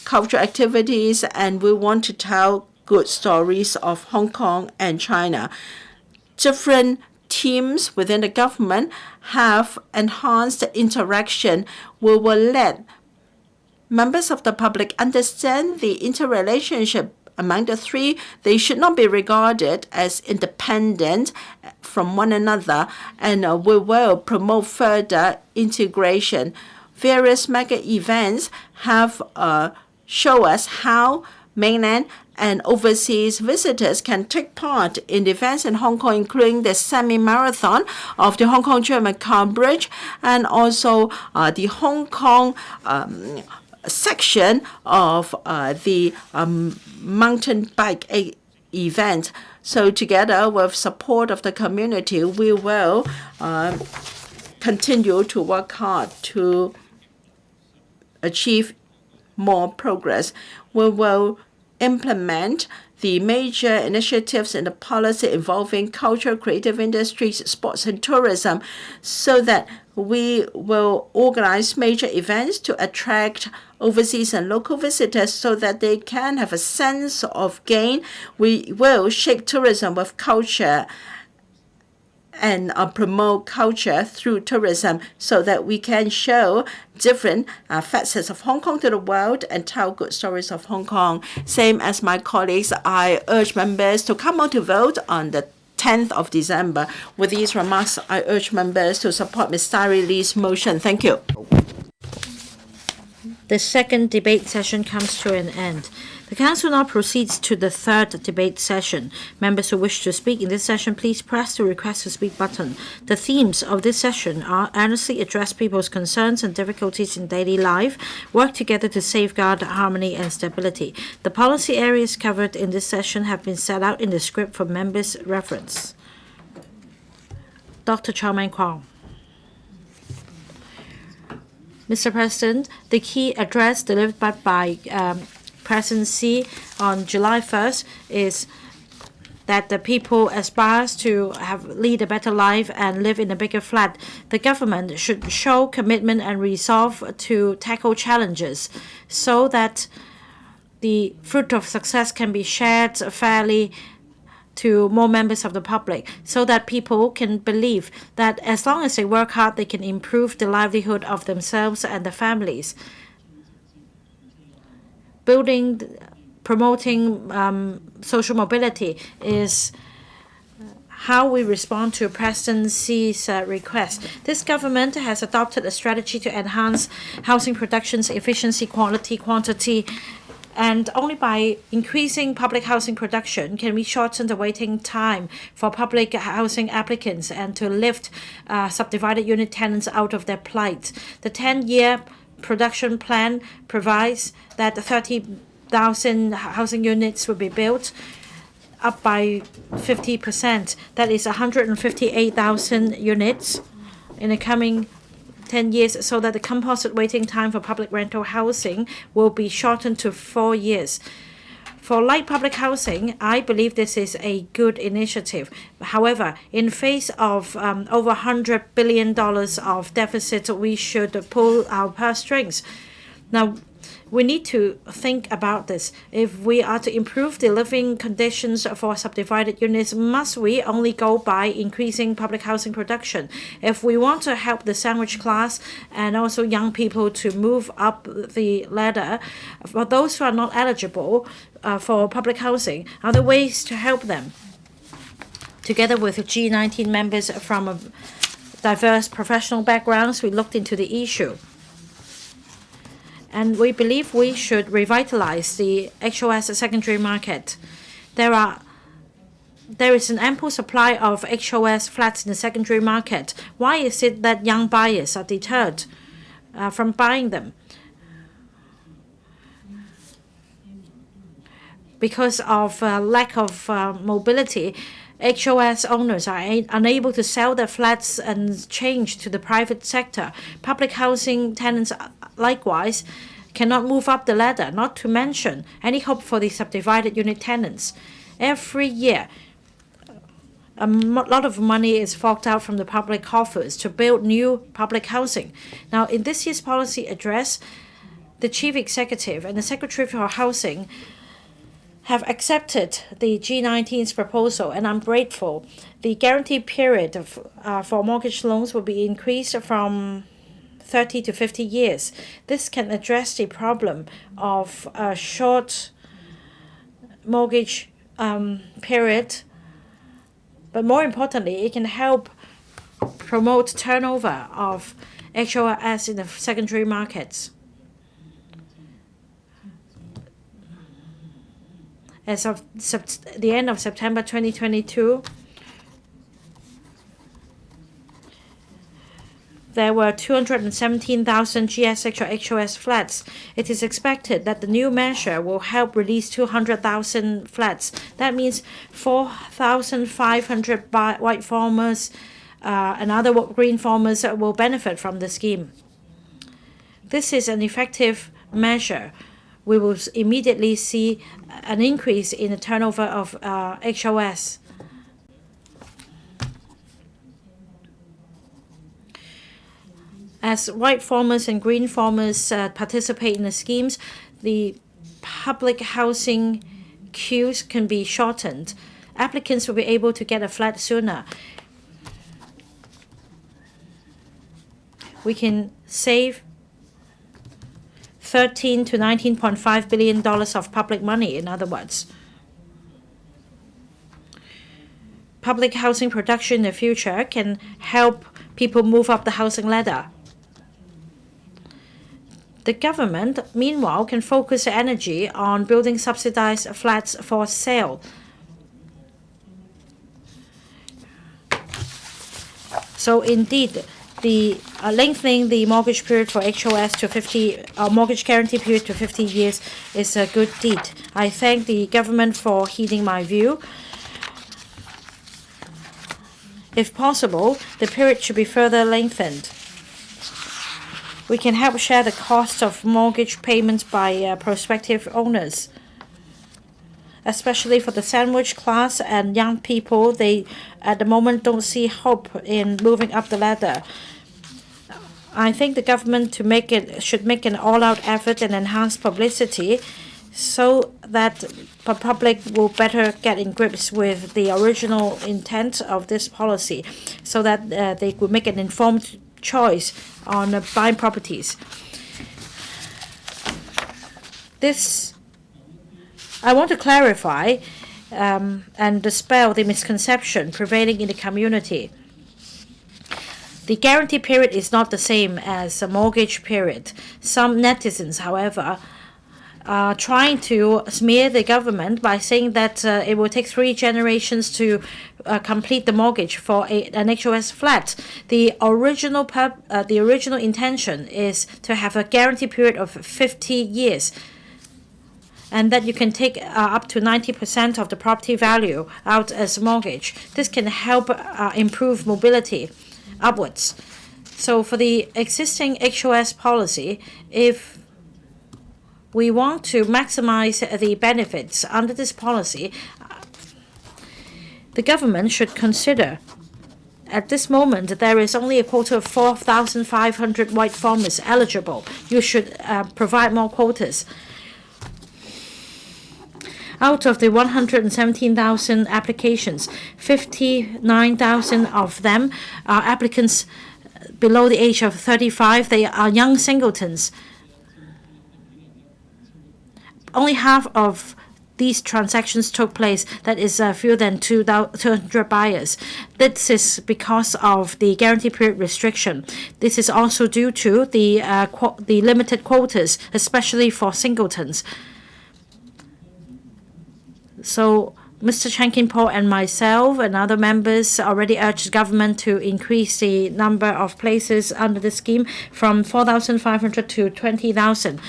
S1: cultural activities, and we want to tell good stories of Hong Kong and China. Different teams within the government have enhanced interaction. We will let members of the public understand the interrelationship among the three. They should not be regarded as independent from one another, and we will promote further integration. Various mega events have show us how mainland and overseas visitors can take part in events in Hong Kong, including the semi-marathon of the Hong Kong-German Car Bridge and also the Hong Kong section of the mountain bike event. So together with support of the community, we will continue to work hard to achieve more progress. We will implement the major initiatives in the policy involving culture, creative industries, sports, and tourism so that we will organize major events to attract overseas and local visitors so that they can have a sense of gain. We will shape tourism with culture and promote culture through tourism so that we can show different facets of Hong Kong to the world and tell good stories of Hong Kong. Same as my colleagues, I urge members to come out to vote on the 10th of December. With these remarks, I urge members to support Ms. Sari Lee's motion. Thank you.
S2: The second debate session comes to an end. The Council now proceeds to the third debate session. Members who wish to speak in this session, please press the Request to Speak button. The themes of this session are earnestly address people's concerns and difficulties in daily life, work together to safeguard harmony and stability. The policy areas covered in this session have been set out in the script for members' reference. Dr. Chow Man Kwong. Mr. President, the key address delivered by President Xi on July 1st is that the people aspires to lead a better life and live in a bigger flat. The government should show commitment and resolve to tackle challenges so that the fruit of success can be shared fairly to more members of the public, so that people can believe that as long as they work hard, they can improve the livelihood of themselves and their families. Promoting social mobility is how we respond to President Xi's request. This government has adopted a strategy to enhance housing production's efficiency, quality, quantity, and only by increasing public housing production can we shorten the waiting time for public housing applicants and to lift subdivided unit tenants out of their plight. The 10-year production plan provides that 30,000 housing units will be built, up by 50%. That is 158,000 units in the coming 10 years, so that the composite waiting time for public rental housing will be shortened to 4 years. For light public housing, I believe this is a good initiative. However, in face of over $100 billion of deficit, we should pull our purse strings. Now, we need to think about this. If we are to improve the living conditions for subdivided units, must we only go by increasing public housing production? If we want to help the sandwich class and also young people to move up the ladder, for those who are not eligible for public housing, are there ways to help them? Together with G19 members from diverse professional backgrounds, we looked into the issue. And we believe we should revitalize the HOS secondary market. There is an ample supply of HOS flats in the secondary market. Why is it that young buyers are deterred from buying them? Because of lack of mobility, HOS owners are unable to sell their flats and change to the private sector. Public housing tenants likewise cannot move up the ladder, not to mention any hope for the subdivided unit tenants. Every year, a lot of money is forked out from the public coffers to build new public housing. Now, in this year's policy address, the Chief Executive and the Secretary for Housing have accepted the G19's proposal, and I'm grateful. The guarantee period for mortgage loans will be increased from 30 to 50 years. This can address the problem of a short mortgage period, but more importantly, it can help promote turnover of HOS in the secondary markets. As of the end of September 2022, there were 217,000 GSH or HOS flats. It is expected that the new measure will help release 200,000 flats. That means 4,500 white farmers and other green farmers will benefit from the scheme. This is an effective measure. We will immediately see an increase in the turnover of HOS. As white farmers and green farmers participate in the schemes, the public housing queues can be shortened. Applicants will be able to get a flat sooner. We can save $13 to $19.5 billion of public money, in other words. Public housing production in the future can help people move up the housing ladder. The government, meanwhile, can focus energy on building subsidized flats for sale. So indeed, the lengthening the mortgage period for HOS to mortgage guarantee period to 50 years is a good deed. I thank the government for heeding my view. If possible, the period should be further lengthened. We can help share the cost of mortgage payments by prospective owners, especially for the sandwich class and young people. They, at the moment, don't see hope in moving up the ladder. I think the government should make an all-out effort and enhance publicity so that the public will better get in grips with the original intent of this policy, so that they could make an informed choice on buying properties. I want to clarify and dispel the misconception prevailing in the community. The guarantee period is not the same as a mortgage period. Some netizens, however, are trying to smear the government by saying that it will take 3 generations to complete the mortgage for an HOS flat. The original intention is to have a guarantee period of 50 years, and that you can take up to 90% of the property value out as a mortgage. This can help improve mobility upwards. So for the existing HOS policy, if we want to maximize the benefits under this policy, the government should consider. At this moment, there is only a quota of 4,500 white farmers eligible. You should provide more quotas. Out of the 117,000 applications, 59,000 of them are applicants below the age of 35. They are young singletons. Only half of these transactions took place, that is fewer than 200 buyers. This is because of the guarantee period restriction. This is also due to the limited quotas, especially for singletons. So Mr. Chan Kin-po and myself and other members already urged the government to increase the number of places under the scheme from 4,500 to 20,000.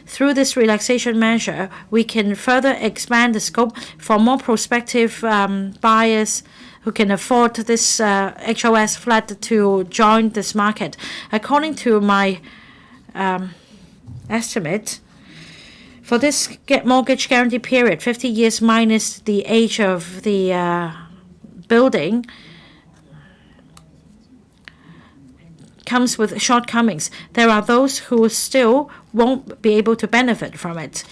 S2: Through this relaxation measure, we can further expand the scope for more prospective buyers who can afford this HOS flat to join this market. According to my estimate, for this mortgage guarantee period, 50 years minus the age of the building, comes with shortcomings. There are those who still won't be able to benefit from it.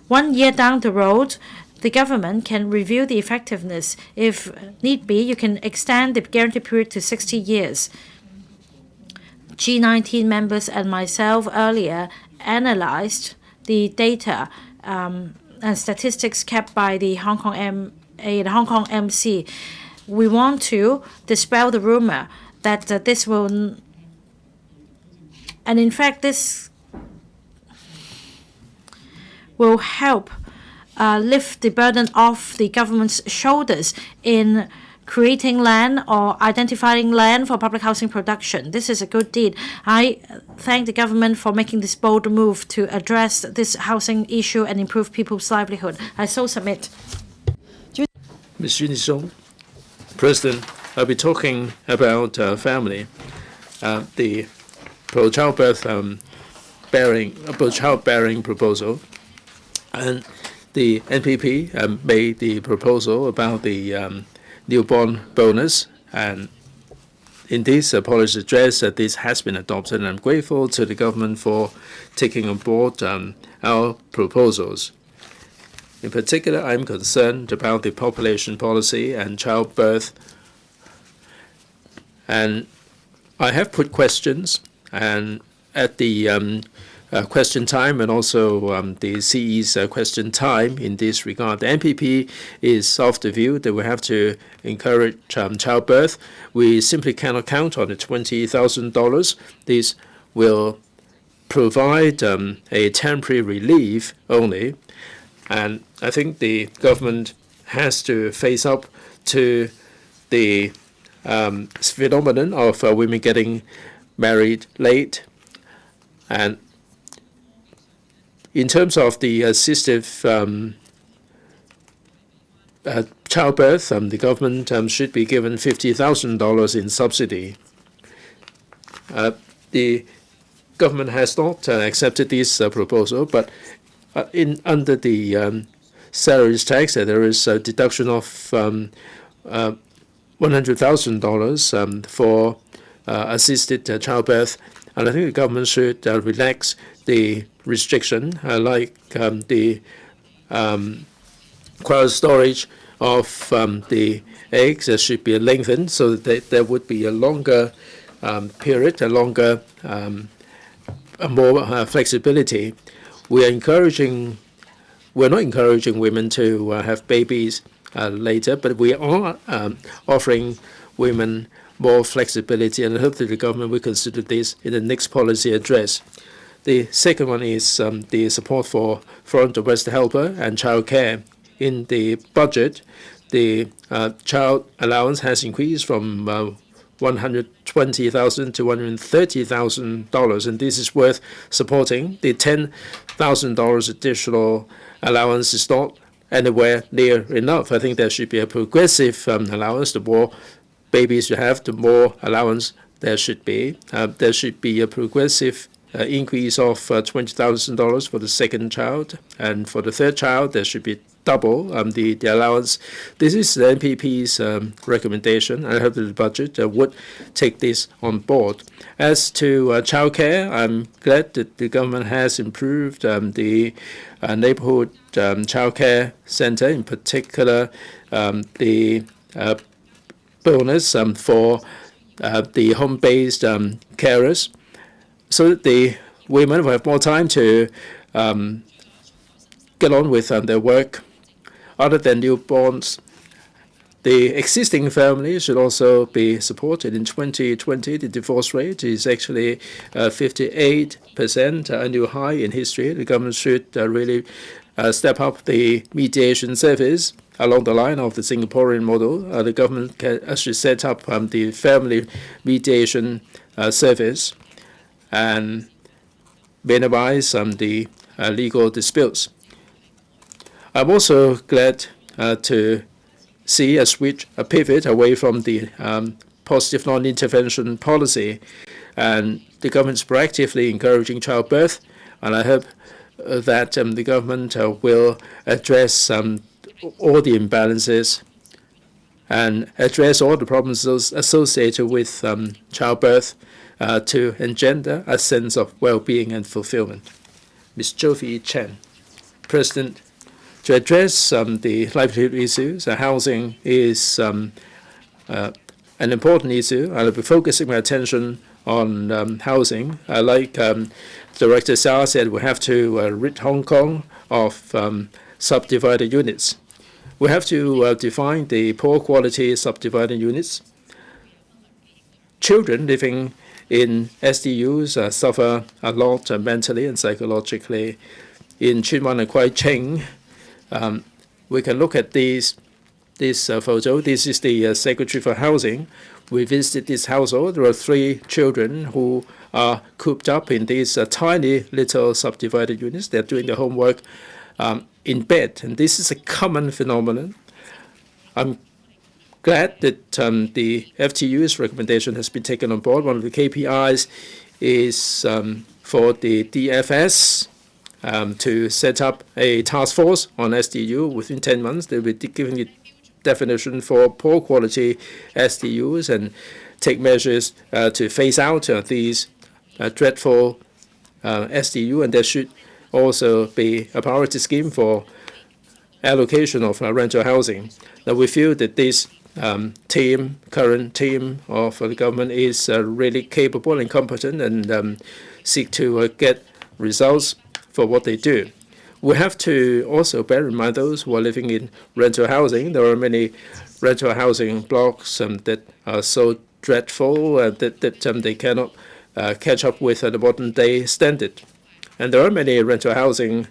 S2: 1 year down the road, the government can review the effectiveness. If need be, you can extend the guarantee period to 60 years. G19 members and myself earlier analyzed the data and statistics kept by the Hong Kong MA and Hong Kong MC. We want to dispel the rumor that this will, and in fact, this will help lift the burden off the government's shoulders in creating land or identifying land for public housing production. This is a good deed. I thank the government for making this bold move to address this housing issue and improve people's livelihood. I so submit.
S3: Ms. Yuni Song, President, I'll be talking about family, the pro-childbearing proposal, and the NPP made the proposal about the newborn bonus, and in this policy address, this has been adopted, and I'm grateful to the government for taking on board our proposals. In particular, I'm concerned about the population policy and childbirth, and I have put questions, and at the question time and also the CE's question time in this regard. The NPP is of the view that we have to encourage childbirth. We simply cannot count on the $20,000. This will provide a temporary relief only. And I think the government has to face up to the phenomenon of women getting married late. And in terms of the assisted childbirth, the government should be given $50,000 in subsidy. The government has not accepted this proposal, but under the salaries tax, there is a deduction of $100,000 for assisted childbirth, and I think the government should relax the restriction, like the cold storage of the eggs should be lengthened so that there would be a longer period, more flexibility. We're not encouraging women to have babies later, but we are offering women more flexibility, and I hope that the government will consider this in the next policy address. The second one is the support for foreign domestic helper and child care. In the budget, the child allowance has increased from $120,000 to $130,000, and this is worth supporting. The $10,000 additional allowance is not anywhere near enough. I think there should be a progressive allowance. The more babies you have, the more allowance there should be. There should be a progressive increase of $20,000 for the second child, and for the third child, there should be double the allowance. This is the NPP's recommendation. I hope that the budget would take this on board. As to childcare, I'm glad that the government has improved the neighborhood childcare center, in particular the bonus for the home-based carers, so that the women will have more time to get on with their work. Other than newborns, the existing family should also be supported. In 2020, the divorce rate is actually 58%, a new high in history. The government should really step up the mediation service along the line of the Singaporean model. The government should set up the family mediation service and minimize the legal disputes. I'm also glad to see a pivot away from the positive non-intervention policy, and the government is proactively encouraging childbirth, and I hope that the government will address all the imbalances and address all the problems associated with childbirth to engender a sense of well-being and fulfillment. Ms. Jovi Chen, President. To address the livelihood issues, housing is an important issue. I'll be focusing my attention on housing. Like Director Xia said, we have to rid Hong Kong of subdivided units. We have to define the poor quality subdivided units. Children living in SDUs suffer a lot mentally and psychologically. In Tsuen Wan and Kwai Ching, we can look at this photo. This is the Secretary for Housing. We visited this household. There are 3 children who are cooped up in these tiny little subdivided units. They're doing their homework in bed, and this is a common phenomenon. I'm glad that the FTU's recommendation has been taken on board. One of the KPIs is for the DFS to set up a task force on SDU. Within 10 months, they'll be giving the definition for poor quality SDUs and take measures to phase out these dreadful SDU, and there should also be a priority scheme for allocation of rental housing. Now, we feel that this current team of the government is really capable and competent and seek to get results for what they do. We have to also bear in mind those who are living in rental housing. There are many rental housing blocks that are so dreadful that they cannot catch up with the modern day standard. And there are many rental housing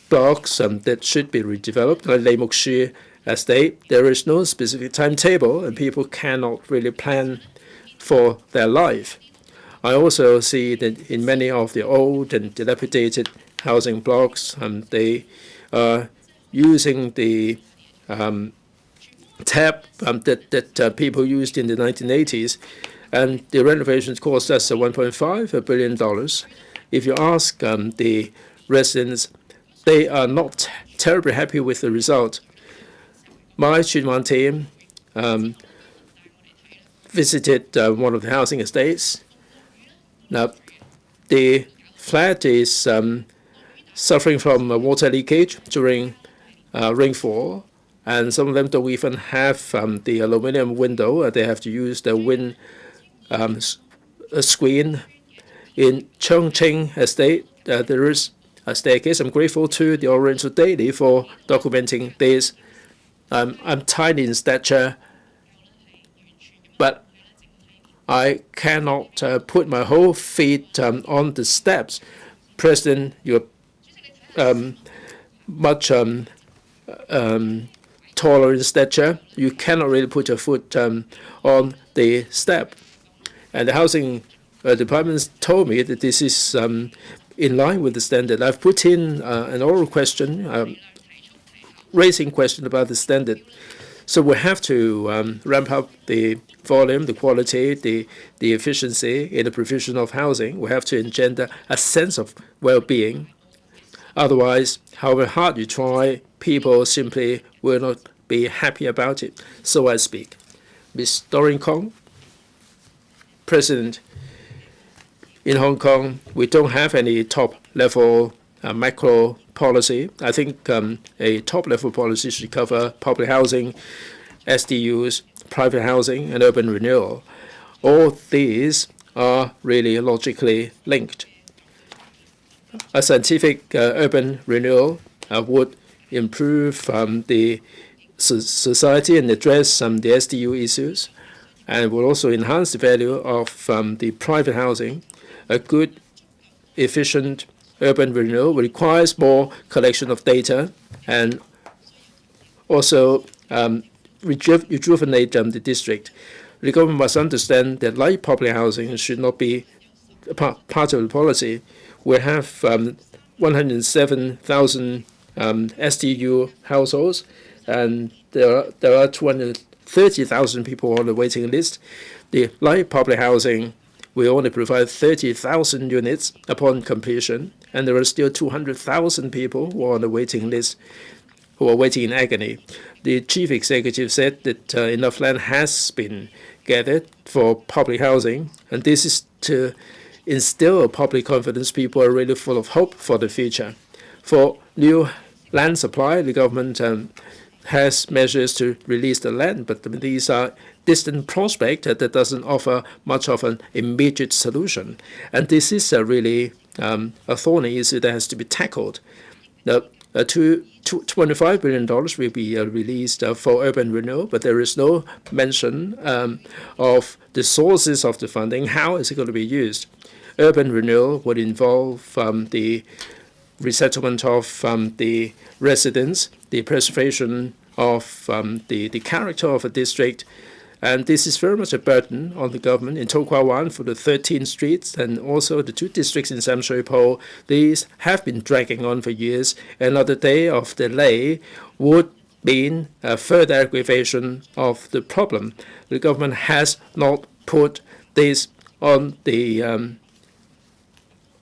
S3: blocks that should be redeveloped, like Lei Mok Shi Estate. There is no specific timetable, and people cannot really plan for their life. I also see that in many of the old and dilapidated housing blocks, they are using the tap that people used in the 1980s, and the renovations cost us $1.5 billion. If you ask the residents, they are not terribly happy with the result. My Tsuen Wan team visited one of the housing estates. Now, the flat is suffering from water leakage during rainfall, and some of them don't even have the aluminum window. They have to use the wind screen. In Chongqing Estate, there is a staircase. I'm grateful to the Oriental Daily for documenting this. I'm tiny in stature, but I cannot put my whole feet on the steps. President, you're much taller in stature. You cannot really put your foot on the step. And the housing department told me that this is in line with the standard. I've put in an oral question, raising question about the standard. So we have to ramp up the volume, the quality, the efficiency in the provision of housing. We have to engender a sense of well-being. Otherwise, however hard you try, people simply will not be happy about it, so I speak. Ms. Doreen Kong, President, in Hong Kong, we don't have any top-level macro policy. I think a top-level policy should cover public housing, SDUs, private housing, and urban renewal. All these are really logically linked. a scientific urban renewal would improve the society and address the SDU issues, and will also enhance the value of the private housing. A good, efficient urban renewal requires more collection of data and also rejuvenate the district. The government must understand that light public housing should not be part of the policy. We have 107,000 SDU households, and there are 230,000 people on the waiting list. The light public housing will only provide 30,000 units upon completion, and there are still 200,000 people who are on the waiting list who are waiting in agony. The chief executive said that enough land has been gathered for public housing, and this is to instill public confidence. People are really full of hope for the future. For new land supply, the government has measures to release the land, but these are distant prospects that doesn't offer much of an immediate solution. And this is really a thorny issue that has to be tackled. The $25 billion will be released for urban renewal, but there is no mention of the sources of the funding. How is it going to be used? Urban renewal would involve the resettlement of the residents, the preservation of the character of a district, and this is very much a burden on the government. In To Kwa Wan, for the 13 streets and also the 2 districts in Sam Shui Po, these have been dragging on for years. Another day of delay would mean a further aggravation of the problem. The government has not put this on the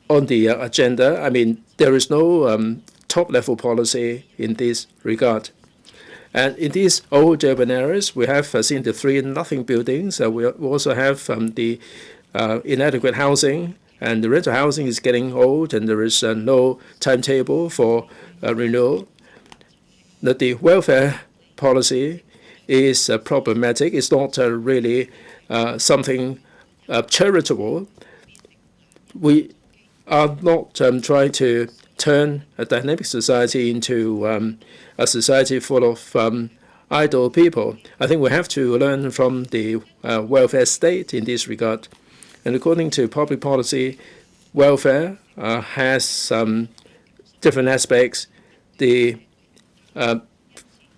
S3: agenda. I mean, there is no top-level policy in this regard. And in these old urban areas, we have seen the 3-0 buildings. We also have the inadequate housing, and the rental housing is getting old, and there is no timetable for renewal. The welfare policy is problematic. It's not really something charitable. We are not trying to turn a dynamic society into a society full of idle people. I think we have to learn from the welfare state in this regard. And according to public policy, welfare has different aspects. The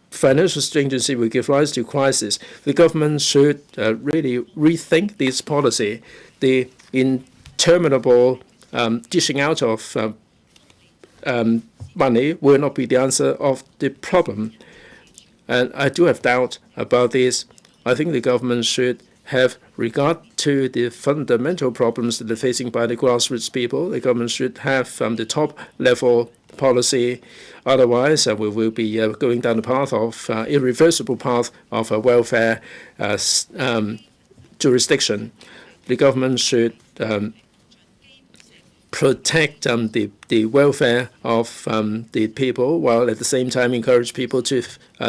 S3: financial stringency will give rise to crisis. The government should really rethink this policy. The interminable dishing out of money will not be the answer of the problem. And I do have doubt about this. I think the government should have regard to the fundamental problems that are facing by the grassroots people. The government should have the top-level policy. Otherwise, we will be going down the path of irreversible path of a welfare jurisdiction. The government should protect the welfare of the people, while at the same time encourage people to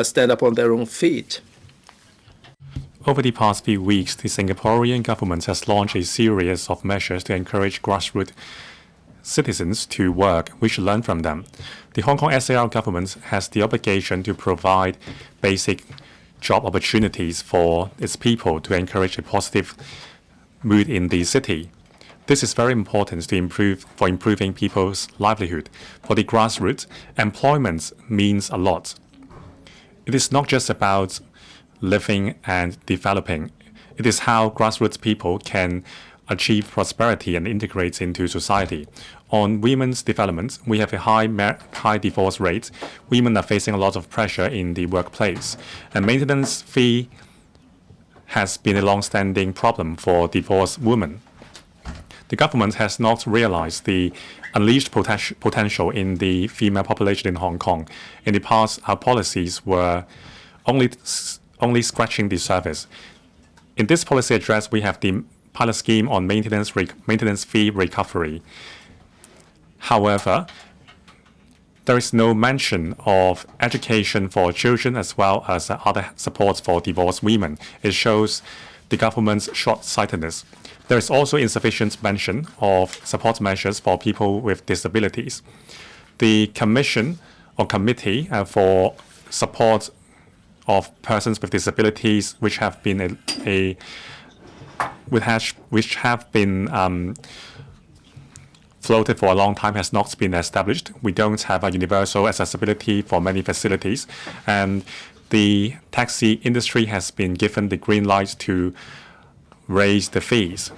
S3: stand up on their own feet.
S5: Over the past few weeks, the Singaporean government has launched a series of measures to encourage grassroots citizens to work. We should learn from them. The Hong Kong SAR government has the obligation to provide basic job opportunities for its people to encourage a positive mood in the city. This is very important to improving people's livelihood. For the grassroots, employment means a lot. It is not just about living and developing. It is how grassroots people can achieve prosperity and integrate into society. On women's development, we have a high divorce rate. Women are facing a lot of pressure in the workplace, and maintenance fee has been a long-standing problem for divorced women. The government has not realized the unleashed potential in the female population in Hong Kong. In the past, our policies were only scratching the surface. In this policy address, we have the pilot scheme on maintenance fee recovery. However, there is no mention of education for children as well as other supports for divorced women. It shows the government's short-sightedness. There is also insufficient mention of support measures for people with disabilities. The commission or committee for support of persons with disabilities, which have been floated for a long time, has not been established. We don't have a universal accessibility for many facilities, and the taxi industry has been given the green light to raise the fees.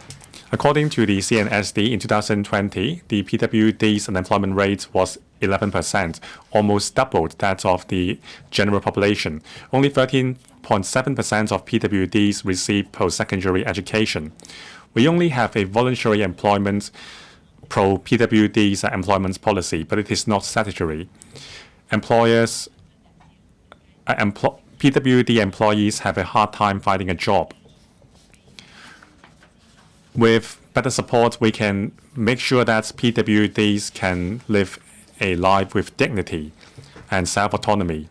S5: According to the CNSD, in 2020, the PWD's unemployment rate was 11%, almost doubled that of the general population. Only 13.7% of PWDs receive post-secondary education. We only have a voluntary employment pro-PWD's employment policy, but it is not statutory. PWD employees have a hard time finding a job. With better support, we can make sure that PWDs can live a life with dignity and self-autonomy.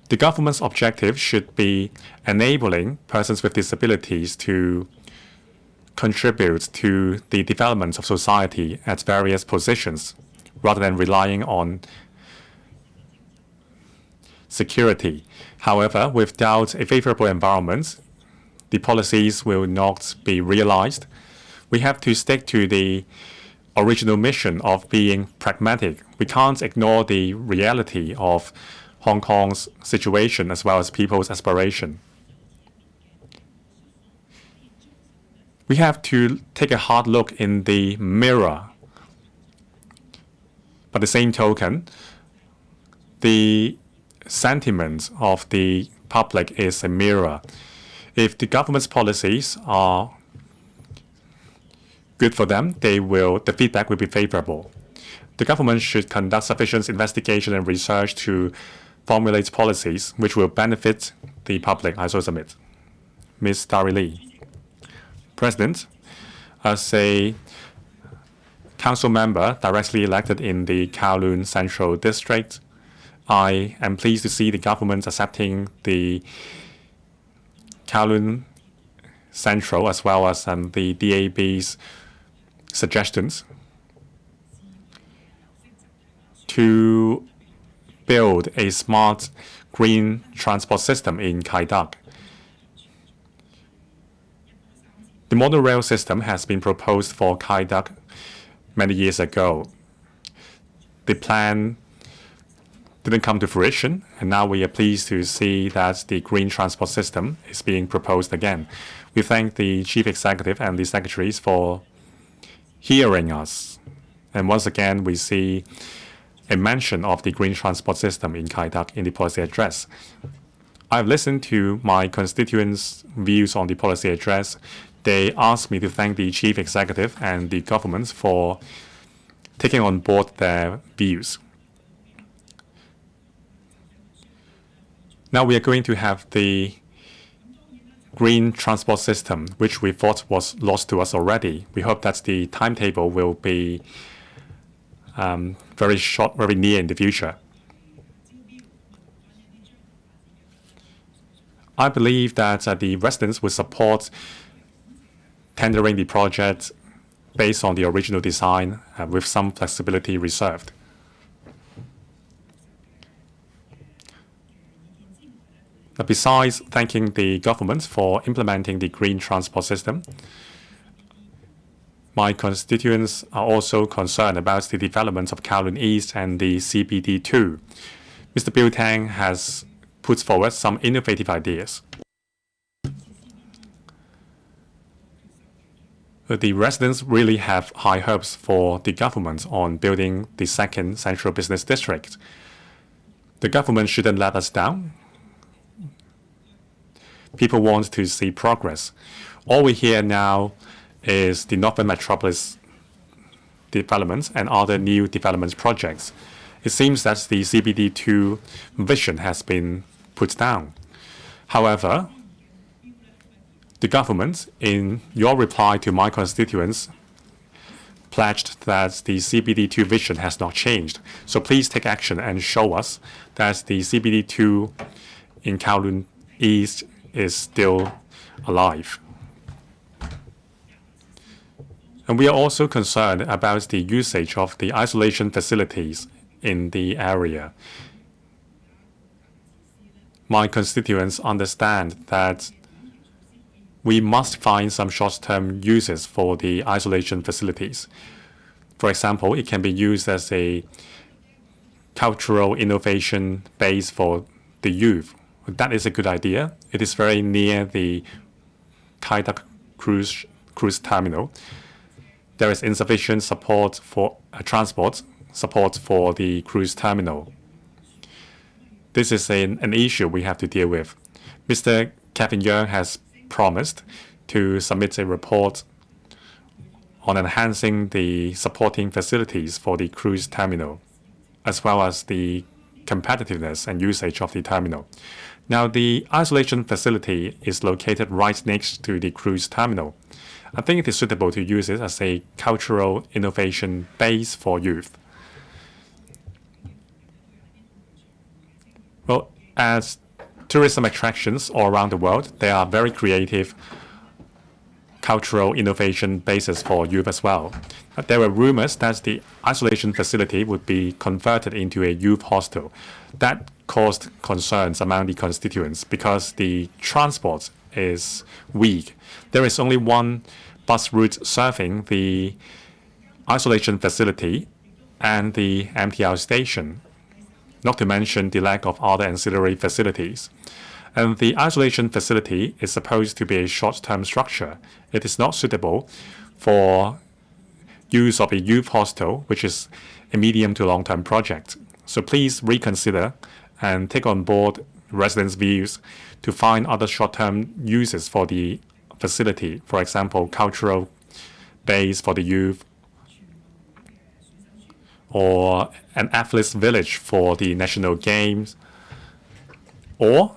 S5: The government's objective should be enabling persons with disabilities to contribute to the development of society at various positions, rather than relying on security. However, without a favorable environment, the policies will not be realized. We have to stick to the original mission of being pragmatic. We can't ignore the reality of Hong Kong's situation as well as people's aspiration. We have to take a hard look in the mirror. By the same token, the sentiment of the public is a mirror. If the government's policies are good for them, the feedback will be favorable. The government should conduct sufficient investigation and research to formulate policies which will benefit the public. I so submit. Ms. Dari Lee. President, as a council member directly elected in the Kowloon Central District, I am pleased to see the government accepting the Kowloon Central as well as the DAB's suggestions to build a smart green transport system in Kai Tak. The monorail system has been proposed for Kai Tak many years ago. The plan didn't come to fruition, and now we are pleased to see that the green transport system is being proposed again. We thank the Chief Executive and the Secretaries for hearing us. And once again, we see a mention of the green transport system in Kai Tak in the policy address. I've listened to my constituents' views on the policy address. They asked me to thank the Chief Executive and the government for taking on board their views. Now we are going to have the green transport system, which we thought was lost to us already. We hope that the timetable will be very near in the future. I believe that the residents will support tendering the project based on the original design with some flexibility reserved. Besides thanking the government for implementing the green transport system, my constituents are also concerned about the development of Kowloon East and the CBD2. Mr. Bill Tang has put forward some innovative ideas. The residents really have high hopes for the government on building the second central business district. The government shouldn't let us down. People want to see progress. All we hear now is the Northern Metropolis developments and other new development projects. It seems that the CBD2 vision has been put down. However, the government, in your reply to my constituents, pledged that the CBD2 vision has not changed. So please take action and show us that the CBD2 in Kowloon East is still alive. And we are also concerned about the usage of the isolation facilities in the area. My constituents understand that we must find some short-term uses for the isolation facilities. For example, it can be used as a cultural innovation base for the youth. That is a good idea. It is very near the Kai Tak cruise terminal. There is insufficient support for transport support for the cruise terminal. This is an issue we have to deal with. Mr. Kevin Yeung has promised to submit a report on enhancing the supporting facilities for the cruise terminal, as well as the competitiveness and usage of the terminal. Now, the isolation facility is located right next to the cruise terminal. I think it is suitable to use it as a cultural innovation base for youth. Well, as tourism attractions all around the world, there are very creative cultural innovation bases for youth as well. There were rumors that the isolation facility would be converted into a youth hostel. That caused concerns among the constituents because the transport is weak. There is only one bus route serving the isolation facility and the MTR station, not to mention the lack of other ancillary facilities. And the isolation facility is supposed to be a short-term structure. It is not suitable for use of a youth hostel, which is a medium to long-term project. So please reconsider and take on board residents' views to find other short-term uses for the facility. For example, cultural base for the youth, or an athletes village for the national games, or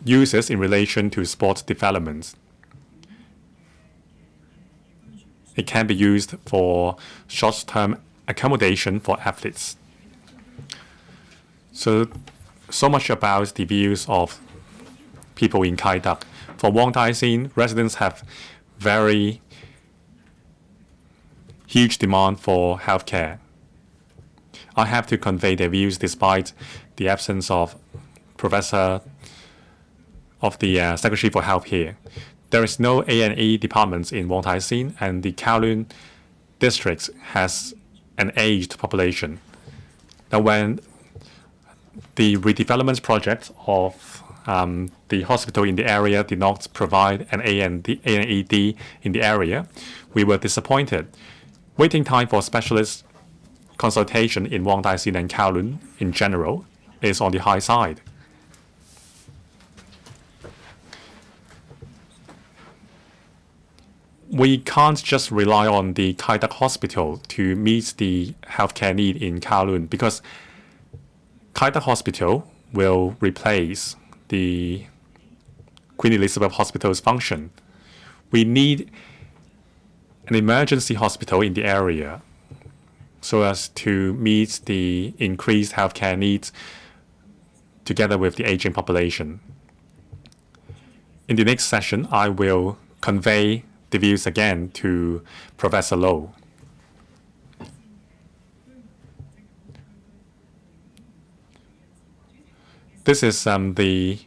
S5: uses in relation to sports development. It can be used for short-term accommodation for athletes. So much about the views of people in Kai Tak. For Wong Tai Sin, residents have very huge demand for healthcare. I have to convey their views despite the absence of Professor of the Secretary for Health here. There is no A&E departments in Wong Tai Sin, and the Kowloon district has an aged population. Now, when the redevelopment project of the hospital in the area did not provide an A&ED in the area, we were disappointed. Waiting time for specialist consultation in Wong Tai Sin and Kowloon in general is on the high side. We can't just rely on the Kai Tak Hospital to meet the healthcare need in Kowloon, because Kai Tak Hospital will replace the Queen Elizabeth Hospital's function. We need an emergency hospital in the area so as to meet the increased healthcare needs together with the aging population. In the next session, I will convey the views again to Professor Low. This is the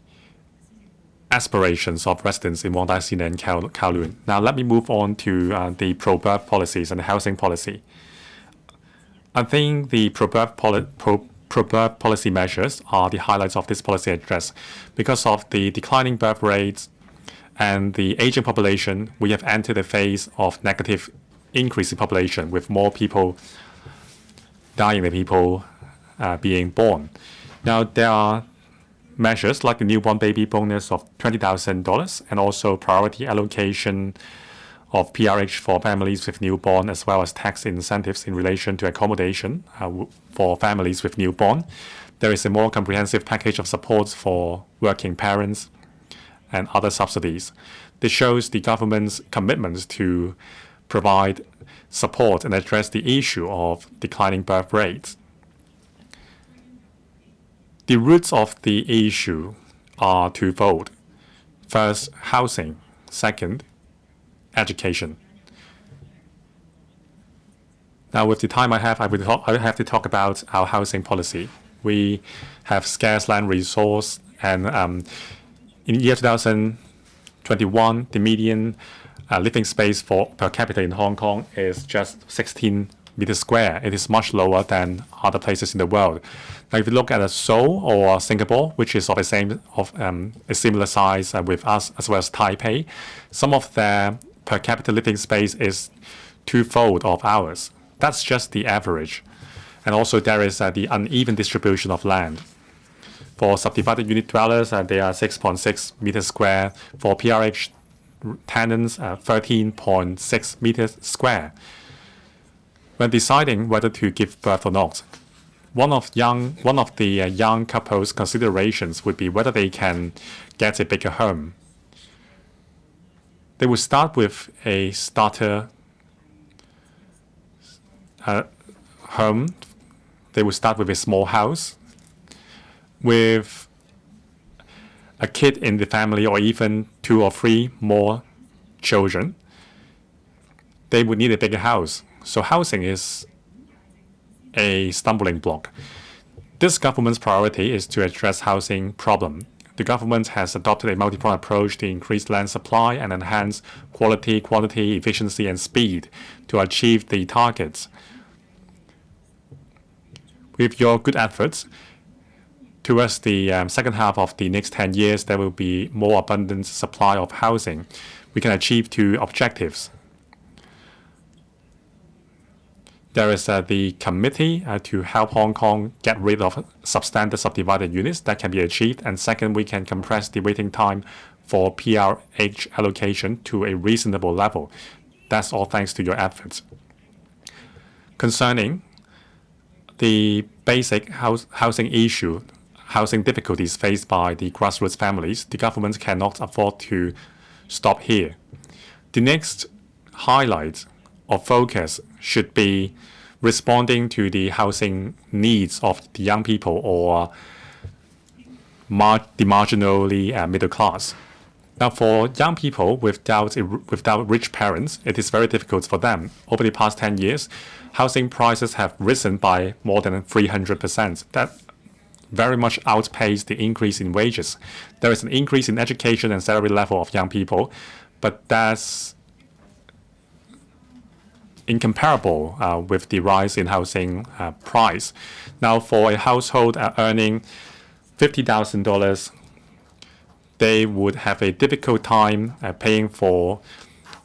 S5: aspirations of residents in Wong Tai Sin and Kowloon. Now let me move on to the pro-birth policies and housing policy. I think the pro-birth policy measures are the highlights of this policy address. Because of the declining birth rates and the aging population, we have entered a phase of negative increase in population, with more people dying than people being born. Now, there are measures like the newborn baby bonus of $20,000 and also priority allocation of PRH for families with newborn, as well as tax incentives in relation to accommodation for families with newborn. There is a more comprehensive package of supports for working parents and other subsidies. This shows the government's commitments to provide support and address the issue of declining birth rates. The roots of the issue are twofold. First, housing Second, education. Now, with the time I have, I have to talk about our housing policy. We have scarce land resource, and in year 2021, the median living space per capita in Hong Kong is just 16 meters square. It is much lower than other places in the world. Now, if you look at Seoul or Singapore, which is of a similar size with us, as well as Taipei, some of their per capita living space is twofold of ours. That's just the average. And also there is the uneven distribution of land. For subdivided unit dwellers, they are 6.6 meters square. For PRH tenants, 13.6 meters square. When deciding whether to give birth or not, one of the young couples' considerations would be whether they can get a bigger home. They would start with a starter home. They would start with a small house with a kid in the family, or even 2 or 3 more children. They would need a bigger house. So housing is a stumbling block. This government's priority is to address housing problem. The government has adopted a multi-pronged approach to increase land supply and enhance quality, quantity, efficiency, and speed to achieve the targets. With your good efforts, towards the second half of the next 10 years, there will be more abundant supply of housing. We can achieve 2 objectives. There is the committee to help Hong Kong get rid of substandard subdivided units. That can be achieved. And second, we can compress the waiting time for PRH allocation to a reasonable level. That's all thanks to your efforts. Concerning the basic housing issue, housing difficulties faced by the grassroots families, the government cannot afford to stop here. The next highlight or focus should be responding to the housing needs of the young people or the marginally middle class. Now, for young people without rich parents, it is very difficult for them. Over the past 10 years, housing prices have risen by more than 300%. That very much outpaced the increase in wages. There is an increase in education and salary level of young people, but that's incomparable with the rise in housing price. Now, for a household earning $50,000, they would have a difficult time paying for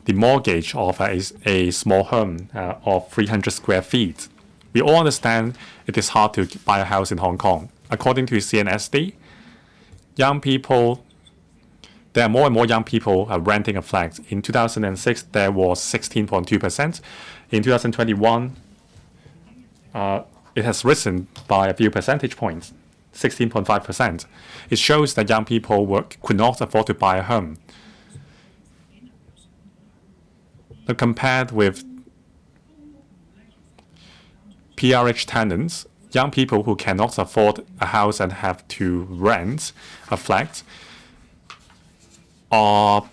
S5: the mortgage of a small home of 300 square feet. We all understand it is hard to buy a house in Hong Kong. According to CNSD, there are more and more young people renting a flat. In 2006, there was 16.2%. In 2021, it has risen by a few percentage points, 16.5%. It shows that young people could not afford to buy a home. But compared with PRH tenants, young people who cannot afford a house and have to rent a flat are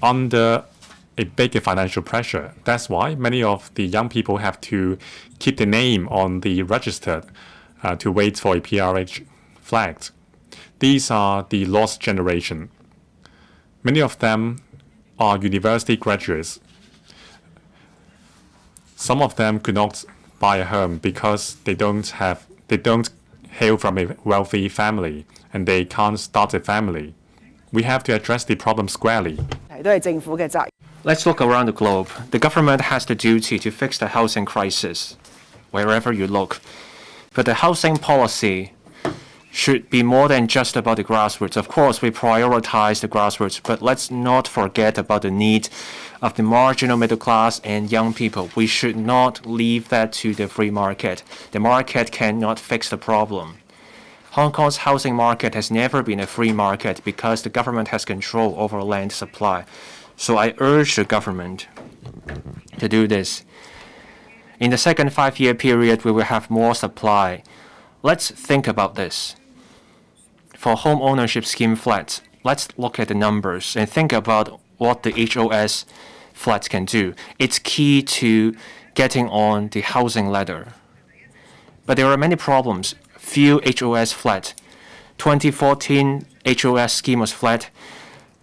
S5: under a bigger financial pressure. That's why many of the young people have to keep the name on the register to wait for a PRH flat. These are the lost generation. Many of them are university graduates. Some of them could not buy a home because they don't hail from a wealthy family and they can't start a family. We have to address the problem squarely.
S6: Let's look around the globe. The government has the duty to fix the housing crisis wherever you look. But the housing policy should be more than just about the grassroots. Of course, we prioritize the grassroots, but let's not forget about the need of the marginal middle class and young people. We should not leave that to the free market. The market cannot fix the problem. Hong Kong's housing market has never been a free market because the government has control over land supply. So I urge the government to do this. In the second 5-year period, we will have more supply. Let's think about this. For home ownership scheme flats, let's look at the numbers and think about what the HOS flats can do. It's key to getting on the housing ladder. But there are many problems. Few HOS flat. 2014 HOS scheme was flat,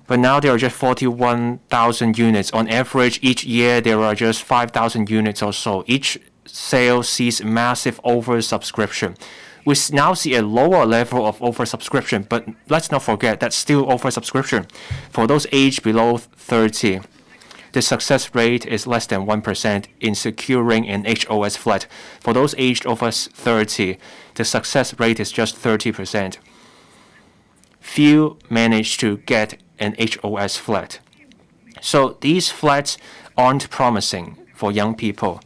S6: but now there are just 41,000 units. On average, each year there are just 5,000 units or so. Each sale sees massive oversubscription. We now see a lower level of oversubscription, but let's not forget that's still oversubscription. For those aged below 30, the success rate is less than 1% in securing an HOS flat. For those aged over 30, the success rate is just 30%. Few manage to get an HOS flat. So these flats aren't promising for young people.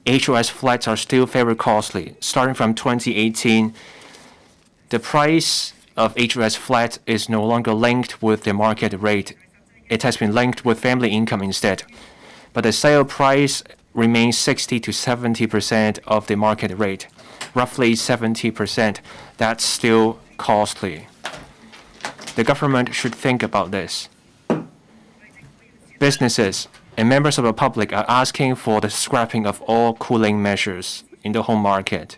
S6: HOS flats are still very costly. Starting from 2018, the price of HOS flat is no longer linked with the market rate. It has been linked with family income instead. But the sale price remains 60 to 70% of the market rate. Roughly 70%. That's still costly. The government should think about this. Businesses and members of the public are asking for the scrapping of all cooling measures in the home market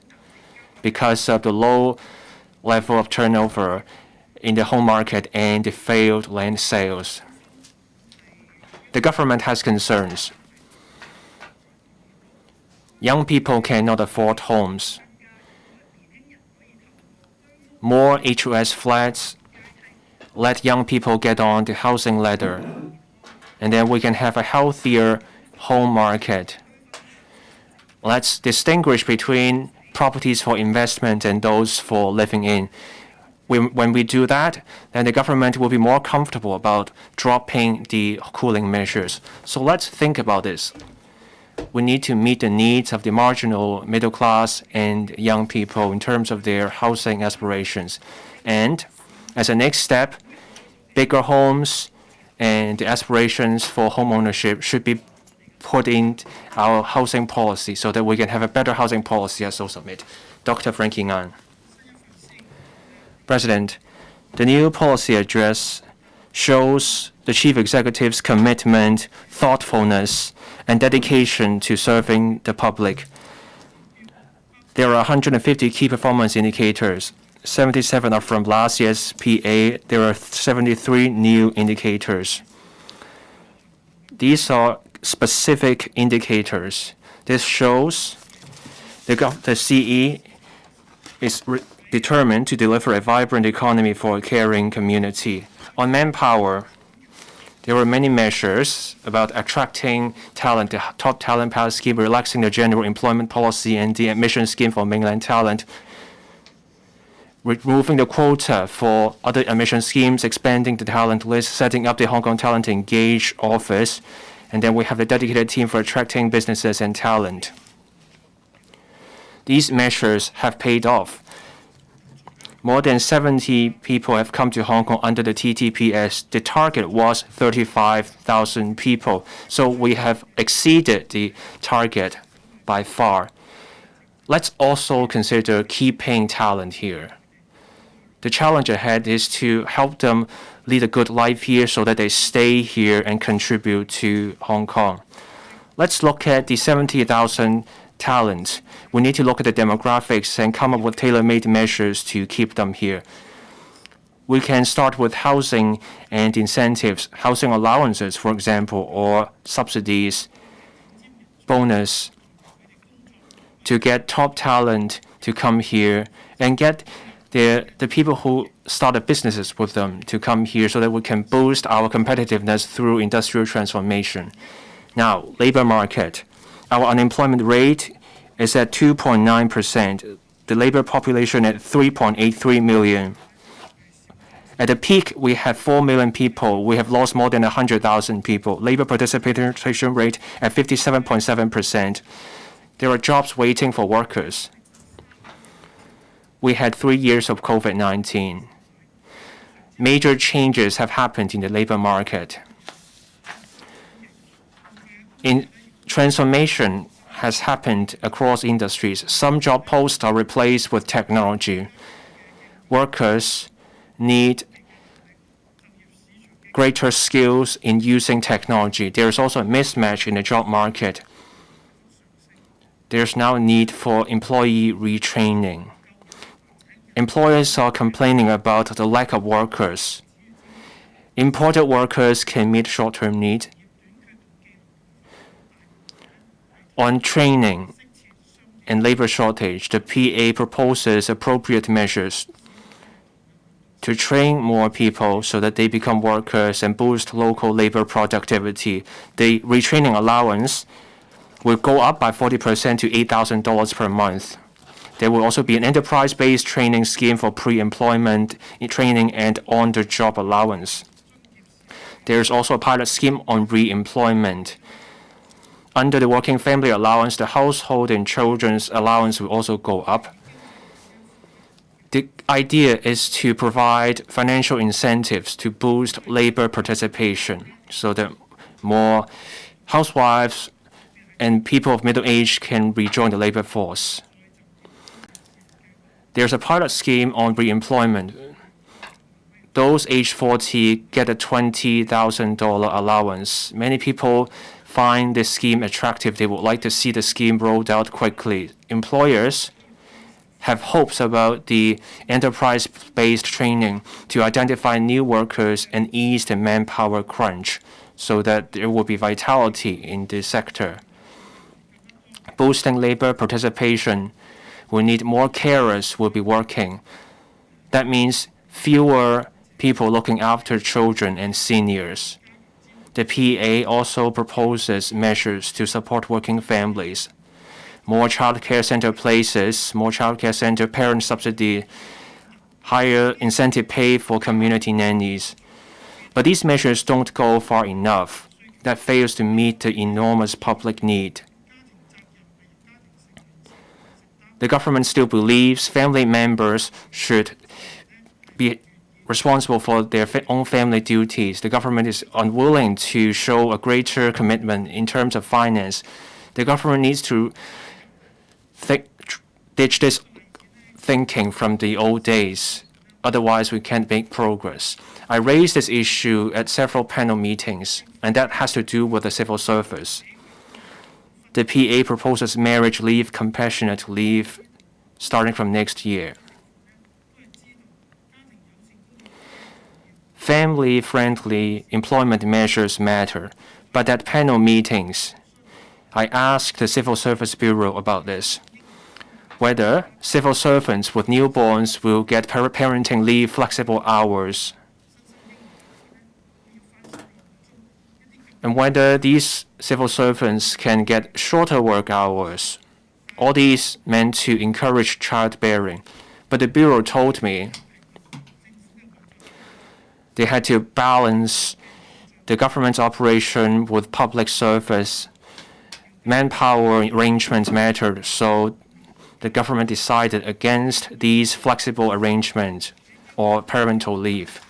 S6: because of the low level of turnover in the home market and the failed land sales. The government has concerns. Young people cannot afford homes. More HOS flats let young people get on the housing ladder, and then we can have a healthier home market. Let's distinguish between properties for investment and those for living in. When we do that, then the government will be more comfortable about dropping the cooling measures. So let's think about this. We need to meet the needs of the marginal middle class and young people in terms of their housing aspirations. And as a next step, bigger homes and the aspirations for home ownership should be put in our housing policy so that we can have a better housing policy as so submit. Dr. Frankie Ngan. President, the new policy address shows the Chief Executive's commitment, thoughtfulness, and dedication to serving the public. There are 150 key performance indicators. 77 are from last year's PA. There are 73 new indicators. These are specific indicators. This shows the CE is determined to deliver a vibrant economy for a caring community. On manpower, there were many measures about attracting talent, the top talent pass scheme, relaxing the general employment policy and the admission scheme for mainland talent, removing the quota for other admission schemes, expanding the talent list, setting up the Hong Kong Talent Engage office, and then we have the dedicated team for attracting businesses and talent. These measures have paid off. More than 70 people have come to Hong Kong under the TTPS. The target was 35,000 people, so we have exceeded the target by far. Let's also consider keeping talent here. The challenge ahead is to help them lead a good life here so that they stay here and contribute to Hong Kong. Let's look at the 70,000 talents. We need to look at the demographics and come up with tailor-made measures to keep them here. We can start with housing and incentives, housing allowances, for example, or subsidies, bonus, to get top talent to come here and get the people who started businesses with them to come here so that we can boost our competitiveness through industrial transformation. Now, labor market. Our unemployment rate is at 2.9%. The labor population at 3.83 million. At the peak, we have 4 million people. We have lost more than 100,000 people. Labor participation rate at 57.7%. There are jobs waiting for workers. We had 3 years of COVID-19. Major changes have happened in the labor market. Transformation has happened across industries. Some job posts are replaced with technology. Workers need greater skills in using technology. There is also a mismatch in the job market. There's now a need for employee retraining. Employers are complaining about the lack of workers. Imported workers can meet short-term need. On training and labor shortage, the PA proposes appropriate measures to train more people so that they become workers and boost local labor productivity. The retraining allowance will go up by 40% to $8,000 per month. There will also be an enterprise-based training scheme for pre-employment training and on-the-job allowance. There's also a pilot scheme on re-employment. Under the Working Family Allowance, the household and children's allowance will also go up. The idea is to provide financial incentives to boost labor participation so that more housewives and people of middle age can rejoin the labor force. There's a pilot scheme on re-employment. Those age 40 get a $20,000 allowance. Many people find this scheme attractive. They would like to see the scheme rolled out quickly. Employers have hopes about the enterprise-based training to identify new workers and ease the manpower crunch so that there will be vitality in this sector. Boosting labor participation will need more carers will be working. That means fewer people looking after children and seniors. The PA also proposes measures to support working families. More child care center places, more child care center parent subsidy, higher incentive pay for community nannies. But these measures don't go far enough. That fails to meet the enormous public need. The government still believes family members should be responsible for their own family duties. The government is unwilling to show a greater commitment in terms of finance. The government needs to ditch this thinking from the old days. Otherwise, we can't make progress. I raised this issue at several panel meetings, and that has to do with the civil service. The PA proposes marriage leave, compassionate leave, starting from next year. Family-friendly employment measures matter, but at panel meetings, I asked the Civil Service Bureau about this, whether civil servants with newborns will get parenting leave, flexible hours, and whether these civil servants can get shorter work hours. All these meant to encourage childbearing. But the Bureau told me they had to balance the government's operation with public service. Manpower arrangements mattered, so the government decided against these flexible arrangements or parental leave.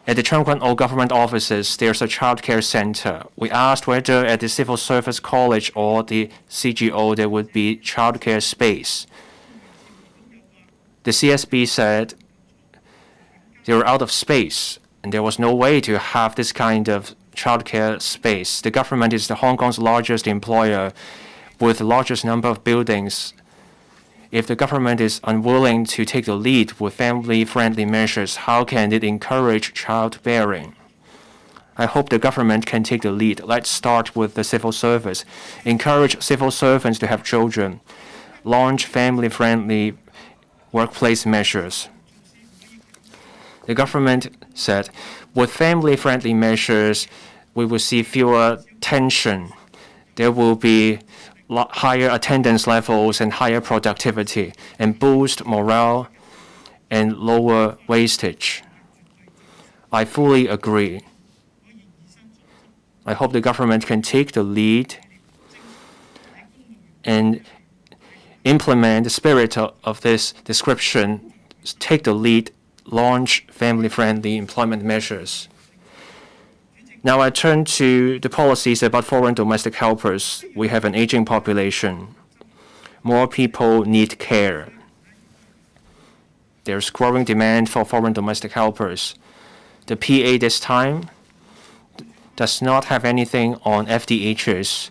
S6: At the Chengguan government offices, there's a child care center. We asked whether at the Civil Service College or the CGO there would be child care space. The CSB said they were out of space, and there was no way to have this kind of child care space. The government is Hong Kong's largest employer with the largest number of buildings. If the government is unwilling to take the lead with family-friendly measures, how can it encourage childbearing? I hope the government can take the lead. Let's start with the civil service. Encourage civil servants to have children. Launch family-friendly workplace measures. The government said, with family-friendly measures, we will see fewer tension. There will be higher attendance levels and higher productivity, and boost morale and lower wastage. I fully agree. I hope the government can take the lead and implement the spirit of this description, take the lead, launch family-friendly employment measures. Now I turn to the policies about foreign domestic helpers. We have an aging population. More people need care. There's growing demand for foreign domestic helpers. The PA this time does not have anything on FDHs,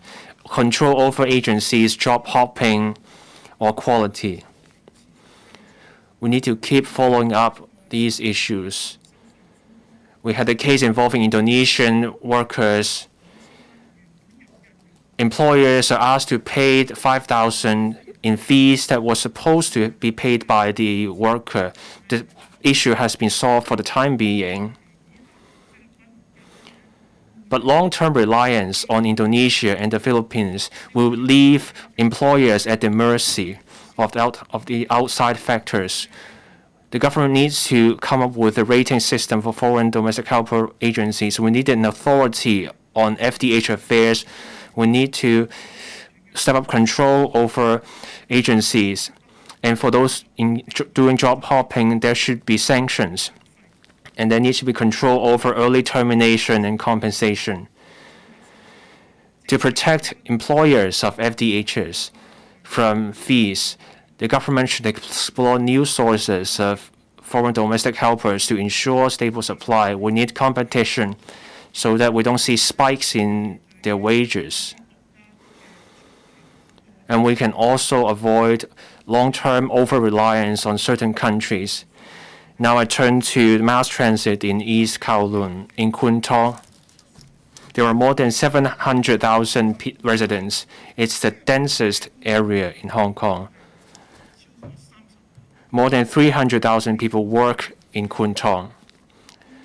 S6: control over agencies, job hopping, or quality. We need to keep following up these issues. We had a case involving Indonesian workers. Employers are asked to pay 5,000 in fees that was supposed to be paid by the worker. The issue has been solved for the time being. But long-term reliance on Indonesia and the Philippines will leave employers at the mercy of the outside factors. The government needs to come up with a rating system for foreign domestic helper agencies. We need an authority on FDH affairs. We need to step up control over agencies. And for those doing job hopping, there should be sanctions. And there needs to be control over early termination and compensation. To protect employers of FDHs from fees, the government should explore new sources of foreign domestic helpers to ensure stable supply. We need competition so that we don't see spikes in their wages. And we can also avoid long-term over-reliance on certain countries. Now I turn to mass transit in East Kowloon, in Kwun Tong. There are more than 700,000 residents. It's the densest area in Hong Kong. More than 300,000 people work in Kwun Tong.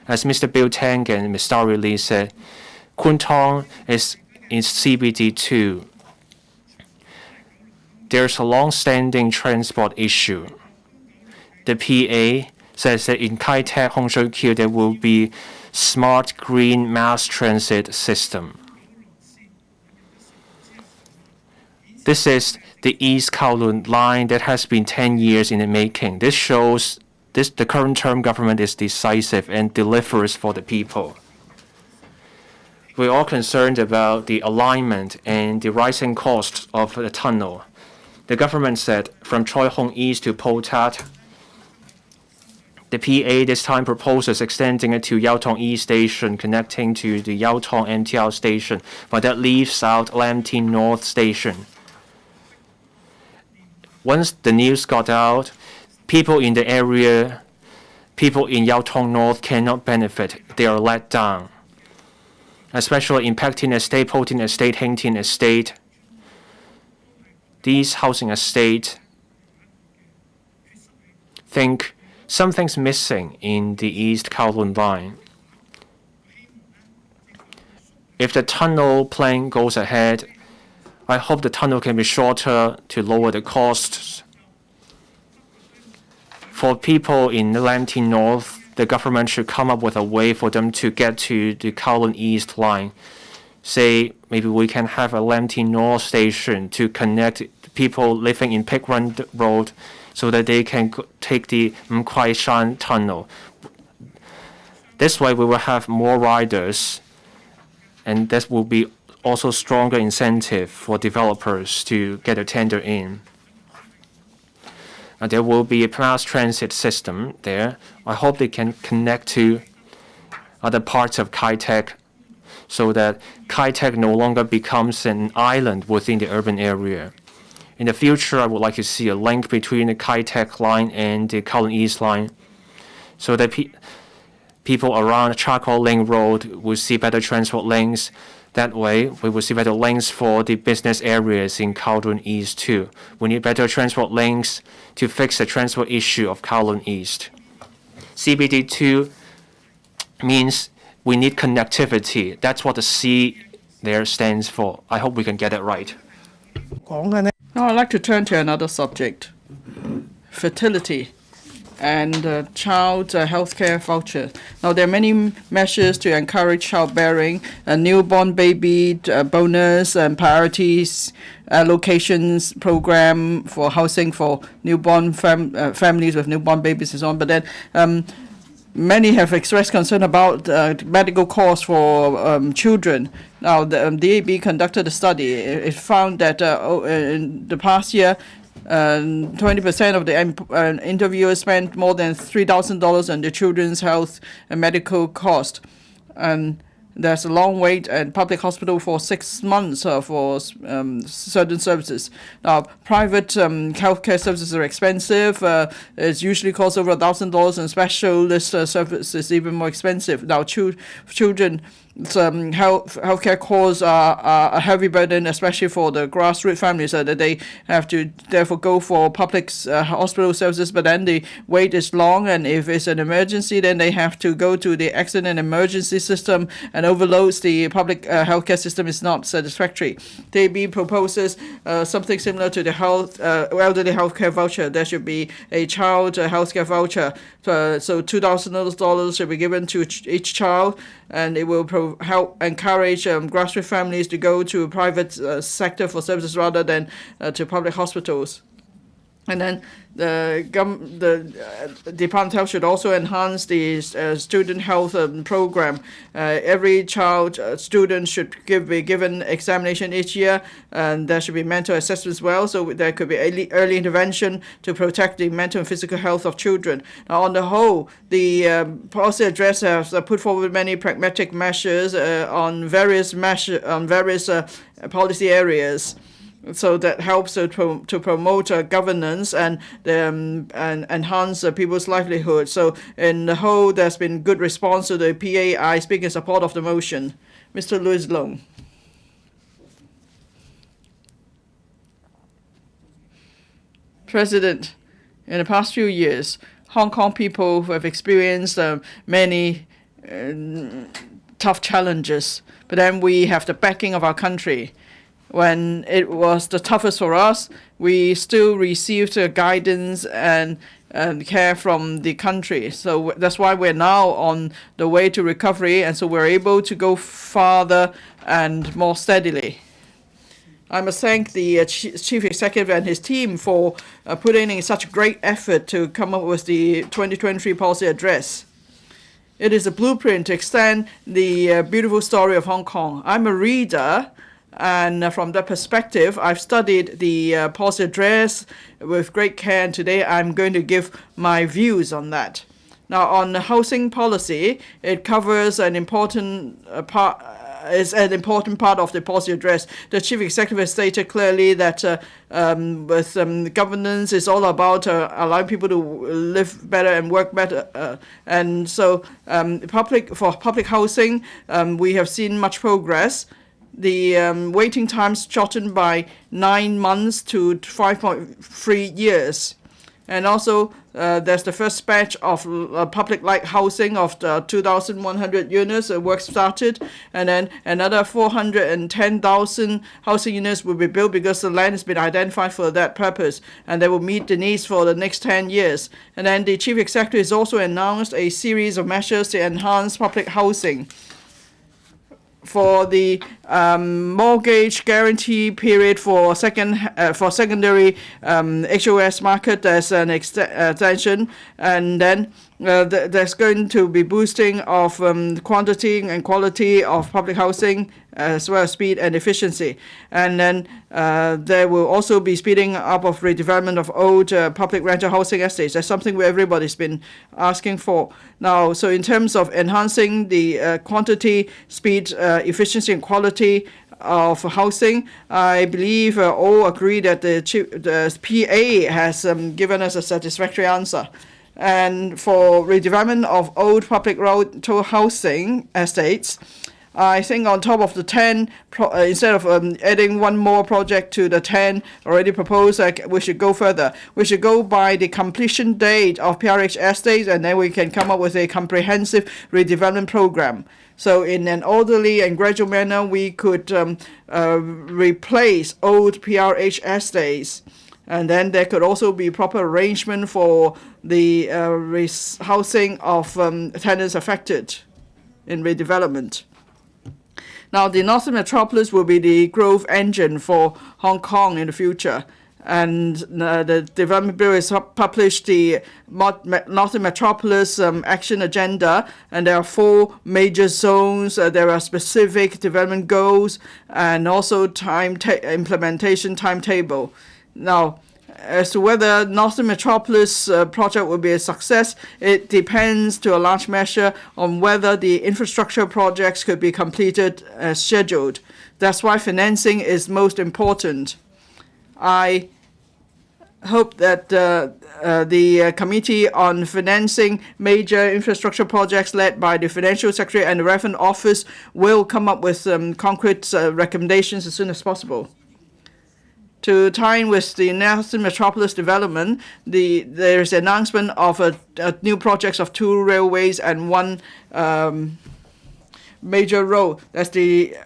S6: As Mr. Bill Tang and Ms. Starry Lee said, Kwun Tong is in CBD 2. There's a long-standing transport issue. The PA says that in Kai Tak, Hong Shou Kiew, there will be smart green mass transit system. This is the East Kowloon line that has been 10 years in the making. This shows the current term government is decisive and delivers for the people. We're all concerned about the alignment and the rising costs of the tunnel. The government said from Choi Hong East to Po Tat, the PA this time proposes extending it to Yau Tong East Station, connecting to the Yau Tong MTR station, but that leaves out Lam Tin North Station. Once the news got out, people in the area, people in Yau Tong North cannot benefit. They are let down, especially in Pak Tin Estate, Po Tin Estate, Heng Tin Estate. These housing estates think something's missing in the East Kowloon line. If the tunnel plan goes ahead, I hope the tunnel can be shorter to lower the costs. For people in Lam Tin North, the government should come up with a way for them to get to the Kowloon East line. Say, maybe we can have a Lam Tin North station to connect people living in Pig Run Road so that they can take the Kwai Shan tunnel. This way we will have more riders, and this will be also stronger incentive for developers to get a tender in. There will be a mass transit system there. I hope they can connect to other parts of Kai Tak so that Kai Tak no longer becomes an island within the urban area. In the future, I would like to see a link between the Kai Tak line and the Kowloon East line so that people around Charcoal Link Road will see better transport links. That way, we will see better links for the business areas in Kowloon East too. We need better transport links to fix the transport issue of Kowloon East. CBD2 means we need connectivity. That's what the C there stands for. I hope we can get it right.
S7: Now I'd like to turn to another subject, fertility and child health care voucher. Now there are many measures to encourage childbearing, a newborn baby bonus and priorities allocations program for housing for newborn families with newborn babies and so on. But then many have expressed concern about medical costs for children. Now, the DAB conducted a study. It found that in the past year, 20% of the interviewers spent more than $3,000 on the children's health and medical cost. And there's a long wait at public hospital for 6 months for certain services. Now, private healthcare services are expensive. It usually costs over $1,000, and specialist services is even more expensive. Now, children. Healthcare costs are a heavy burden, especially for the grassroots families, that they have to therefore go for public hospital services, but then the wait is long, and if it's an emergency, then they have to go to the accident emergency system, and overloads the public healthcare system is not satisfactory. TB proposes something similar to the elderly healthcare voucher. There should be a child healthcare voucher, so $2,000 should be given to each child, and it will help encourage grassroots families to go to private sector for services rather than to public hospitals. And then the Department of Health should also enhance the student health program. Every student should be given examination each year, and there should be mental assessment as well, so there could be early intervention to protect the mental and physical health of children. Now, on the whole, the policy address has put forward many pragmatic measures on various policy areas. So that helps to promote governance and enhance people's livelihood. So in the whole, there's been good response to the PA. I speak in support of the motion. Mr. Louis Long. President, in the past few years, Hong Kong people have experienced many tough challenges, but then we have the backing of our country. When it was the toughest for us, we still received guidance and care from the country. So that's why we're now on the way to recovery, and so we're able to go farther and more steadily. I must thank the Chief Executive and his team for putting in such great effort to come up with the 2023 policy address. It is a blueprint to extend the beautiful story of Hong Kong. I'm a reader, and from that perspective, I've studied the policy address with great care, and today I'm going to give my views on that. Now, on the housing policy, it covers an important part. Is an important part of the policy address. The Chief Executive has stated clearly that with governance, it's all about allowing people to live better and work better. And so for public housing, we have seen much progress. The waiting times shortened by 9 months to 5.3 years. And also, there's the first batch of public light housing of 2,100 units. Work started, and then another 410,000 housing units will be built because the land has been identified for that purpose, and they will meet the needs for the next 10 years. And then the Chief Executive has also announced a series of measures to enhance public housing. For the mortgage guarantee period for secondary HOS market, there's an extension, and then there's going to be boosting of quantity and quality of public housing, as well as speed and efficiency. And then there will also be speeding up of redevelopment of old public rental housing estates. That's something where everybody's been asking for. Now, so in terms of enhancing the quantity, speed, efficiency, and quality of housing, I believe all agree that the PA has given us a satisfactory answer. And for redevelopment of old public rental housing estates, I think on top of the 10, instead of adding one more project to the 10 already proposed, we should go further. We should go by the completion date of PRH estates, and then we can come up with a comprehensive redevelopment program. So in an orderly and gradual manner, we could replace old PRH estates. And then there could also be proper arrangement for the housing of tenants affected in redevelopment. Now, the Northern Metropolis will be the growth engine for Hong Kong in the future. And the Development Bureau has published the Northern Metropolis Action Agenda, and there are 4 major zones. There are specific development goals and also implementation timetable. Now, as to whether Northern Metropolis project will be a success, it depends to a large measure on whether the infrastructure projects could be completed as scheduled. That's why financing is most important. I hope that the Committee on Financing Major Infrastructure Projects led by the Financial Secretary and the Revenue Office will come up with concrete recommendations as soon as possible. To tie in with the Northern Metropolis development, there's an announcement of a new projects of 2 railways and 1 major road. That's the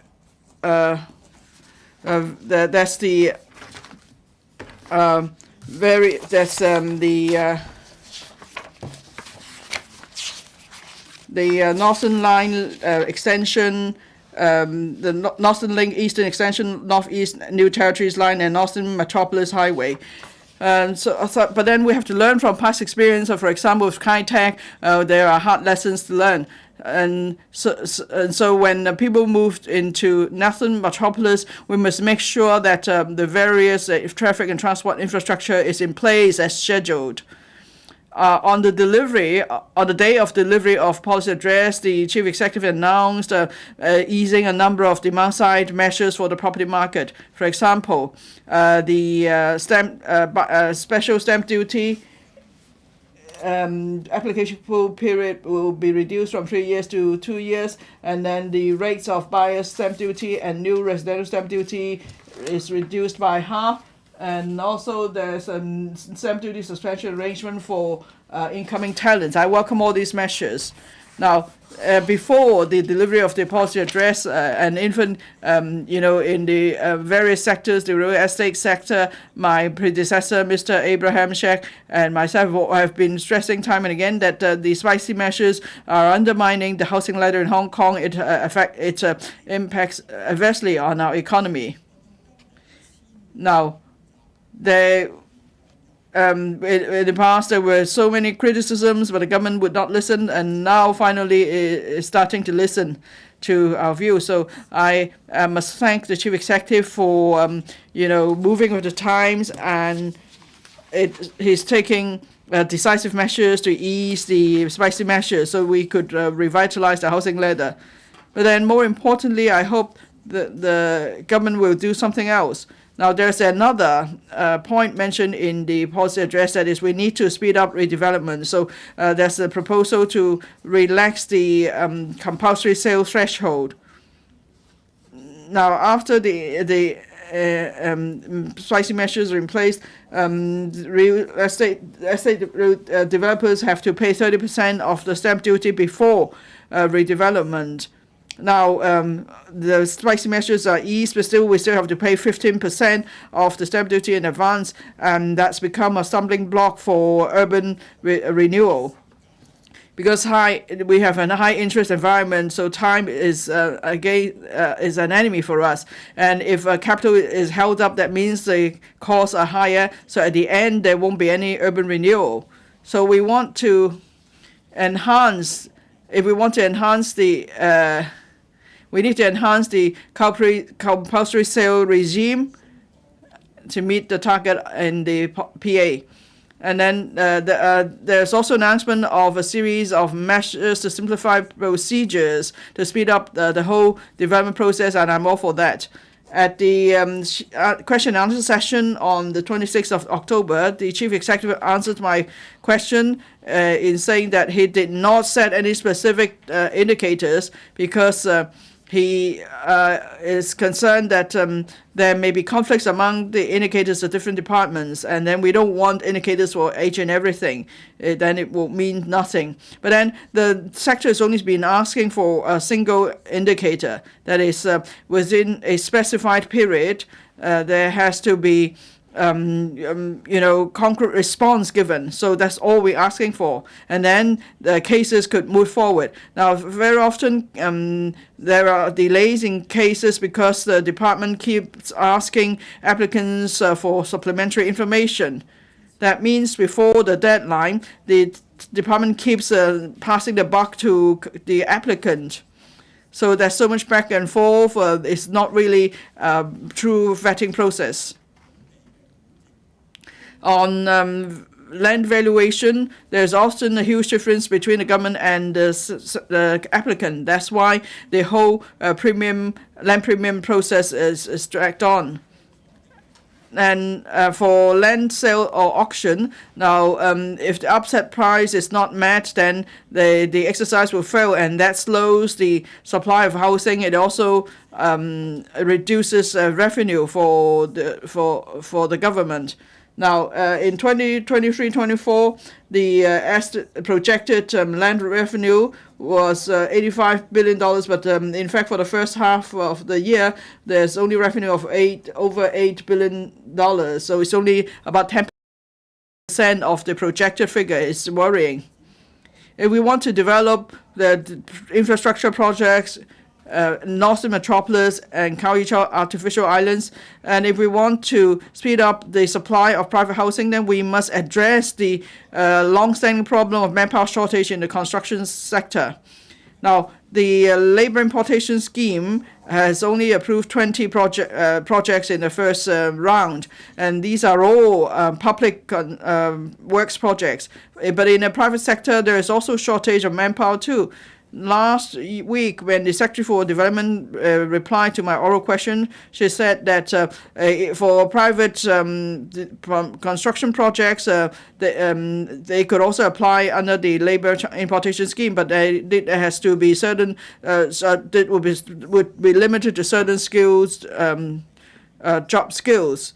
S7: Northern Line extension, the Northern Link Eastern Extension, Northeast New Territories Line, and Northern Metropolis Highway. But then we have to learn from past experience. For example, with Kai-Tak, there are hard lessons to learn. And so when people moved into Northern Metropolis, we must make sure that the various traffic and transport infrastructure is in place as scheduled. On the day of delivery of policy address, the Chief Executive announced easing a number of demand-side measures for the property market. For example, the special stamp duty application period will be reduced from 3 years to 2 years, and then the rates of buyer's stamp duty and new residential stamp duty is reduced by half. And also there's a stamp duty suspension arrangement for incoming talents. I welcome all these measures. Now, before the delivery of the policy address, and even, in the various sectors, the real estate sector, my predecessor, Mr. Abraham Sheck, and myself have been stressing time and again that the spicy measures are undermining the housing ladder in Hong Kong. It impacts adversely on our economy. Now, in the past, there were so many criticisms, but the government would not listen, and now finally is starting to listen to our views. So I must thank the Chief Executive for, moving with the times, and he's taking decisive measures to ease the spicy measures so we could revitalize the housing ladder. But then, more importantly, I hope that the government will do something else. Now, there's another point mentioned in the policy address, that is we need to speed up redevelopment. So there's a proposal to relax the compulsory sale threshold. Now, after the spicy measures are in place, real estate developers have to pay 30% of the stamp duty before redevelopment. Now, the spicy measures are eased, but we still have to pay 15% of the stamp duty in advance, and that's become a stumbling block for urban renewal. Because we have a high interest environment, so time is is an enemy for us. And if capital is held up, that means the costs are higher. So at the end, there won't be any urban renewal. So we want to enhance. If we want to enhance we need to enhance the compulsory sale regime to meet the target in the PA. And then there's also an announcement of a series of measures to simplify procedures to speed up the whole development process, and I'm all for that. At the question and answer session on the 26th of October, the Chief Executive answered my question in saying that he did not set any specific indicators because he is concerned that there may be conflicts among the indicators of different departments, and then we don't want indicators for each and everything. Then it will mean nothing. But then the sector has only been asking for a single indicator. That is, within a specified period, there has to be concrete response given. So that's all we're asking for. And then the cases could move forward. Now, very often there are delays in cases because the department keeps asking applicants for supplementary information. That means before the deadline, the department keeps passing the buck to the applicant. So there's so much back and forth. It's not really a true vetting process. On land valuation, there's often a huge difference between the government and the applicant. That's why the whole land premium process is dragged on. And for land sale or auction, now if the upset price is not met, then the exercise will fail, and that slows the supply of housing. It also reduces revenue for the government. Now, in 2023-24, the projected land revenue was $85 billion, but in fact, for the first half of the year, there's only revenue of over $8 billion. So it's only about 10% of the projected figure. It's worrying. If we want to develop the infrastructure projects, Northern Metropolis and Kaohsiung artificial islands, and if we want to speed up the supply of private housing, then we must address the long-standing problem of manpower shortage in the construction sector. Now, the labor importation scheme has only approved 20 projects in the first round, and these are all public works projects. But in the private sector, there is also shortage of manpower too. Last week, when the Secretary for Development replied to my oral question, she said that for private construction projects, they could also apply under the labor importation scheme, but it has to be certain. It would be limited to certain skills, job skills,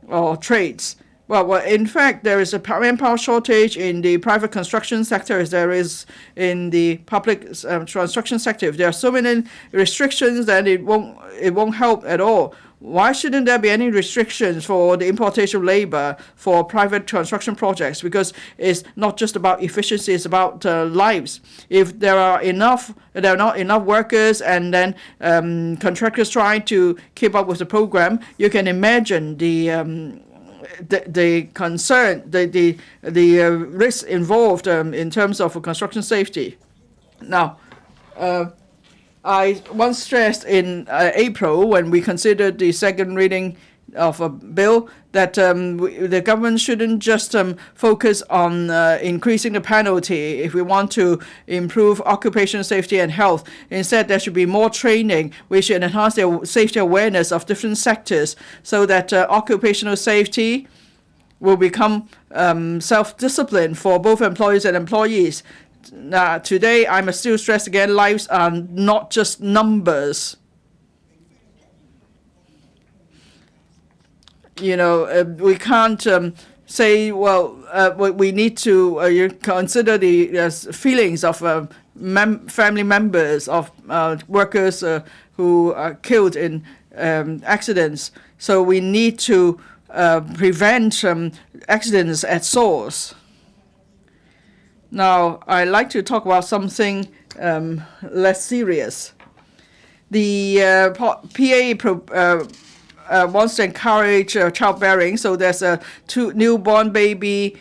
S7: or trades. Well, in fact, there is a manpower shortage in the private construction sector as there is in the public construction sector. If there are so many restrictions, then it won't help at all. Why shouldn't there be any restrictions for the importation of labor for private construction projects? Because it's not just about efficiency; it's about lives. If there are not enough workers, and then contractors trying to keep up with the program, you can imagine the concern, the risks involved in terms of construction safety. Now, I once stressed in April when we considered the second reading of a bill that the government shouldn't just focus on increasing the penalty if we want to improve occupational safety and health. Instead, there should be more training. We should enhance the safety awareness of different sectors so that occupational safety will become self-discipline for both employers and employees. Today, I must still stress again, lives are not just numbers. We can't say, we need to consider the feelings of family members of workers who are killed in accidents. So we need to prevent accidents at source. Now, I'd like to talk about something less serious. The PA wants to encourage childbearing, so there's a newborn baby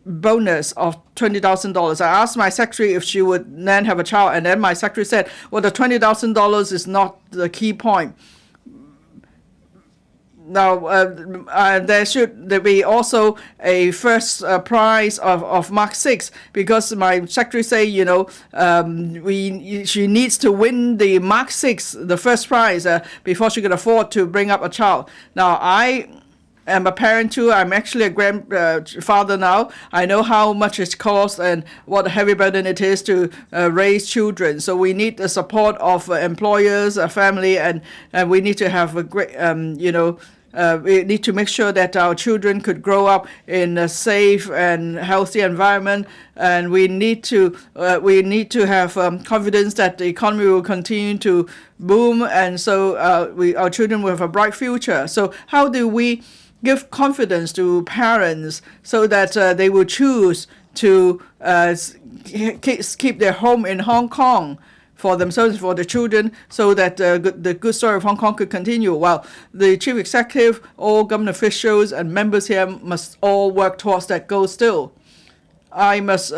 S7: bonus of $20,000. I asked my secretary if she would then have a child, and then my secretary said, well, the $20,000 is not the key point. Now, there should be also a first prize of Mark 6, because my secretary say, she needs to win the Mark 6, the first prize, before she can afford to bring up a child. Now, I am a parent too. I'm actually a grandfather now. I know how much it costs and what a heavy burden it is to raise children. So we need the support of employers, family, and we need to have a great, we need to make sure that our children could grow up in a safe and healthy environment, and we need to have confidence that the economy will continue to boom, and so our children will have a bright future. So how do we give confidence to parents so that they will choose to keep their home in Hong Kong for themselves, for the children, so that the good story of Hong Kong could continue? Well, the chief executive, all government officials and members here must all work towards that goal still. I must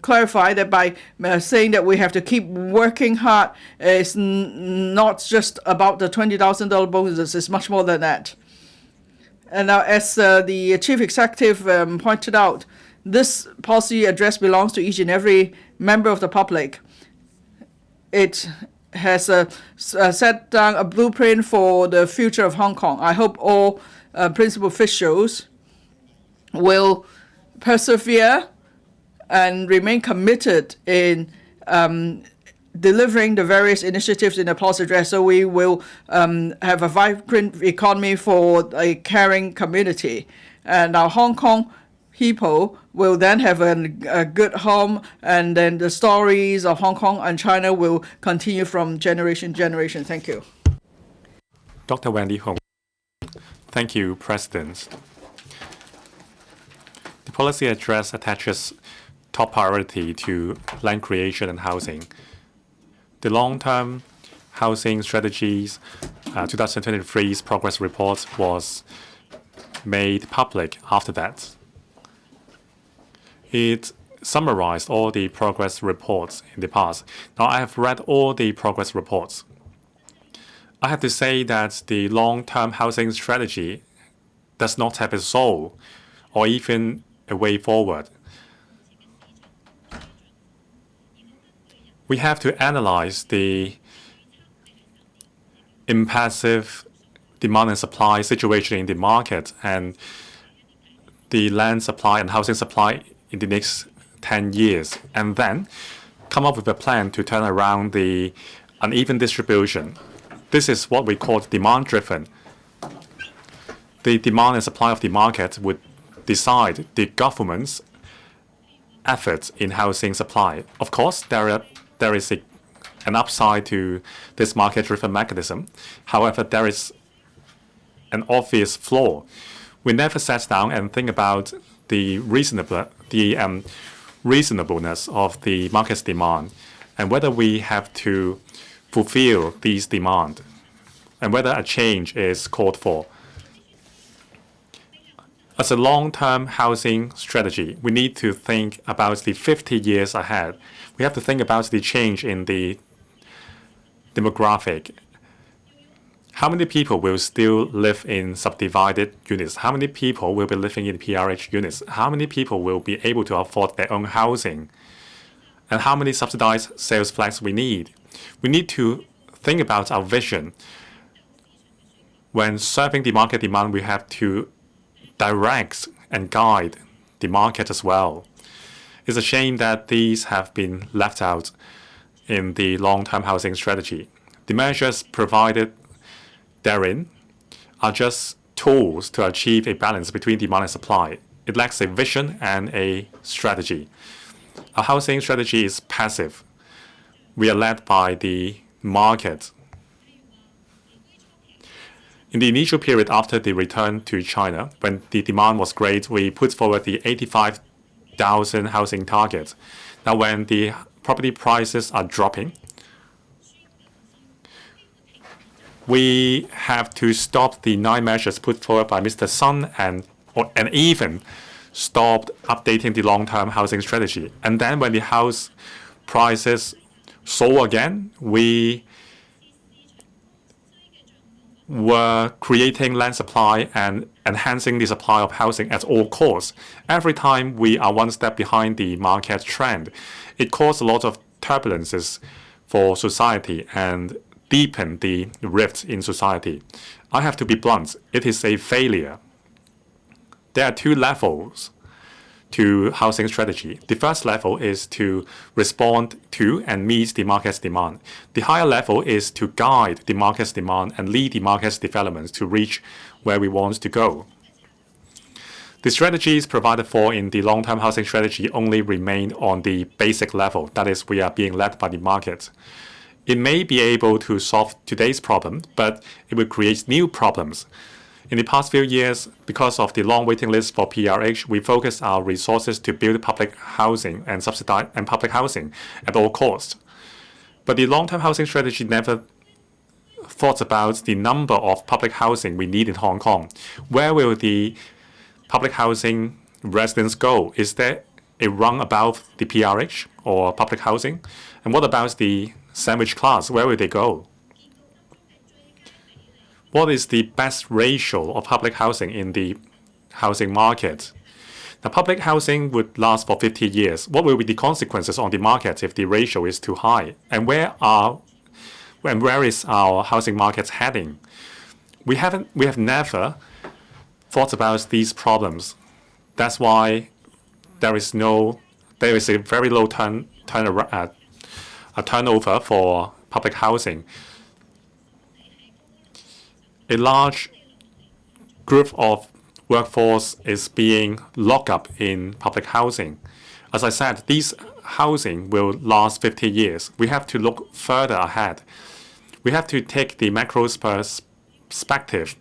S7: clarify that by saying that we have to keep working hard, it's not just about the $20,000 bonuses, it's much more than that. And now, as the chief executive pointed out, this policy address belongs to each and every member of the public. It has set down a blueprint for the future of Hong Kong. I hope all principal officials will persevere and remain committed in delivering the various initiatives in the policy address, so we will have a vibrant economy for a caring community. And our Hong Kong people will then have a good home, and then the stories of Hong Kong and China will continue from generation to generation. Thank you.
S5: Dr. Wendy Hong. Thank you, President. The policy address attaches top priority to land creation and housing. The long-term housing strategies 2023's progress report was made public after that. It summarized all the progress reports in the past. Now, I have read all the progress reports. I have to say that the long-term housing strategy does not have a soul or even a way forward. We have to analyze the impassive demand and supply situation in the market and the land supply and housing supply in the next 10 years, and then come up with a plan to turn around the uneven distribution. This is what we call demand-driven. The demand and supply of the market would decide the government's efforts in housing supply. Of course, there is an upside to this market-driven mechanism. However, there is an obvious flaw. We never sat down and think about the reasonableness of the market's demand and whether we have to fulfill these demands and whether a change is called for. As a long-term housing strategy, we need to think about the 50 years ahead. We have to think about the change in the demographic. How many people will still live in subdivided units? How many people will be living in PRH units? How many people will be able to afford their own housing? And how many subsidized sales flats we need? We need to think about our vision. When serving the market demand, we have to direct and guide the market as well. It's a shame that these have been left out in the long-term housing strategy. The measures provided therein are just tools to achieve a balance between demand and supply. It lacks a vision and a strategy. Our housing strategy is passive. We are led by the market. In the initial period after the return to China, when the demand was great, we put forward the 85,000 housing target. Now, when the property prices are dropping, we have to stop the 9 measures put forward by Mr. Sun and even stopped updating the long-term housing strategy. And then when the house prices soar again, we were creating land supply and enhancing the supply of housing at all costs. Every time we are one step behind the market trend, it caused a lot of turbulences for society and deepen the rift in society. I have to be blunt. It is a failure. There are 2 levels to housing strategy. The first level is to respond to and meet the market's demand. The higher level is to guide the market's demand and lead the market's developments to reach where we want to go. The strategies provided for in the long-term housing strategy only remain on the basic level. That is, we are being led by the market. It may be able to solve today's problem, but it will create new problems. In the past few years, because of the long waiting list for PRH, we focused our resources to build public housing and subsidize public housing at all costs. But the long-term housing strategy never thought about the number of public housing we need in Hong Kong. Where will the public housing residents go? Is there a rung above the PRH or public housing? And what about the sandwich class? Where will they go? what is the best ratio of public housing in the housing market? The public housing would last for 50 years. What will be the consequences on the market if the ratio is too high? And where is our housing market heading? We have never thought about these problems. That's why there is a very low turnover for public housing. A large group of workforce is being locked up in public housing. As I said, these housing will last 50 years. We have to look further ahead. We have to take the macro perspective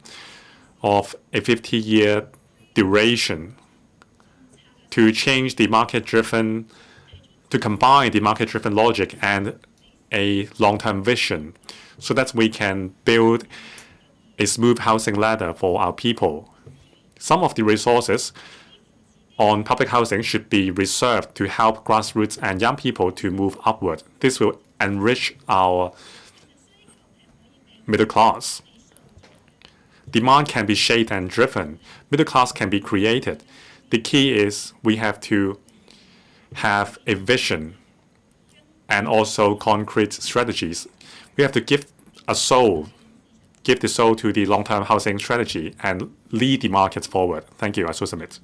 S5: of a 50-year duration to change the market-driven, to combine the market-driven logic and a long-term vision so that we can build a smooth housing ladder for our people. Some of the resources on public housing should be reserved to help grassroots and young people to move upward. This will enrich our middle class. Demand can be shaped and driven. Middle class can be created. The key is we have to have a vision and also concrete strategies. We have to give the soul to the long-term housing strategy and lead the markets forward. Thank you. I so submit.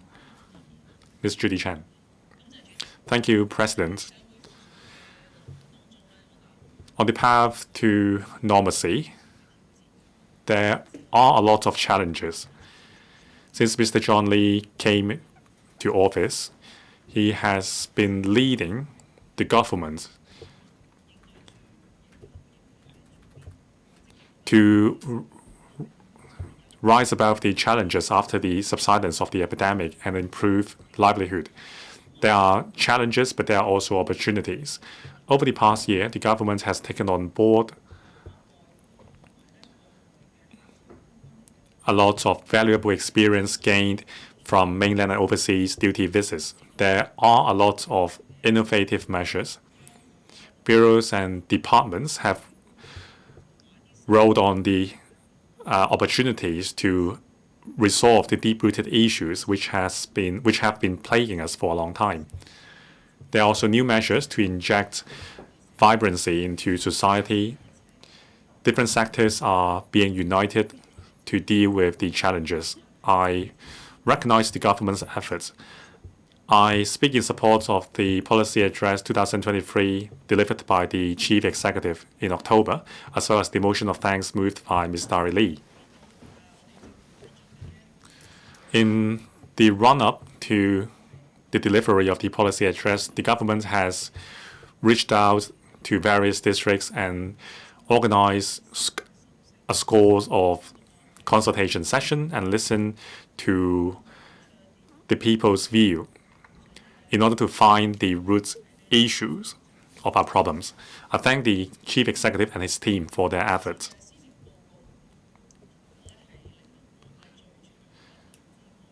S5: Ms. Judy Chan. Thank you, President. On the path to normalcy, there are a lot of challenges. Since Mr. John Lee came to office, he has been leading the government to rise above the challenges after the subsidence of the epidemic and improve livelihood. There are challenges, but there are also opportunities. Over the past year, the government has taken on board a lot of valuable experience gained from mainland and overseas duty visits. There are a lot of innovative measures. Bureaus and departments have rode on the opportunities to resolve the deep-rooted issues which have been plaguing us for a long time. There are also new measures to inject vibrancy into society. Different sectors are being united to deal with the challenges. I recognize the government's efforts. I speak in support of the Policy Address 2023 delivered by the Chief Executive in October, as well as the motion of thanks moved by Ms. Dari Lee. In the run-up to the delivery of the Policy Address, the government has reached out to various districts and organized a scores of consultation sessions and listened to the people's view in order to find the root issues of our problems. I thank the Chief Executive and his team for their efforts.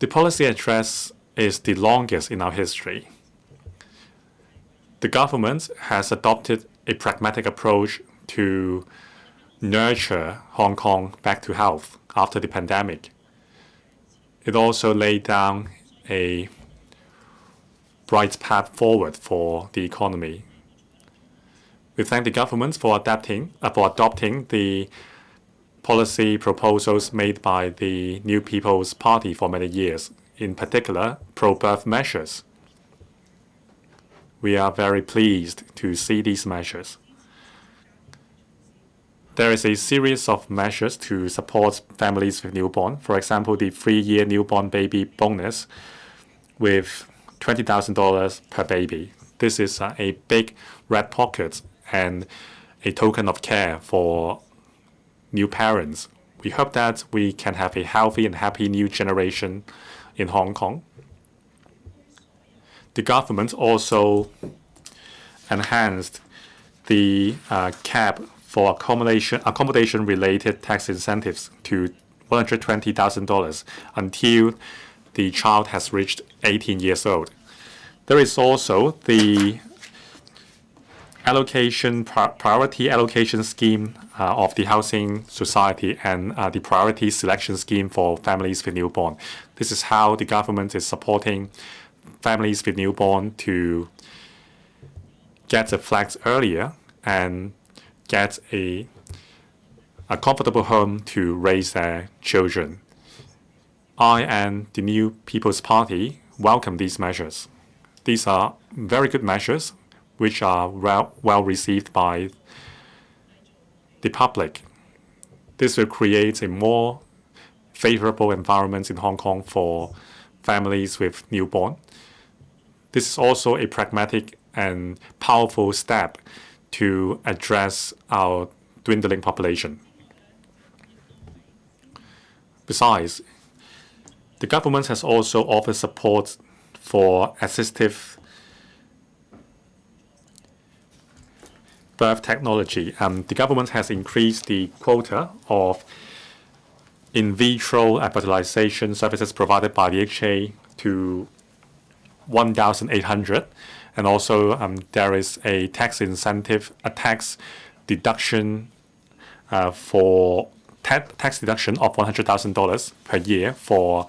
S5: The Policy Address is the longest in our history. The government has adopted a pragmatic approach to nurture Hong Kong back to health after the pandemic. It also laid down a bright path forward for the economy. We thank the government for adopting the policy proposals made by the New People's Party for many years, in particular, pro-birth measures. We are very pleased to see these measures. There is a series of measures to support families with newborn. For example, the 3-year newborn baby bonus with $20,000 per baby. This is a big red pocket and a token of care for new parents. We hope that we can have a healthy and happy new generation in Hong Kong. The government also enhanced the cap for accommodation-related tax incentives to $120,000 until the child has reached 18 years old. There is also the priority allocation scheme of the housing society and the priority selection scheme for families with newborn. This is how the government is supporting families with newborn to get a flat earlier and get a comfortable home to raise their children. I and the New People's Party welcome these measures. These are very good measures which are well received by the public. This will create a more favorable environment in Hong Kong for families with newborn. This is also a pragmatic and powerful step to address our dwindling population. Besides, the government has also offered support for assistive birth technology. The government has increased the quota of in vitro fertilization services provided by the HA to 1,800, and also there is a tax incentive, a tax deduction for tax deduction of $100,000 per year for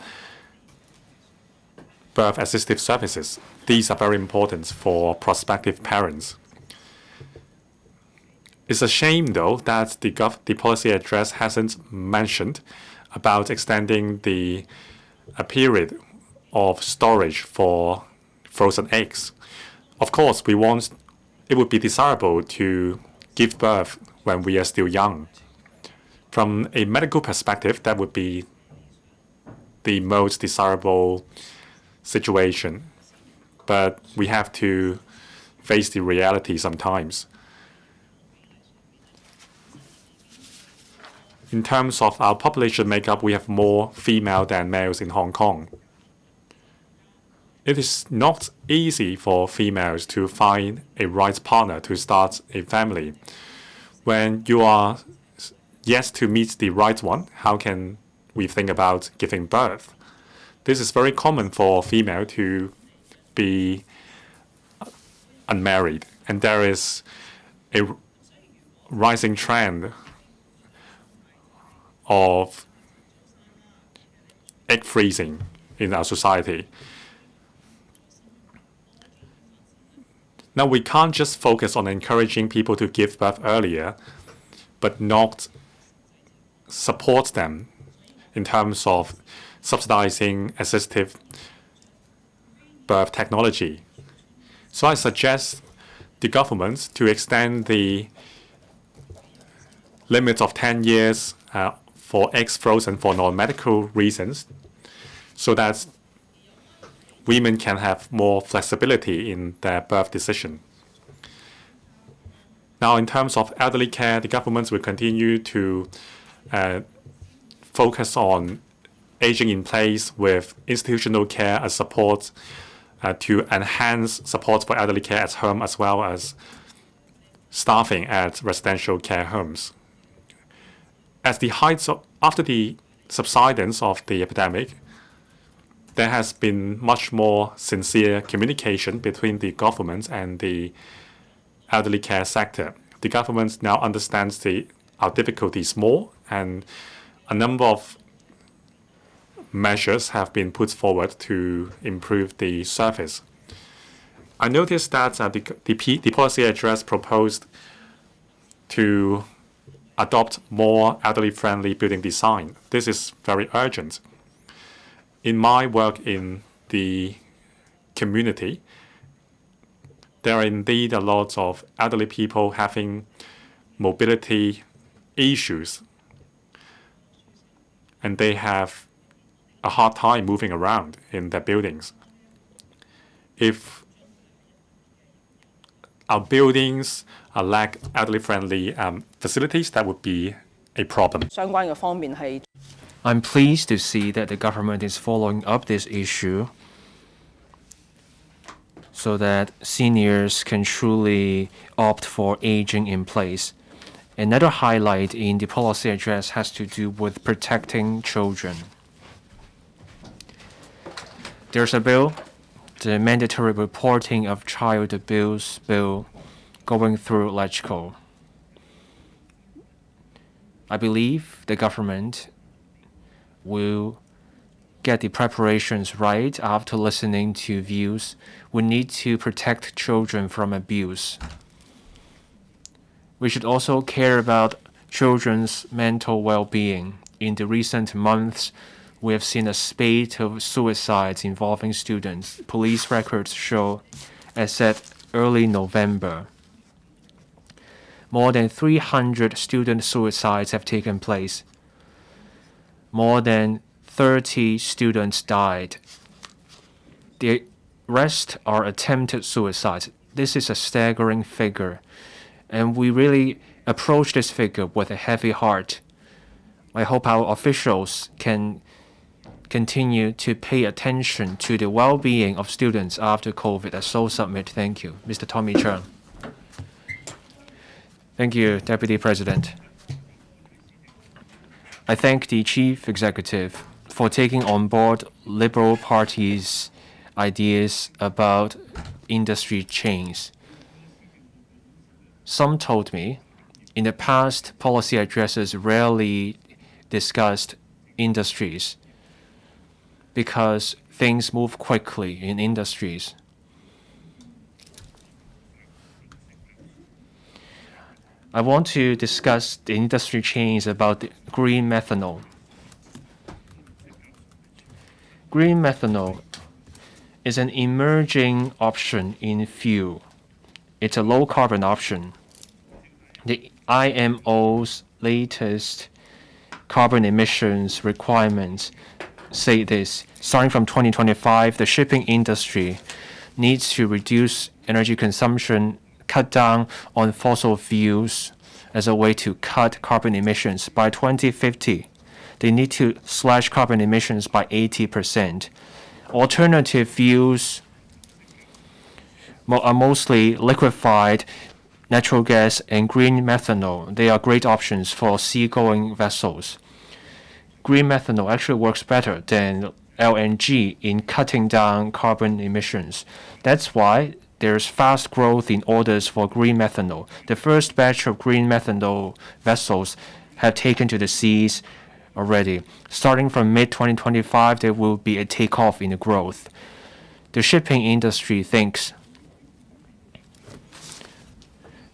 S5: birth assistive services. These are very important for prospective parents. It's a shame, though, that the policy address hasn't mentioned about extending the period of storage for frozen eggs. Of course, it would be desirable to give birth when we are still young. From a medical perspective, that would be the most desirable situation. But we have to face the reality sometimes. In terms of our population makeup, we have more female than males in Hong Kong. It is not easy for females to find a right partner to start a family. When you are yet to meet the right one, how can we think about giving birth? This is very common for female to be unmarried, and there is a rising trend of egg freezing in our society. Now, we can't just focus on encouraging people to give birth earlier, but not support them in terms of subsidizing assistive birth technology. So I suggest the government to extend the limit of 10 years for eggs frozen for non-medical reasons, so that women can have more flexibility in their birth decision. Now, in terms of elderly care, the government will continue to focus on aging in place with institutional care as support to enhance support for elderly care at home, as well as staffing at residential care homes. After the subsidence of the epidemic, there has been much more sincere communication between the government and the elderly care sector. The government now understands our difficulties more, and a number of measures have been put forward to improve the service. I noticed that the policy address proposed to adopt more elderly-friendly building design. This is very urgent. In my work in the community, there are indeed a lot of elderly people having mobility issues, and they have a hard time moving around in their buildings. If our buildings lack elderly-friendly facilities, that would be a problem.
S6: I'm pleased to see that the government is following up this issue so that seniors can truly opt for aging in place. Another highlight in the policy address has to do with protecting children. There's a bill, the Mandatory Reporting of Child Abuse Bill, going through electrical. I believe the government will get the preparations right after listening to views. We need to protect children from abuse. We should also care about children's mental well-being. In the recent months, we have seen a spate of suicides involving students. Police records show, as at early November, more than 300 student suicides have taken place. More than 30 students died. The rest are attempted suicides. This is a staggering figure, and we really approach this figure with a heavy heart. I hope our officials can continue to pay attention to the well-being of students after COVID as Seoul Summit. Thank you. Mr. Tommy Cheung. Thank you, Deputy President. I thank the Chief Executive for taking on board Liberal Party's ideas about industry chains. Some told me in the past, policy addresses rarely discussed industries because things move quickly in industries. I want to discuss the industry chains about the green methanol. Green methanol is an emerging option in fuel. It's a low-carbon option. The IMO's latest carbon emissions requirements say this: starting from 2025, the shipping industry needs to reduce energy consumption, cut down on fossil fuels as a way to cut carbon emissions. By 2050, they need to slash carbon emissions by 80%. Alternative fuels are mostly liquefied natural gas and green methanol. They are great options for seagoing vessels. Green methanol actually works better than LNG in cutting down carbon emissions. That's why there's fast growth in orders for green methanol. The first batch of green methanol vessels have taken to the seas already. Starting from mid-2025, there will be a takeoff in the growth. The shipping industry thinks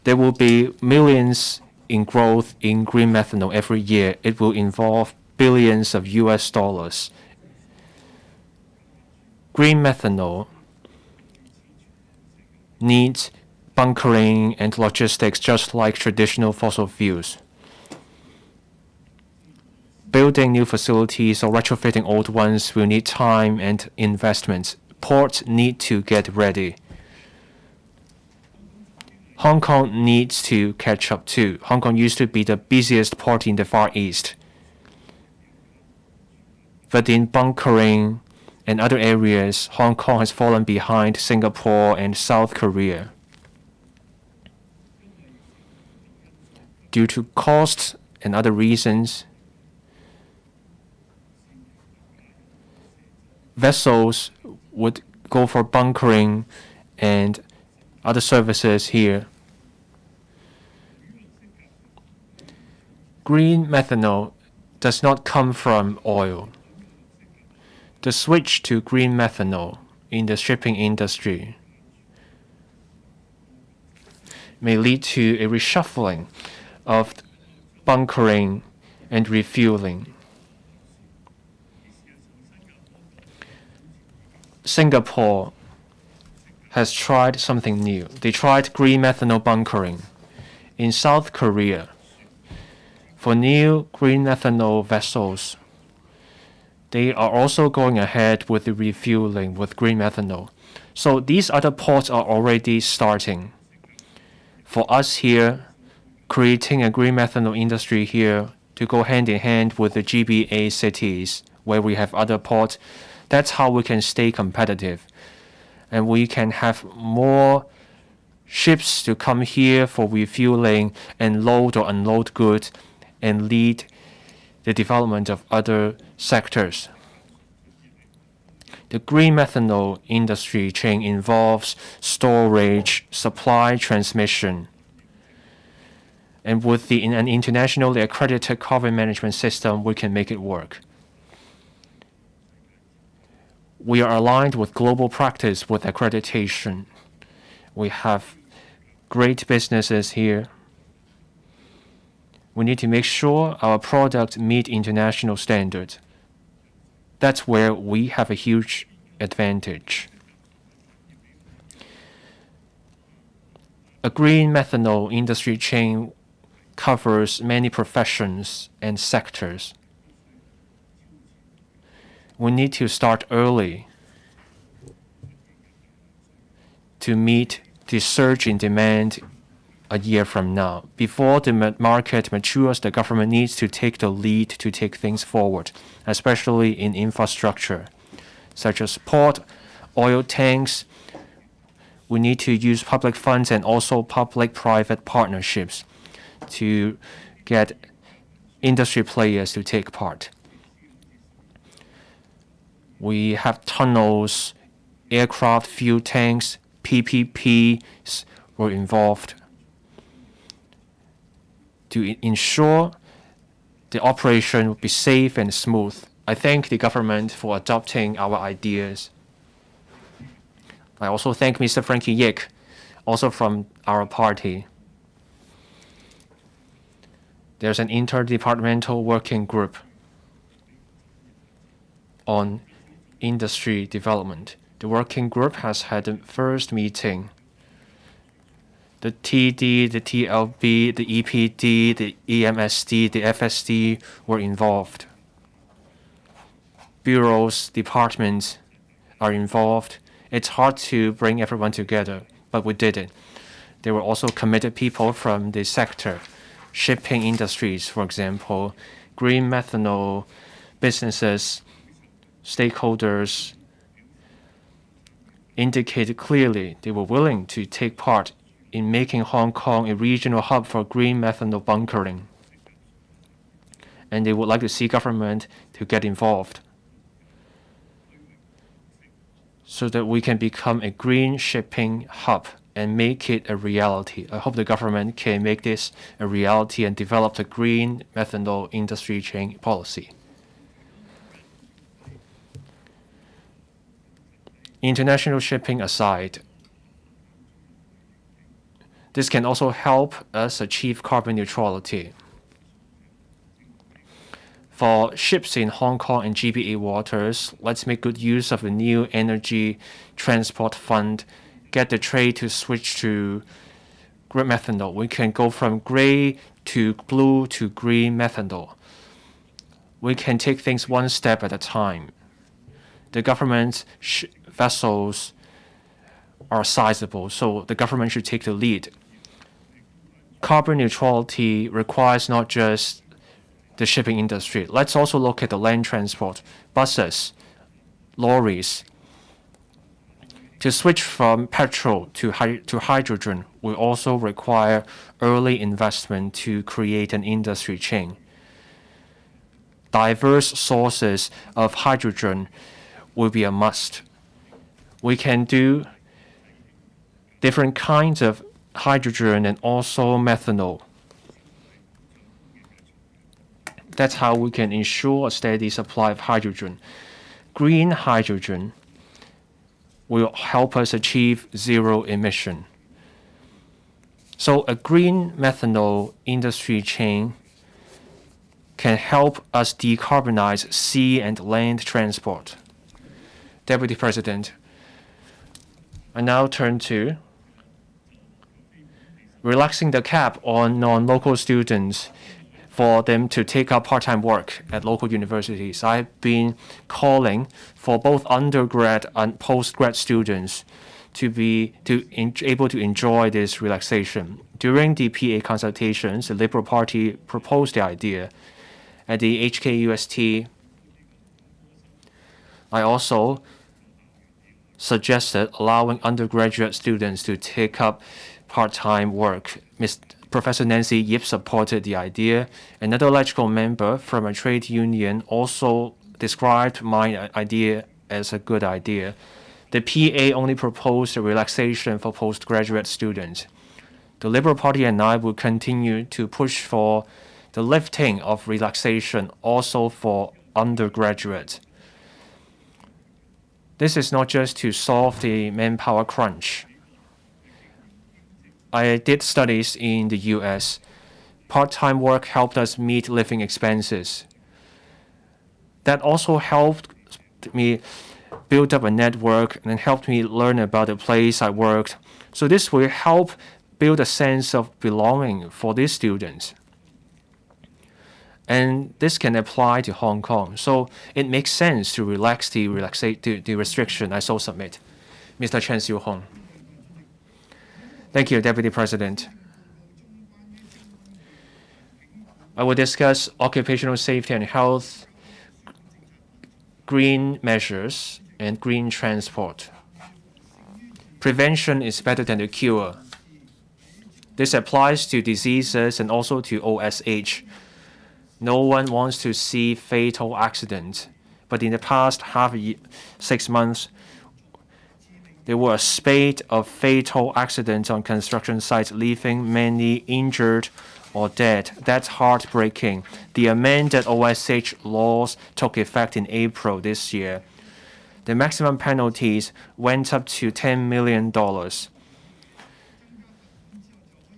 S6: there will be millions in growth in green methanol every year. It will involve billions of US dollars. Green methanol needs bunkering and logistics just like traditional fossil fuels. Building new facilities or retrofitting old ones will need time and investments. Ports need to get ready. Hong Kong needs to catch up too. Hong Kong used to be the busiest port in the Far East. But in bunkering and other areas, Hong Kong has fallen behind Singapore and South Korea. Due to costs and other reasons, vessels would go for bunkering and other services here. Green methanol does not come from oil. The switch to green methanol in the shipping industry may lead to a reshuffling of bunkering and refueling. Singapore has tried something new. They tried green methanol bunkering. In South Korea, for new green methanol vessels, they are also going ahead with the refueling with green methanol. So these other ports are already starting. For us here, creating a green methanol industry here to go hand in hand with the GBA cities where we have other ports, that's how we can stay competitive. And we can have more ships to come here for refueling and load or unload goods and lead the development of other sectors. The green methanol industry chain involves storage, supply, transmission. And with an internationally accredited carbon management system, we can make it work. We are aligned with global practice with accreditation. We have great businesses here. We need to make sure our products meet international standards. That's where we have a huge advantage. A green methanol industry chain covers many professions and sectors. We need to start early to meet the surge in demand a year from now. Before the market matures, the government needs to take the lead to take things forward, especially in infrastructure, such as port, oil tanks. We need to use public funds and also public-private partnerships to get industry players to take part. We have tunnels, aircraft fuel tanks, PPPs were involved to ensure the operation would be safe and smooth. I thank the government for adopting our ideas. I also thank Mr. Frankie Yik, also from our party. There's an interdepartmental working group on industry development. The working group has had the first meeting. The TD, the TLB, the EPD, the EMSD, the FSD were involved. Bureaus, departments are involved. It's hard to bring everyone together, but we did it. There were also committed people from the sector, shipping industries, for example, green methanol businesses, stakeholders indicated clearly they were willing to take part in making Hong Kong a regional hub for green methanol bunkering. And they would like to see government to get involved so that we can become a green shipping hub and make it a reality. I hope the government can make this a reality and develop the green methanol industry chain policy. International shipping aside, this can also help us achieve carbon neutrality. For ships in Hong Kong and GBA waters, let's make good use of the new energy transport fund, get the trade to switch to green methanol. We can go from gray to blue to green methanol. We can take things one step at a time. The government's vessels are sizable, so the government should take the lead. Carbon neutrality requires not just the shipping industry. Let's also look at the land transport, buses, lorries. To switch from petrol to hydrogen will also require early investment to create an industry chain. Diverse sources of hydrogen will be a must. We can do different kinds of hydrogen and also methanol. That's how we can ensure a steady supply of hydrogen. Green hydrogen will help us achieve zero emission. So a green methanol industry chain can help us decarbonize sea and land transport. Deputy President, I now turn to relaxing the cap on non-local students for them to take up part-time work at local universities. I've been calling for both undergrad and postgrad students to be able to enjoy this relaxation. During the PA consultations, the Liberal Party proposed the idea. At the HKUST, I also suggested allowing undergraduate students to take up part-time work. Professor Nancy Yip supported the idea. Another electrical member from a trade union also described my idea as a good idea. The PA only proposed a relaxation for postgraduate students. The Liberal Party and I will continue to push for the lifting of relaxation also for undergraduates. This is not just to solve the manpower crunch. I did studies in the US. Part-time work helped us meet living expenses. That also helped me build up a network and helped me learn about the place I worked. So this will help build a sense of belonging for these students. And this can apply to Hong Kong. So it makes sense to relax the restriction. I so submit. Mr. Chen Siu-Hong. Thank you, Deputy President. I will discuss occupational safety and health, green measures, and green transport. Prevention is better than the cure. This applies to diseases and also to OSH. No one wants to see fatal accidents, but in the past 6 months, there were a spate of fatal accidents on construction sites, leaving many injured or dead. That's heartbreaking. The amended OSH laws took effect in April this year. The maximum penalties went up to $10 million.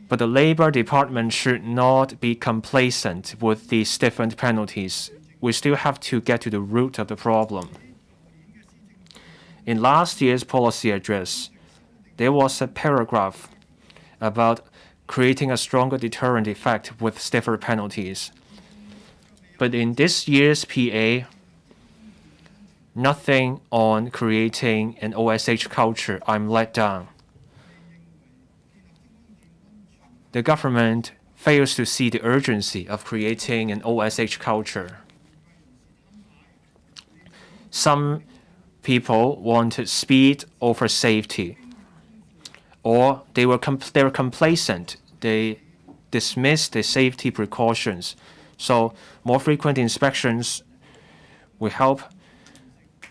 S6: But the Labor Department should not be complacent with the stiffened penalties. We still have to get to the root of the problem. In last year's policy address, there was a paragraph about creating a stronger deterrent effect with stiffer penalties. But in this year's PA, nothing on creating an OSH culture. I'm let down. The government fails to see the urgency of creating an OSH culture. Some people wanted speed over safety, or they were complacent. They dismissed the safety precautions. So more frequent inspections will help.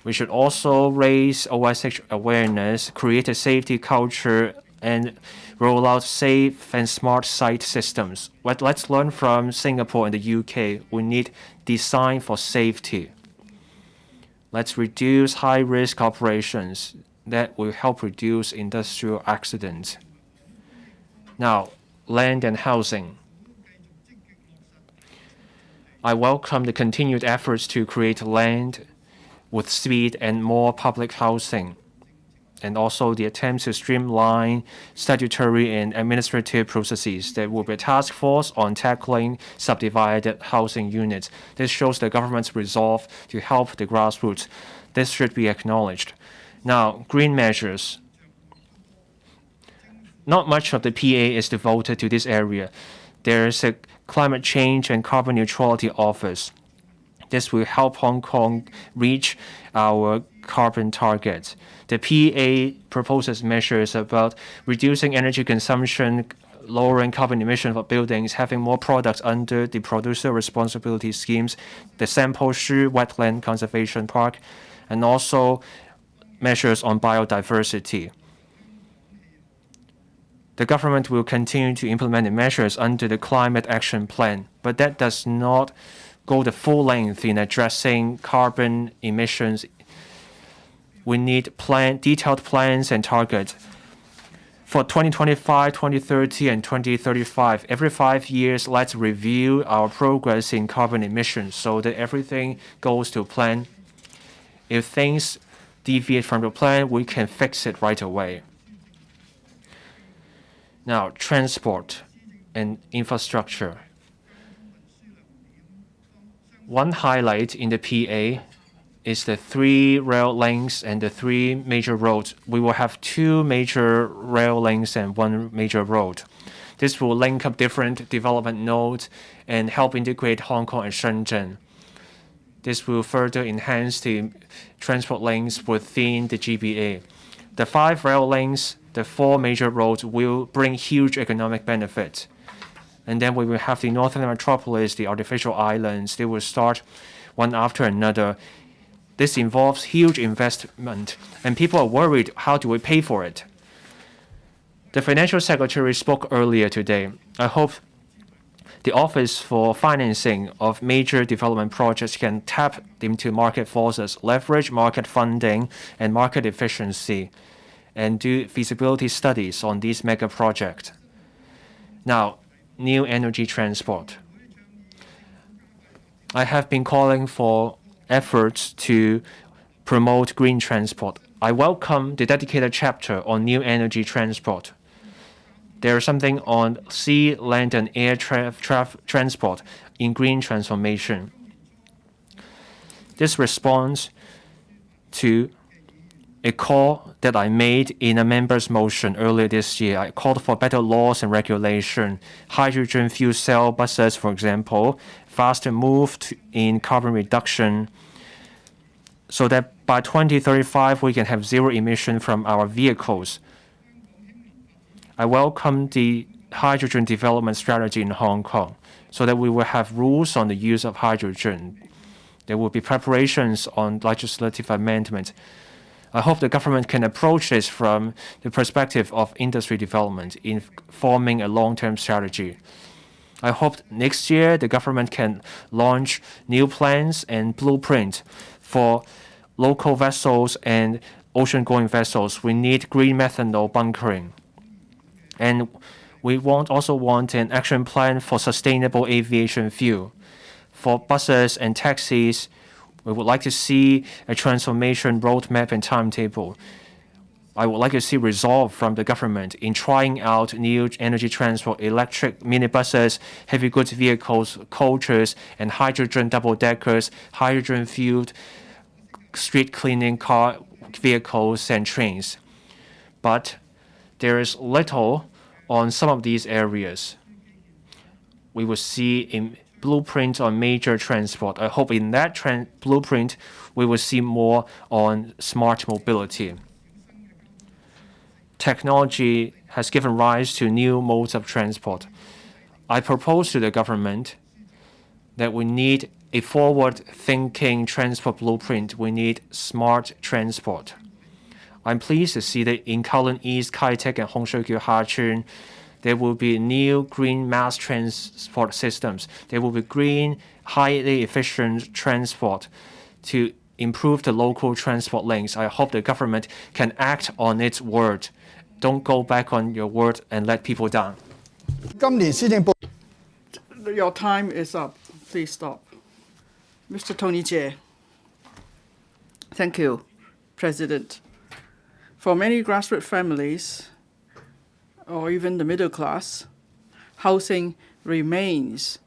S6: We should also raise OSH awareness, create a safety culture, and roll out safe and smart site systems. Let's learn from Singapore and the UK. We need design for safety. Let's reduce high-risk operations that will help reduce industrial accidents. Now, land and housing. I welcome the continued efforts to create land with speed and more public housing, and also the attempts to streamline statutory and administrative processes. There will be a task force on tackling subdivided housing units. This shows the government's resolve to help the grassroots. This should be acknowledged. Now, green measures. Not much of the PA is devoted to this area. There is a climate change and carbon neutrality office. This will help Hong Kong reach our carbon targets. The PA proposes measures about reducing energy consumption, lowering carbon emission for buildings, having more products under the producer responsibility schemes, the Sampo Shu Wetland Conservation Park, and also measures on biodiversity. The government will continue to implement the measures under the Climate Action Plan, but that does not go the full length in addressing carbon emissions. We need detailed plans and targets. For 2025, 2030, and 2035, every 5 years, let's review our progress in carbon emissions so that everything goes to plan. If things deviate from the plan, we can fix it right away. Now, transport and infrastructure. One highlight in the PA is the 3 rail links and the 3 major roads. We will have 2 major rail links and 1 major road. This will link up different development nodes and help integrate Hong Kong and Shenzhen. This will further enhance the transport links within the GBA. The 5 rail links, the 4 major roads will bring huge economic benefits. And then we will have the northern metropolis, the artificial islands. They will start one after another. This involves huge investment, and people are worried, how do we pay for it? The Financial Secretary spoke earlier today. I hope the Office for Financing of Major Development Projects can tap into market forces, leverage market funding and market efficiency, and do feasibility studies on these mega projects. Now, new energy transport. I have been calling for efforts to promote green transport. I welcome the dedicated chapter on new energy transport. There is something on sea, land, and air transport in green transformation. This responds to a call that I made in a member's motion earlier this year. I called for better laws and regulation, hydrogen fuel cell buses, for example, faster move in carbon reduction, so that by 2035 we can have zero emission from our vehicles. I welcome the hydrogen development strategy in Hong Kong, so that we will have rules on the use of hydrogen. There will be preparations on legislative amendment. I hope the government can approach this from the perspective of industry development in forming a long-term strategy. I hope next year the government can launch new plans and blueprint for local vessels and ocean-going vessels. We need green methanol bunkering. And we also want an action plan for sustainable aviation fuel. For buses and taxis, we would like to see a transformation roadmap and timetable. I would like to see resolve from the government in trying out new energy transport, electric minibuses, heavy goods vehicles, coaches, and hydrogen double-deckers, hydrogen-fueled street cleaning car vehicles and trains. But there is little on some of these areas. We will see a blueprint on major transport. I hope in that blueprint we will see more on smart mobility. Technology has given rise to new modes of transport. I propose to the government that we need a forward-thinking transport blueprint. We need smart transport. I'm pleased to see that in Kowloon East, Kai Tak, and Hong Shou Kyu, Hachun, there will be new green mass transport systems. There will be green, highly efficient transport to improve the local transport links. I hope the government can act on its word. Don't go back on your word and let people down.
S7: Your time is up. Please stop. Mr. Tony Jie. Thank you, President. For many grassroots families, or even the middle class, housing remains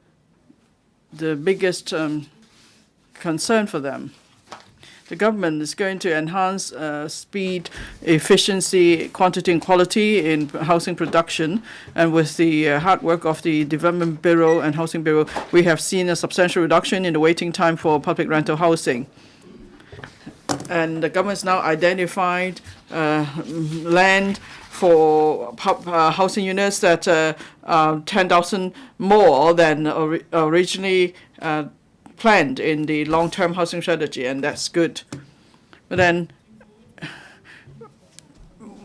S7: the biggest concern for them. The government is going to enhance speed, efficiency, quantity and quality in housing production. And with the hard work of the Development Bureau and Housing Bureau, we have seen a substantial reduction in the waiting time for public rental housing. And the government's now identified land for housing units that are 10,000 more than originally planned in the long-term housing strategy, and that's good. But then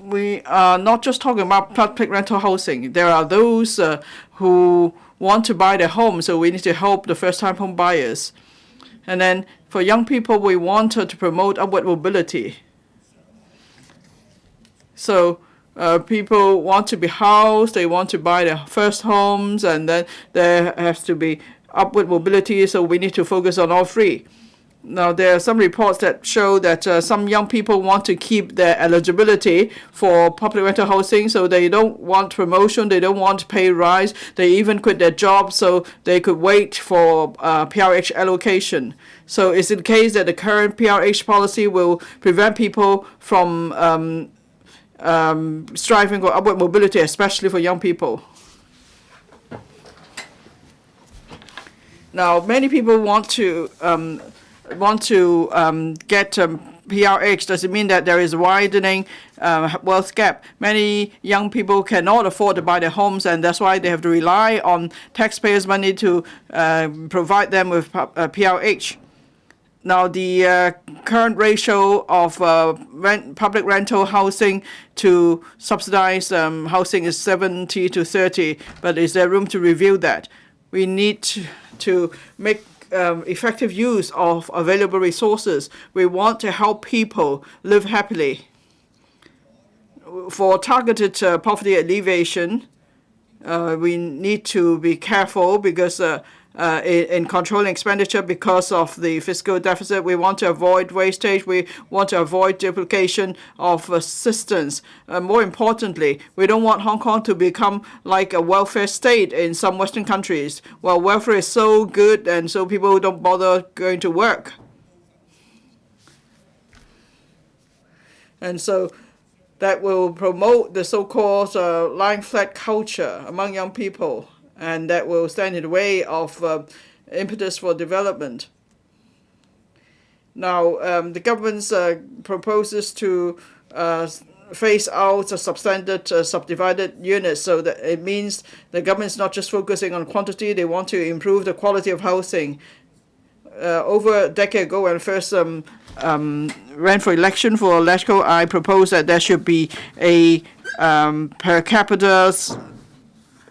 S7: we are not just talking about public rental housing. There are those who want to buy their home, so we need to help the first-time home buyers. And then for young people, we want to promote upward mobility. So people want to be housed, they want to buy their first homes, and then there has to be upward mobility, so we need to focus on all three. Now, there are some reports that show that some young people want to keep their eligibility for public rental housing, so they don't want promotion, they don't want pay rise, they even quit their job so they could wait for PRH allocation. So is it the case that the current PRH policy will prevent people from striving for upward mobility, especially for young people? Now, many people want to get PRH. Does it mean that there is a widening wealth gap? Many young people cannot afford to buy their homes, and that's why they have to rely on taxpayers' money to provide them with PRH. Now, the current ratio of public rental housing to subsidized housing is 70 to 30, but is there room to review that? We need to make effective use of available resources. We want to help people live happily. For targeted poverty alleviation, we need to be careful because in controlling expenditure because of the fiscal deficit. We want to avoid wastage. We want to avoid duplication of assistance. More importantly, we don't want Hong Kong to become like a welfare state in some Western countries. Well, welfare is so good and so people don't bother going to work. And so that will promote the so-called lying flat culture among young people, and that will stand in the way of impetus for development. Now, the government proposes to phase out the substandard subdivided units, so that it means the government is not just focusing on quantity, they want to improve the quality of housing. Over a decade ago, when I first ran for election for LegCo, I proposed that there should be a per capita,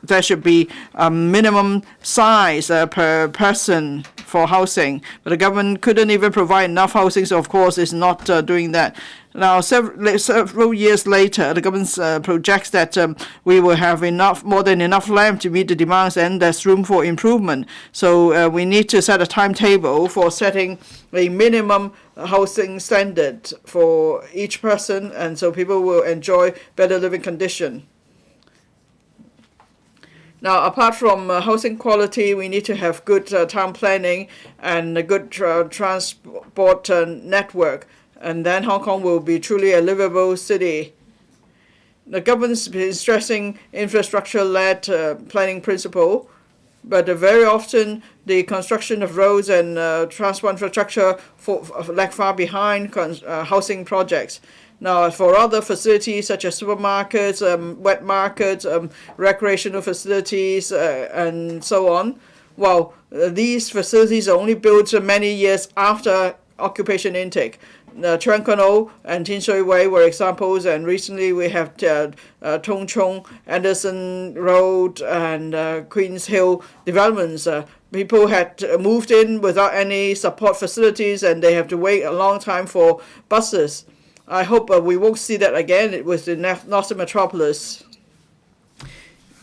S7: there should be a minimum size per person for housing, but the government couldn't even provide enough housing, so of course it's not doing that. Now, several years later, the government projects that we will have more than enough land to meet the demands, and there's room for improvement. So we need to set a timetable for setting a minimum housing standard for each person, and so people will enjoy better living condition. Now, apart from housing quality, we need to have good town planning and a good transport network, and then Hong Kong will be truly a livable city. The government's been stressing infrastructure-led planning principle, but very often the construction of roads and transport infrastructure lag far behind housing projects. Now, for other facilities such as supermarkets, wet markets, recreational facilities, and so on, well, these facilities are only built many years after occupation intake. Chuan Kwan and Tin Shui Wai were examples, and recently we have Tung Chung, Anderson Road, and Queens Hill developments. People had moved in without any support facilities, and they have to wait a long time for buses. I hope we won't see that again with the Northern Metropolis.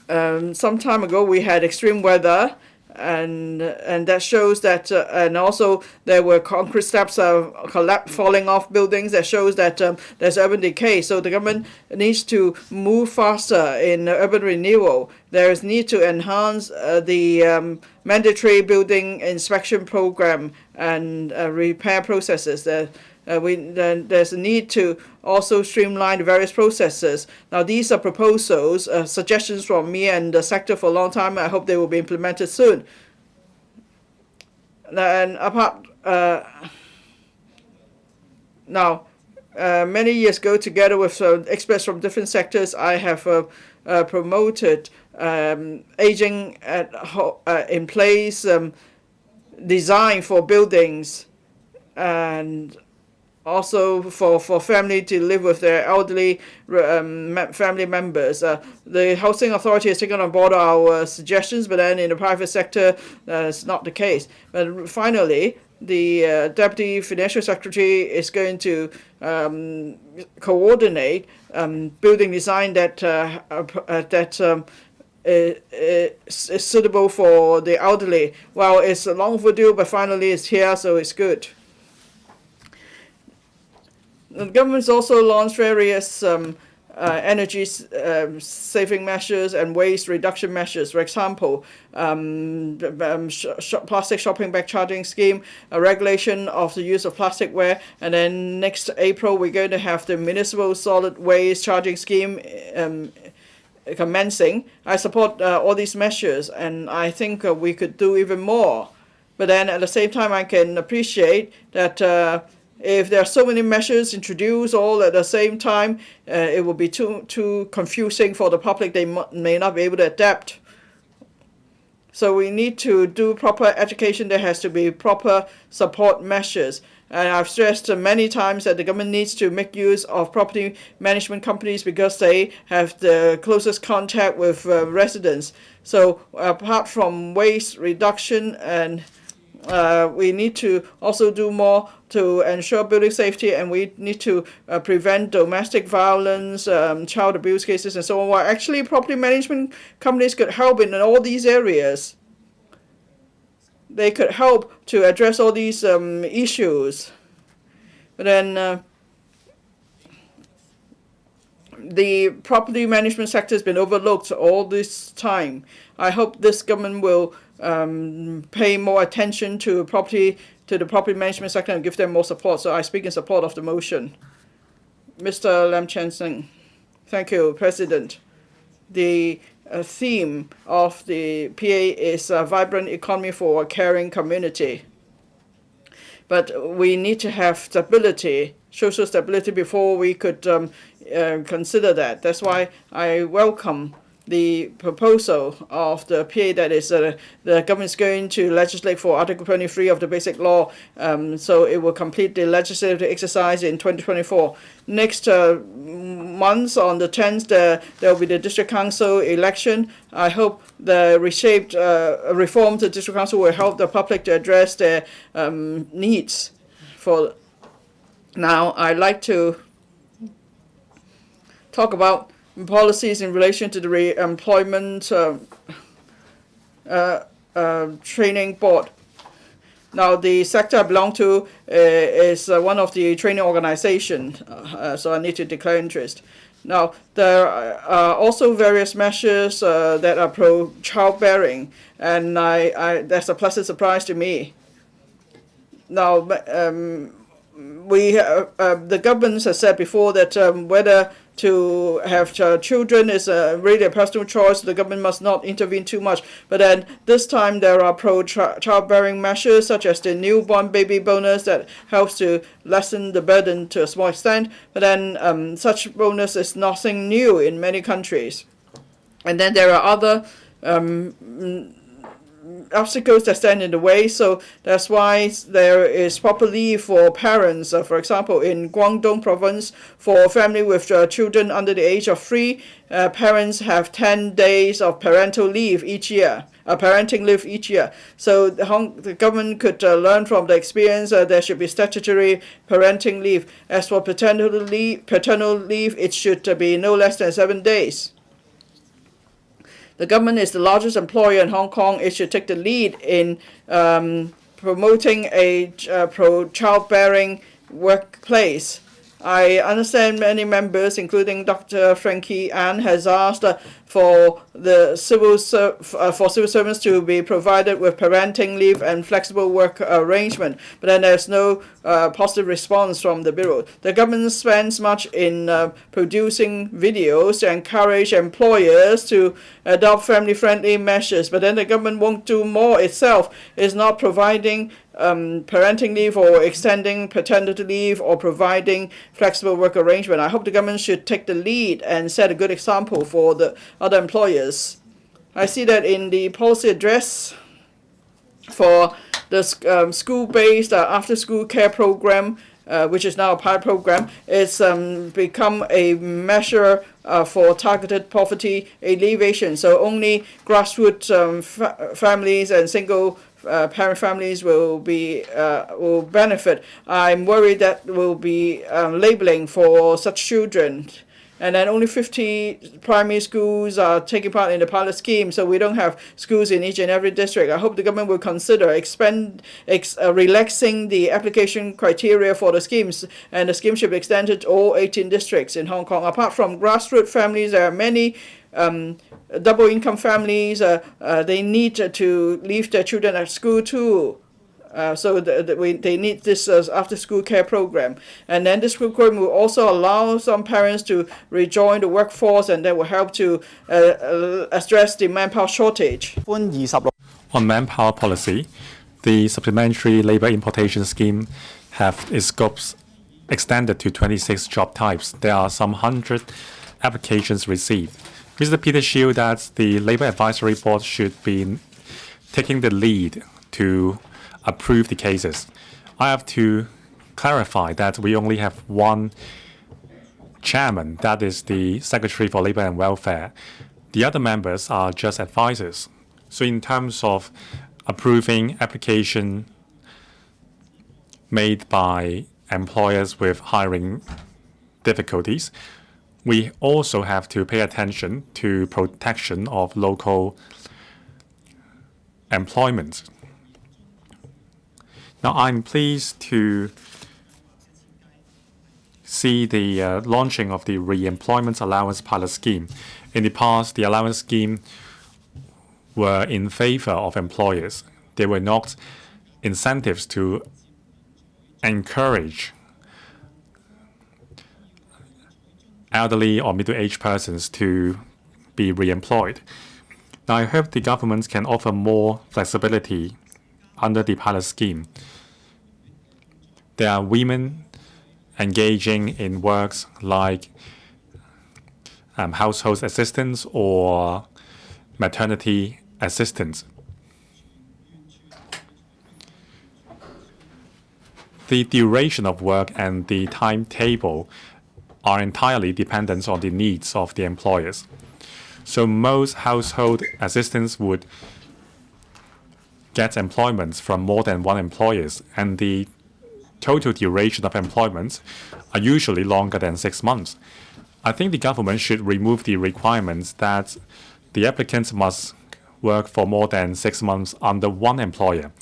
S7: Some time ago we had extreme weather, and that shows that, and also there were concrete steps falling off buildings. That shows that there's urban decay. So the government needs to move faster in urban renewal. There is need to enhance the mandatory building inspection program and repair processes. There's a need to also streamline the various processes. Now, these are proposals, suggestions from me and the sector for a long time. I hope they will be implemented soon. And many years ago, together with experts from different sectors, I have promoted aging in place design for buildings, and also for family to live with their elderly family members. The Housing Authority has taken on board our suggestions, but then in the private sector, it's not the case. But finally, the Deputy Financial Secretary is going to coordinate building design that is suitable for the elderly. Well, it's long overdue, but finally it's here, so it's good. The government's also launched various energy saving measures and waste reduction measures. For example, plastic shopping bag charging scheme, a regulation of the use of plasticware, and then next April we're going to have the municipal solid waste charging scheme commencing. I support all these measures, and I think we could do even more. But then at the same time, I can appreciate that if there are so many measures introduced all at the same time, it will be too confusing for the public. They may not be able to adapt. So we need to do proper education. There has to be proper support measures. And I've stressed many times that the government needs to make use of property management companies because they have the closest contact with residents. So apart from waste reduction, and we need to also do more to ensure building safety, and we need to prevent domestic violence, child abuse cases, and so on. Well, actually, property management companies could help in all these areas. They could help to address all these issues. But then the property management sector has been overlooked all this time. I hope this government will pay more attention to the property management sector and give them more support. So I speak in support of the motion. Mr. Lam Chen Sing. Thank you, President. The theme of the PA is a vibrant economy for a caring community. But we need to have stability, social stability, before we could consider that. That's why I welcome the proposal of the PA that is the government is going to legislate for Article 23 of the Basic Law, so it will complete the legislative exercise in 2024. Next month, on the 10th, there will be the District Council election. I hope the reshaped, reformed District Council will help the public to address their needs. For now, I'd like to talk about policies in relation to the re-employment training board. Now, the sector I belong to is one of the training organizations, so I need to declare interest. Now, there are also various measures that are pro-childbearing, and that's a pleasant surprise to me. Now, the government has said before that whether to have children is really a personal choice. The government must not intervene too much. But then this time there are pro-childbearing measures such as the newborn baby bonus that helps to lessen the burden to a small extent. But then such bonus is nothing new in many countries. And then there are other obstacles that stand in the way, so that's why there is proper leave for parents. For example, in Guangdong province, for family with children under the age of 3, parents have 10 days of parental leave each year. Parenting leave each year. So the government could learn from the experience. There should be statutory parenting leave. As for paternal leave, it should be no less than 7 days. The government is the largest employer in Hong Kong. It should take the lead in promoting a pro-childbearing workplace. I understand many members, including Dr. Frankie Ann, has asked for civil servants to be provided with parenting leave and flexible work arrangement, but then there's no positive response from the Bureau. The government spends much in producing videos to encourage employers to adopt family-friendly measures, but then the government won't do more itself. It's not providing parenting leave or extending paternity leave or providing flexible work arrangement. I hope the government should take the lead and set a good example for the other employers. I see that in the policy address for the school-based after-school care program, which is now a pilot program, it's become a measure for targeted poverty alleviation. So only grassroots families and single parent families will benefit. I'm worried that will be labeling for such children. And then only 50 primary schools are taking part in the pilot scheme, so we don't have schools in each and every district. I hope the government will consider relaxing the application criteria for the schemes, and the scheme should be extended to all 18 districts in Hong Kong. Apart from grassroots families, there are many double income families. They need to leave their children at school too. So they need this after-school care program. And then this program will also allow some parents to rejoin the workforce, and that will help to address the manpower shortage.
S5: On manpower policy, the supplementary labour importation scheme have its scopes extended to 26 job types. There are some 100 applications received. Mr. Peter Shield that the Labour Advisory Board should be taking the lead to approve the cases. I have to clarify that we only have one chairman, that is the Secretary for Labor and Welfare. The other members are just advisors. So in terms of approving application made by employers with hiring difficulties, we also have to pay attention to protection of local employment. Now, I'm pleased to see the launching of the Re-employment Allowance Pilot Scheme. In the past, the allowance scheme were in favor of employers. They were not incentives to encourage elderly or middle-aged persons to be re-employed. Now, I hope the government can offer more flexibility under the pilot scheme. There are women engaging in works like household assistance or maternity assistance. The duration of work and the timetable are entirely dependent on the needs of the employers. So most household assistants would get employment from more than one employer, and the total duration of employment are usually longer than 6 months. I think the government should remove the requirements that the applicants must work for more than 6 months under one employer.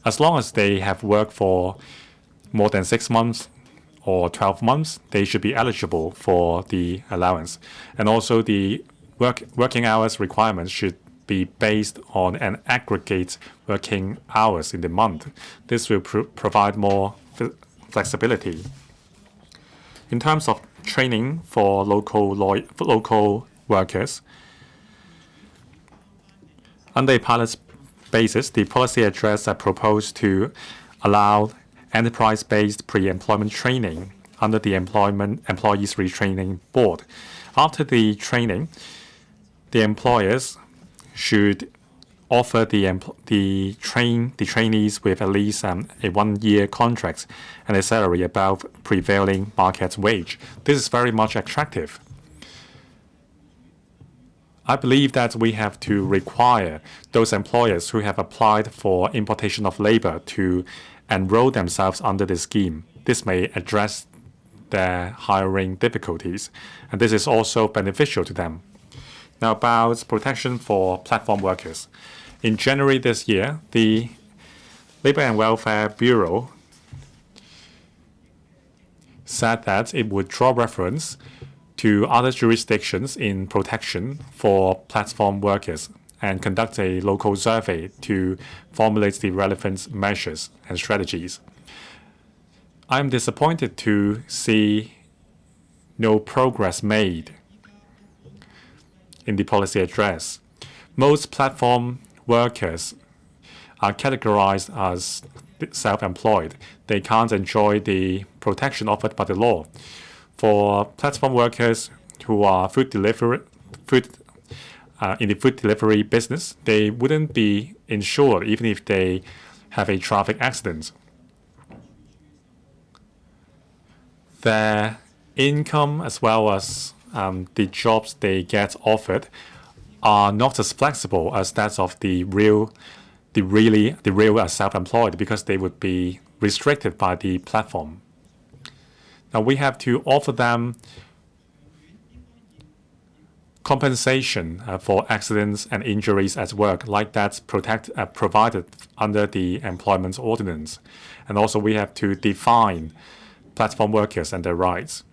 S5: As long as they have worked for more than 6 months or 12 months, they should be eligible for the allowance. And also the working hours requirements should be based on an aggregate working hours in the month. This will provide more flexibility. In terms of training for local workers, under a pilot basis, the policy address proposed to allow enterprise-based pre-employment training under the Employees Retraining Board. After the training, the employers should offer the trainees with at least a 1-year contract and a salary above prevailing market wage. This is very much attractive. I believe that we have to require those employers who have applied for importation of labor to enroll themselves under the scheme. This may address their hiring difficulties, and this is also beneficial to them. Now, about protection for platform workers. In January this year, the Labor and Welfare Bureau said that it would draw reference to other jurisdictions in protection for platform workers and conduct a local survey to formulate the relevant measures and strategies. I am disappointed to see no progress made in the policy address. Most platform workers are categorized as self-employed. They can't enjoy the protection offered by the law. For platform workers who are in the food delivery business, they wouldn't be insured even if they have a traffic accident. Their income as well as the jobs they get offered are not as flexible as that of the real self-employed, because they would be restricted by the platform. Now we have to offer them compensation for accidents and injuries at work, like that's provided under the Employment Ordinance. And also we have to define platform workers and their rights.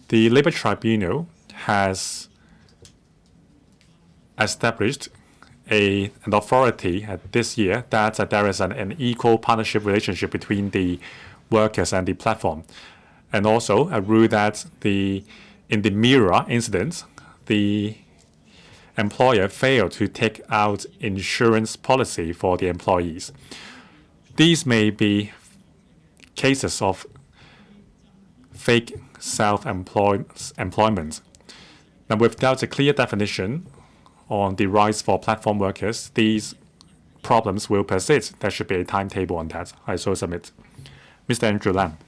S5: The Labour Tribunal has established an authority this year that there is an equal partnership relationship between the workers and the platform. And also a rule that in the Mira incident, the employer failed to take out insurance policy for the employees. These may be cases of fake self-employment. Now, without a clear definition on the rights for platform workers, these problems will persist, there should be a timetable on that. I so submit. Mr. Andrew Lam.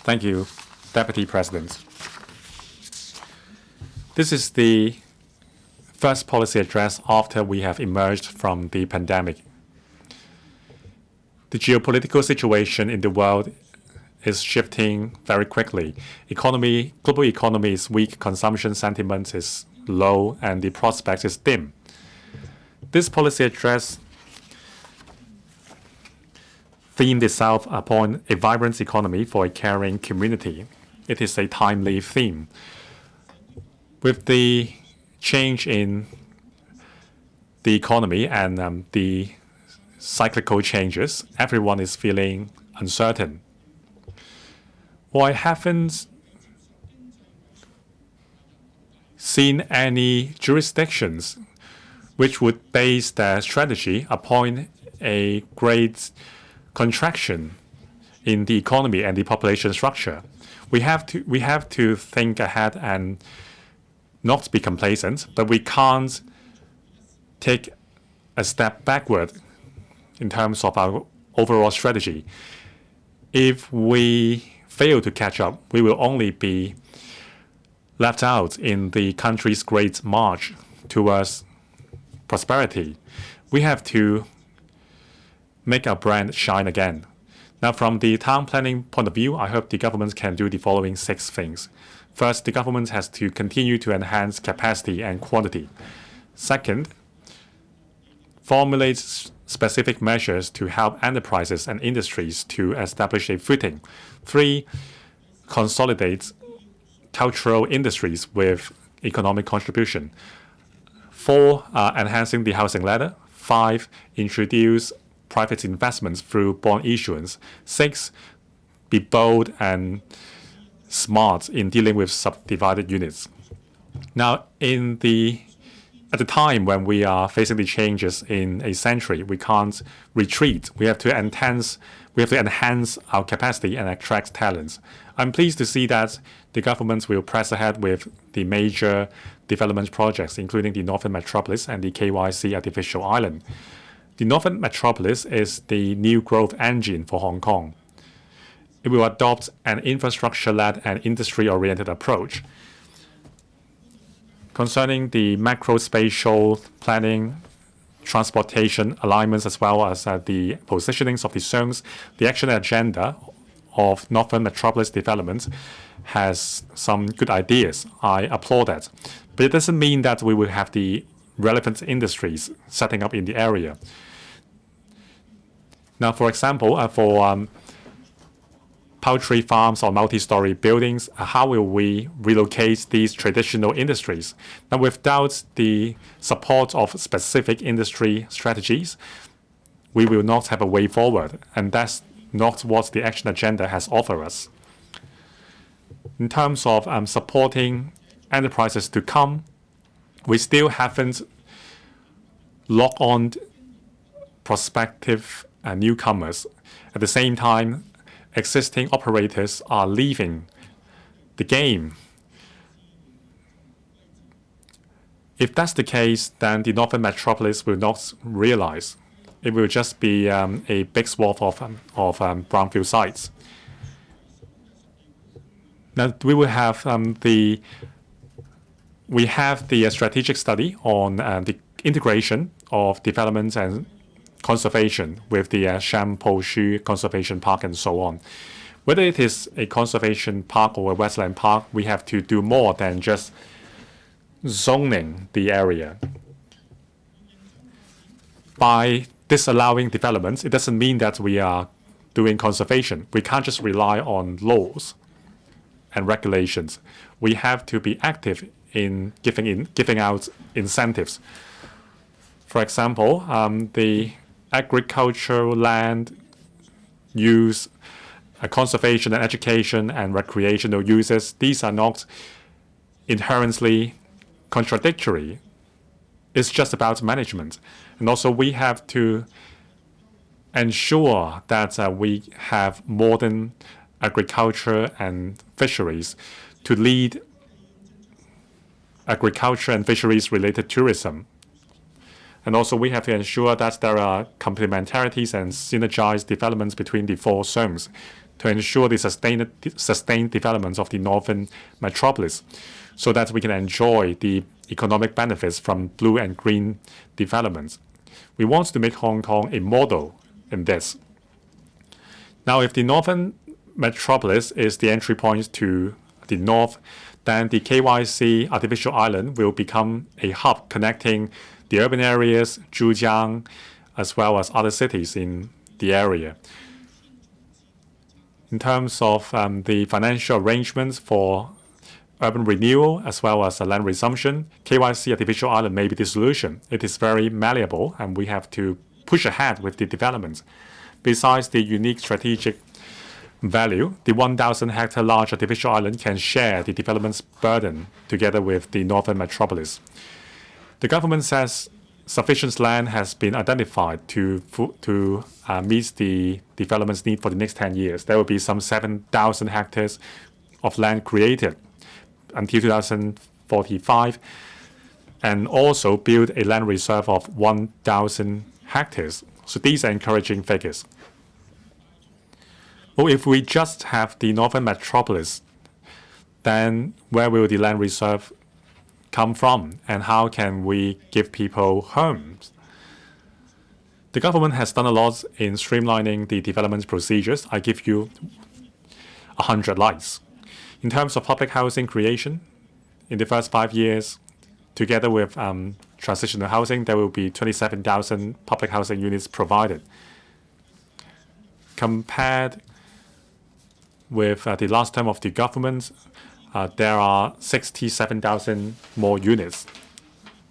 S5: Thank you, Deputy President. This is the first policy address after we have emerged from the pandemic. The geopolitical situation in the world is shifting very quickly. Global economy is weak, consumption sentiment is low, and the prospect is dim. This policy address themed itself upon a vibrant economy for a caring community. It is a timely theme. With the change in the economy and the cyclical changes, everyone is feeling uncertain. Well, I haven't seen any jurisdictions which would base their strategy upon a great contraction in the economy and the population structure. We have to think ahead and not be complacent, but we can't take a step backward in terms of our overall strategy. If we fail to catch up, we will only be left out in the country's great march towards prosperity. We have to make our brand shine again. Now, from the town planning point of view, I hope the government can do the following 6 things. First, the government has to continue to enhance capacity and quantity. Second, formulate specific measures to help enterprises and industries to establish a footing. 3, consolidate cultural industries with economic contribution. 4, enhancing the housing ladder. 5, introduce private investments through bond issuance. 6, be bold and smart in dealing with subdivided units. Now, at the time when we are facing the changes in a century, we can't retreat. We have to enhance our capacity and attract talents. I'm pleased to see that the government will press ahead with the major development projects, including the Northern Metropolis and the KYC Artificial Island. The Northern Metropolis is the new growth engine for Hong Kong. It will adopt an infrastructure-led and industry-oriented approach. Concerning the macro-spatial planning, transportation alignments, as well as the positionings of the zones, the action agenda of Northern Metropolis development has some good ideas. I applaud that. But it doesn't mean that we will have the relevant industries setting up in the area. Now, for example, for poultry farms or multi-story buildings, how will we relocate these traditional industries? Now, without the support of specific industry strategies, we will not have a way forward, and that's not what the action agenda has offered us. In terms of supporting enterprises to come, we still haven't locked on prospective newcomers. At the same time, existing operators are leaving the game. If that's the case, then the Northern Metropolis will not realize. It will just be a big swath of brownfield sites. Now we will have the strategic study on the integration of development and conservation with the Sham Po Shu Conservation Park and so on. Whether it is a conservation park or a wetland park, we have to do more than just zoning the area. By disallowing developments, it doesn't mean that we are doing conservation. We can't just rely on laws and regulations. We have to be active in giving out incentives. For example, the agricultural land use, conservation and education and recreational uses, these are not inherently contradictory. It's just about management. And also we have to ensure that we have modern agriculture and fisheries to lead agriculture and fisheries related tourism. And also we have to ensure that there are complementarities and synergized developments between the four zones to ensure the sustained development of the northern metropolis so that we can enjoy the economic benefits from blue and green developments. We want to make Hong Kong a model in this. Now, if the northern metropolis is the entry point to the north, then the KYC artificial island will become a hub connecting the urban areas, Zhujiang, as well as other cities in the area. In terms of the financial arrangements for urban renewal as well as land resumption, KYC artificial island may be the solution. It is very malleable and we have to push ahead with the development. Besides the unique strategic value, the 1,000-hectare large artificial island can share the development's burden together with the northern metropolis. The government says sufficient land has been identified to meet the development's need for the next 10 years. There will be some 7,000 hectares of land created until 2045, and also build a land reserve of 1,000 hectares. So these are encouraging figures. Well, if we just have the northern metropolis, then where will the land reserve come from, and how can we give people homes? The government has done a lot in streamlining the development procedures. I give you 100 lights. In terms of public housing creation, in the first 5 years, together with transitional housing, there will be 27,000 public housing units provided. Compared with the last term of the government, there are 67,000 more units.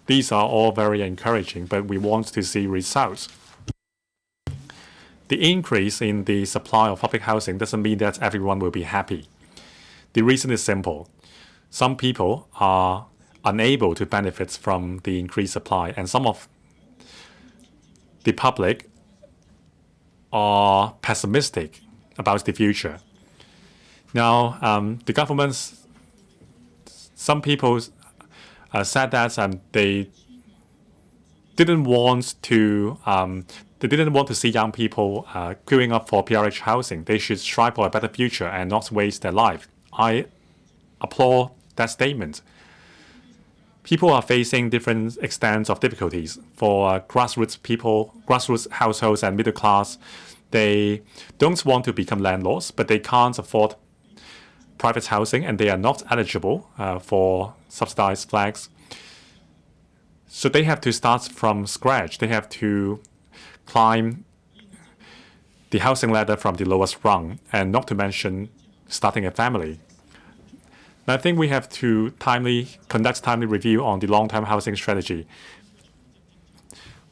S5: These are all very encouraging, but we want to see results. The increase in the supply of public housing doesn't mean that everyone will be happy. The reason is simple. Some people are unable to benefit from the increased supply, and some of the public are pessimistic about the future. Now, the government's some people said that they didn't want to see young people queuing up for PRH housing. They should strive for a better future and not waste their life. I applaud that statement. People are facing different extents of difficulties. For grassroots people, grassroots households and middle class, they don't want to become landlords, but they can't afford private housing and they are not eligible for subsidized flats. So they have to start from scratch. They have to climb the housing ladder from the lowest rung, and not to mention starting a family. And I think we have to conduct timely review on the long-term housing strategy.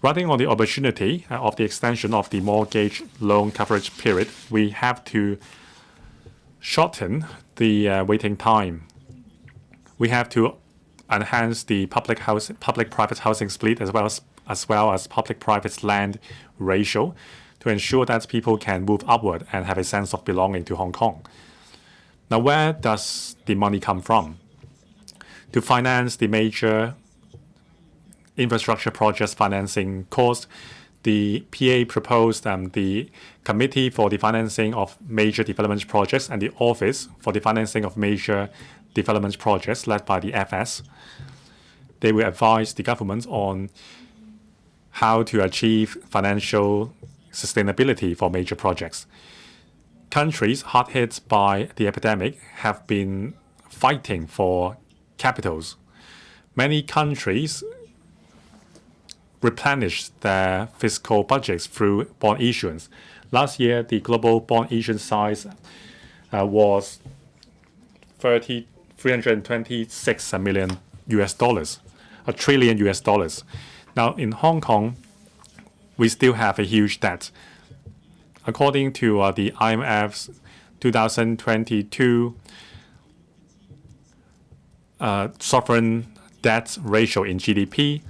S5: Riding on the opportunity of the extension of the mortgage loan coverage period, we have to shorten the waiting time. We have to enhance the public-private housing split as well as public-private land ratio to ensure that people can move upward and have a sense of belonging to Hong Kong. Now, where does the money come from? To finance the major infrastructure projects financing cost, the PA proposed the Committee for the Financing of Major Development Projects and the Office for the Financing of Major Development Projects led by the FS. They will advise the government on how to achieve financial sustainability for major projects. Countries hard hit by the epidemic have been fighting for capitals. Many countries replenished their fiscal budgets through bond issuance. Last year, the global bond issuance size was $326 million US, $1 trillion US. Now, in Hong Kong, we still have a huge debt. According to the IMF's 2022 sovereign debt ratio in GDP,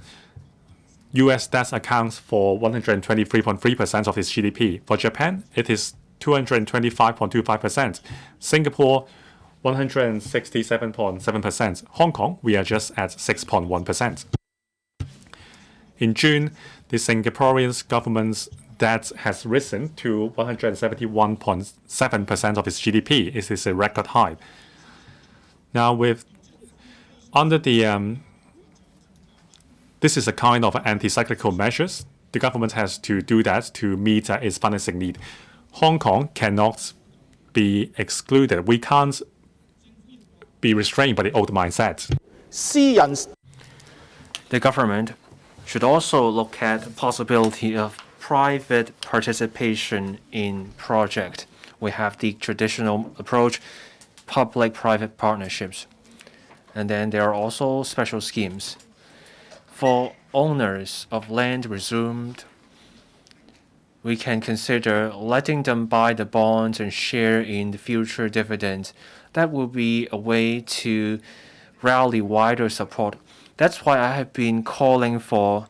S5: U.S. debt accounts for 123.3% of its GDP. For Japan, it is 225.25%. Singapore, 167.7%. Hong Kong, we are just at 6.1%. In June, the Singaporean government's debt has risen to 171.7% of its GDP. It is a record high. Now, this is a kind of anti-cyclical measures. The government has to do that to meet its financing need. Hong Kong cannot be excluded. We can't be restrained by the old mindset.
S6: The government should also look at the possibility of private participation in project. We have the traditional approach, public-private partnerships. And then there are also special schemes. For owners of land resumed, we can consider letting them buy the bonds and share in the future dividends. That will be a way to rally wider support. That's why I have been calling for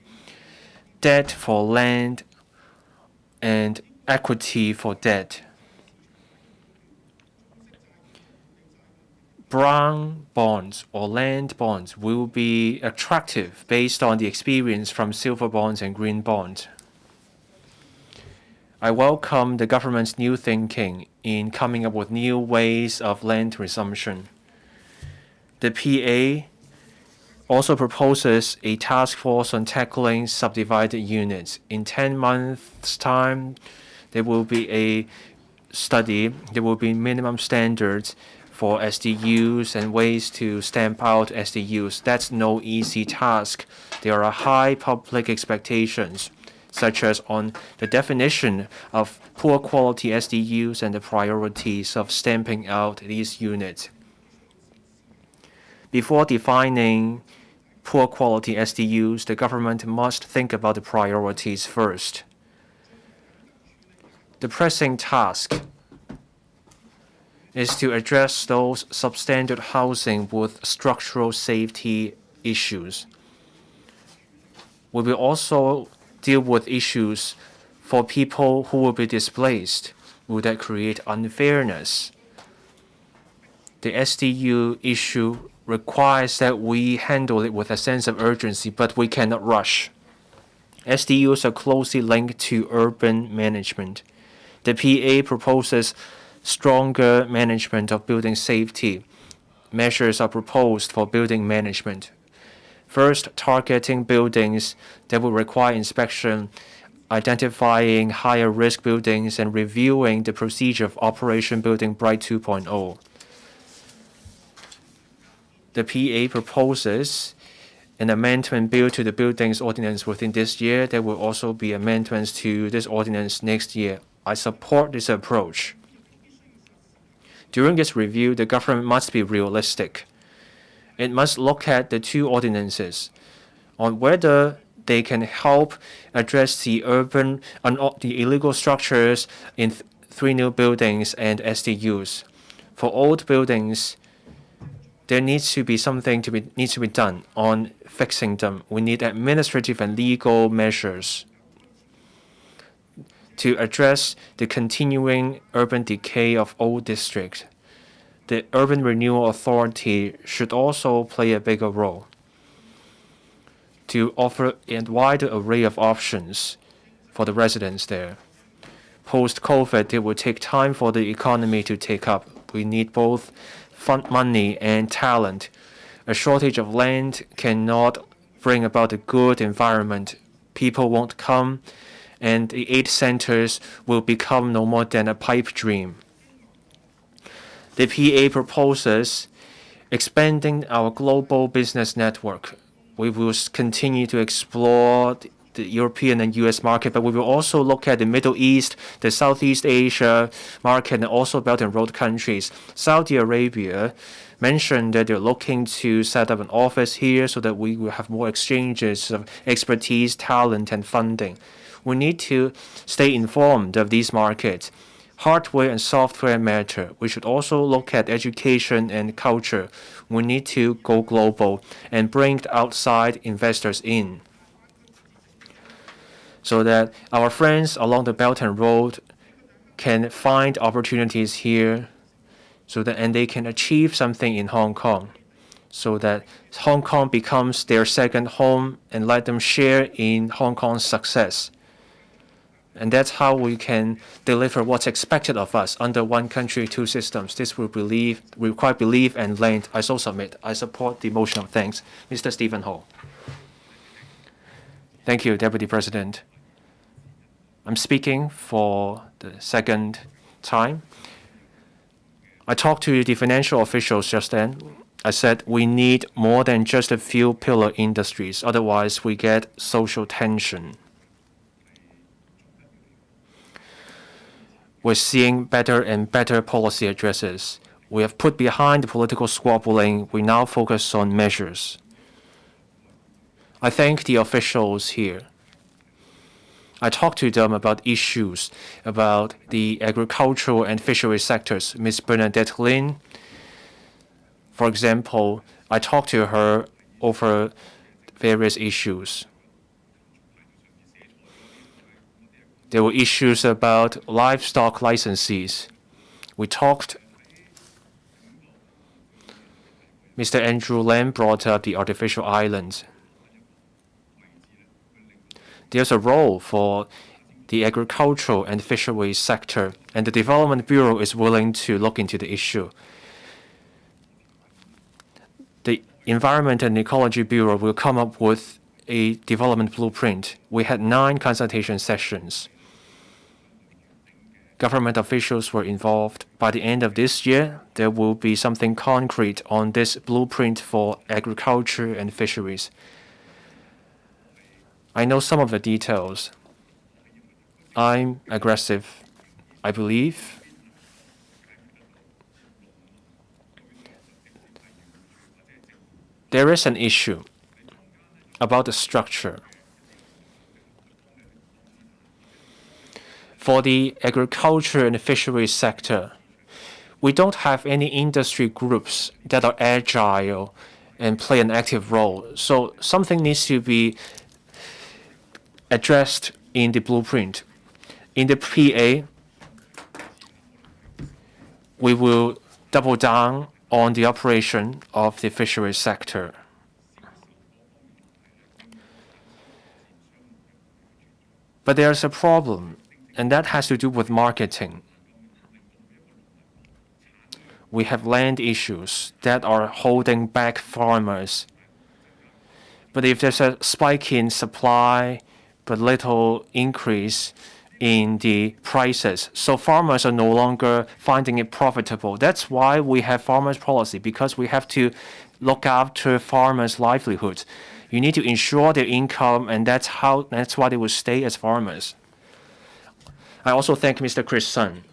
S6: debt for land and equity for debt. Brown bonds or land bonds will be attractive based on the experience from silver bonds and green bonds. I welcome the government's new thinking in coming up with new ways of land resumption. The PA also proposes a task force on tackling subdivided units. In 10 months' time, there will be a study. There will be minimum standards for SDUs and ways to stamp out SDUs. That's no easy task. There are high public expectations, such as on the definition of poor quality SDUs and the priorities of stamping out these units. Before defining poor quality SDUs, the government must think about the priorities first. The pressing task is to address those substandard housing with structural safety issues. We will also deal with issues for people who will be displaced. Will that create unfairness? The SDU issue requires that we handle it with a sense of urgency, but we cannot rush. SDUs are closely linked to urban management. The PA proposes stronger management of building safety. Measures are proposed for building management. First, targeting buildings that will require inspection, identifying higher risk buildings, and reviewing the procedure of Operation Building Bright 2.0. The PA proposes an amendment bill to the Buildings Ordinance within this year. There will also be amendments to this ordinance next year. I support this approach. During this review, the government must be realistic. It must look at the two ordinances on whether they can help address the the illegal structures in three new buildings and SDUs. For old buildings, there needs to be something needs to be done on fixing them. We need administrative and legal measures to address the continuing urban decay of old districts. The Urban Renewal Authority should also play a bigger role to offer a wider array of options for the residents there. Post-COVID, it will take time for the economy to take up. We need both fund money and talent. A shortage of land cannot bring about a good environment. People won't come, and the 8 centers will become no more than a pipe dream. The PA proposes expanding our global business network. We will continue to explore the European and US market, but we will also look at the Middle East, the Southeast Asia market, and also Belt and Road countries. Saudi Arabia mentioned that they're looking to set up an office here so that we will have more exchanges of expertise, talent, and funding. We need to stay informed of these markets. Hardware and software matter. We should also look at education and culture. We need to go global and bring outside investors in, so that our friends along the Belt and Road can find opportunities here, and they can achieve something in Hong Kong. so that Hong Kong becomes their second home and let them share in Hong Kong's success. And that's how we can deliver what's expected of us under one country, two systems. This will require belief and length. I so submit. I support the motion of thanks. Mr. Stephen Ho. Thank you, Deputy President. I'm speaking for the second time. I talked to the financial officials just then. I said we need more than just a few pillar industries. Otherwise, we get social tension. We're seeing better and better policy addresses. We have put behind the political squabbling. We now focus on measures. I thank the officials here. I talked to them about issues about the agricultural and fishery sectors. Ms. Bernadette Lin, for example, I talked to her over various issues. There were issues about livestock licensees. We talked. Mr. Andrew Lam brought up the artificial islands. There's a role for the agricultural and fisheries sector, and the Development Bureau is willing to look into the issue. The Environment and Ecology Bureau will come up with a development blueprint. We had 9 consultation sessions. Government officials were involved. By the end of this year, there will be something concrete on this blueprint for agriculture and fisheries. I know some of the details. I'm aggressive, I believe. There is an issue about the structure. For the agriculture and fisheries sector, we don't have any industry groups that are agile and play an active role. So something needs to be addressed in the blueprint. In the PA, we will double down on the operation of the fisheries sector. But there's a problem, and that has to do with marketing. We have land issues that are holding back farmers. But if there's a spike in supply, but little increase in the prices, so farmers are no longer finding it profitable. That's why we have farmers policy, because we have to look after farmers' livelihoods. You need to ensure their income, and that's why they will stay as farmers. I also thank Mr. Chris Sun.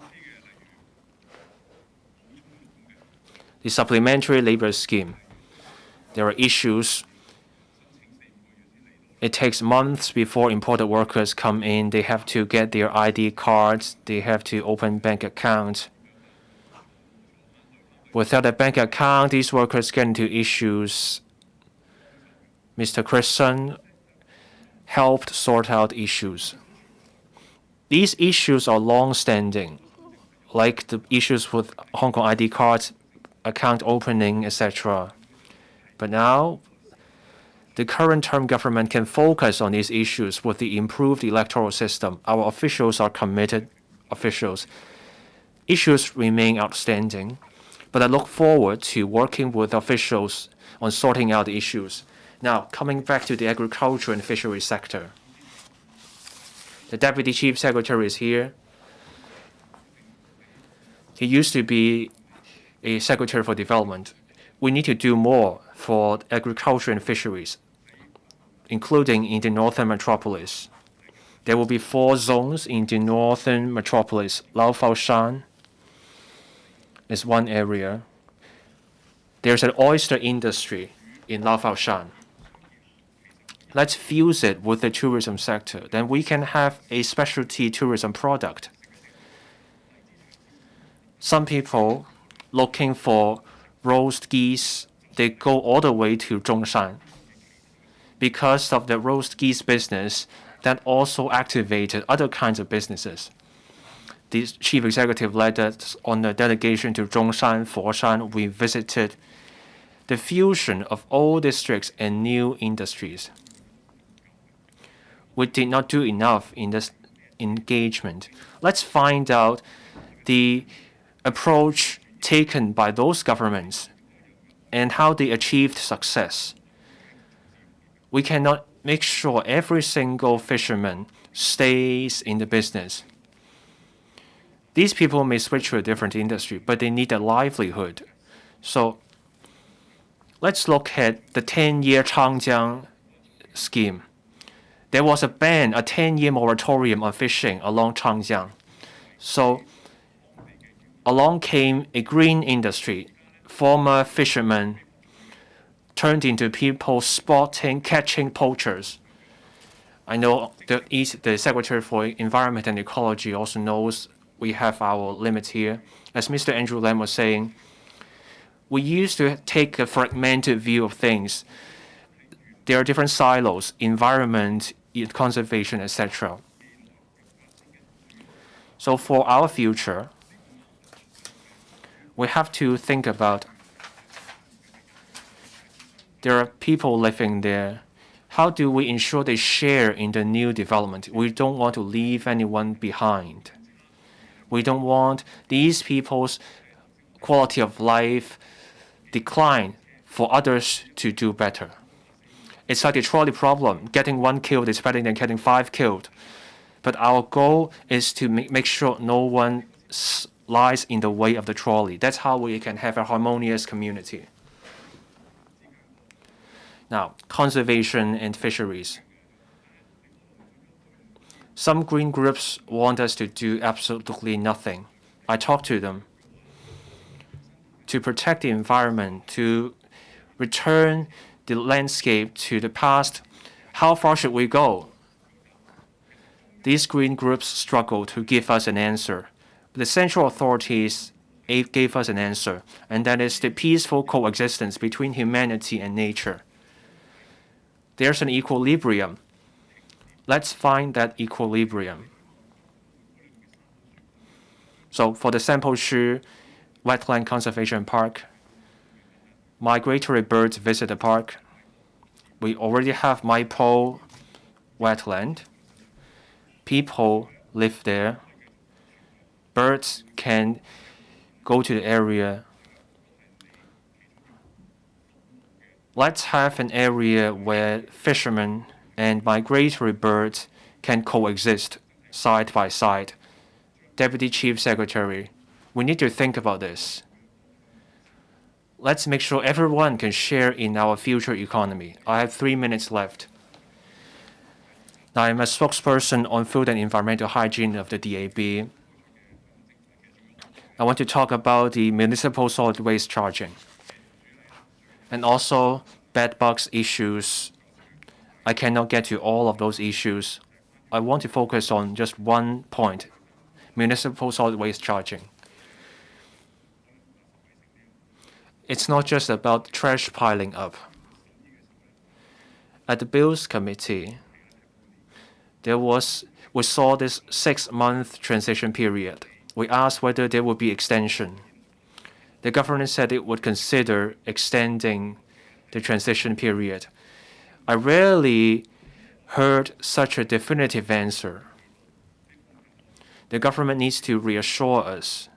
S6: The supplementary labor scheme. There are issues. It takes months before imported workers come in. They have to get their ID cards. They have to open bank accounts. Without a bank account, these workers get into issues. Mr. Chris Sun helped sort out issues. These issues are long-standing, like the issues with Hong Kong ID cards, account opening, etc. But now, the current term government can focus on these issues with the improved electoral system. Our officials are committed officials. Issues remain outstanding, but I look forward to working with officials on sorting out the issues. Now, coming back to the agriculture and fisheries sector. The Deputy Chief Secretary is here. He used to be a Secretary for Development. We need to do more for agriculture and fisheries, including in the northern metropolis. There will be 4 zones in the northern metropolis. Lau Fau Shan is one area. There's an oyster industry in Lau Fau Shan. Let's fuse it with the tourism sector. Then we can have a specialty tourism product. Some people looking for roast geese, they go all the way to Zhongshan. Because of the roast geese business, that also activated other kinds of businesses. The chief executive led us on a delegation to Zhongshan, Foshan. We visited the fusion of old districts and new industries. We did not do enough in this engagement. Let's find out the approach taken by those governments and how they achieved success. We cannot make sure every single fisherman stays in the business. These people may switch to a different industry, but they need a livelihood. So let's look at the 10-year Changjiang scheme. There was a ban, a 10-year moratorium on fishing along Changjiang. So along came a green industry. Former fishermen turned into people spotting, catching poachers. I know the Secretary for Environment and Ecology also knows we have our limits here. As Mr. Andrew Lam was saying, we used to take a fragmented view of things. There are different silos, environment, conservation, etc. So for our future, we have to think about there are people living there. How do we ensure they share in the new development? We don't want to leave anyone behind. We don't want these people's quality of life decline for others to do better. It's like the trolley problem. Getting one killed is better than getting 5 killed. But our goal is to make sure no one lies in the way of the trolley. That's how we can have a harmonious community. Now, conservation and fisheries. Some green groups want us to do absolutely nothing. I talked to them. To protect the environment, to return the landscape to the past, how far should we go? These green groups struggle to give us an answer. The central authorities gave us an answer, and that is the peaceful coexistence between humanity and nature. There's an equilibrium. Let's find that equilibrium. So for the Sampo-Shi Wetland Conservation Park, migratory birds visit the park. We already have Maipo wetland. People live there. Birds can go to the area. Let's have an area where fishermen and migratory birds can coexist side by side. Deputy Chief Secretary, we need to think about this. Let's make sure everyone can share in our future economy. I have 3 minutes left. Now, I'm a spokesperson on food and environmental hygiene of the DAB. I want to talk about the municipal solid waste charging and also bed bugs issues. I cannot get to all of those issues. I want to focus on just one point, municipal solid waste charging. It's not just about trash piling up. At the Bills Committee, we saw this 6-month transition period. We asked whether there would be extension. The government said it would consider extending the transition period. I rarely heard such a definitive answer. The government needs to reassure us.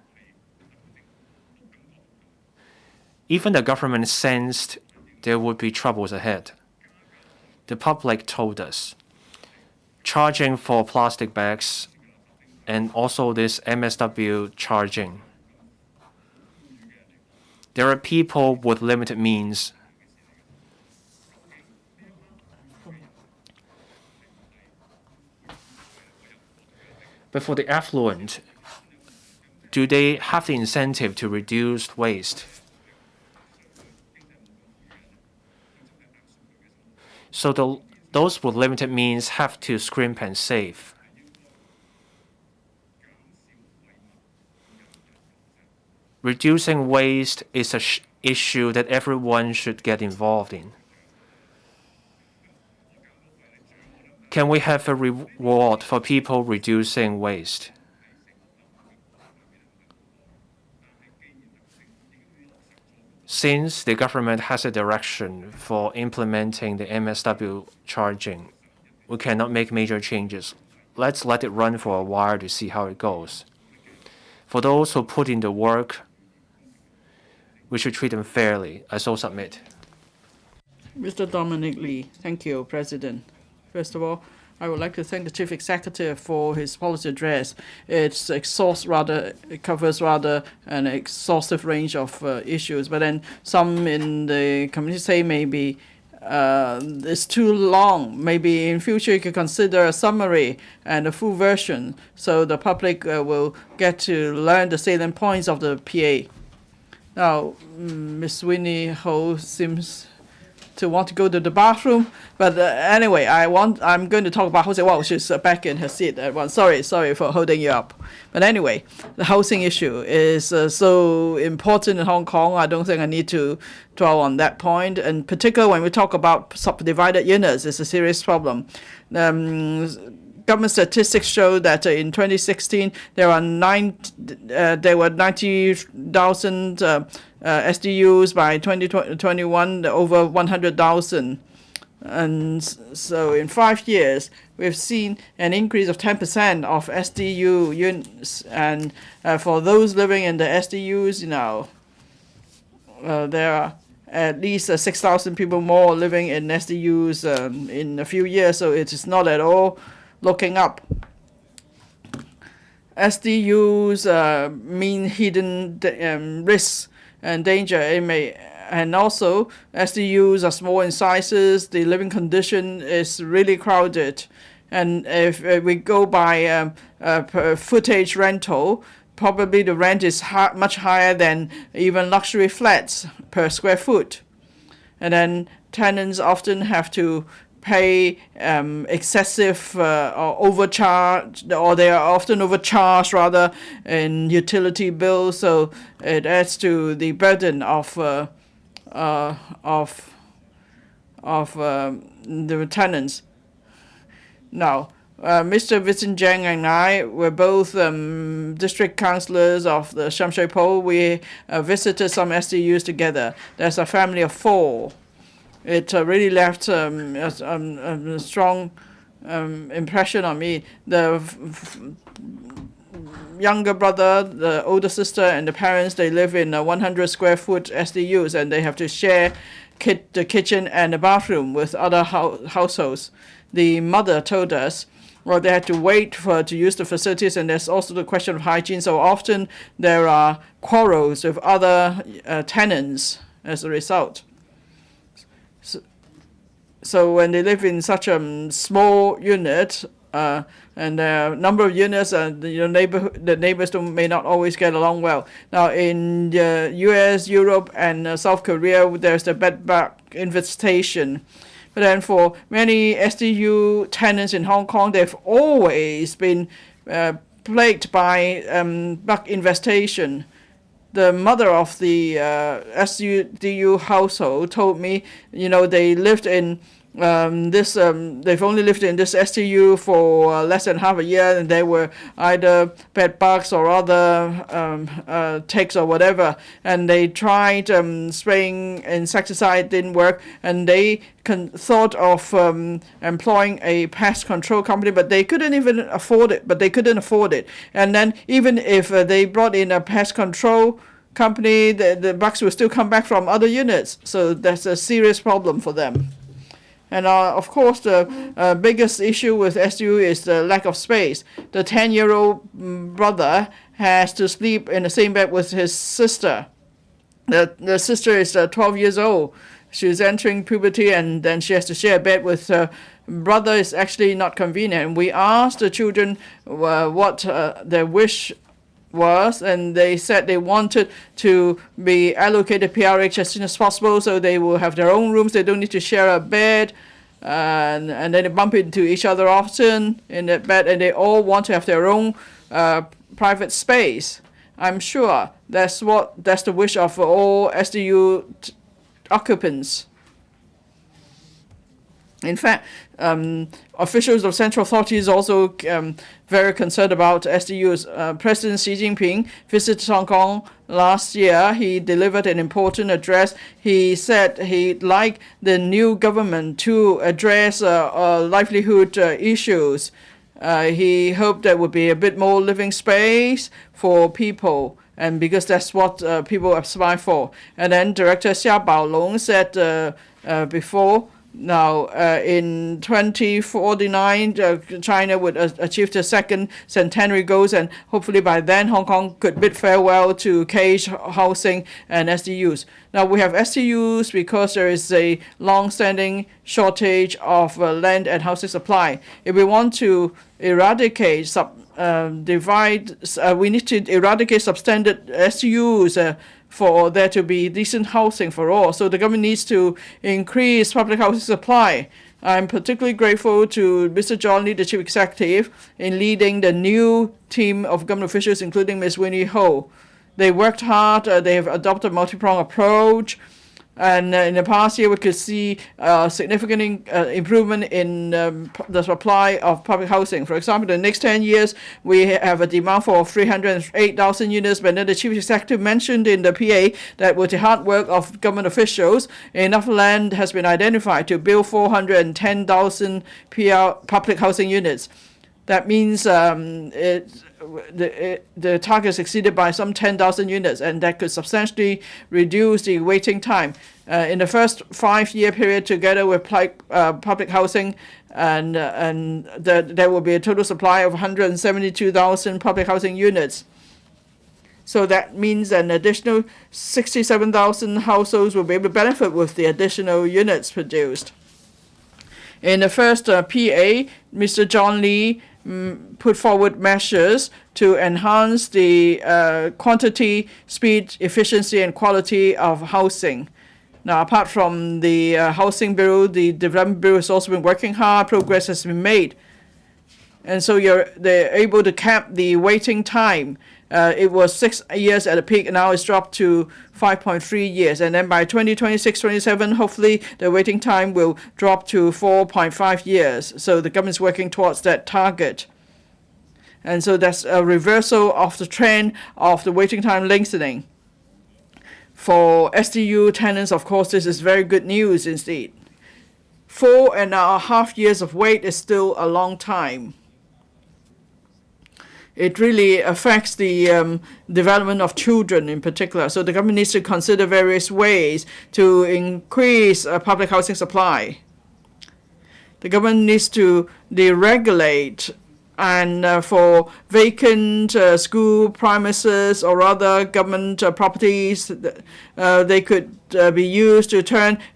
S6: Even the government sensed there would be troubles ahead. The public told us charging for plastic bags and also this MSW charging. There are people with limited means. But for the affluent, do they have the incentive to reduce waste? So those with limited means have to scrimp and save. Reducing waste is an issue that everyone should get involved in. Can we have a reward for people reducing waste? Since the government has a direction for implementing the MSW charging, we cannot make major changes. Let's let it run for a while to see how it goes. For those who put in the work, we should treat them fairly. I so submit.
S7: Mr. Dominic Lee. Thank you, President. First of all, I would like to thank the Chief Executive for his policy address. It covers rather an exhaustive range of issues, but then some in the community say maybe it's too long. Maybe in future you could consider a summary and a full version so the public will get to learn the salient points of the PA. Now, Ms. Winnie Ho seems to want to go to the bathroom, but anyway, I'm going to talk about housing. Well, she's back in her seat at once. Sorry for holding you up. But anyway, the housing issue is so important in Hong Kong. I don't think I need to dwell on that point. And particularly when we talk about subdivided units, it's a serious problem. Government statistics show that in 2016 there were 90,000 SDUs. By 2021, over 100,000. And so in 5 years, we've seen an increase of 10% of SDU units. And for those living in the SDUs, there are at least 6,000 people more living in SDUs in a few years. So it is not at all looking up. SDUs mean hidden risks and danger. And also SDUs are small in sizes. The living condition is really crowded. And if we go by per footage rental, probably the rent is much higher than even luxury flats per square foot. And then tenants often have to pay excessive or overcharge, or they are often overcharged rather in utility bills. So it adds to the burden of the tenants. Now, Mr. Vincent Zhang and I were both district councillors of the Sham Shui Po. We visited some SDUs together. There's a family of 4. It really left a strong impression on me. The younger brother, the older sister, and the parents, they live in 100 square foot SDUs, and they have to share the kitchen and the bathroom with other households. The mother told us, well, they had to wait to use the facilities, and there's also the question of hygiene. So often there are quarrels with other tenants as a result. So when they live in such a small unit, and a number of units, the neighbors may not always get along well. Now in the U.S., Europe, and South Korea, there's the bed-bug infestation. But then for many SDU tenants in Hong Kong, they've always been plagued by bug infestation. The mother of the SDU household told me, they lived in they've only lived in this SDU for less than half a year, and they were either bed bugs or other ticks or whatever, and they tried spraying insecticide, didn't work, and they thought of employing a pest control company, but they couldn't even afford it. And then even if they brought in a pest control company, the bugs will still come back from other units. So that's a serious problem for them. And of course, the biggest issue with SDU is the lack of space. The 10-year-old brother has to sleep in the same bed with his sister. The sister is 12 years old. She's entering puberty, and then she has to share a bed with her brother. It's actually not convenient. We asked the children what their wish was, and they said they wanted to be allocated PRH as soon as possible, so they will have their own rooms. They don't need to share a bed, and then they bump into each other often in that bed, and they all want to have their own private space. I'm sure that's the wish of all SDU occupants. In fact, officials of central authorities also very concerned about SDUs. President Xi Jinping visited Hong Kong last year. He delivered an important address. He said he'd like the new government to address livelihood issues. He hoped there would be a bit more living space for people, and because that's what people aspire for. And then Director Xia Baolong said before, now, in 2049, China would achieve the second centenary goals, and hopefully by then Hong Kong could bid farewell to cage housing and SDUs. Now, we have SDUs because there is a long-standing shortage of land and housing supply. If we want to eradicate we need to eradicate substandard SDUs for there to be decent housing for all. So the government needs to increase public housing supply. I'm particularly grateful to Mr. John Lee, the Chief Executive, in leading the new team of government officials, including Ms. Winnie Ho. They worked hard. They have adopted a multi-pronged approach. And in the past year, we could see significant improvement in the supply of public housing. For example, in the next 10 years, we have a demand for 308,000 units. But then the Chief Executive mentioned in the PA that with the hard work of government officials, enough land has been identified to build 410,000 public housing units. That means the target is exceeded by some 10,000 units, and that could substantially reduce the waiting time. In the first 5-year period, together with public housing, and there will be a total supply of 172,000 public housing units. So that means an additional 67,000 households will be able to benefit with the additional units produced. In the first PA, Mr. John Lee put forward measures to enhance the quantity, speed, efficiency, and quality of housing. Now, apart from the Housing Bureau, the Development Bureau has also been working hard. Progress has been made. And so they're able to cap the waiting time. It was 6 years at the peak, and now it's dropped to 5.3 years. And then by 2026-27, hopefully the waiting time will drop to 4.5 years. So the government's working towards that target. And so that's a reversal of the trend of the waiting time lengthening. For SDU tenants, of course, this is very good news indeed. 4.5 years of wait is still a long time. It really affects the development of children in particular. So the government needs to consider various ways to increase public housing supply. The government needs to deregulate, and for vacant school premises or other government properties, they could be used to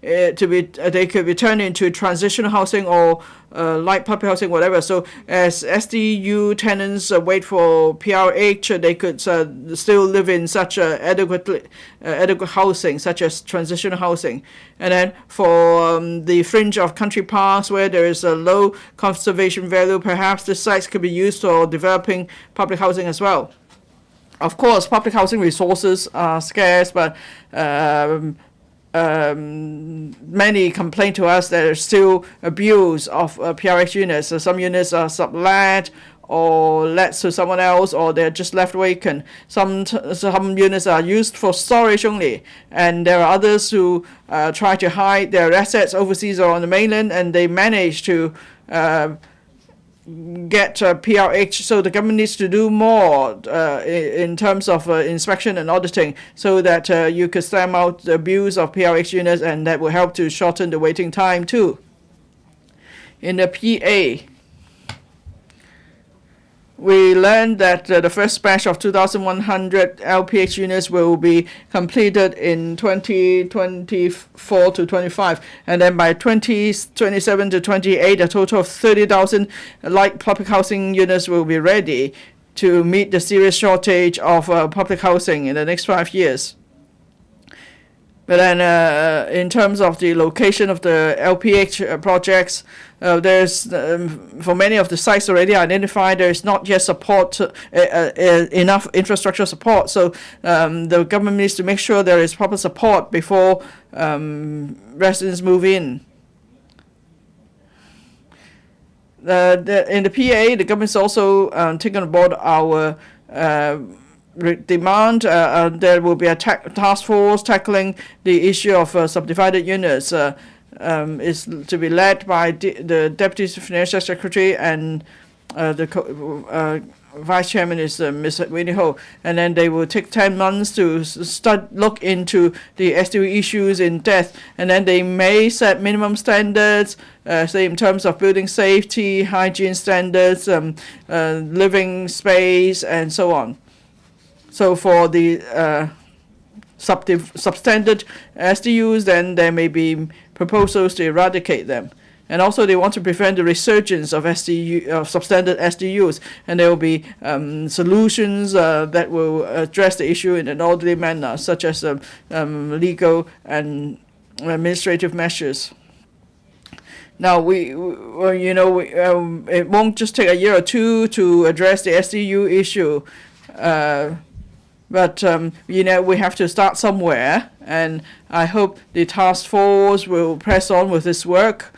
S7: they could be turned into transitional housing or light public housing, whatever. So as SDU tenants wait for PRH, they could still live in such adequate housing, such as transitional housing. And then for the fringe of country parks where there is a low conservation value, perhaps the sites could be used for developing public housing as well. Of course, public housing resources are scarce, but many complain to us that there's still abuse of PRH units. So some units are sublet or let to someone else, or they're just left vacant. Some units are used for storage only, and there are others who try to hide their assets overseas or on the mainland, and they manage to get PRH. So the government needs to do more in terms of inspection and auditing, so that you could stamp out the abuse of PRH units, and that will help to shorten the waiting time too. In the PA, we learned that the first batch of 2,100 LPH units will be completed in 2024 to 25, and then by 2027 to 28, a total of 30,000 light public housing units will be ready to meet the serious shortage of public housing in the next 5 years. But then in terms of the location of the LPH projects, there's for many of the sites already identified, there is not yet support, enough infrastructure support. So the government needs to make sure there is proper support before residents move in. In the PA, the government's also taken on board our demand. There will be a task force tackling the issue of subdivided units. Is to be led by the Deputy Financial Secretary, and the Vice Chairman is Ms. Winnie Ho. And then they will take 10 months to look into the SDU issues in depth, and then they may set minimum standards, say in terms of building safety, hygiene standards, living space, and so on. So for the substandard SDUs, then there may be proposals to eradicate them. And also they want to prevent the resurgence of substandard SDUs, and there will be solutions that will address the issue in an orderly manner, such as legal and administrative measures. Now, it won't just take a year or two to address the SDU issue. But we have to start somewhere, and I hope the task force will press on with this work.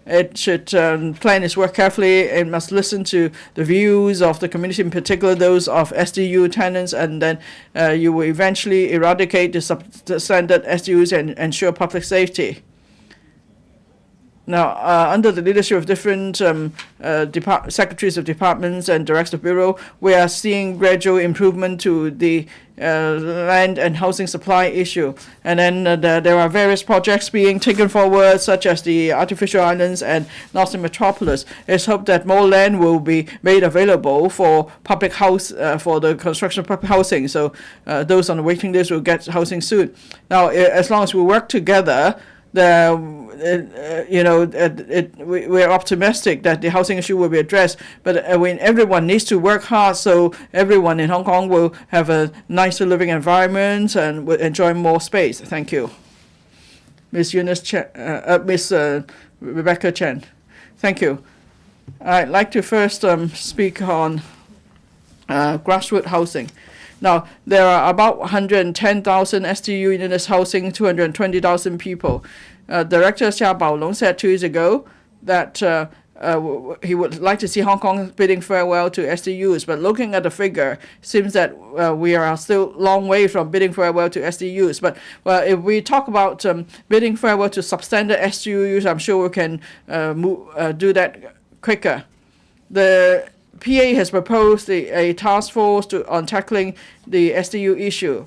S7: It should plan its work carefully. It must listen to the views of the community, in particular those of SDU tenants, and then you will eventually eradicate the substandard SDUs and ensure public safety. Now, under the leadership of different secretaries of departments and directors of bureau, we are seeing gradual improvement to the land and housing supply issue. And then there are various projects being taken forward, such as the artificial islands and Northern Metropolis. It's hoped that more land will be made available for public house, for the construction of public housing. So those on the waiting list will get housing soon. Now, as long as we work together, we're optimistic that the housing issue will be addressed, but everyone needs to work hard, so everyone in Hong Kong will have a nicer living environment and will enjoy more space. Thank you. Ms. Rebecca Chen. Thank you. I'd like to first speak on grassroots housing. Now, there are about 110,000 SDU units housing 220,000 people. Director Xia Baolong said 2 years ago that he would like to see Hong Kong bidding farewell to SDUs, but looking at the figure, seems that we are still a long way from bidding farewell to SDUs. But if we talk about bidding farewell to substandard SDUs, I'm sure we can do that quicker. The PA has proposed a task force on tackling the SDU issue.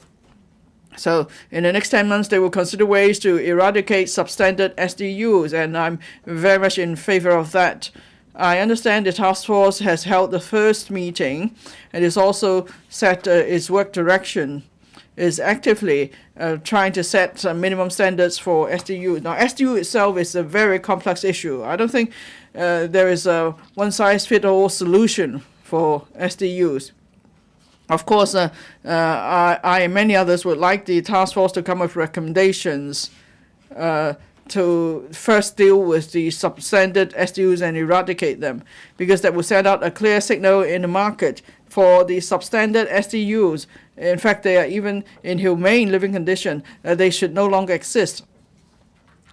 S7: So in the next 10 months, they will consider ways to eradicate substandard SDUs, and I'm very much in favor of that. I understand the task force has held the first meeting, and it's also set its work direction, is actively trying to set minimum standards for SDU. Now, SDU itself is a very complex issue. I don't think there is a one-size-fits-all solution for SDUs. Of course, I and many others would like the task force to come up with recommendations to first deal with the substandard SDUs and eradicate them, because that will send out a clear signal in the market for the substandard SDUs. In fact, they are even in humane living condition. They should no longer exist.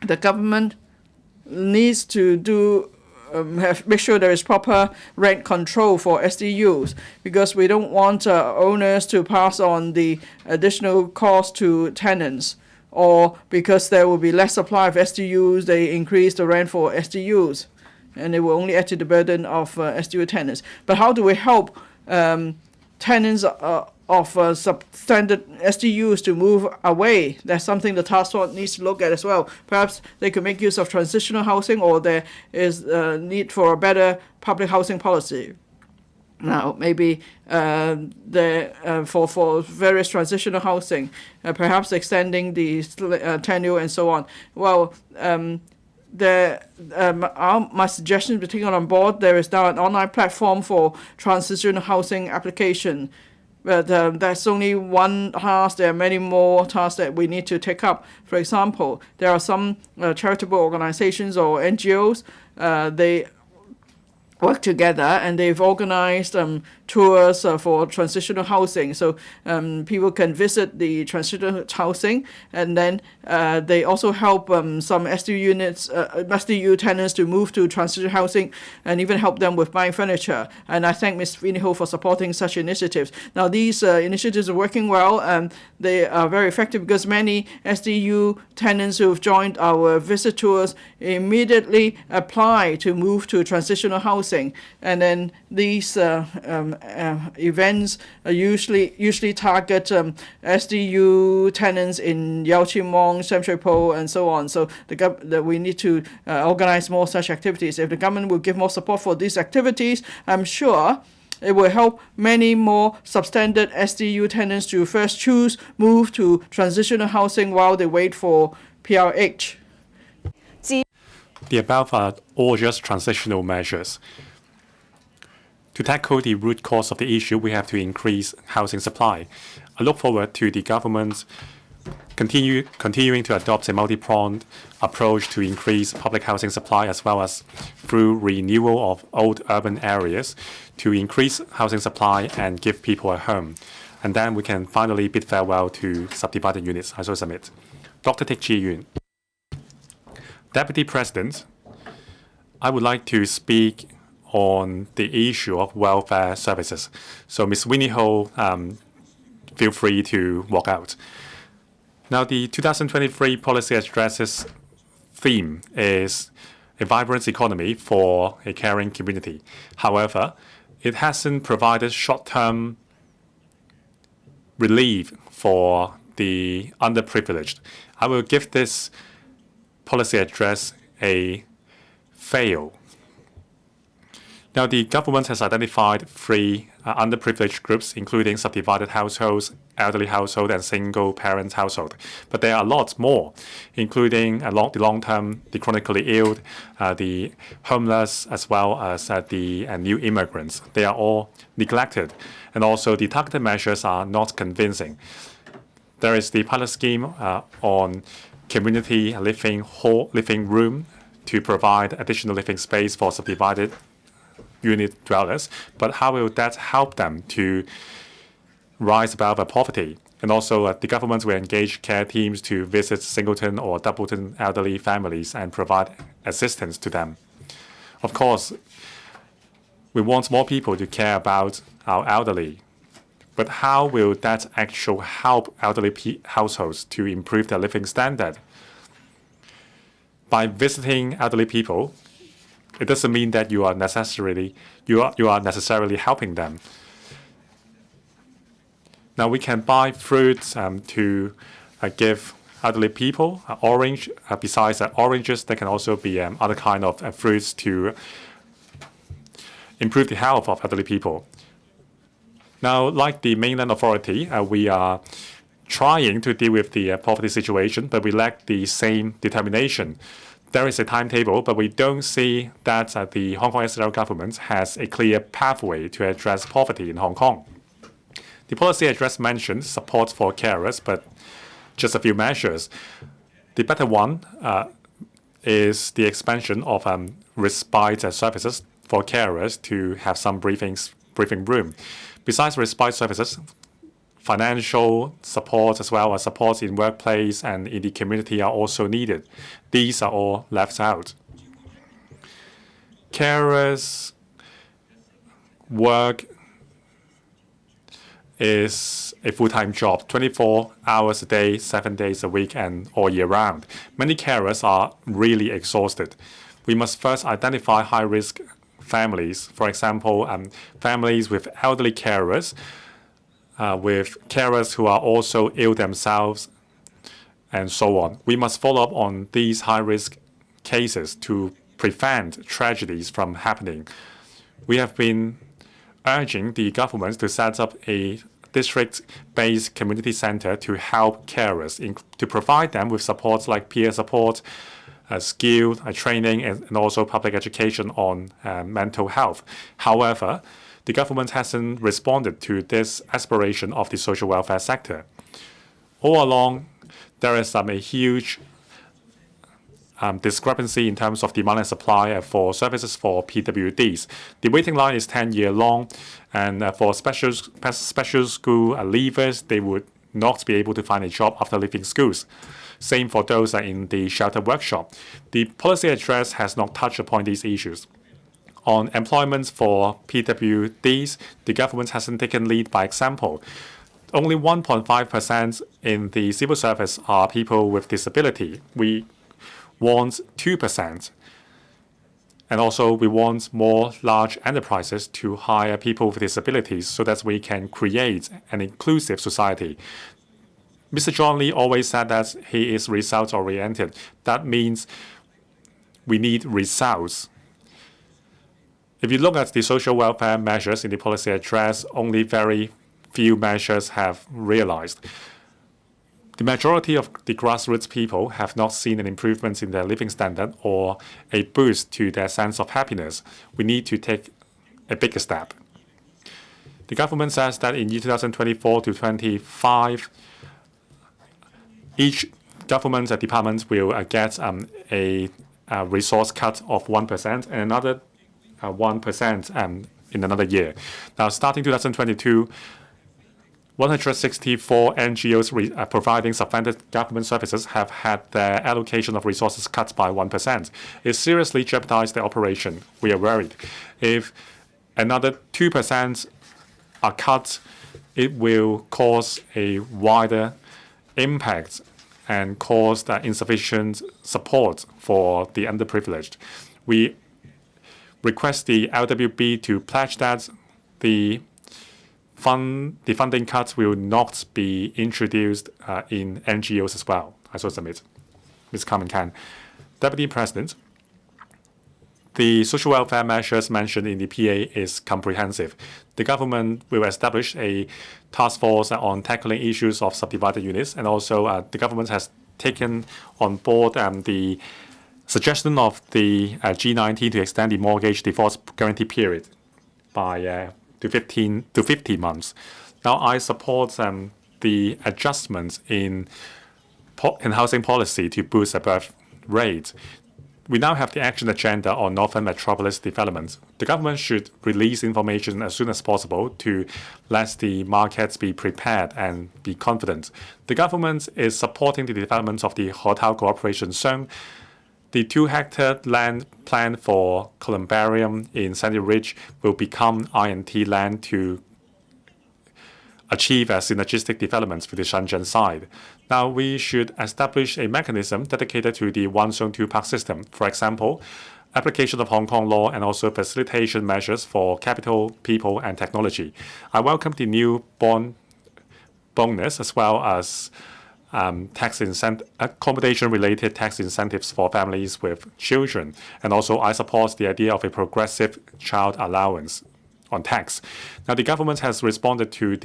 S7: The government needs to make sure there is proper rent control for SDUs, because we don't want owners to pass on the additional cost to tenants, or because there will be less supply of SDUs, they increase the rent for SDUs, and it will only add to the burden of SDU tenants. But how do we help tenants of substandard SDUs to move away? That's something the task force needs to look at as well. Perhaps they could make use of transitional housing, or there is need for a better public housing policy. Now, maybe for various transitional housing, perhaps extending the tenure and so on. Well, my suggestions be taken on board. There is now an online platform for transitional housing application. But that's only one task. There are many more tasks that we need to take up. For example, there are some charitable organizations or NGOs. They work together, and they've organized tours for transitional housing, so people can visit the transitional housing, and then they also help some SDU tenants to move to transitional housing, and even help them with buying furniture. And I thank Ms. Winnie Ho for supporting such initiatives. Now these initiatives are working well, and they are very effective because many SDU tenants who have joined our visit tours immediately apply to move to transitional housing. And then these events usually target SDU tenants in Yau Chim Mong, Sam Shui Po, and so on. So we need to organize more such activities. If the government will give more support for these activities, I'm sure it will help many more substandard SDU tenants to first move to transitional housing while they wait for PRH.
S5: The above are all just transitional measures. To tackle the root cause of the issue, we have to increase housing supply. I look forward to the government continuing to adopt a multi-pronged approach to increase public housing supply, as well as through renewal of old urban areas to increase housing supply and give people a home. And then we can finally bid farewell to subdivided units. I so submit. Dr. Teck Chi Yuen. Deputy President, I would like to speak on the issue of welfare services. So Ms. Winnie Ho, feel free to walk out. Now, the 2023 policy addresses theme is a vibrant economy for a caring community. However, it hasn't provided short-term relief for the underprivileged. I will give this policy address a fail. Now, the government has identified three underprivileged groups, including subdivided households, elderly household, and single-parent household. But there are lots more, including the long-term, the chronically ill, the homeless, as well as the new immigrants. They are all neglected, and also the targeted measures are not convincing. There is the pilot scheme on community living room to provide additional living space for subdivided unit dwellers, but how will that help them to rise above poverty? And also, the government will engage care teams to visit singleton or doubleton elderly families and provide assistance to them. Of course, we want more people to care about our elderly, but how will that actually help elderly households to improve their living standard? By visiting elderly people, it doesn't mean that you are necessarily helping them. Now we can buy fruits to give elderly people. Orange, besides oranges, there can also be other kind of fruits to improve the health of elderly people. Now, like the mainland authority, we are trying to deal with the poverty situation, but we lack the same determination. There is a timetable, but we don't see that the Hong Kong SLR government has a clear pathway to address poverty in Hong Kong. The policy address mentions support for carers, but just a few measures. The better one is the expansion of respite services for carers to have some breathing room. Besides respite services, financial support as well as support in workplace and in the community are also needed. These are all left out. Carers' work is a full-time job, 24 hours a day, 7 days a week, and all year round. Many carers are really exhausted. We must first identify high-risk families, for example, families with elderly carers, with carers who are also ill themselves, and so on. We must follow up on these high-risk cases to prevent tragedies from happening. We have been urging the government to set up a district-based community center to help carers, to provide them with supports like peer support, skill training, and also public education on mental health. However, the government hasn't responded to this aspiration of the social welfare sector. All along, there is a huge discrepancy in terms of demand and supply for services for PWDs. The waiting line is 10-year long, and for special school leavers, they would not be able to find a job after leaving schools. Same for those in the shelter workshop. The policy address has not touched upon these issues. On employment for PWDs, the government hasn't taken lead by example. Only 1.5% in the civil service are people with disability. We want 2%. And also, we want more large enterprises to hire people with disabilities so that we can create an inclusive society. Mr. John Lee always said that he is results-oriented. That means we need results. If you look at the social welfare measures in the policy address, only very few measures have realized. The majority of the grassroots people have not seen an improvement in their living standard or a boost to their sense of happiness. We need to take a bigger step. The government says that in year 2024 to 25, each government department will get a resource cut of 1% and another 1% in another year. Now, starting 2022, 164 NGOs providing subvented government services have had their allocation of resources cut by 1%. It seriously jeopardized their operation. We are worried. If another 2% are cut, it will cause a wider impact and cause insufficient support for the underprivileged. We request the LWB to pledge that the funding cuts will not be introduced in NGOs as well. I so submit. Ms. Carmen Kan. Deputy President, the social welfare measures mentioned in the PA is comprehensive. The government will establish a task force on tackling issues of subdivided units, and also the government has taken on board the suggestion of the G19 to extend the mortgage default guarantee period by to 15 months. Now, I support the adjustments in housing policy to boost the birth rate. We now have the action agenda on Northern Metropolis development. The government should release information as soon as possible to let the markets be prepared and be confident. The government is supporting the development of the Hotel Cooperation Zone. The 2-hectare land plan for Columbarium in Sandy Ridge will become INT land to achieve a synergistic development with the Shenzhen side. Now, we should establish a mechanism dedicated to the One Zone Two Park system. For example, application of Hong Kong law and also facilitation measures for capital, people, and technology. I welcome the new bond bonus as well as accommodation-related tax incentives for families with children. And also, I support the idea of a progressive child allowance on tax. Now, the government has responded to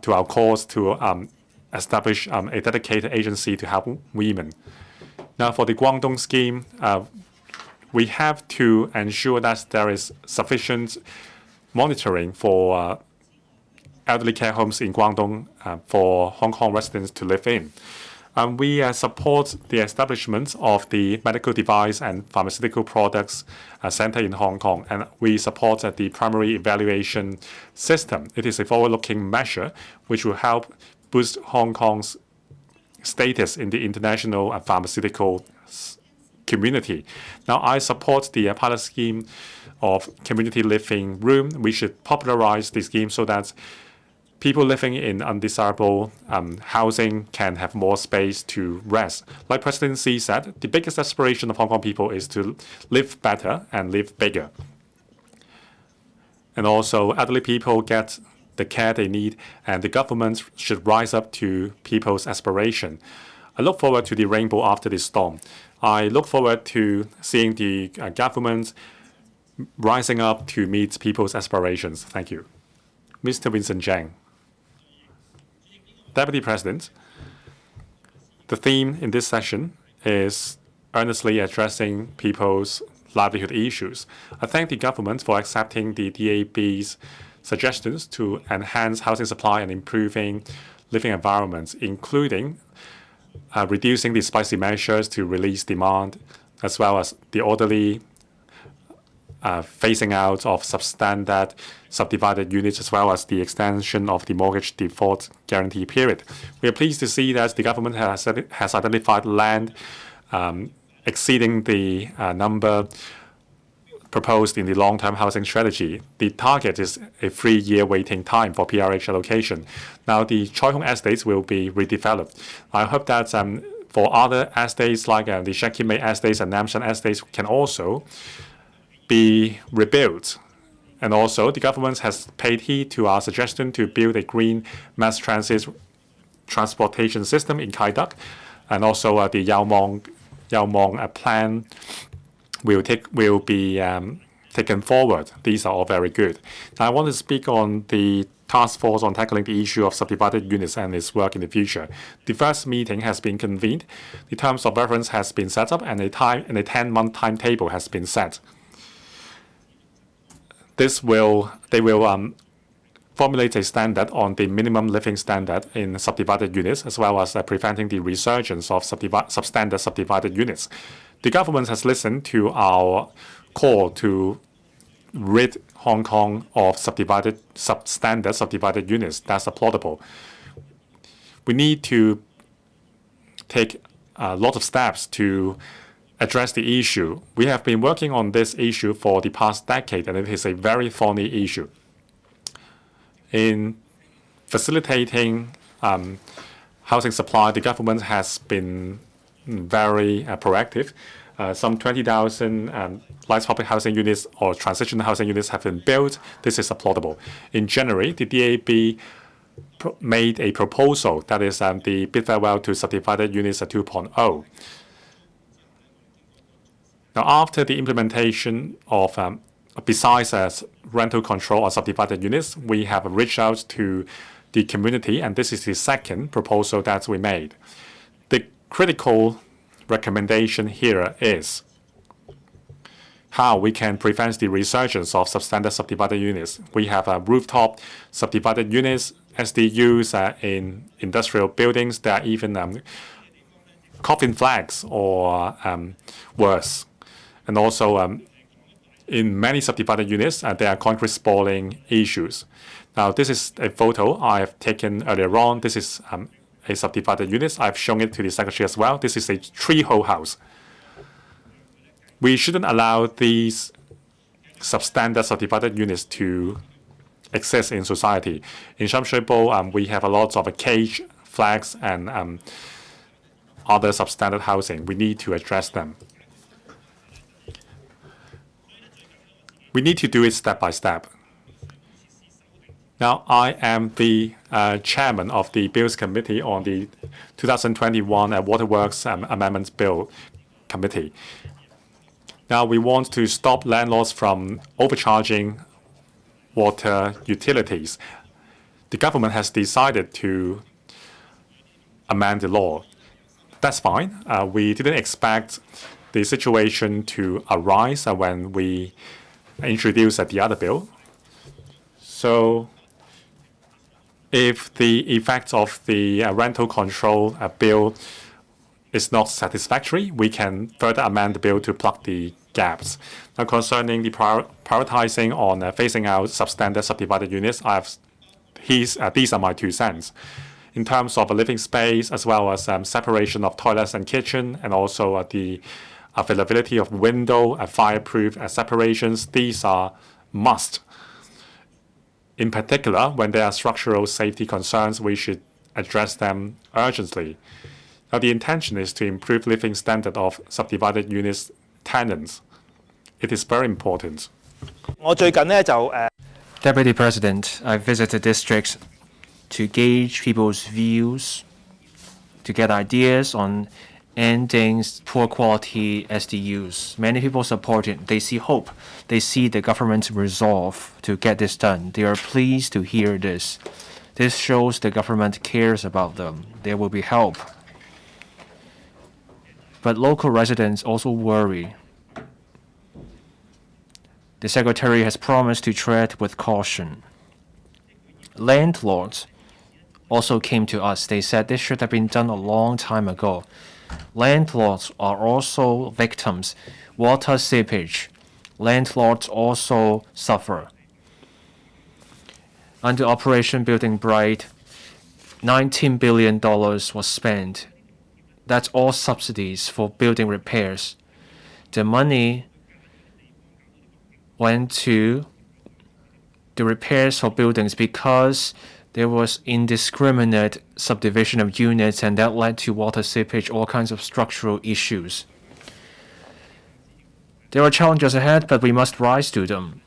S5: our calls to establish a dedicated agency to help women. Now, for the Guangdong scheme, we have to ensure that there is sufficient monitoring for elderly care homes in Guangdong for Hong Kong residents to live in. We support the establishment of the medical device and pharmaceutical products center in Hong Kong, and we support the primary evaluation system. It is a forward-looking measure which will help boost Hong Kong's status in the international pharmaceutical community. Now, I support the pilot scheme of community living room. We should popularize the scheme so that people living in undesirable housing can have more space to rest. Like President Xi said, the biggest aspiration of Hong Kong people is to live better and live bigger. And also, elderly people get the care they need, and the government should rise up to people's aspiration. I look forward to the rainbow after the storm. I look forward to seeing the government rising up to meet people's aspirations. Thank you. Mr. Vincent Zhang. Deputy President, the theme in this session is earnestly addressing people's livelihood issues. I thank the government for accepting the DAB's suggestions to enhance housing supply and improving living environments, including reducing the spicy measures to release demand, as well as the orderly phasing out of substandard subdivided units, as well as the extension of the mortgage default guarantee period. We are pleased to see that the government has identified land exceeding the number proposed in the long-term housing strategy. The target is a 3-year waiting time for PRH allocation. Now, the Choi Hong estates will be redeveloped. I hope that for other estates like the Shek Mei estates and Namshan estates can also be rebuilt. And also, the government has paid heed to our suggestion to build a green mass transit transportation system in Kai Tak, and also the Yau Mong plan will be taken forward. These are all very good. Now, I want to speak on the task force on tackling the issue of subdivided units and its work in the future. The first meeting has been convened. The terms of reference has been set up, and a 10-month timetable has been set. They will formulate a standard on the minimum living standard in subdivided units, as well as preventing the resurgence of substandard subdivided units. The government has listened to our call to rid Hong Kong of substandard subdivided units. That's applaudable. We need to take a lot of steps to address the issue. We have been working on this issue for the past decade, and it is a very thorny issue. In facilitating housing supply, the government has been very proactive. Some 20,000 light public housing units or transitional housing units have been built. This is applaudable. In January, the DAB made a proposal that is the bid farewell to subdivided units 2.0. Now, after the implementation of besides rental control on subdivided units, we have reached out to the community, and this is the second proposal that we made. The critical recommendation here is how we can prevent the resurgence of substandard subdivided units. We have rooftop subdivided units, SDUs in industrial buildings. There are even coffin flags or worse. And also, in many subdivided units, there are concrete spalling issues. Now, this is a photo I have taken earlier on. This is a subdivided unit. I've shown it to the secretary as well. This is a three-hole house. We shouldn't allow these substandard subdivided units to exist in society. In Sham Shui Po, we have a lot of cage flags and other substandard housing. We need to address them. We need to do it step by step. Now, I am the chairman of the Bills Committee on the 2021 Waterworks Amendments Bill Committee. Now, we want to stop landlords from overcharging water utilities. The government has decided to amend the law. That's fine. We didn't expect the situation to arise when we introduced the other bill. So if the effect of the rental control bill is not satisfactory, we can further amend the bill to plug the gaps. Now, concerning the prioritizing on phasing out substandard subdivided units, these are my 2 cents. In terms of a living space, as well as separation of toilets and kitchen, and also the availability of window, fireproof separations, these are must. In particular, when there are structural safety concerns, we should address them urgently. Now, the intention is to improve living standard of subdivided units tenants. It is very important.
S6: Deputy President, I visited districts to gauge people's views, to get ideas on ending poor quality SDUs. Many people support it. They see hope. They see the government's resolve to get this done. They are pleased to hear this. This shows the government cares about them. There will be help. But local residents also worry. The Secretary has promised to tread with caution. Landlords also came to us. They said this should have been done a long time ago. Landlords are also victims. Water seepage. Landlords also suffer. Under Operation Building Bright, $19 billion was spent. That's all subsidies for building repairs. The money went to the repairs for buildings because there was indiscriminate subdivision of units, and that led to water seepage, all kinds of structural issues. There are challenges ahead, but we must rise to them.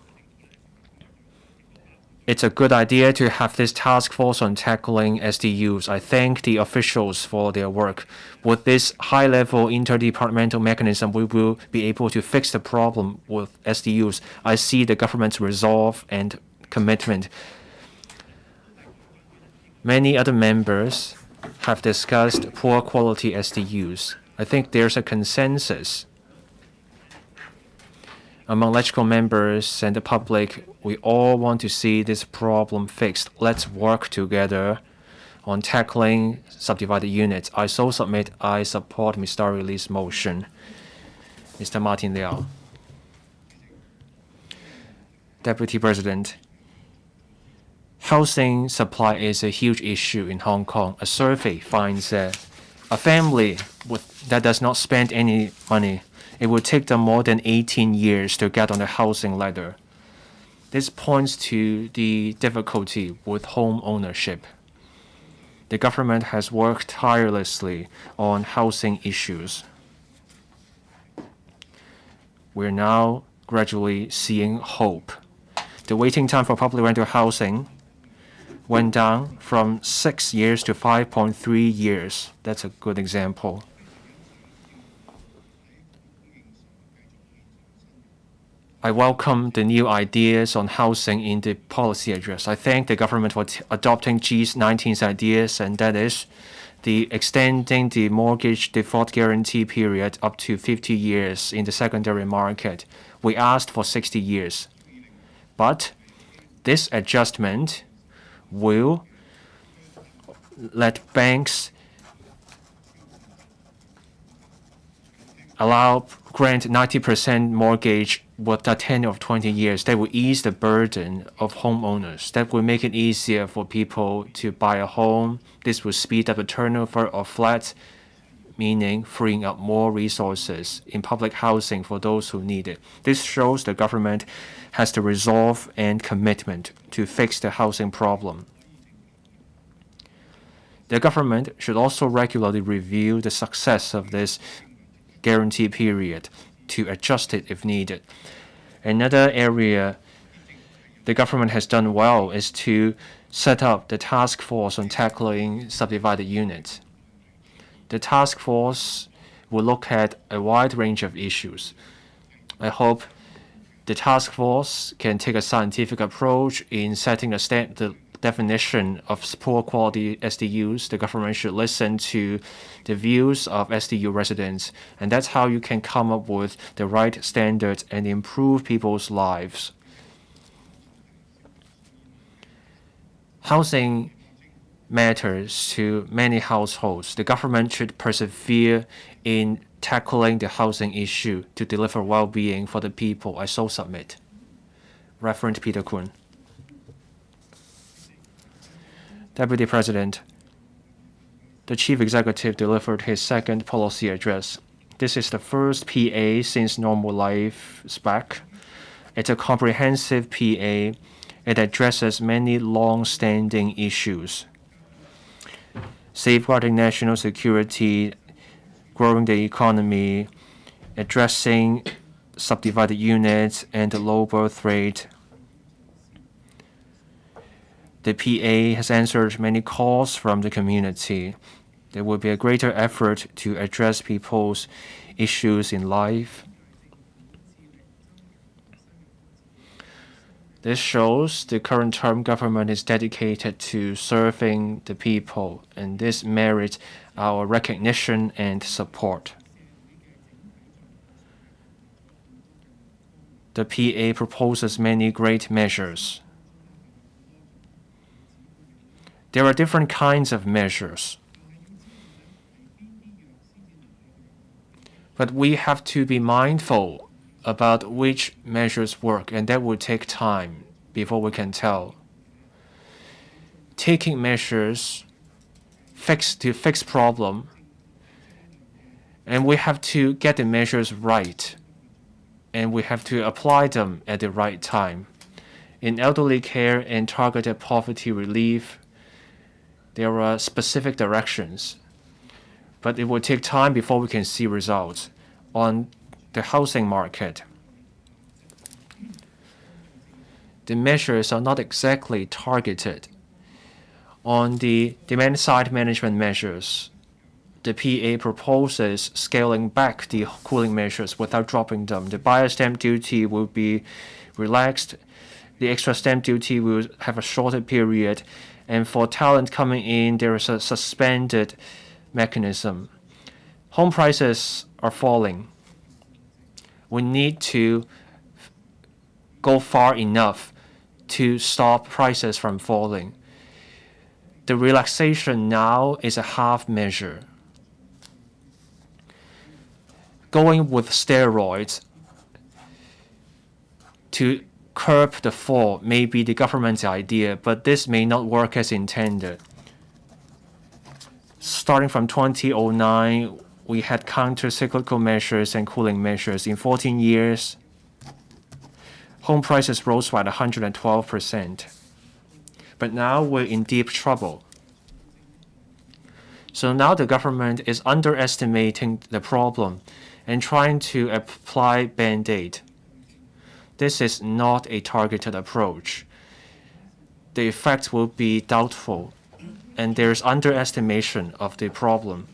S6: It's a good idea to have this task force on tackling SDUs. I thank the officials for their work. With this high-level interdepartmental mechanism, we will be able to fix the problem with SDUs. I see the government's resolve and commitment. Many other members have discussed poor quality SDUs. I think there's a consensus among electrical members and the public. We all want to see this problem fixed. Let's work together on tackling subdivided units. I so submit I support Mr. Lee's motion. Mr. Martin Liao. Deputy President, housing supply is a huge issue in Hong Kong. A survey finds that a family that does not spend any money, it will take them more than 18 years to get on the housing ladder. This points to the difficulty with home ownership. The government has worked tirelessly on housing issues. We're now gradually seeing hope. The waiting time for public rental housing went down from 6 years to 5.3 years. That's a good example. I welcome the new ideas on housing in the policy address. I thank the government for adopting G19's ideas, and that is the extending the mortgage default guarantee period up to 50 years in the secondary market. We asked for 60 years. But this adjustment will let banks grant 90% mortgage with a tenure of 20 years. That will ease the burden of homeowners. That will make it easier for people to buy a home. This will speed up the turnover of flats, meaning freeing up more resources in public housing for those who need it. This shows the government has the resolve and commitment to fix the housing problem. The government should also regularly review the success of this guarantee period to adjust it if needed. Another area the government has done well is to set up the task force on tackling subdivided units. The task force will look at a wide range of issues. I hope the task force can take a scientific approach in setting the definition of poor quality SDUs. The government should listen to the views of SDU residents, and that's how you can come up with the right standards and improve people's lives. Housing matters to many households. The government should persevere in tackling the housing issue to deliver well-being for the people. I so submit. Reverend Peter Kun. Deputy President, the Chief Executive delivered his second policy address. This is the first PA since normal life's back. It's a comprehensive PA. It addresses many long-standing issues: safeguarding national security, growing the economy, addressing subdivided units and the low birth rate. The PA has answered many calls from the community. There will be a greater effort to address people's issues in life. This shows the current term government is dedicated to serving the people, and this merits our recognition and support. The PA proposes many great measures. There are different kinds of measures. But we have to be mindful about which measures work, and that will take time before we can tell. Taking measures to fix problem, and we have to get the measures right, and we have to apply them at the right time. In elderly care and targeted poverty relief, there are specific directions, but it will take time before we can see results. On the housing market, the measures are not exactly targeted. On the demand-side management measures, the PA proposes scaling back the cooling measures without dropping them. The buyer stamp duty will be relaxed. The extra stamp duty will have a shorter period. And for talent coming in, there is a suspended mechanism. Home prices are falling. We need to go far enough to stop prices from falling. The relaxation now is a half measure. Going with steroids to curb the fall may be the government's idea, but this may not work as intended. Starting from 2009, we had counter-cyclical measures and cooling measures. In 14 years, home prices rose by 112%. But now we're in deep trouble. So now the government is underestimating the problem and trying to apply Band-Aid. This is not a targeted approach. The effect will be doubtful, and there's underestimation of the problem.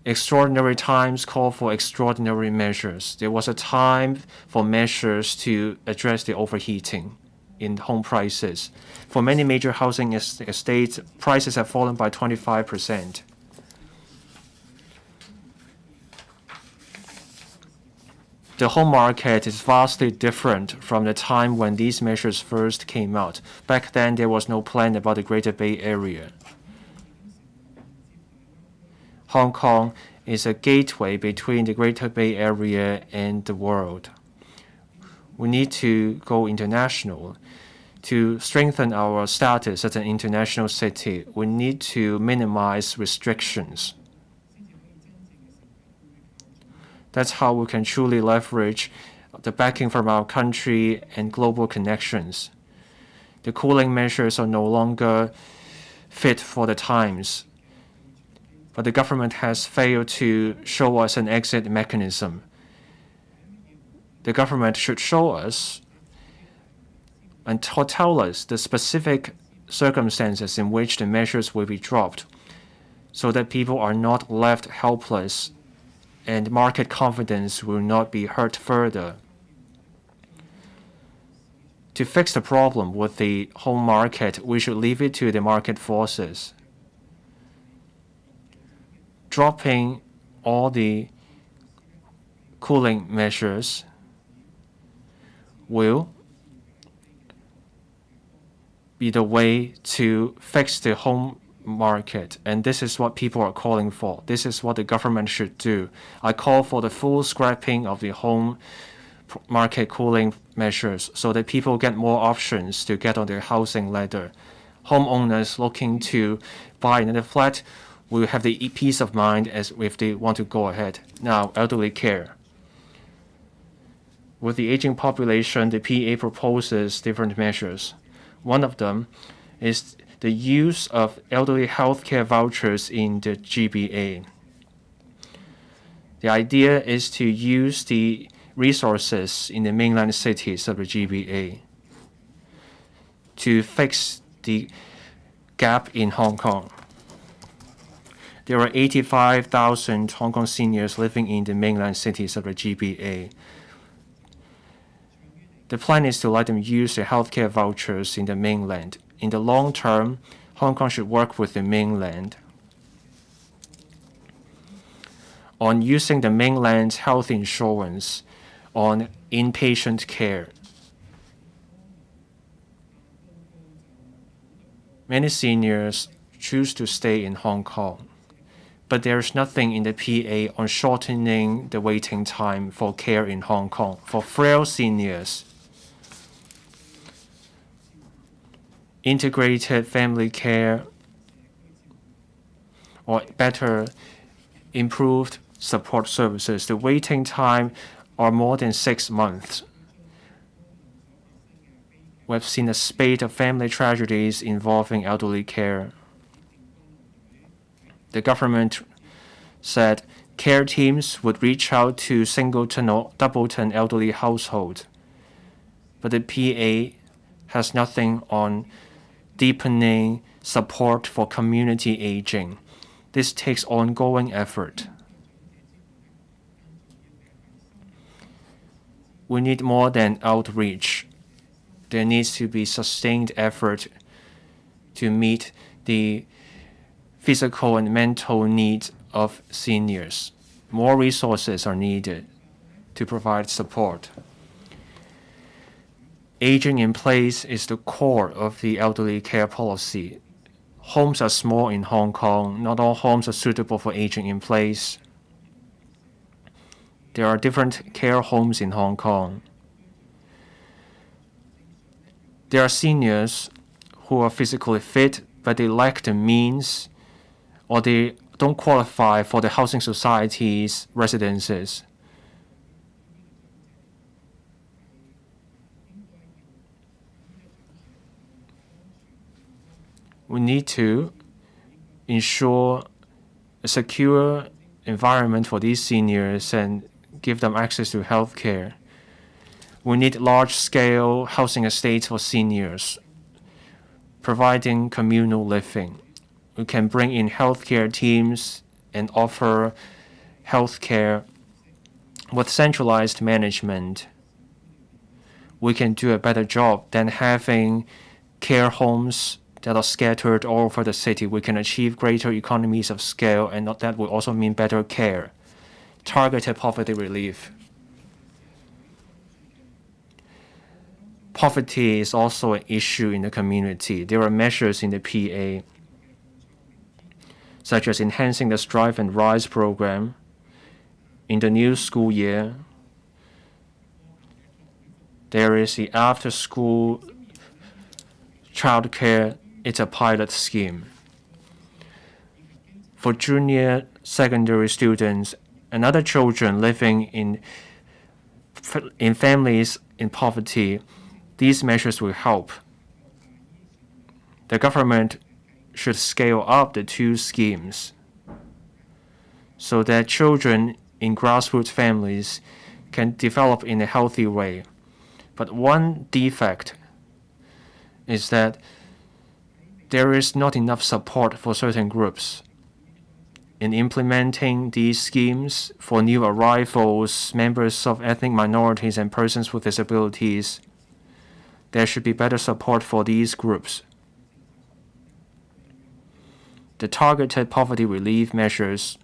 S6: Extraordinary times call for extraordinary measures. There was a time for measures to address the overheating in home prices. For many major housing estates, prices have fallen by 25%. The home market is vastly different from the time when these measures first came out. Back then, there was no plan about the Greater Bay Area. Hong Kong is a gateway between the Greater Bay Area and the world. We need to go international. To strengthen our status as an international city, we need to minimize restrictions. That's how we can truly leverage the backing from our country and global connections. The cooling measures are no longer fit for the times, but the government has failed to show us an exit mechanism. The government should show us and tell us the specific circumstances in which the measures will be dropped so that people are not left helpless and market confidence will not be hurt further. To fix the problem with the home market, we should leave it to the market forces. Dropping all the cooling measures will be the way to fix the home market, and this is what people are calling for. This is what the government should do. I call for the full scrapping of the home market cooling measures so that people get more options to get on their housing ladder. Homeowners looking to buy another flat will have the peace of mind as if they want to go ahead. Now, elderly care. With the aging population, the PA proposes different measures. One of them is the use of elderly health care vouchers in the GBA. The idea is to use the resources in the mainland cities of the GBA to fix the gap in Hong Kong. There are 85,000 Hong Kong seniors living in the mainland cities of the GBA. The plan is to let them use the healthcare vouchers in the mainland. In the long term, Hong Kong should work with the mainland on using the mainland's health insurance on inpatient care. Many seniors choose to stay in Hong Kong, but there is nothing in the PA on shortening the waiting time for care in Hong Kong. For frail seniors, integrated family care or better improved support services, the waiting time are more than 6 months. We've seen a spate of family tragedies involving elderly care. The government said care teams would reach out to singleton or doubleton elderly households, but the PA has nothing on deepening support for community aging. This takes ongoing effort. We need more than outreach. There needs to be sustained effort to meet the physical and mental needs of seniors. More resources are needed to provide support. Aging in place is the core of the elderly care policy. Homes are small in Hong Kong. Not all homes are suitable for aging in place. There are different care homes in Hong Kong. There are seniors who are physically fit, but they lack the means, or they don't qualify for the housing society's residences. We need to ensure a secure environment for these seniors and give them access to health care. We need large-scale housing estates for seniors, providing communal living. We can bring in healthcare teams and offer healthcare with centralized management. We can do a better job than having care homes that are scattered all over the city. We can achieve greater economies of scale, and that will also mean better care. Targeted poverty relief. Poverty is also an issue in the community. There are measures in the PA, such as enhancing the Strive and Rise program. In the new school year, there is the after-school childcare. It's a pilot scheme. For junior secondary students and other children living in families in poverty, these measures will help. The government should scale up the two schemes so that children in grassroots families can develop in a healthy way. But one defect is that there is not enough support for certain groups. In implementing these schemes for new arrivals, members of ethnic minorities, and persons with disabilities, there should be better support for these groups. The targeted poverty relief measures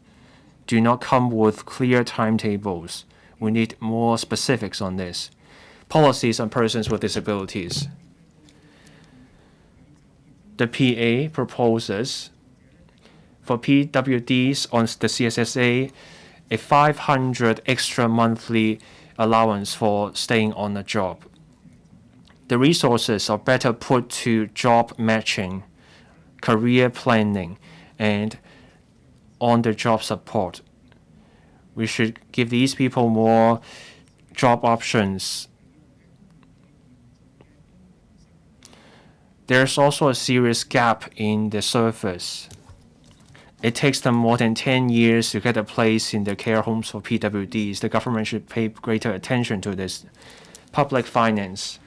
S6: do not come with clear timetables. We need more specifics on this. Policies on persons with disabilities. The PA proposes for PWDs on the CSSA a 500 extra monthly allowance for staying on the job. The resources are better put to job matching, career planning, and on-the-job support. We should give these people more job options. There's also a serious gap in the service. It takes them more than 10 years to get a place in the care homes for PWDs. The government should pay greater attention to this. Public finance.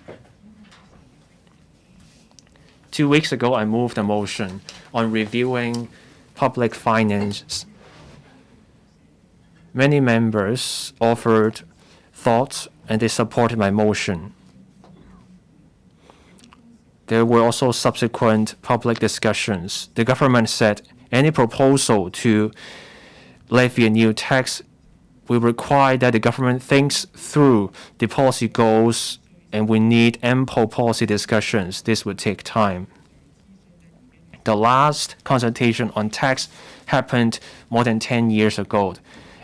S6: 2 weeks ago, I moved a motion on reviewing public finance. Many members offered thoughts and they supported my motion. There were also subsequent public discussions. The government said any proposal to levy a new tax will require that the government thinks through the policy goals, and we need ample policy discussions. This would take time. The last consultation on tax happened more than 10 years ago.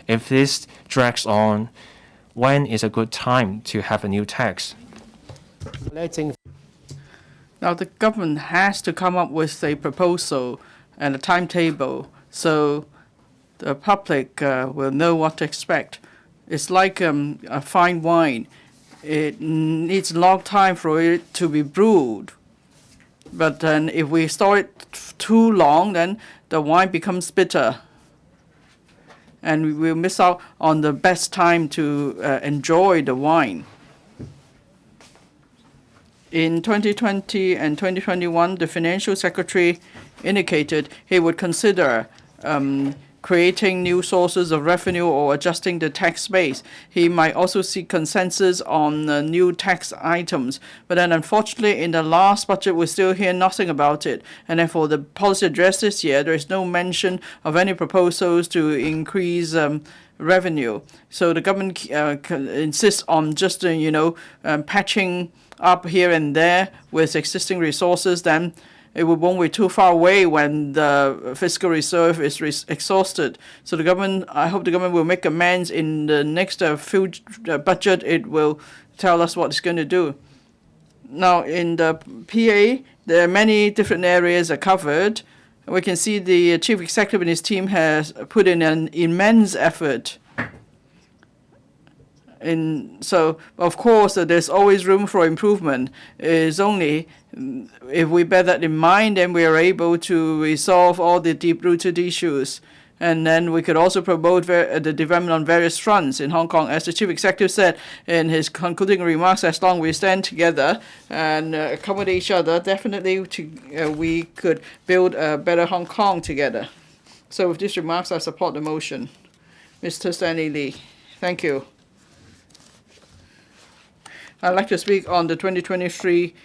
S6: If this drags on, when is a good time to have a new tax?
S7: Now, the government has to come up with a proposal and a timetable so the public will know what to expect. It's like a fine wine. It needs a long time for it to be brewed. But then if we store it too long, then the wine becomes bitter. And we will miss out on the best time to enjoy the wine. In 2020 and 2021, the Financial Secretary indicated he would consider creating new sources of revenue or adjusting the tax base. He might also seek consensus on new tax items. But then unfortunately, in the last budget, we still hear nothing about it. And then for the policy address this year, there is no mention of any proposals to increase revenue. So the government insists on just, patching up here and there with existing resources. Then it won't be too far away when the fiscal reserve is exhausted. So I hope the government will make amends in the next budget. It will tell us what it's going to do. Now, in the PA, there are many different areas are covered. We can see the chief executive and his team has put in an immense effort. So, of course, there's always room for improvement. It's only if we bear that in mind, then we are able to resolve all the deep-rooted issues. And then we could also promote the development on various fronts in Hong Kong. As the chief executive said in his concluding remarks, as long as we stand together and accommodate each other, definitely we could build a better Hong Kong together. So with these remarks, I support the motion. Mr. Stanley Lee. Thank you. I'd like to speak on the 2023,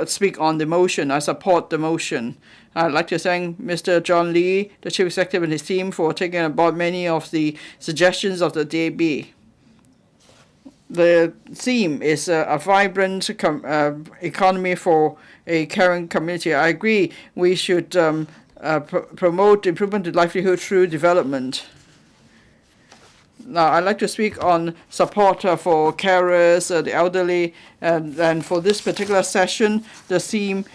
S7: speak on the motion. I support the motion. I'd like to thank Mr. John Lee, the Chief Executive and his team for taking on board many of the suggestions of the DAB. The theme is a vibrant economy for a caring community. I agree we should promote improvement to livelihood through development. Now, I'd like to speak on support for carers, the elderly, and for this particular session, the theme,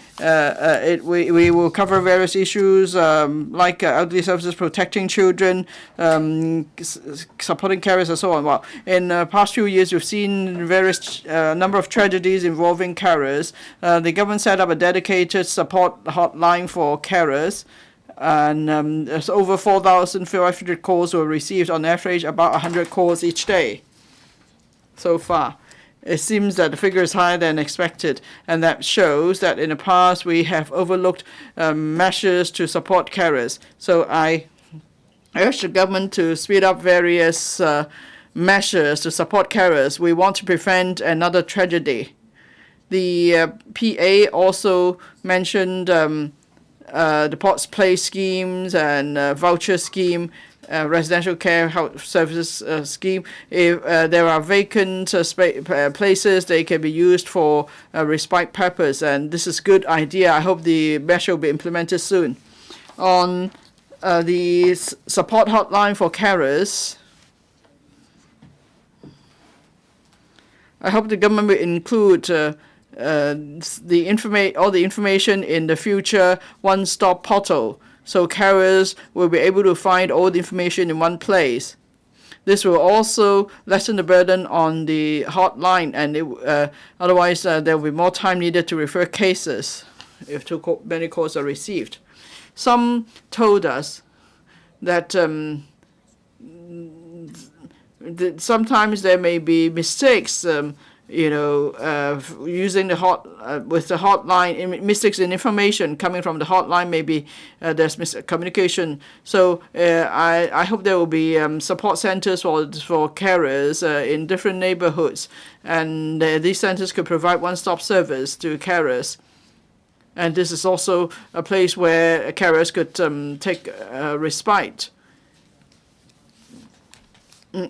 S7: we will cover various issues like elderly services, protecting children, supporting carers, and so on. Well, in the past few years, we've seen various number of tragedies involving carers. The government set up a dedicated support hotline for carers. And there's over 4,500 calls were received, on average about 100 calls each day so far. It seems that the figure is higher than expected, and that shows that in the past we have overlooked measures to support carers. So I urge the government to speed up various measures to support carers. We want to prevent another tragedy. The PA also mentioned the Ports Place schemes and voucher scheme, residential care services scheme. If there are vacant places, they can be used for respite purpose, and this is a good idea. I hope the measure will be implemented soon. On the support hotline for carers, I hope the government will include all the information in the future one-stop portal, so carers will be able to find all the information in one place. This will also lessen the burden on the hotline, and otherwise there will be more time needed to refer cases if too many calls are received. Some told us that sometimes there may be mistakes using with the hotline, mistakes in information coming from the hotline, maybe there's miscommunication. So I hope there will be support centers for carers in different neighborhoods, and these centers could provide one-stop service to carers. And this is also a place where carers could take respite.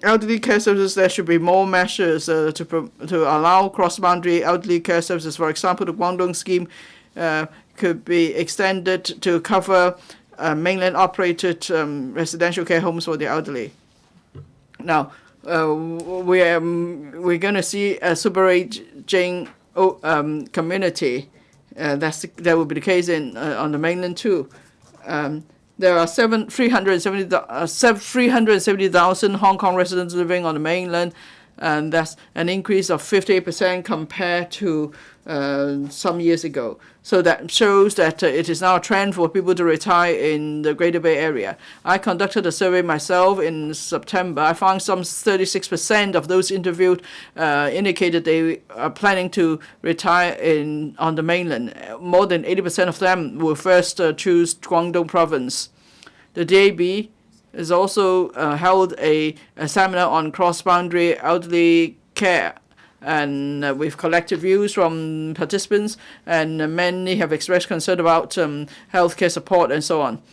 S7: Elderly care services, there should be more measures to allow cross-boundary elderly care services. For example, the Guangdong scheme could be extended to cover mainland-operated residential care homes for the elderly. Now, we're going to see a super-aging community. That will be the case on the mainland too. There are 370,000 Hong Kong residents living on the mainland, and that's an increase of 58% compared to some years ago. So that shows that it is now a trend for people to retire in the Greater Bay Area. I conducted a survey myself in September. I found some 36% of those interviewed indicated they are planning to retire on the mainland. More than 80% of them will first choose Guangdong province. The DAB has also held a seminar on cross-boundary elderly care, and we've collected views from participants, and many have expressed concern about healthcare support and so on.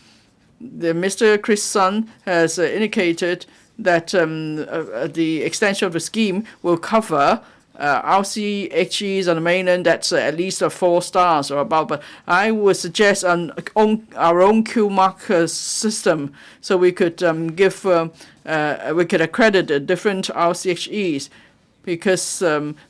S7: Mr. Chris Sun has indicated that the extension of the scheme will cover RCHEs on the mainland that's at least 4 stars or above. But I would suggest our own Q mark system, so we could we could accredit different RCHEs, because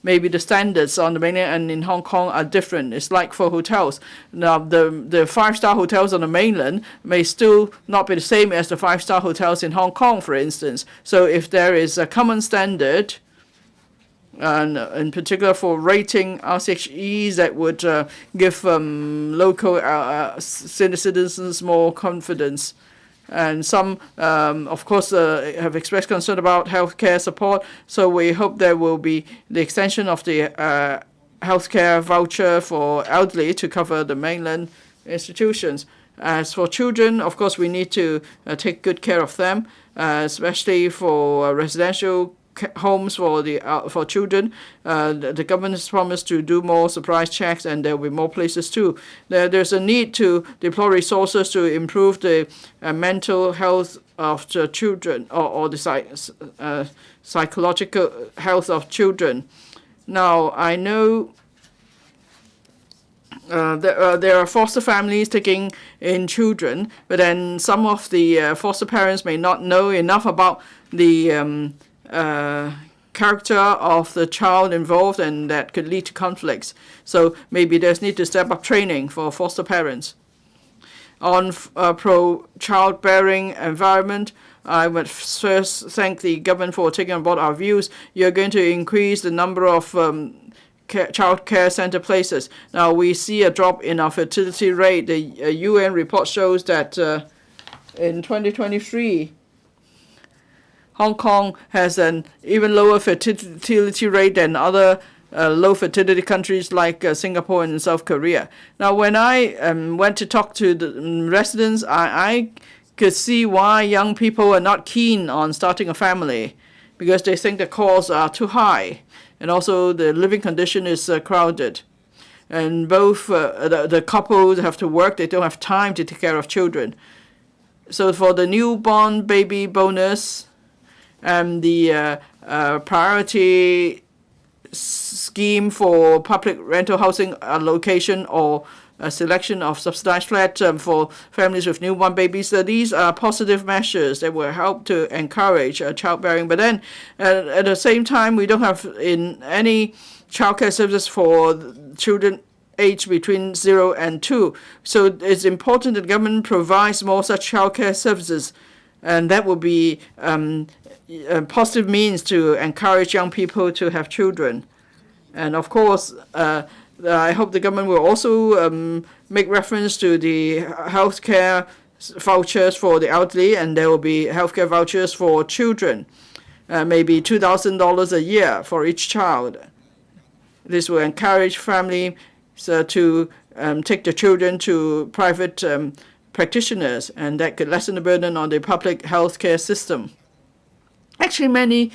S7: maybe the standards on the mainland and in Hong Kong are different. It's like for hotels. Now, the 5-star hotels on the mainland may still not be the same as the 5-star hotels in Hong Kong, for instance. So if there is a common standard, and in particular for rating RCHEs, that would give local citizens more confidence. And some, of course, have expressed concern about healthcare support. So we hope there will be the extension of the healthcare voucher for elderly to cover the mainland institutions. As for children, of course, we need to take good care of them, especially for residential homes for children. The government has promised to do more surprise checks, and there will be more places too. There's a need to deploy resources to improve the mental health of the children, or the psychological health of children. Now, I know there are foster families taking in children, but then some of the foster parents may not know enough about the character of the child involved, and that could lead to conflicts. So maybe there's need to step up training for foster parents. On pro-childbearing environment, I would first thank the government for taking on board our views. You're going to increase the number of child care center places. Now, we see a drop in our fertility rate. The UN report shows that in 2023, Hong Kong has an even lower fertility rate than other low fertility countries like Singapore and South Korea. Now, when I went to talk to the residents, I could see why young people are not keen on starting a family, because they think the costs are too high, and also the living condition is crowded. And both the couples have to work, they don't have time to take care of children. So for the newborn baby bonus, and the priority scheme for public rental housing allocation, or a selection of subsidized flat for families with newborn babies. These are positive measures that will help to encourage childbearing. But then at the same time, we don't have in any childcare services for children aged between 0 and 2. So it's important that the government provides more such childcare services, and that will be a positive means to encourage young people to have children. And of course, I hope the government will also make reference to the healthcare vouchers for the elderly, and there will be healthcare vouchers for children, maybe $2,000 a year for each child. This will encourage families to take the children to private practitioners, and that could lessen the burden on the public healthcare system. Actually, many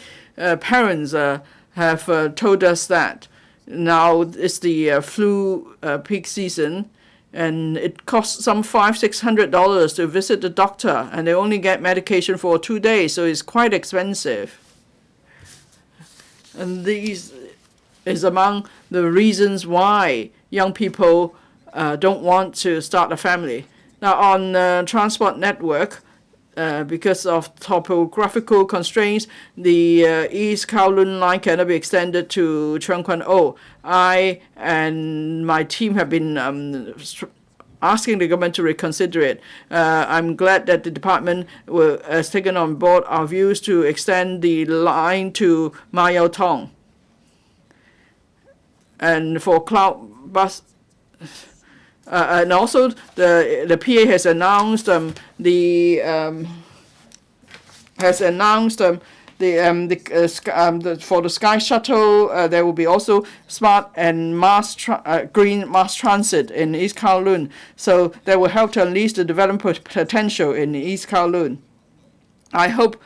S7: parents have told us that now it's the flu peak season, and it costs some $500-600 to visit the doctor, and they only get medication for 2 days, so it's quite expensive. And these is among the reasons why young people don't want to start a family. Now, on transport network, because of topographical constraints, the East Kowloon line cannot be extended to Cheung Kwan O. I and my team have been asking the government to reconsider it. I'm glad that the department has taken on board our views to extend the line to Ma Yau Tong. And for cloud bus, and also the PA has announced for the Sky Shuttle, there will be also smart and green mass transit in East Kowloon. So that will help to unleash the development potential in East Kowloon. I hope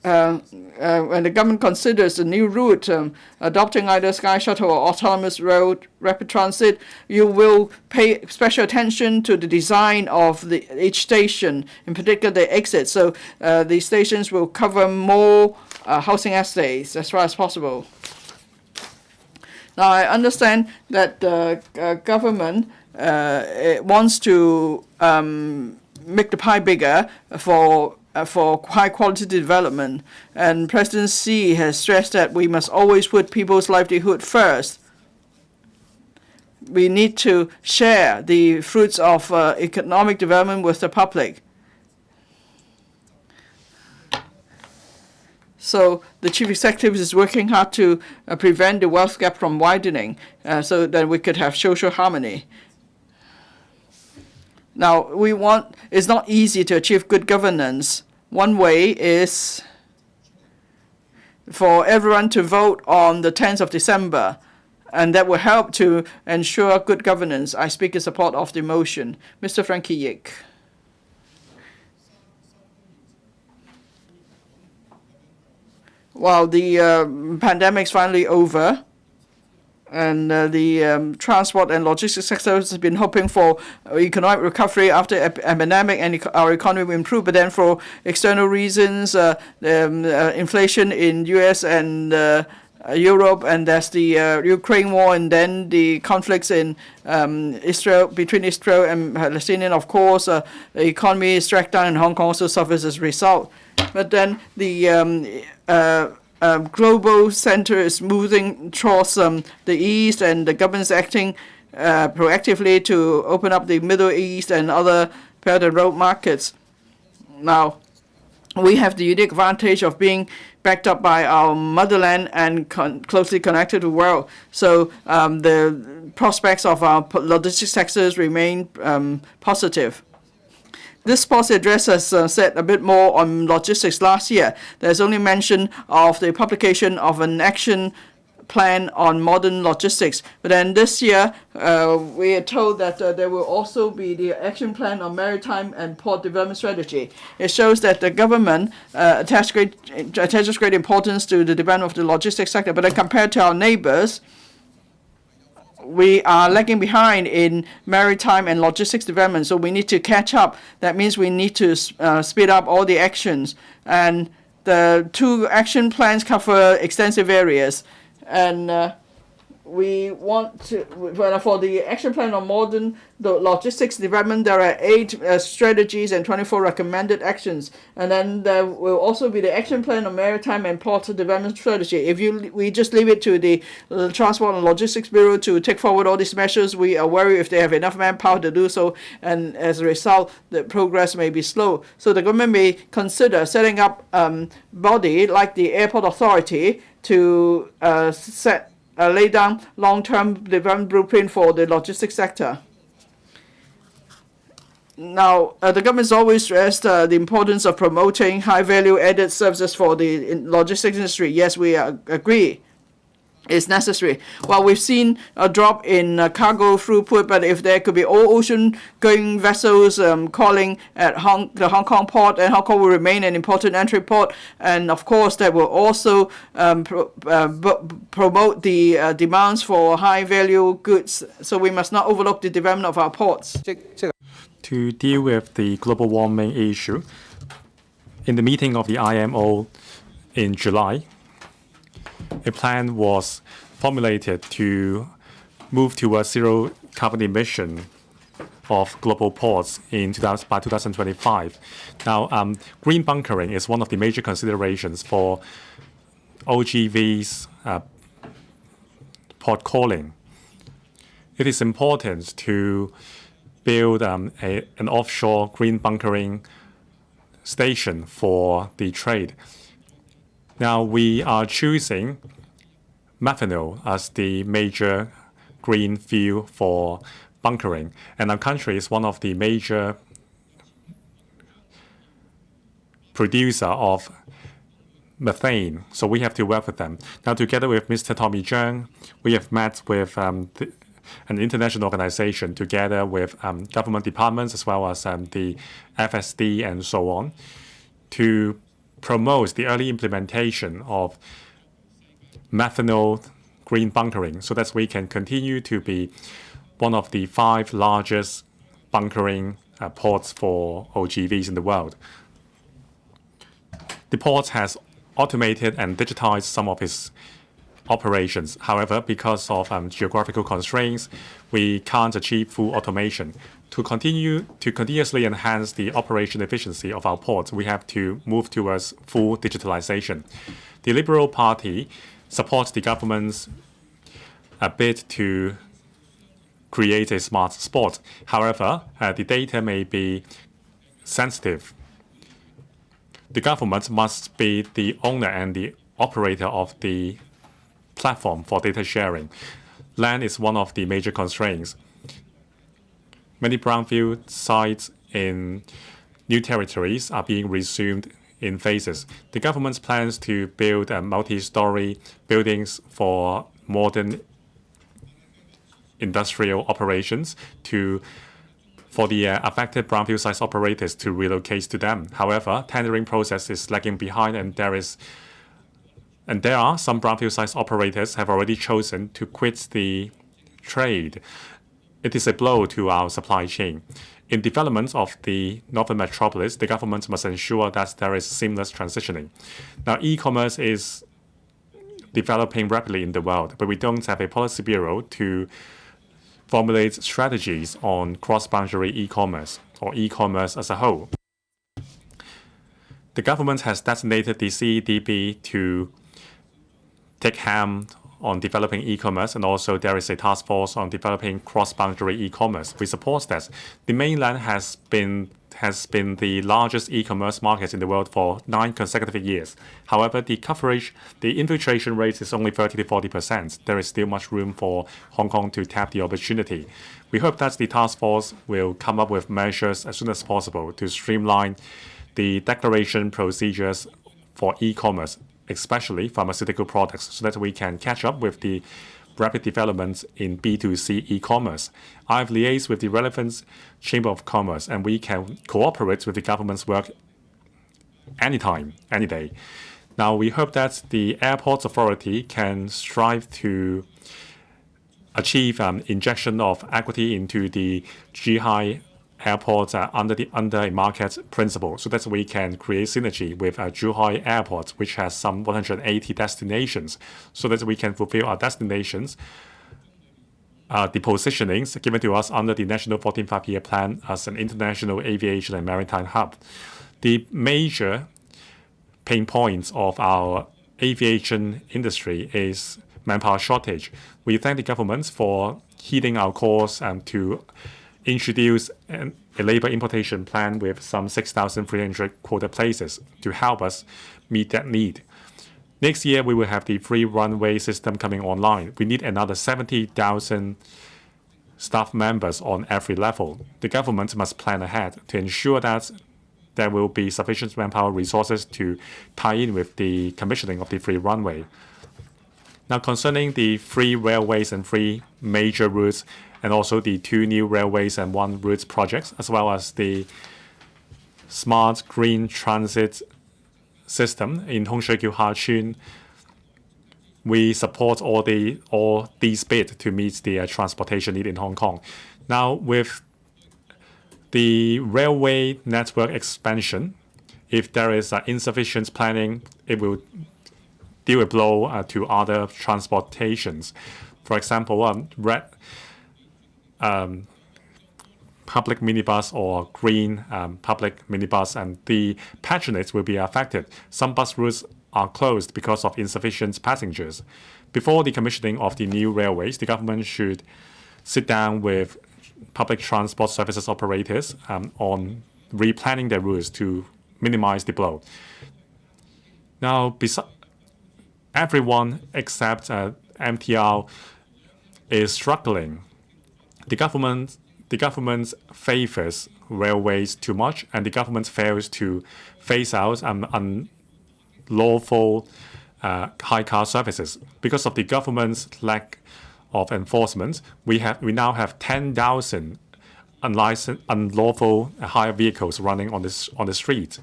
S7: when the government considers the new route, adopting either Sky Shuttle or autonomous road rapid transit, you will pay special attention to the design of each station, in particular the exit. So the stations will cover more housing estates as far as possible. Now, I understand that the government wants to make the pie bigger for high-quality development, and President Xi has stressed that we must always put people's livelihood first. We need to share the fruits of economic development with the public. So the chief executive is working hard to prevent the wealth gap from widening, so that we could have social harmony. Now, it's not easy to achieve good governance. One way is for everyone to vote on the 10th of December, and that will help to ensure good governance. I speak in support of the motion. Mr. Frankie Yik. Well, the pandemic's finally over, and the transport and logistics sector has been hoping for economic recovery after epidemic, and our economy will improve. But then for external reasons, inflation in U.S. and Europe, and there's the Ukraine war, and then the conflicts in Israel, between Israel and Palestinian. Of course, the economy is dragged down, and Hong Kong also suffers as a result. But then the global center is moving towards the east, and the government is acting proactively to open up the Middle East and other Belt and Road markets. Now, we have the unique advantage of being backed up by our motherland and closely connected to the world. So the prospects of our logistics sectors remain positive. This policy address has said a bit more on logistics last year. There's only mention of the publication of an action plan on modern logistics. But then this year, we are told that there will also be the action plan on maritime and port development strategy. It shows that the government attaches great importance to the development of the logistics sector. But then compared to our neighbors, we are lagging behind in maritime and logistics development, so we need to catch up. That means we need to speed up all the actions. And the two action plans cover extensive areas. And we want to, for the action plan on modern logistics development, there are 8 strategies and 24 recommended actions. And then there will also be the action plan on maritime and port development strategy. If we just leave it to the Transport and Logistics Bureau to take forward all these measures, we are worried if they have enough manpower to do so, and as a result, the progress may be slow. So the government may consider setting up a body like the Airport Authority to lay down long-term development blueprint for the logistics sector. Now, the government has always stressed the importance of promoting high-value added services for the logistics industry. Yes, we agree. It's necessary. Well, we've seen a drop in cargo throughput, but if there could be all ocean-going vessels calling at the Hong Kong port, and Hong Kong will remain an important entry port, and of course that will also promote the demands for high-value goods. So we must not overlook the development of our ports.
S5: To deal with the global warming issue, in the meeting of the IMO in July, a plan was formulated to move towards zero carbon emission of global ports by 2025. Now, green bunkering is one of the major considerations for OGV's port calling. It is important to build an offshore green bunkering station for the trade. Now, we are choosing methanol as the major green fuel for bunkering, and our country is one of the major producer of methane, so we have to work with them. Now, together with Mr. Tommy Zhang, we have met with an international organization together with government departments as well as the FSD and so on to promote the early implementation of methanol green bunkering so that we can continue to be one of the 5 largest bunkering ports for OGVs in the world. The port has automated and digitized some of its operations. However, because of geographical constraints, we can't achieve full automation. To continuously enhance the operation efficiency of our ports, we have to move towards full digitalization. The Liberal Party supports the government's bid to create a smart port. However, the data may be sensitive. The government must be the owner and the operator of the platform for data sharing. Land is one of the major constraints. Many brownfield sites in new territories are being resumed in phases. The government's plans to build multi-story buildings for modern industrial operations for the affected brownfield site operators to relocate to them. However, tendering process is lagging behind, and there are some brownfield site operators have already chosen to quit the trade. It is a blow to our supply chain. In development of the northern metropolis, the government must ensure that there is seamless transitioning. Now, e-commerce is developing rapidly in the world, but we don't have a policy bureau to formulate strategies on cross-boundary e-commerce or e-commerce as a whole. The government has designated the CEDB to take hand on developing e-commerce, and also there is a task force on developing cross-boundary e-commerce. We support that. The mainland has been the largest e-commerce market in the world for 9 consecutive years. However, the infiltration rate is only 30 to 40%. There is still much room for Hong Kong to tap the opportunity. We hope that the task force will come up with measures as soon as possible to streamline the declaration procedures for e-commerce, especially pharmaceutical products, so that we can catch up with the rapid developments in B2C e-commerce. I've liaised with the relevant Chamber of Commerce, and we can cooperate with the government's work anytime, any day. Now, we hope that the Airports Authority can strive to achieve injection of equity into the Zhuhai airports under a market principle, so that we can create synergy with Zhuhai Airport, which has some 180 destinations, so that we can fulfill our destinations, the positionings given to us under the National 14th Five-Year Plan as an international aviation and maritime hub. The major pain points of our aviation industry is manpower shortage. We thank the government for heeding our calls to introduce a labor importation plan with some 6,300 quota places to help us meet that need. Next year, we will have the free runway system coming online. We need another 70,000 staff members on every level. The government must plan ahead to ensure that there will be sufficient manpower resources to tie in with the commissioning of the free runway. Now, concerning the free railways and free major routes, and also the 2 new railways and 1 routes projects, as well as the smart green transit system in Hongshui-Gyu Ha-Chun, we support all these bids to meet the transportation need in Hong Kong. Now, with the railway network expansion, if there is insufficient planning, it will deal a blow to other transportations. For example, public minibus or green public minibus, and the patronage will be affected. Some bus routes are closed because of insufficient passengers. Before the commissioning of the new railways, the government should sit down with public transport services operators on replanning their routes to minimize the blow. Now, everyone except MTR is struggling. The government favors railways too much, and the government fails to phase out unlawful hire car services. Because of the government's lack of enforcement, we now have 10,000 unlawful hire vehicles running on the street.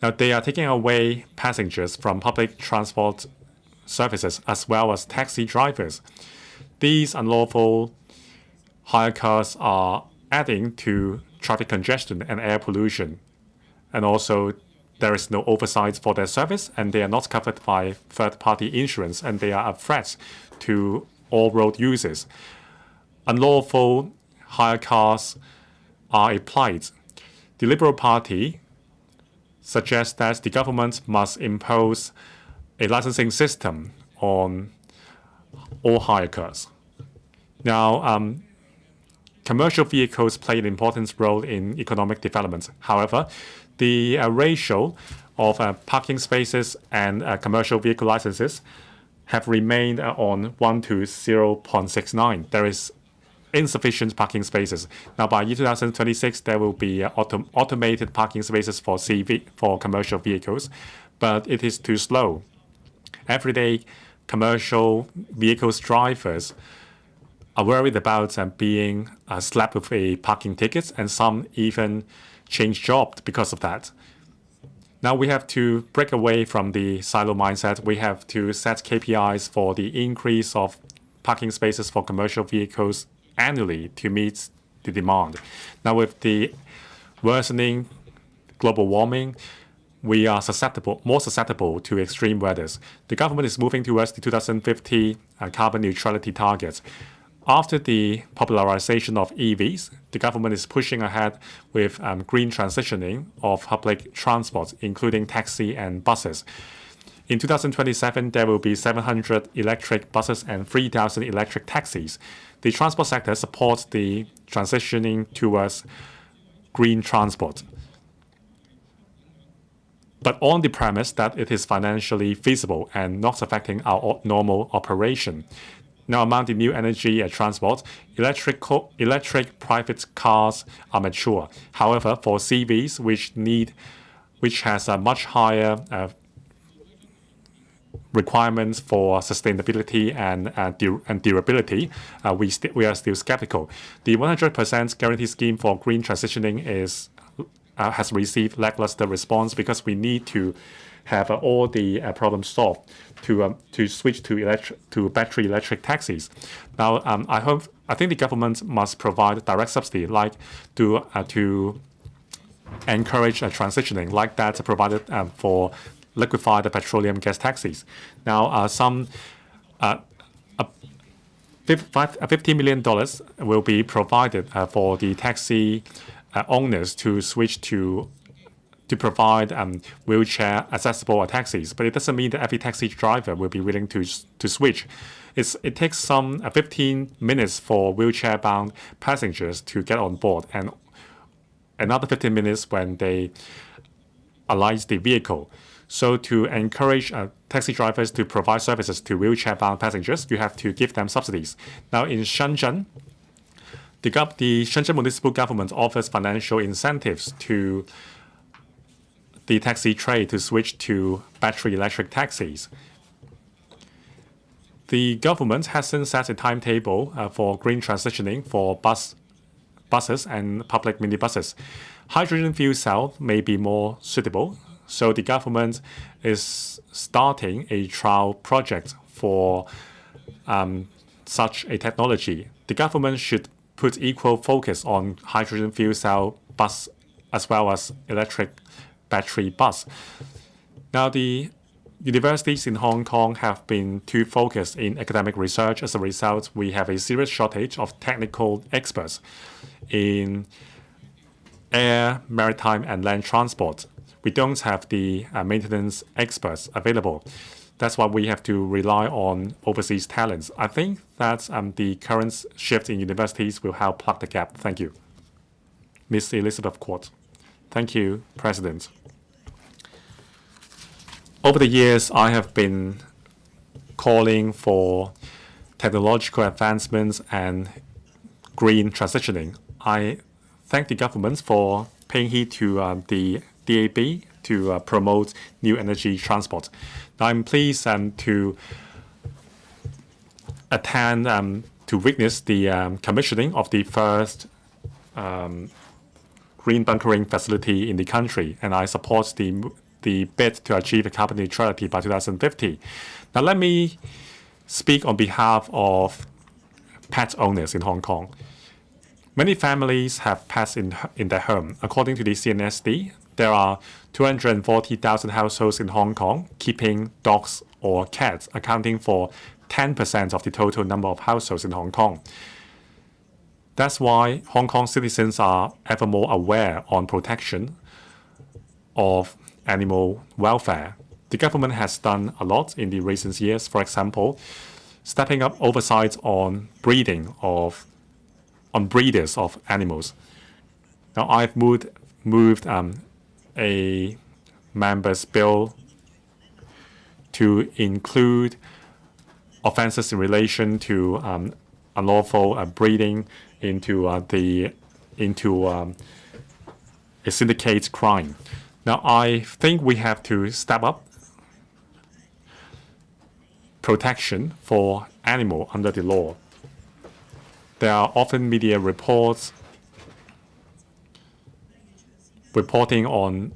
S5: Now they are taking away passengers from public transport services as well as taxi drivers. These unlawful hire cars are adding to traffic congestion and air pollution. And also, there is no oversight for their service, and they are not covered by third-party insurance, and they are a threat to all road users. Unlawful hire cars are a plight. The Liberal Party suggests that the government must impose a licensing system on all hire cars. Now, commercial vehicles play an important role in economic development. However, the ratio of parking spaces and commercial vehicle licenses have remained on 1 to 0.69. There is insufficient parking spaces. Now, by year 2026, there will be automated parking spaces for commercial vehicles, but it is too slow. Everyday commercial vehicles drivers are worried about being slapped with a parking ticket, and some even change jobs because of that. Now we have to break away from the silo mindset. We have to set KPIs for the increase of parking spaces for commercial vehicles annually to meet the demand. Now with the worsening global warming, we are more susceptible to extreme weathers. The government is moving towards the 2050 carbon neutrality targets. After the popularization of EVs, the government is pushing ahead with green transitioning of public transport, including taxi and buses. In 2027, there will be 700 electric buses and 3,000 electric taxis. The transport sector supports the transitioning towards green transport, but on the premise that it is financially feasible and not affecting our normal operation. Now, among the new energy transport, electric private cars are mature. However, for CVs, which has a much higher requirements for sustainability and durability, we are still skeptical. The 100% guarantee scheme for green transitioning has received lackluster response because we need to have all the problems solved to switch to battery electric taxis. Now, I think the government must provide direct subsidy, like to encourage transitioning, like that provided for liquefied petroleum gas taxis. Now, $50 million will be provided for the taxi owners to switch to provide wheelchair accessible taxis, but it doesn't mean that every taxi driver will be willing to switch. It takes some 15 minutes for wheelchair-bound passengers to get on board, and another 15 minutes when they alight the vehicle. So to encourage taxi drivers to provide services to wheelchair-bound passengers, you have to give them subsidies. Now in Shenzhen, the Shenzhen municipal government offers financial incentives to the taxi trade to switch to battery electric taxis. The government hasn't set a timetable for green transitioning for buses and public minibuses. Hydrogen fuel cell may be more suitable, so the government is starting a trial project for such a technology. The government should put equal focus on hydrogen fuel cell bus as well as electric battery bus. Now, the Universities in Hong Kong have been too focused in academic research. As a result, we have a serious shortage of technical experts in air, maritime, and land transport. We don't have the maintenance experts available. That's why we have to rely on overseas talents. I think that the current shift in universities will help plug the gap. Thank you. Ms. Elizabeth Court. Thank you, President. Over the years, I have been calling for technological advancements and green transitioning. I thank the government for paying heed to the DAB to promote new energy transport. Now, I'm pleased to attend to witness the commissioning of the first green bunkering facility in the country, and I support the bid to achieve carbon neutrality by 2050. Now, let me speak on behalf of pet owners in Hong Kong. Many families have pets in their home. According to the CNSD, there are 240,000 households in Hong Kong keeping dogs or cats, accounting for 10% of the total number of households in Hong Kong. That's why Hong Kong citizens are ever more aware on protection of animal welfare. The government has done a lot in the recent years. For example, stepping up oversight on breeders of animals. Now, I've moved a member's bill to include offences in relation to unlawful breeding into a syndicate crime. Now, I think we have to step up protection for animals under the law. There are often media reports reporting on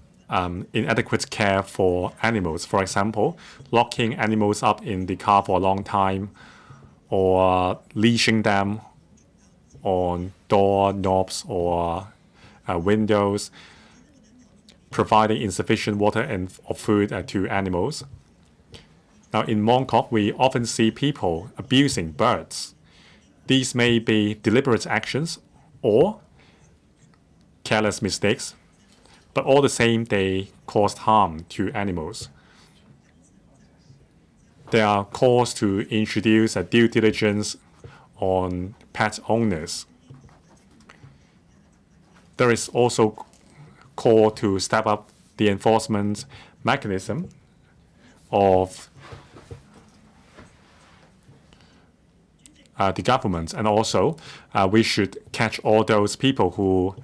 S5: inadequate care for animals. For example, locking animals up in the car for a long time, or leashing them on door knobs or windows, providing insufficient water or food to animals. Now, in Mongkok, we often see people abusing birds. These may be deliberate actions or careless mistakes, but all the same, they caused harm to animals. There are calls to introduce a due diligence on pet owners. There is also call to step up the enforcement mechanism of the government, and also we should catch all those people who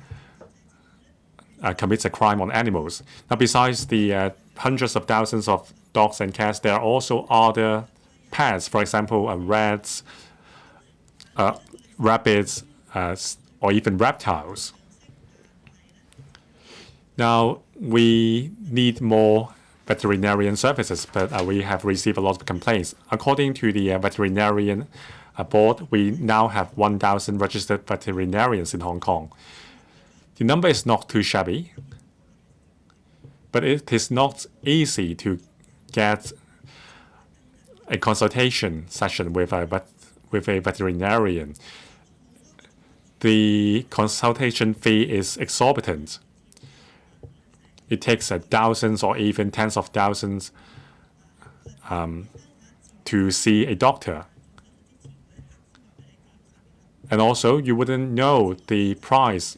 S5: commit a crime on animals. Now, besides the hundreds of thousands of dogs and cats, there are also other pets, for example, rats, rabbits, or even reptiles. Now, we need more veterinarian services, but we have received a lot of complaints. According to the veterinarian board, we now have 1,000 registered veterinarians in Hong Kong. The number is not too shabby, but it is not easy to get a consultation session with a veterinarian. The consultation fee is exorbitant. It takes thousands or even tens of thousands to see a doctor. And also, you wouldn't know the price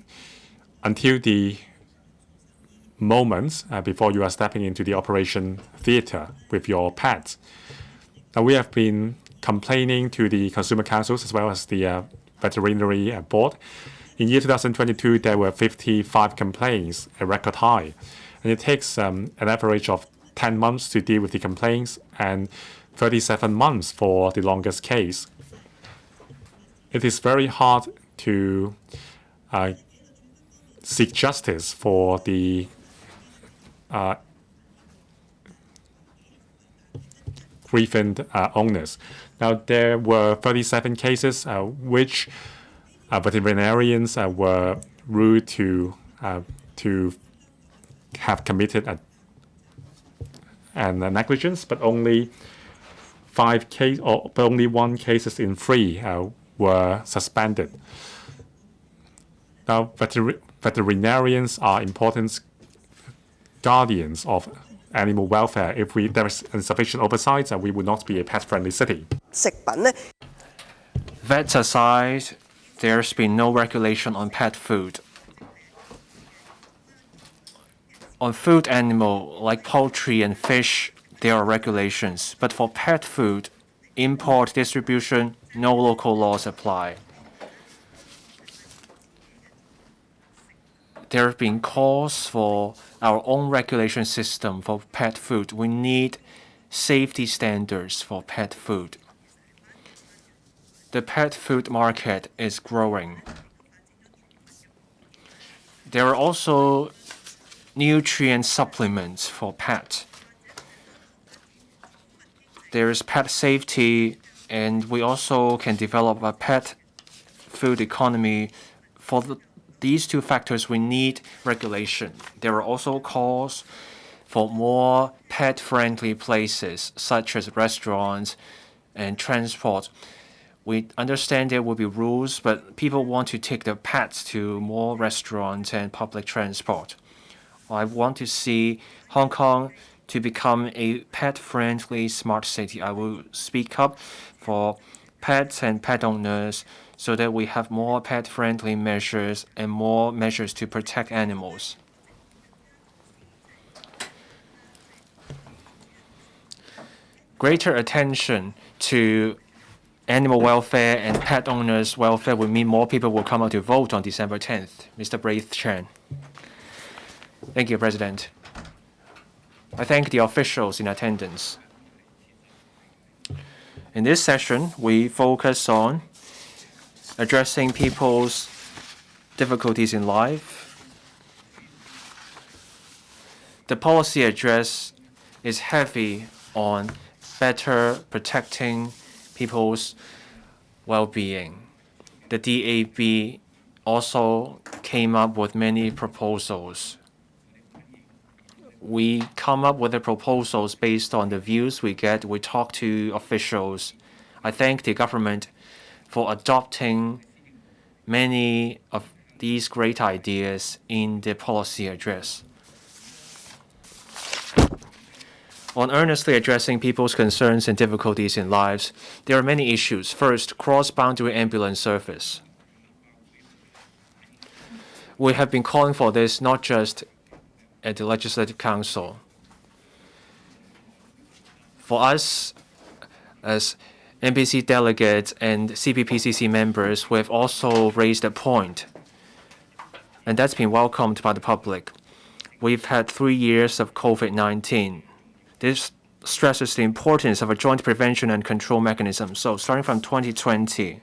S5: until the moments before you are stepping into the operation theater with your pet. Now, we have been complaining to the consumer councils as well as the veterinary board. In year 2022, there were 55 complaints, a record high. And it takes an average of 10 months to deal with the complaints and 37 months for the longest case. It is very hard to seek justice for the grievant owners. Now, there were 37 cases which veterinarians were ruled to have committed and negligence, but only only one cases in 3 were suspended. Now, veterinarians are important guardians of animal welfare. If there is insufficient oversight, we would not be a pet-friendly city.
S6: Vets aside, there's been no regulation on pet food. On food animal like poultry and fish, there are regulations, but for pet food, import, distribution, no local laws apply. There have been calls for our own regulation system for pet food. We need safety standards for pet food. The pet food market is growing. There are also nutrient supplements for pets. There is pet safety, and we also can develop a pet food economy. For these two factors, we need regulation. There are also calls for more pet-friendly places, such as restaurants and transport. We understand there will be rules, but people want to take their pets to more restaurants and public transport. I want to see Hong Kong to become a pet-friendly smart city. I will speak up for pets and pet owners so that we have more pet-friendly measures and more measures to protect animals. Greater attention to animal welfare and pet owners' welfare will mean more people will come out to vote on December 10th. Mr. Braith Chan. Thank you, President. I thank the officials in attendance. In this session, we focus on addressing people's difficulties in life. The policy address is heavy on better protecting people's well-being. The DAB also came up with many proposals. We come up with the proposals based on the views we get. We talk to officials. I thank the government for adopting many of these great ideas in the policy address. On earnestly addressing people's concerns and difficulties in lives, there are many issues. First, cross-boundary ambulance service. We have been calling for this not just at the Legislative Council. For us, as NPC delegates and CPPCC members, we have also raised a point, and that's been welcomed by the public. We've had 3 years of COVID-19. This stresses the importance of a joint prevention and control mechanism. So starting from 2020,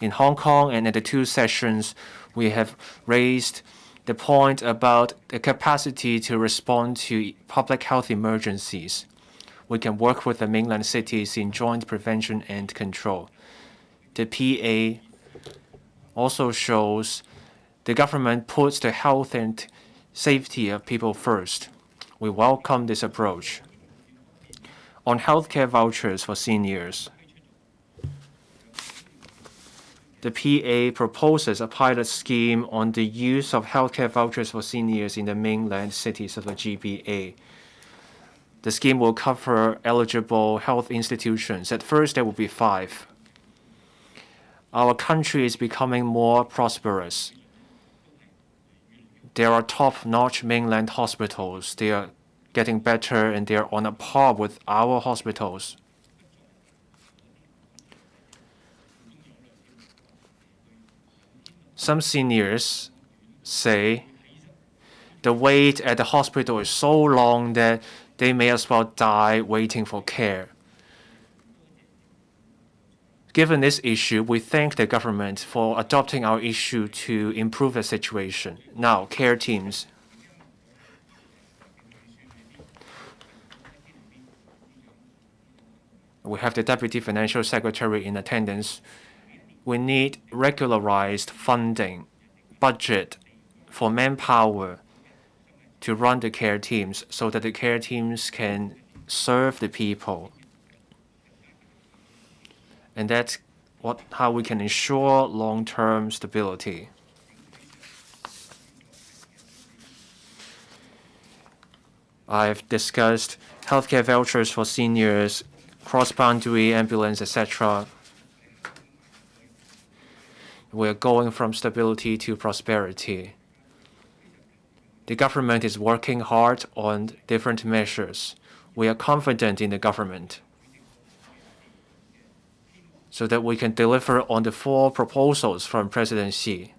S6: in Hong Kong and at the 2 sessions, we have raised the point about the capacity to respond to public health emergencies. We can work with the mainland cities in joint prevention and control. The PA also shows the government puts the health and safety of people first. We welcome this approach. On healthcare vouchers for seniors, the PA proposes a pilot scheme on the use of healthcare vouchers for seniors in the mainland cities of the GBA. The scheme will cover eligible health institutions. At first, there will be 5. Our country is becoming more prosperous. There are top-notch mainland hospitals. They are getting better and they are on a par with our hospitals. Some seniors say the wait at the hospital is so long that they may as well die waiting for care. Given this issue, we thank the government for adopting our issue to improve the situation. Now, care teams. We have the Deputy Financial Secretary in attendance. We need regularized funding, budget for manpower to run the care teams so that the care teams can serve the people. And that's how we can ensure long-term stability. I've discussed healthcare vouchers for seniors, cross-boundary ambulance, etc. We're going from stability to prosperity. The government is working hard on different measures. We are confident in the government so that we can deliver on the 4 proposals from President Xi.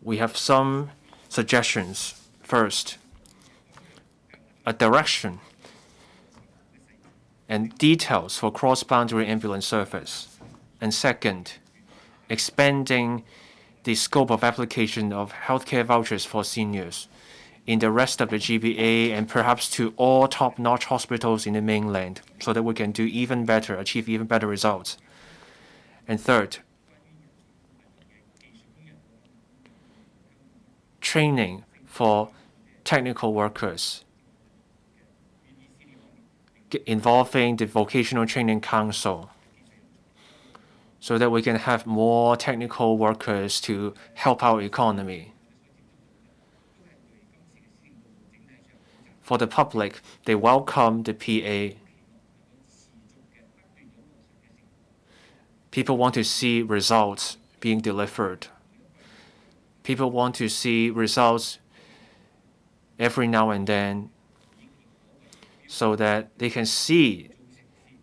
S6: We have some suggestions. First, a direction and details for cross-boundary ambulance service. And second, expanding the scope of application of healthcare vouchers for seniors in the rest of the GBA and perhaps to all top-notch hospitals in the mainland so that we can do even better, achieve even better results. And third, training for technical workers involving the Vocational Training Council so that we can have more technical workers to help our economy. For the public, they welcome the PA. People want to see results being delivered. People want to see results every now and then so that they can see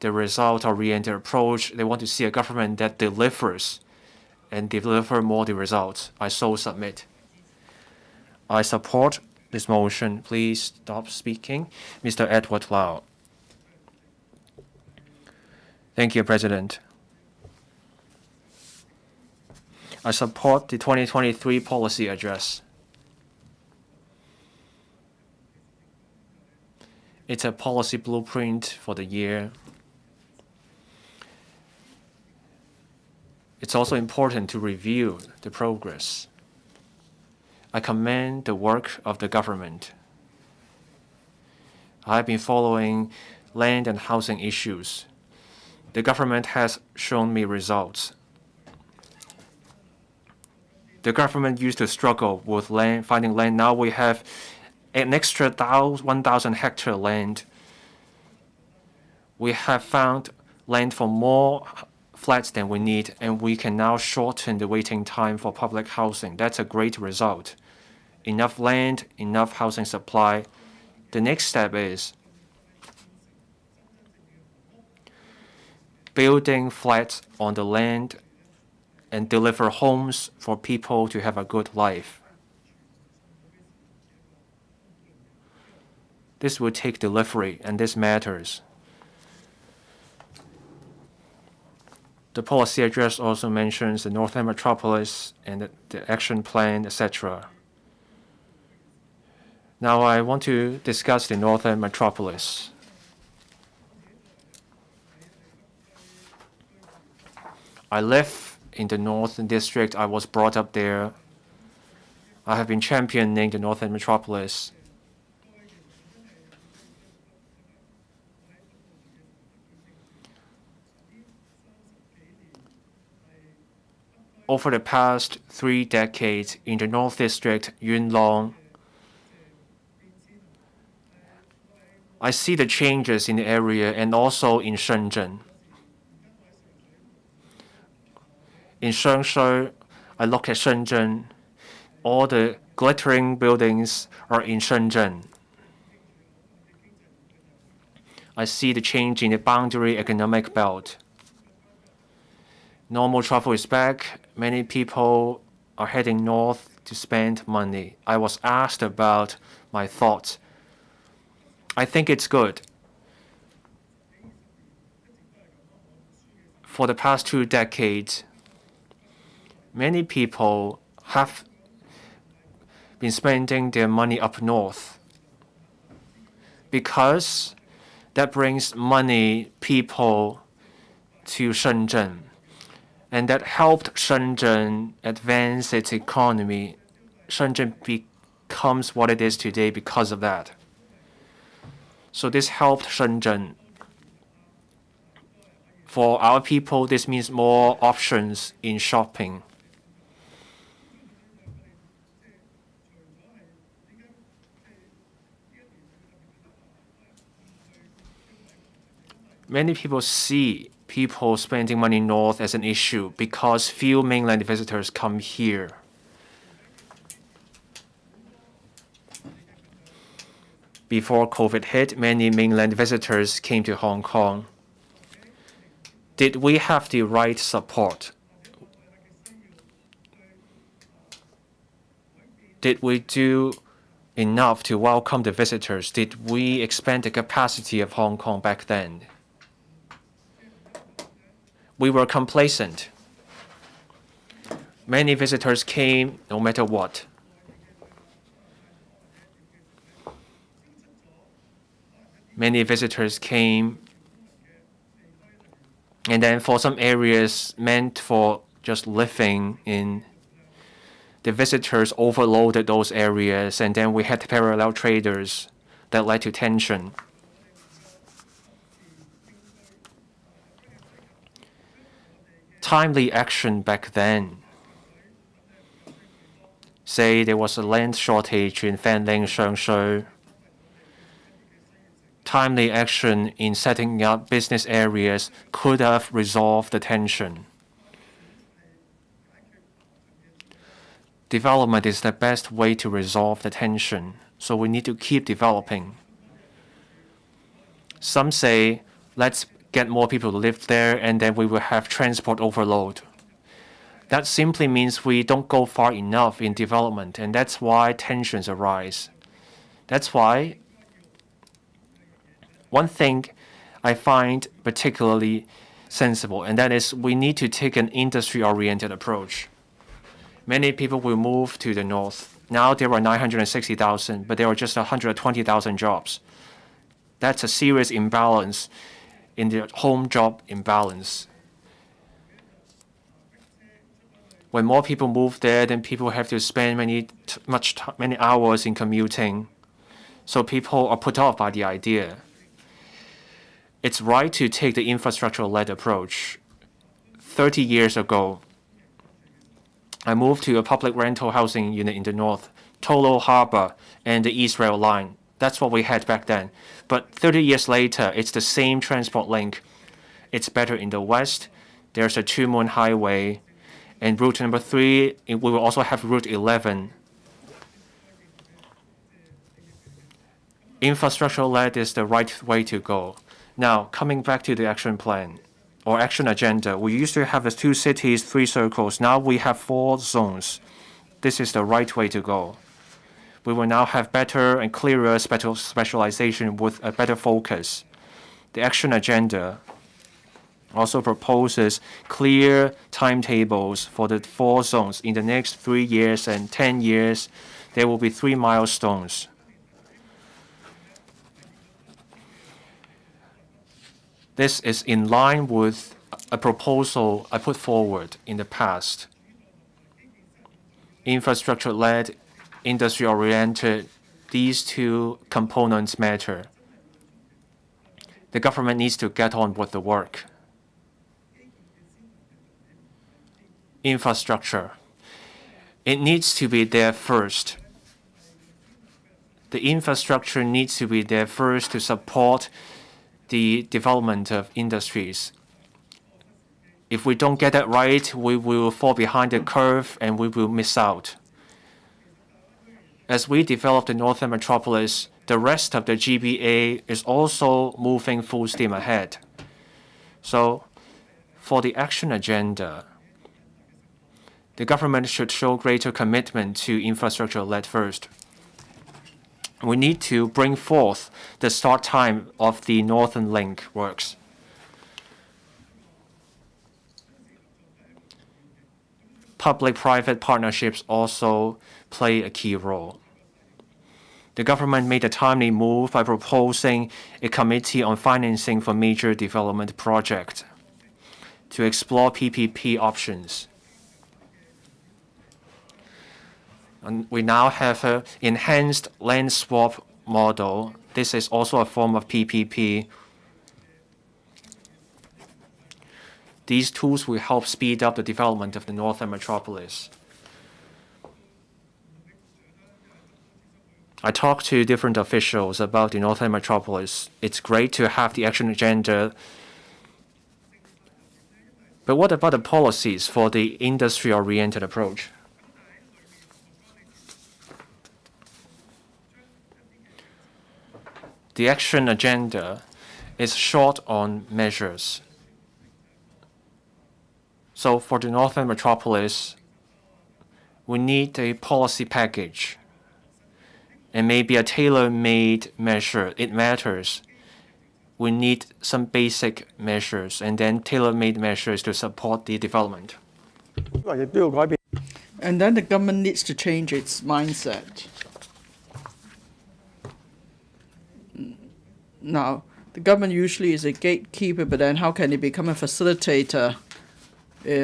S6: the result-oriented approach. They want to see a government that delivers and deliver more the results. I so submit. I support this motion. Please stop speaking. Mr. Edward Lau. Thank you, President. I support the 2023 policy address. It's a policy blueprint for the year. It's also important to review the progress. I commend the work of the government. I've been following land and housing issues. The government has shown me results. The government used to struggle with land, finding land. Now we have an extra 1,000 hectare land. We have found land for more flats than we need, and we can now shorten the waiting time for public housing. That's a great result. Enough land, enough housing supply. The next step is building flats on the land and deliver homes for people to have a good life. This will take delivery, and this matters. The policy address also mentions the Northern Metropolis and the action plan, etc. Now I want to discuss the Northern Metropolis. I live in the Northern District. I was brought up there. I have been championing the Northern Metropolis. Over the past 3 decades in the North District, Yuen Long, I see the changes in the area and also in Shenzhen. In Shengshui, I look at Shenzhen. All the glittering buildings are in Shenzhen. I see the change in the boundary economic belt. Normal travel is back. Many people are heading north to spend money. I was asked about my thoughts. I think it's good. For the past 2 decades, many people have been spending their money up north because that brings money, people to Shenzhen, and that helped Shenzhen advance its economy. Shenzhen becomes what it is today because of that. So this helped Shenzhen. For our people, this means more options in shopping. Many people see people spending money north as an issue because few mainland visitors come here. Before COVID hit, many mainland visitors came to Hong Kong. Did we have the right support? Did we do enough to welcome the visitors? Did we expand the capacity of Hong Kong back then? We were complacent. Many visitors came no matter what. Many visitors came, and then for some areas meant for just living in, the visitors overloaded those areas, and then we had parallel traders that led to tension. Timely action back then. Say there was a land shortage in Fanling, Shengshui. Timely action in setting up business areas could have resolved the tension. Development is the best way to resolve the tension, so we need to keep developing. Some say, let's get more people to live there and then we will have transport overload. That simply means we don't go far enough in development, and that's why tensions arise. That's why one thing I find particularly sensible, and that is we need to take an industry-oriented approach. Many people will move to the north. Now there are 960,000, but there are just 120,000 jobs. That's a serious imbalance in the home job imbalance. When more people move there, then people have to spend many hours in commuting. So people are put off by the idea. It's right to take the infrastructure-led approach. 30 years ago, I moved to a public rental housing unit in the north, Tolo Harbor and the East Rail Line. That's what we had back then. But 30 years later, it's the same transport link. It's better in the west. There's a Two Moon Highway. And route number 3, we will also have route 11. Infrastructure-led is the right way to go. Now, coming back to the action plan or action agenda, we used to have 2 cities, 3 circles. Now we have 4 zones. This is the right way to go. We will now have better and clearer specialization with a better focus. The action agenda also proposes clear timetables for the 4 zones. In the next 3 years and 10 years, there will be 3 milestones. This is in line with a proposal I put forward in the past. Infrastructure-led, industry-oriented, these 2 components matter. The government needs to get on with the work. Infrastructure. It needs to be there first. The infrastructure needs to be there first to support the development of industries. If we don't get that right, we will fall behind the curve and we will miss out. As we develop the Northern Metropolis, the rest of the GBA is also moving full steam ahead. So, for the action agenda, the government should show greater commitment to infrastructure-led first. We need to bring forth the start time of the Northern Link works. Public-private partnerships also play a key role. The government made a timely move by proposing a committee on financing for major development projects to explore PPP options. And we now have an enhanced land swap model. This is also a form of PPP. These tools will help speed up the development of the northern metropolis. I talked to different officials about the northern metropolis. It's great to have the action agenda. But what about the policies for the industry-oriented approach? The action agenda is short on measures. So for the northern metropolis, we need a policy package and maybe a tailor-made measure. It matters. We need some basic measures and then tailor-made measures to support the development.
S7: And then the government needs to change its mindset. Now, the government usually is a gatekeeper, but then how can it become a facilitator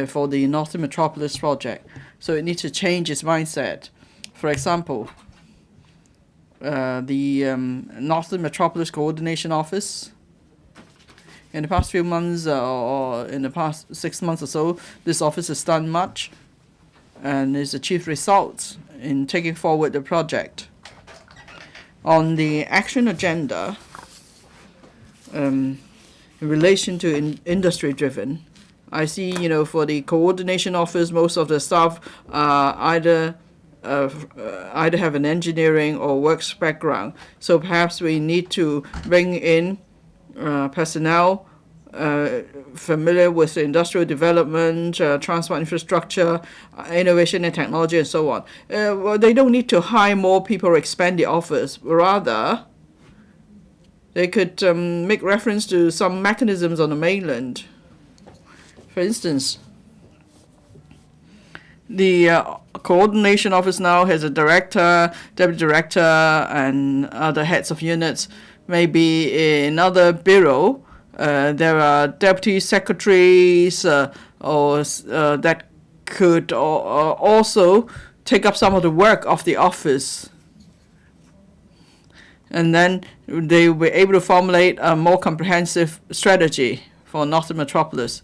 S7: for the Northern Metropolis project? So it needs to change its mindset. For example, the Northern Metropolis Coordination Office, in the past few months or in the past 6 months or so, this office has done much and has achieved results in taking forward the project. On the action agenda, in relation to industry-driven, I see, for the coordination office, most of the staff either have an engineering or works background. So perhaps we need to bring in personnel familiar with industrial development, transport infrastructure, innovation and technology, and so on. Well, they don't need to hire more people or expand the office. Rather, they could make reference to some mechanisms on the mainland. For instance, the coordination office now has a director, deputy director, and other heads of units. Maybe in another bureau, there are deputy secretaries that could also take up some of the work of the office. And then they were able to formulate a more comprehensive strategy for Northern Metropolis.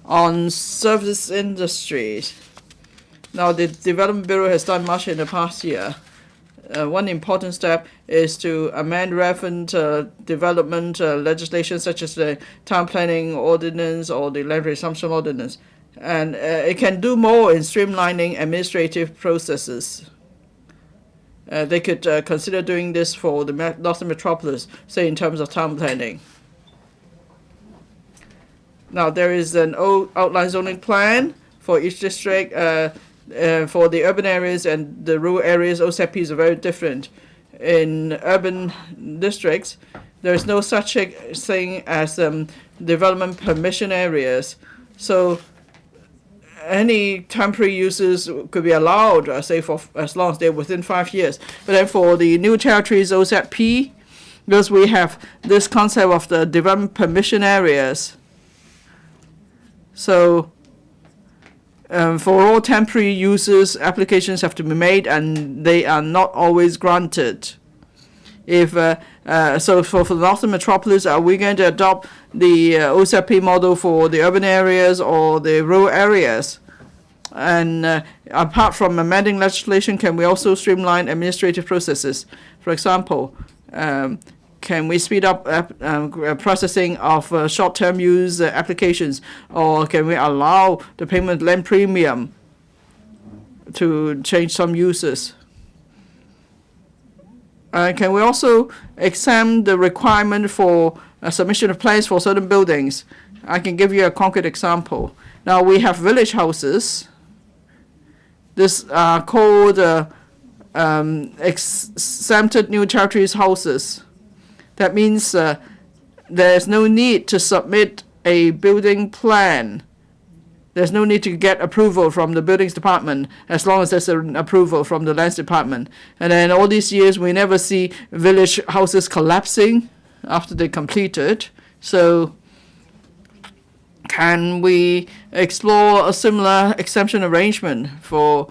S7: On service industries, now the Development Bureau has done much in the past year. One important step is to amend relevant development legislation such as the Town Planning Ordinance or the Land Resumption Ordinance. And it can do more in streamlining administrative processes. They could consider doing this for the Northern Metropolis, say in terms of town planning. Now there is an outline zoning plan for each district. For the urban areas and the rural areas, OZPs are very different. In urban districts, there is no such thing as development permission areas. So any temporary uses could be allowed, say, for as long as they're within 5 years. But then for the new territories, OZP, because we have this concept of the development permission areas. So for all temporary uses, applications have to be made, and they are not always granted. If so, for the Northern Metropolis, are we going to adopt the OZP model for the urban areas or the rural areas? And apart from amending legislation, can we also streamline administrative processes? For example, can we speed up processing of short-term use applications, or can we allow the payment of land premium to change some uses? Can we also examine the requirement for submission of plans for certain buildings? I can give you a concrete example. Now we have village houses. This are called exempted new territories houses. That means there's no need to submit a building plan. There's no need to get approval from the buildings department as long as there's an approval from the lands department. And then all these years, we never see village houses collapsing after they're completed. So can we explore a similar exemption arrangement for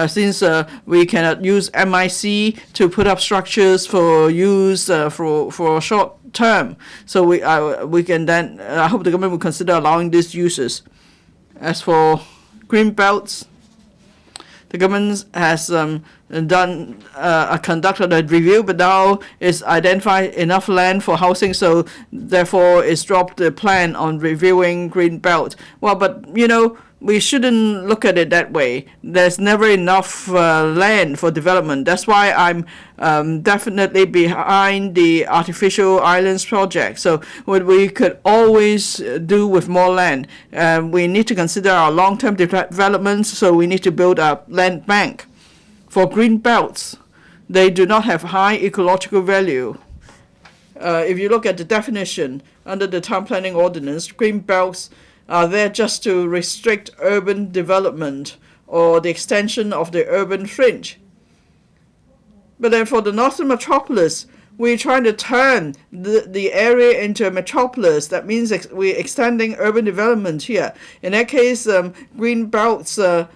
S7: since we cannot use MIC to put up structures for use for short term. So we can then, I hope the government will consider allowing these uses. As for green belts, the government has conducted a review, but now it's identified enough land for housing, so therefore it's dropped the plan on reviewing green belt. Well, but we shouldn't look at it that way. There's never enough land for development. That's why I'm definitely behind the artificial islands project. So what we could always do with more land, we need to consider our long-term developments, so we need to build a land bank. For green belts, they do not have high ecological value. If you look at the definition under the town planning ordinance, green belts are there just to restrict urban development or the extension of the urban fringe. But then for the northern metropolis, we're trying to turn the area into a metropolis. That means we're extending urban development here. In that case, green belts, the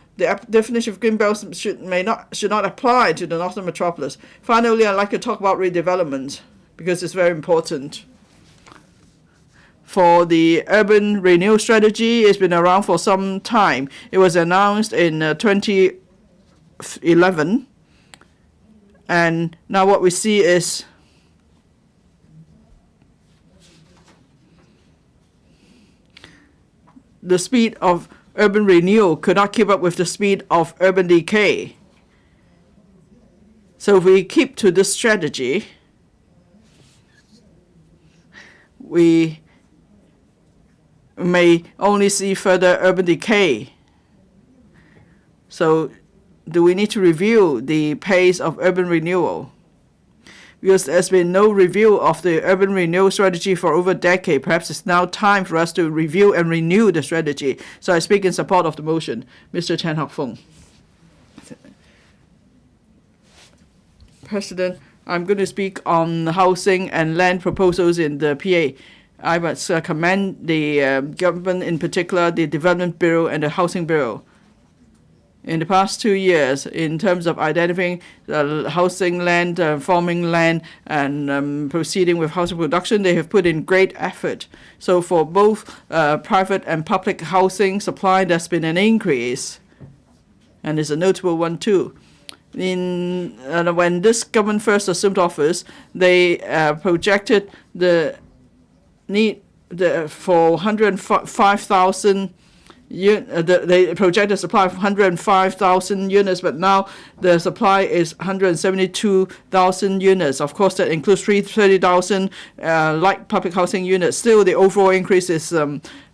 S7: definition of green belts should not apply to the northern metropolis. Finally, I'd like to talk about redevelopment because it's very important. For the urban renewal strategy, it's been around for some time. It was announced in 2011, and now what we see is the speed of urban renewal could not keep up with the speed of urban decay. So if we keep to this strategy, we may only see further urban decay. So do we need to review the pace of urban renewal? Because there's been no review of the urban renewal strategy for over a decade. Perhaps it's now time for us to review and renew the strategy. So I speak in support of the motion. Mr. Chan Hock-Fung. President, I'm going to speak on housing and land proposals in the PA. I must commend the government, in particular the Development Bureau and the Housing Bureau. In the past 2 years, in terms of identifying housing land, farming land, and proceeding with housing production, they have put in great effort. So for both private and public housing supply, there's been an increase, and it's a notable one too. When this government first assumed office, they projected the need for 105,000. They project a supply of 105,000 units, but now the supply is 172,000 units. Of course, that includes 30,000 light public housing units. Still, the overall increase is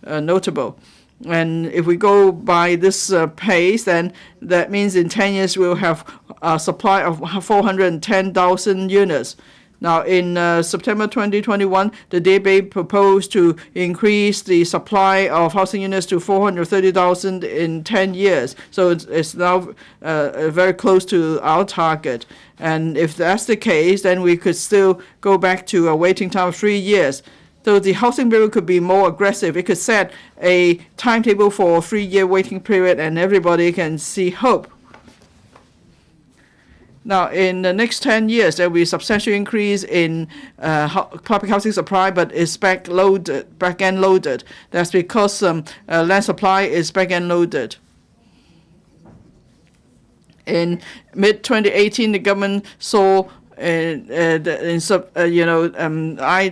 S7: notable. And if we go by this pace, then that means in 10 years we'll have a supply of 410,000 units. Now, in September 2021, the DBA proposed to increase the supply of housing units to 430,000 in 10 years. So it's now very close to our target. And if that's the case, then we could still go back to a waiting time of 3 years. So the Housing Bureau could be more aggressive. It could set a timetable for a 3-year waiting period, and everybody can see hope. Now, in the next 10 years, there will be a substantial increase in public housing supply, but it's back-end loaded. That's because land supply is back-end loaded. In mid-2018, the government saw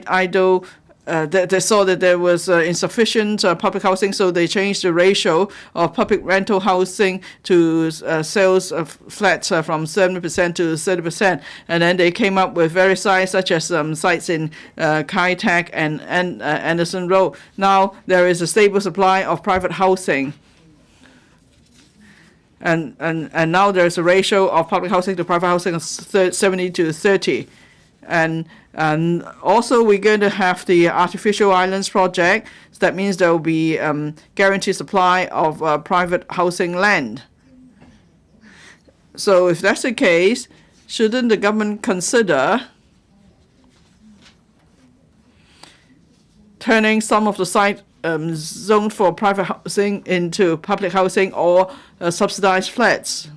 S7: idle. They saw that there was insufficient public housing, so they changed the ratio of public rental housing to sales of flats from 70% to 30%. And then they came up with various sites, such as sites in Kai Tak and Anderson Road. Now there is a stable supply of private housing. And now there's a ratio of public housing to private housing of 70 to 30. And also we're going to have the artificial islands project. So that means there will be guaranteed supply of private housing land. So if that's the case, shouldn't the government consider turning some of the site zoned for private housing into public housing or subsidized flats?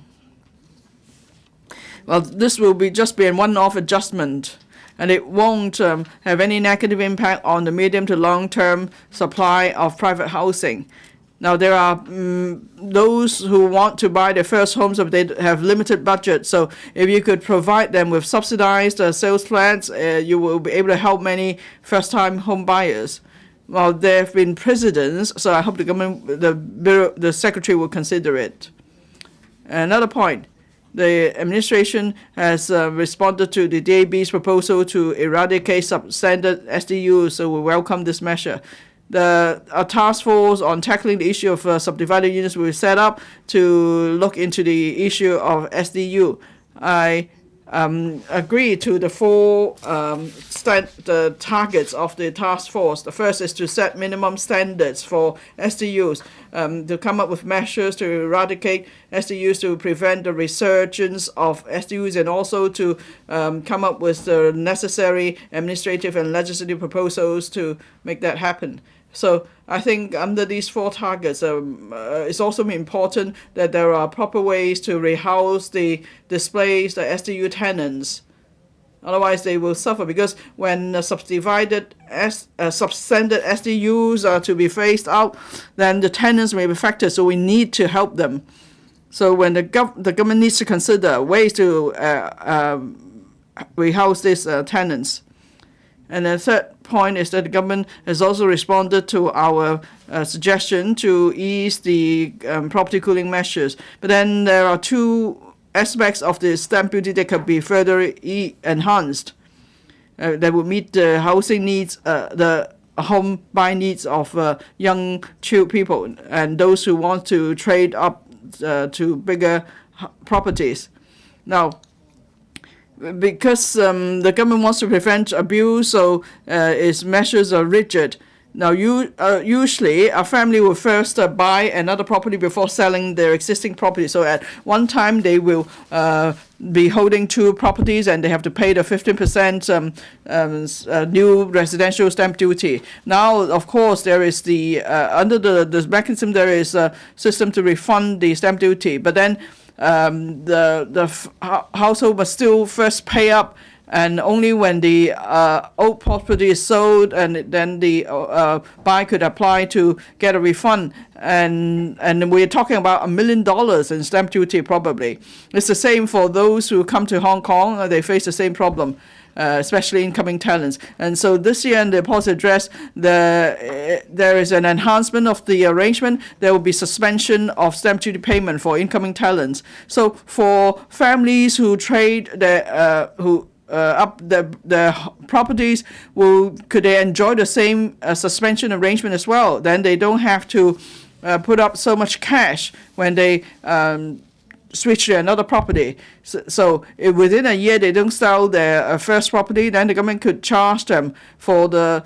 S7: Well, this will just be a one-off adjustment, and it won't have any negative impact on the medium to long-term supply of private housing. Now, there are those who want to buy their first homes, but they have limited budget. So if you could provide them with subsidized sales plans, you will be able to help many first-time home buyers. Well, there have been precedents, so I hope the government, the secretary will consider it. Another point, the administration has responded to the DAB's proposal to eradicate substandard SDUs, so we welcome this measure. A task force on tackling the issue of subdivided units will be set up to look into the issue of SDU. I agree to the four the targets of the task force. The first is to set minimum standards for SDUs, to come up with measures to eradicate SDUs, to prevent the resurgence of SDUs, and also to come up with the necessary administrative and legislative proposals to make that happen. So I think under these four targets, it's also important that there are proper ways to rehouse the displaced SDU tenants. Otherwise, they will suffer, because when substandard SDUs are to be phased out, then the tenants may be affected. So we need to help them. So when the government needs to consider ways to rehouse these tenants. And the third point is that the government has also responded to our suggestion to ease the property cooling measures. But then there are two aspects of the stamp duty that could be further enhanced that would meet the housing needs, the home buy needs of young people and those who want to trade up to bigger properties. Now, because the government wants to prevent abuse, so its measures are rigid. Now, usually a family will first buy another property before selling their existing property. So at one time they will be holding two properties, and they have to pay the 15% new residential stamp duty. Now, of course, there is under the mechanism, there is a system to refund the stamp duty, but then the household must still first pay up, and only when the old property is sold, and then the buyer could apply to get a refund. And we're talking about $1 million in stamp duty probably. It's the same for those who come to Hong Kong. They face the same problem. Especially incoming talents. And so this year in the policy address, there is an enhancement of the arrangement. There will be suspension of stamp duty payment for incoming talents. So for families who trade up their properties, could they enjoy the same suspension arrangement as well? Then they don't have to put up so much cash when they switch to another property. So if within a year they don't sell their first property, then the government could charge them for the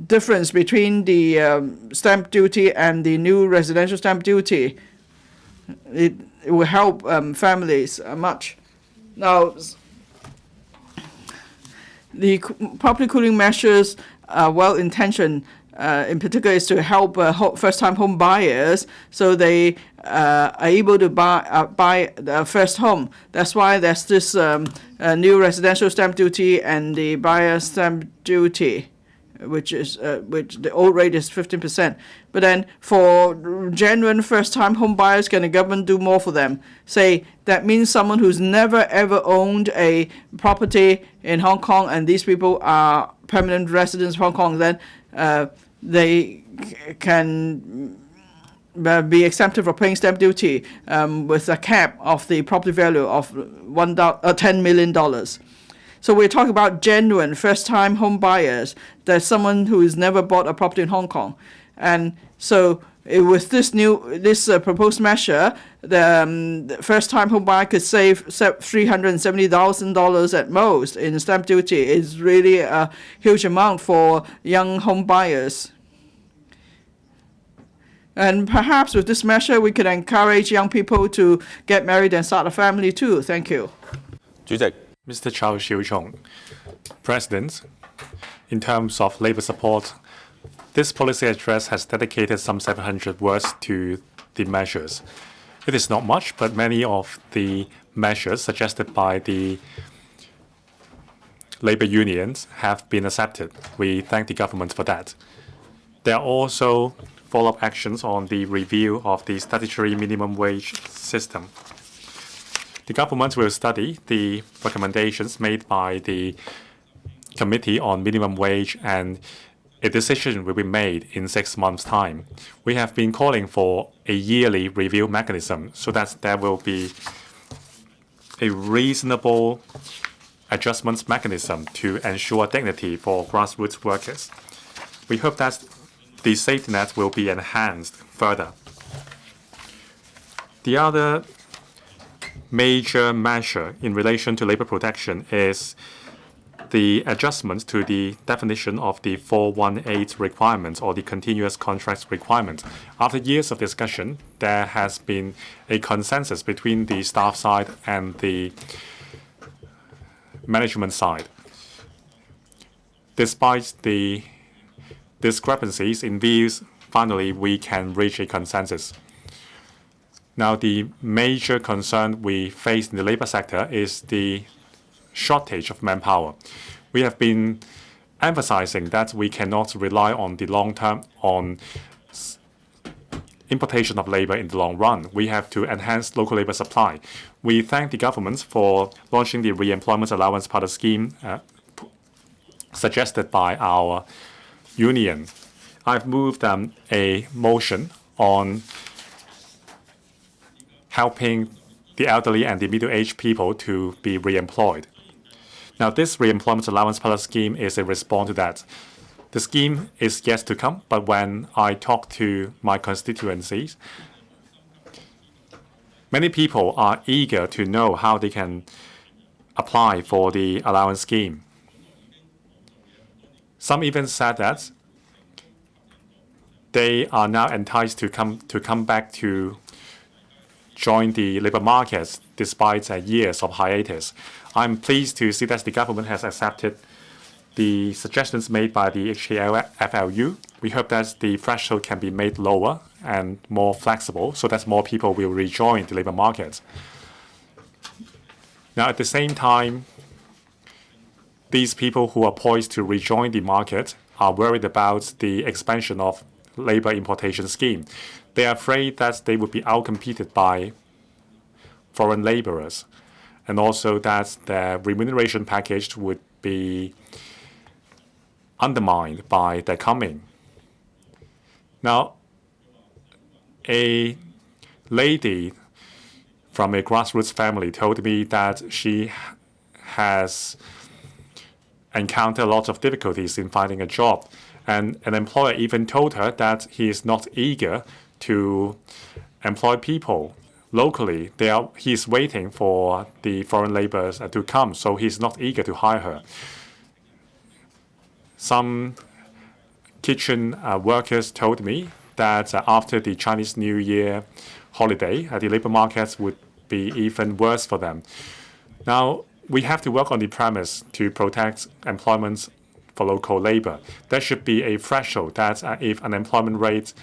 S7: difference between the stamp duty and the new residential stamp duty. It will help families much. Now, the property cooling measures are well-intentioned. In particular, is to help first-time home buyers, so they are able to buy the first home. That's why there's this new residential stamp duty and the buyer stamp duty, which the old rate is 15%. But then for genuine first-time home buyers, can the government do more for them? Say that means someone who's never ever owned a property in Hong Kong, and these people are permanent residents of Hong Kong. Then they can be exempted from paying stamp duty with a cap of the property value of $10 million. So we're talking about genuine first-time home buyers. There's someone who has never bought a property in Hong Kong. And so with this proposed measure, the first-time home buyer could save $370,000 at most in stamp duty. It's really a huge amount for young home buyers. And perhaps with this measure, we could encourage young people to get married and start a family too. Thank you.
S8: 主席。
S5: Mr. Chow Xiu-chung, President, in terms of labor support, this policy address has dedicated some 700 words to the measures. It is not much, but many of the measures suggested by the labor unions have been accepted. We thank the government for that. There are also follow-up actions on the review of the statutory minimum wage system. The government will study the recommendations made by the Committee on Minimum Wage, and a decision will be made in 6 months' time. We have been calling for a yearly review mechanism so that there will be a reasonable adjustments mechanism to ensure dignity for grassroots workers. We hope that the safety net will be enhanced further. The other major measure in relation to labor protection is the adjustment to the definition of the 418 requirements or the continuous contracts requirement. After years of discussion, there has been a consensus between the staff side and the management side. Despite the discrepancies in views, finally we can reach a consensus. Now, the major concern we face in the labor sector is the shortage of manpower. We have been emphasizing that we cannot rely on the long term on importation of labor in the long run. We have to enhance local labor supply. We thank the government for launching the re-employment allowance pilot scheme suggested by our union. I've moved a motion on helping the elderly and the middle-aged people to be re-employed. Now, this re-employment allowance pilot scheme is a response to that. The scheme is yet to come, but when I talk to my constituencies, many people are eager to know how they can apply for the allowance scheme. Some even said that they are now enticed to come back to join the labor markets despite years of hiatus. I'm pleased to see that the government has accepted the suggestions made by the HKFLU. We hope that the threshold can be made lower and more flexible so that more people will rejoin the labor market. Now, at the same time, these people who are poised to rejoin the market are worried about the expansion of labor importation scheme. They are afraid that they would be outcompeted by foreign laborers, and also that their remuneration package would be undermined by their coming. Now, a lady from a grassroots family told me that she has encountered a lot of difficulties in finding a job, and an employer even told her that he is not eager to employ people locally. He is waiting for the foreign laborers to come, so he's not eager to hire her. Some kitchen workers told me that after the Chinese New Year holiday, the labor markets would be even worse for them. Now, we have to work on the premise to protect employment for local labor. There should be a threshold that if unemployment rate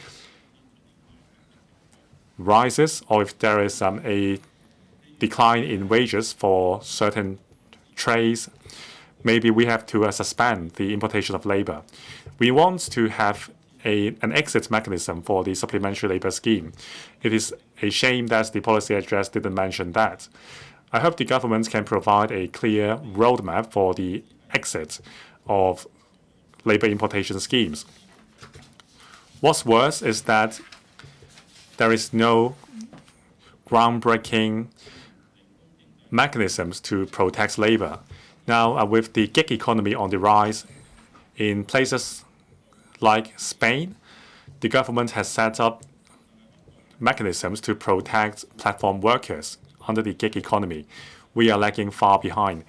S5: rises or if there is a decline in wages for certain trades, maybe we have to suspend the importation of labor. We want to have an exit mechanism for the supplementary labor scheme. It is a shame that the policy address didn't mention that. I hope the government can provide a clear roadmap for the exit of labor importation schemes. What's worse is that there is no groundbreaking mechanisms to protect labor. Now, with the gig economy on the rise in places like Spain, the government has set up mechanisms to protect platform workers under the gig economy. We are lagging far behind.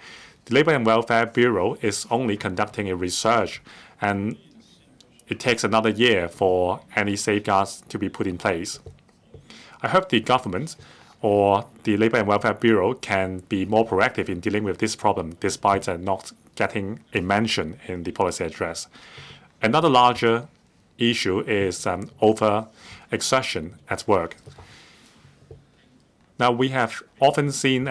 S5: The Labor and Welfare Bureau is only conducting a research, and it takes another year for any safeguards to be put in place. I hope the government or the Labor and Welfare Bureau can be more proactive in dealing with this problem, despite not getting a mention in the policy address. Another larger issue is over-exertion at work. Now, we have often seen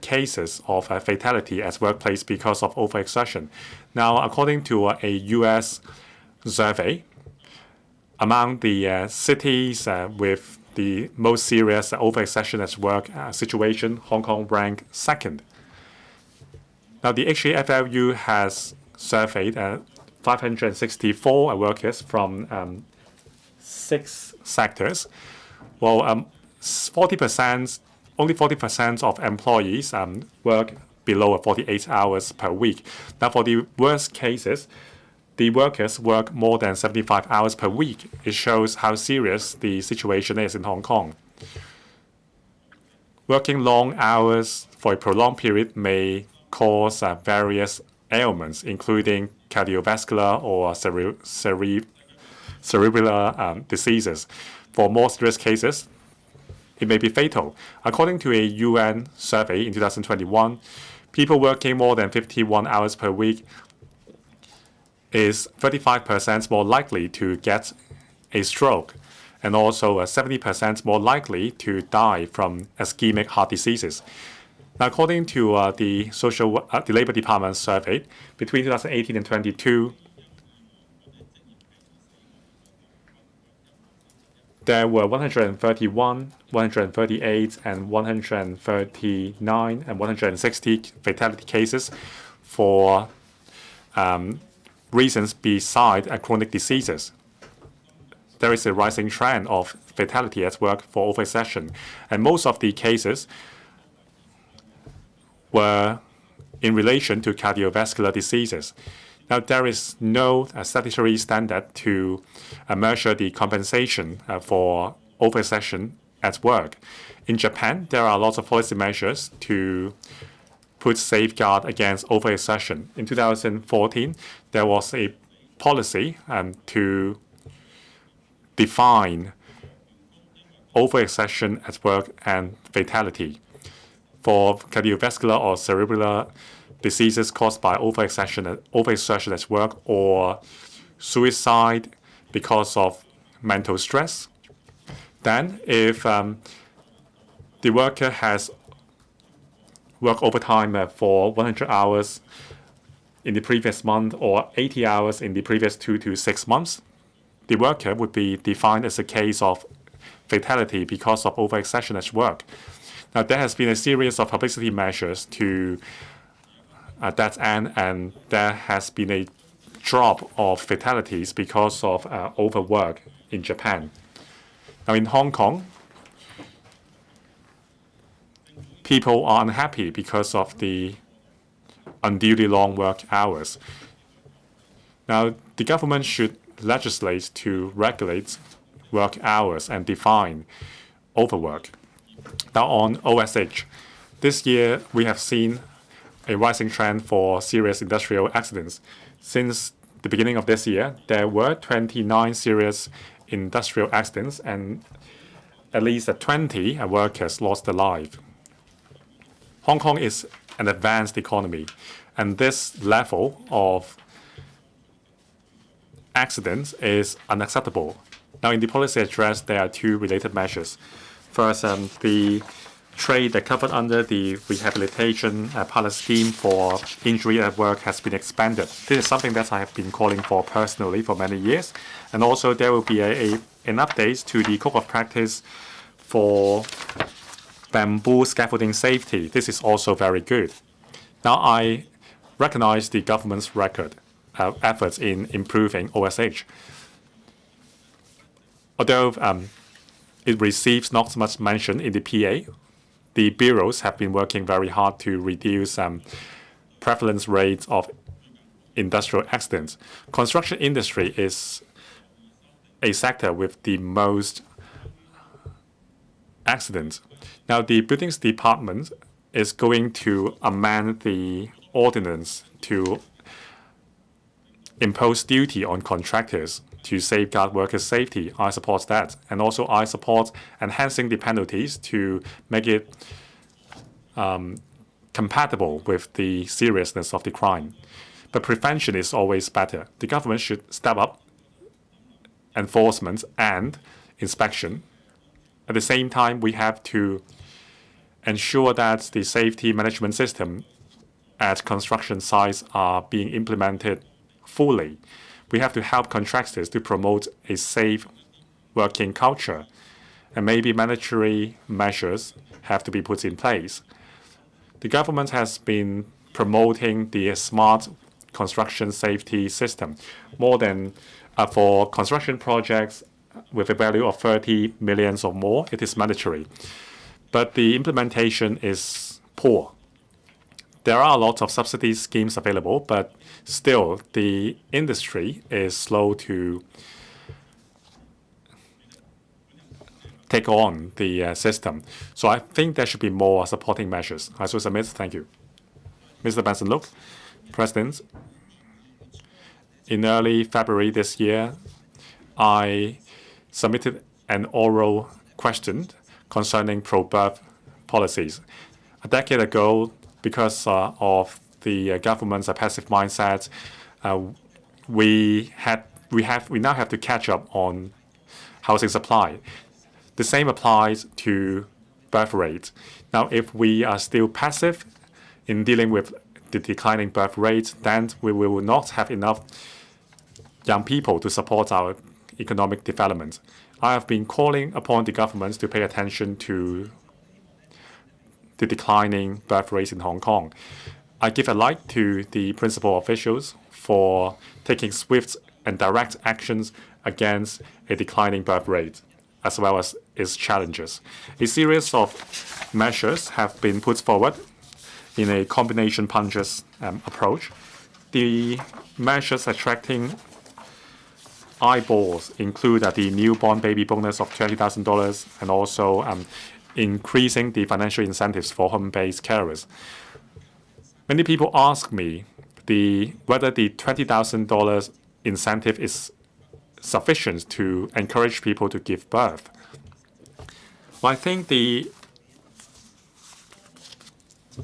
S5: cases of fatality at workplace because of overexertion. Now, according to a U.S. survey, among the cities with the most serious overexertion at work situation, Hong Kong ranked second. Now, the HKFLU has surveyed 564 workers from 6 sectors. Well, 40%, only 40% of employees work below 48 hours per week. Now, for the worst cases, the workers work more than 75 hours per week. It shows how serious the situation is in Hong Kong. Working long hours for a prolonged period may cause various ailments, including cardiovascular or cerebral diseases. For more serious cases, it may be fatal. According to a UN survey in 2021, people working more than 51 hours per week is 35% more likely to get a stroke, and also 70% more likely to die from ischemic heart diseases. Now, according to the Labor Department survey, between 2018 and 22, there were 131, 138, and 139 and 160 fatality cases for reasons beside chronic diseases. There is a rising trend of fatality at work for overexertion, and most of the cases were in relation to cardiovascular diseases. Now, there is no statutory standard to measure the compensation for overexertion at work. In Japan, there are lots of policy measures to put safeguard against overexertion. In 2014, there was a policy to define overexertion at work and fatality. For cardiovascular or cerebral diseases caused by overexertion at work, or suicide because of mental stress, then if the worker has worked overtime for 100 hours in the previous month or 80 hours in the previous 2 to 6 months, the worker would be defined as a case of fatality because of overexertion at work. Now, there has been a series of publicity measures to that end, and there has been a drop of fatalities because of overwork in Japan. Now, in Hong Kong, people are unhappy because of the unduly long work hours. Now, the government should legislate to regulate work hours and define overwork. Now, on OSH, this year we have seen a rising trend for serious industrial accidents. Since the beginning of this year, there were 29 serious industrial accidents, and at least 20 workers lost their life. Hong Kong is an advanced economy, and this level of accidents is unacceptable. Now, in the policy address, there are 2 related measures. First, the trade that covered under the rehabilitation pilot scheme for injury at work has been expanded. This is something that I have been calling for personally for many years. And also, there will be an update to the code of practice for bamboo scaffolding safety. This is also very good. Now, I recognize the government's efforts in improving OSH. Although it receives not so much mention in the PA, the bureaus have been working very hard to reduce prevalence rates of industrial accidents. Construction industry is a sector with the most accidents. Now, the Buildings Department is going to amend the ordinance to impose duty on contractors to safeguard workers' safety. I support that. And also, I support enhancing the penalties to make it compatible with the seriousness of the crime. But prevention is always better. The government should step up enforcement and inspection At the same time, we have to ensure that the safety management system at construction sites are being implemented fully. We have to help contractors to promote a safe working culture, and maybe mandatory measures have to be put in place. The government has been promoting the smart construction safety system more than for construction projects with a value of 30 million or more, it is mandatory. But the implementation is poor. There are a lot of subsidy schemes available, but still the industry is slow to take on the system. So I think there should be more supporting measures. I shall submit. Thank you. Mr. Benson Look, President, in early February this year, I submitted an oral question concerning pro-birth policies. A decade ago, because of the government's passive mindset, we now have to catch up on housing supply. The same applies to birth rate. Now, if we are still passive in dealing with the declining birth rate, then we will not have enough young people to support our economic development. I have been calling upon the government to pay attention to the declining birth rates in Hong Kong. I give a like to the principal officials for taking swift and direct actions against a declining birth rate, as well as its challenges. A series of measures have been put forward in a combination punches approach. The measures attracting eyeballs include the newborn baby bonus of $20,000 and also increasing the financial incentives for home-based carers. Many people ask me whether the $20,000 incentive is sufficient to encourage people to give birth. Well, I think the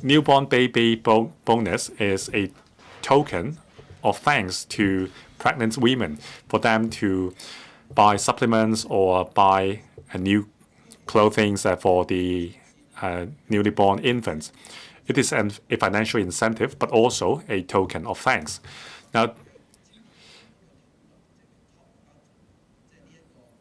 S5: newborn baby bonus is a token of thanks to pregnant women for them to buy supplements or buy new clothing for the newly born infants. It is a financial incentive, but also a token of thanks. Now,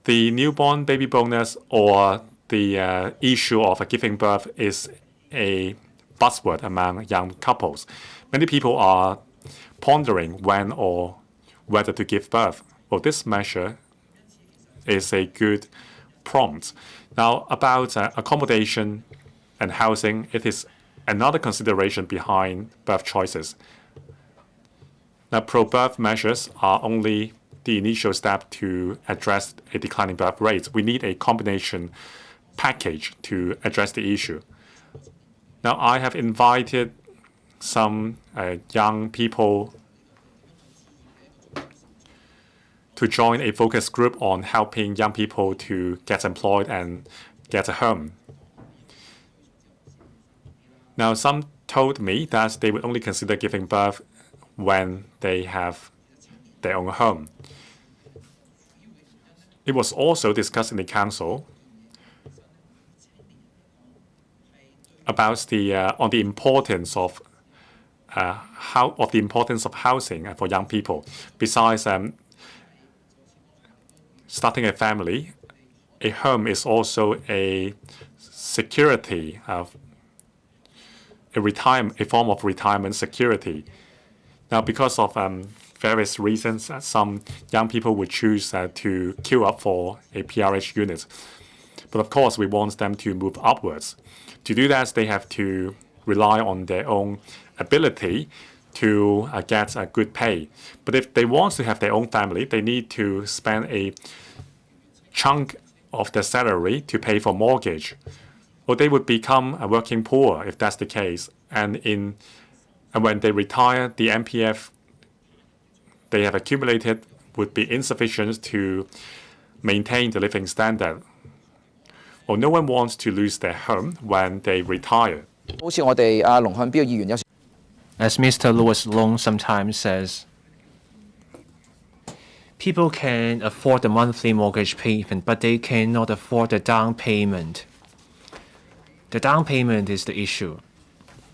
S5: the newborn baby bonus or the issue of giving birth is a buzzword among young couples. Many people are pondering when or whether to give birth. Well, this measure is a good prompt. Now, about accommodation and housing, it is another consideration behind birth choices. Now, pro-birth measures are only the initial step to address a declining birth rate. We need a combination package to address the issue. Now, I have invited some young people to join a focus group on helping young people to get employed and get a home. Now, some told me that they would only consider giving birth when they have their own home. It was also discussed in the council about the importance of housing for young people. Besides starting a family, a home is also a security of a form of retirement security. Now, because of various reasons, some young people would choose to queue up for a PRH unit. But of course, we want them to move upwards. To do that, they have to rely on their own ability to get a good pay. But if they want to have their own family, they need to spend a chunk of their salary to pay for mortgage. Or they would become working poor if that's the case. And when they retire, the MPF they have accumulated would be insufficient to maintain the living standard. Well, no one wants to lose their home when they retire.
S6: As Mr. Louis Long sometimes says, People can afford the monthly mortgage payment, but they cannot afford the down payment. The down payment is the issue.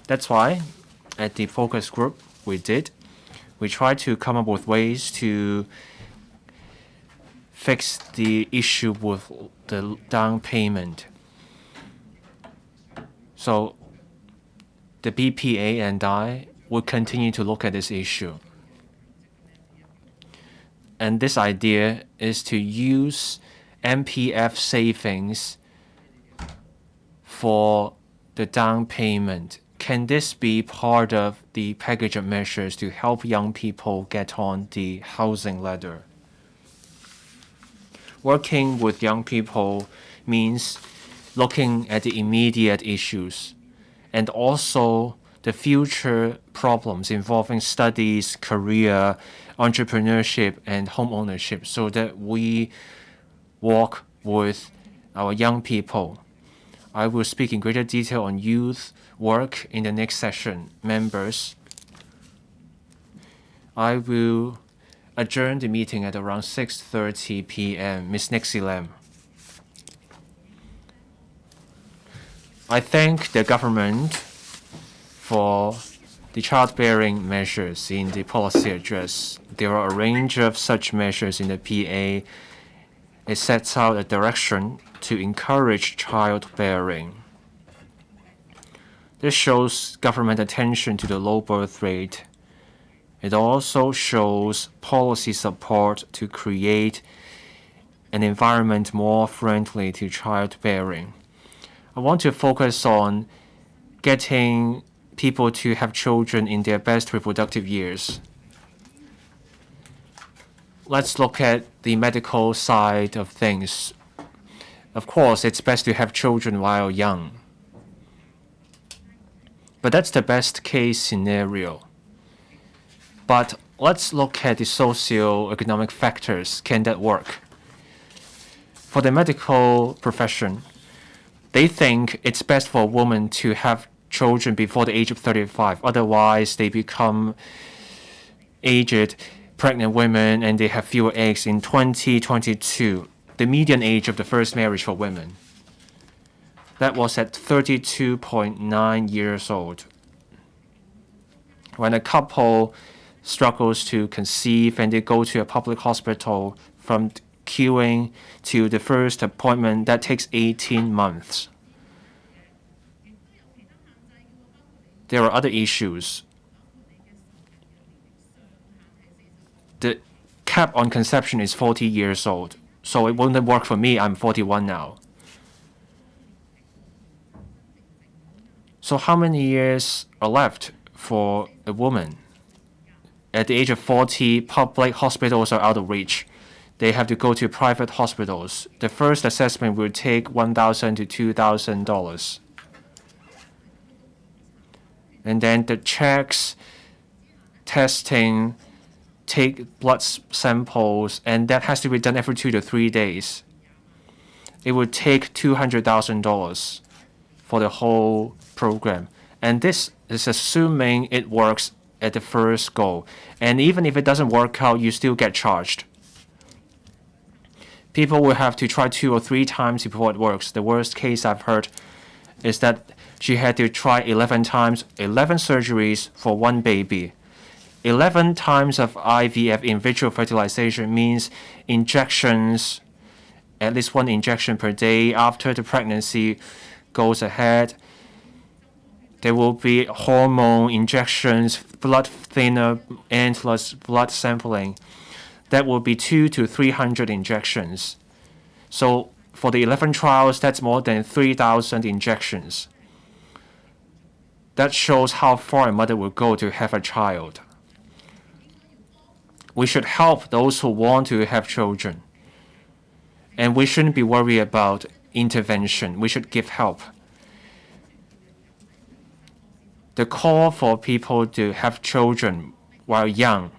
S6: That's why at the focus group we tried to come up with ways to fix the issue with the down payment. So the BPA and I will continue to look at this issue. And this idea is to use MPF savings for the down payment. Can this be part of the package of measures to help young people get on the housing ladder? Working with young people means looking at the immediate issues and also the future problems involving studies, career, entrepreneurship, and home ownership, so that we work with our young people. I will speak in greater detail on youth work in the next session. Members, I will adjourn the meeting at around 6:30 p.m. Ms. Nixie Lam. I thank the government for the childbearing measures in the policy address. There are a range of such measures in the PA. It sets out a direction to encourage childbearing. This shows government attention to the low birth rate. It also shows policy support to create an environment more friendly to childbearing. I want to focus on getting people to have children in their best reproductive years. Let's look at the medical side of things. Of course, it's best to have children while young. But that's the best case scenario. But let's look at the socio-economic factors. Can that work? For the medical profession, they think it's best for a woman to have children before the age of 35. Otherwise, they become aged pregnant women and they have fewer eggs. In 2022, the median age of the first marriage for women, that was at 32.9 years old. When a couple struggles to conceive and they go to a public hospital, from queuing to the first appointment, that takes 18 months. There are other issues. The cap on conception is 40 years old, so it wouldn't work for me. I'm 41 now. So how many years are left for a woman? At the age of 40, public hospitals are out of reach. They have to go to private hospitals. The first assessment will take $1,000 to $2,000. And then the checks, testing, take blood samples, and that has to be done every 2 to 3 days. It would take $200,000 for the whole program. And this is assuming it works at the first go. And even if it doesn't work out, you still get charged. People will have to try 2 or 3 times before it works. The worst case I've heard is that she had to try 11 times, 11 surgeries for one baby. 11 times of IVF, in vitro fertilization, means injections, at least 1 injection per day. After the pregnancy goes ahead, there will be hormone injections, blood thinner, endless blood sampling. That will be 200 to 300 injections. So for the 11 trials, that's more than 3,000 injections. That shows how far a mother will go to have a child. We should help those who want to have children. And we shouldn't be worried about intervention. We should give help. The call for people to have children while young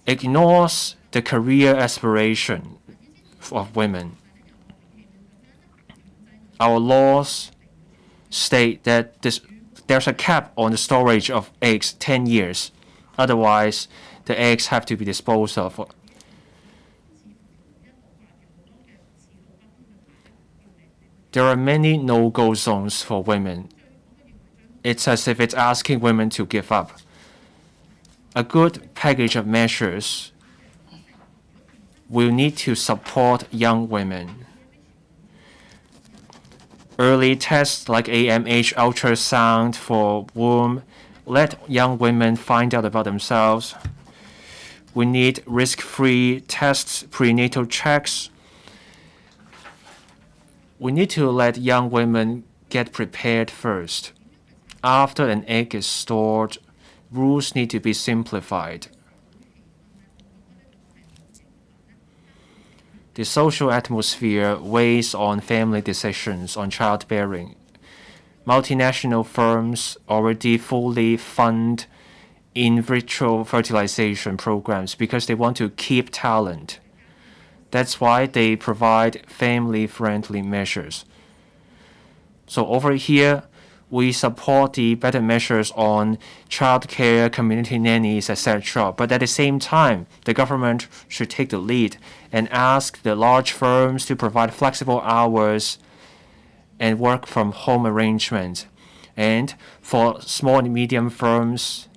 S6: ignores the career aspiration of women. Our laws state that there's a cap on the storage of eggs, 10 years. Otherwise, the eggs have to be disposed of. There are many no-go zones for women. It's as if it's asking women to give up. A good package of measures will need to support young women. Early tests like AMH ultrasound for womb let young women find out about themselves. We need risk-free tests, prenatal checks. We need to let young women get prepared first. After an egg is stored, rules need to be simplified. The social atmosphere weighs on family decisions on childbearing. Multinational firms already fully fund in vitro fertilization programs because they want to keep talent. That's why they provide family-friendly measures. So over here, we support the better measures on childcare, community nannies, etc. But at the same time, the government should take the lead and ask the large firms to provide flexible hours and work from home arrangements. And for small and medium firms,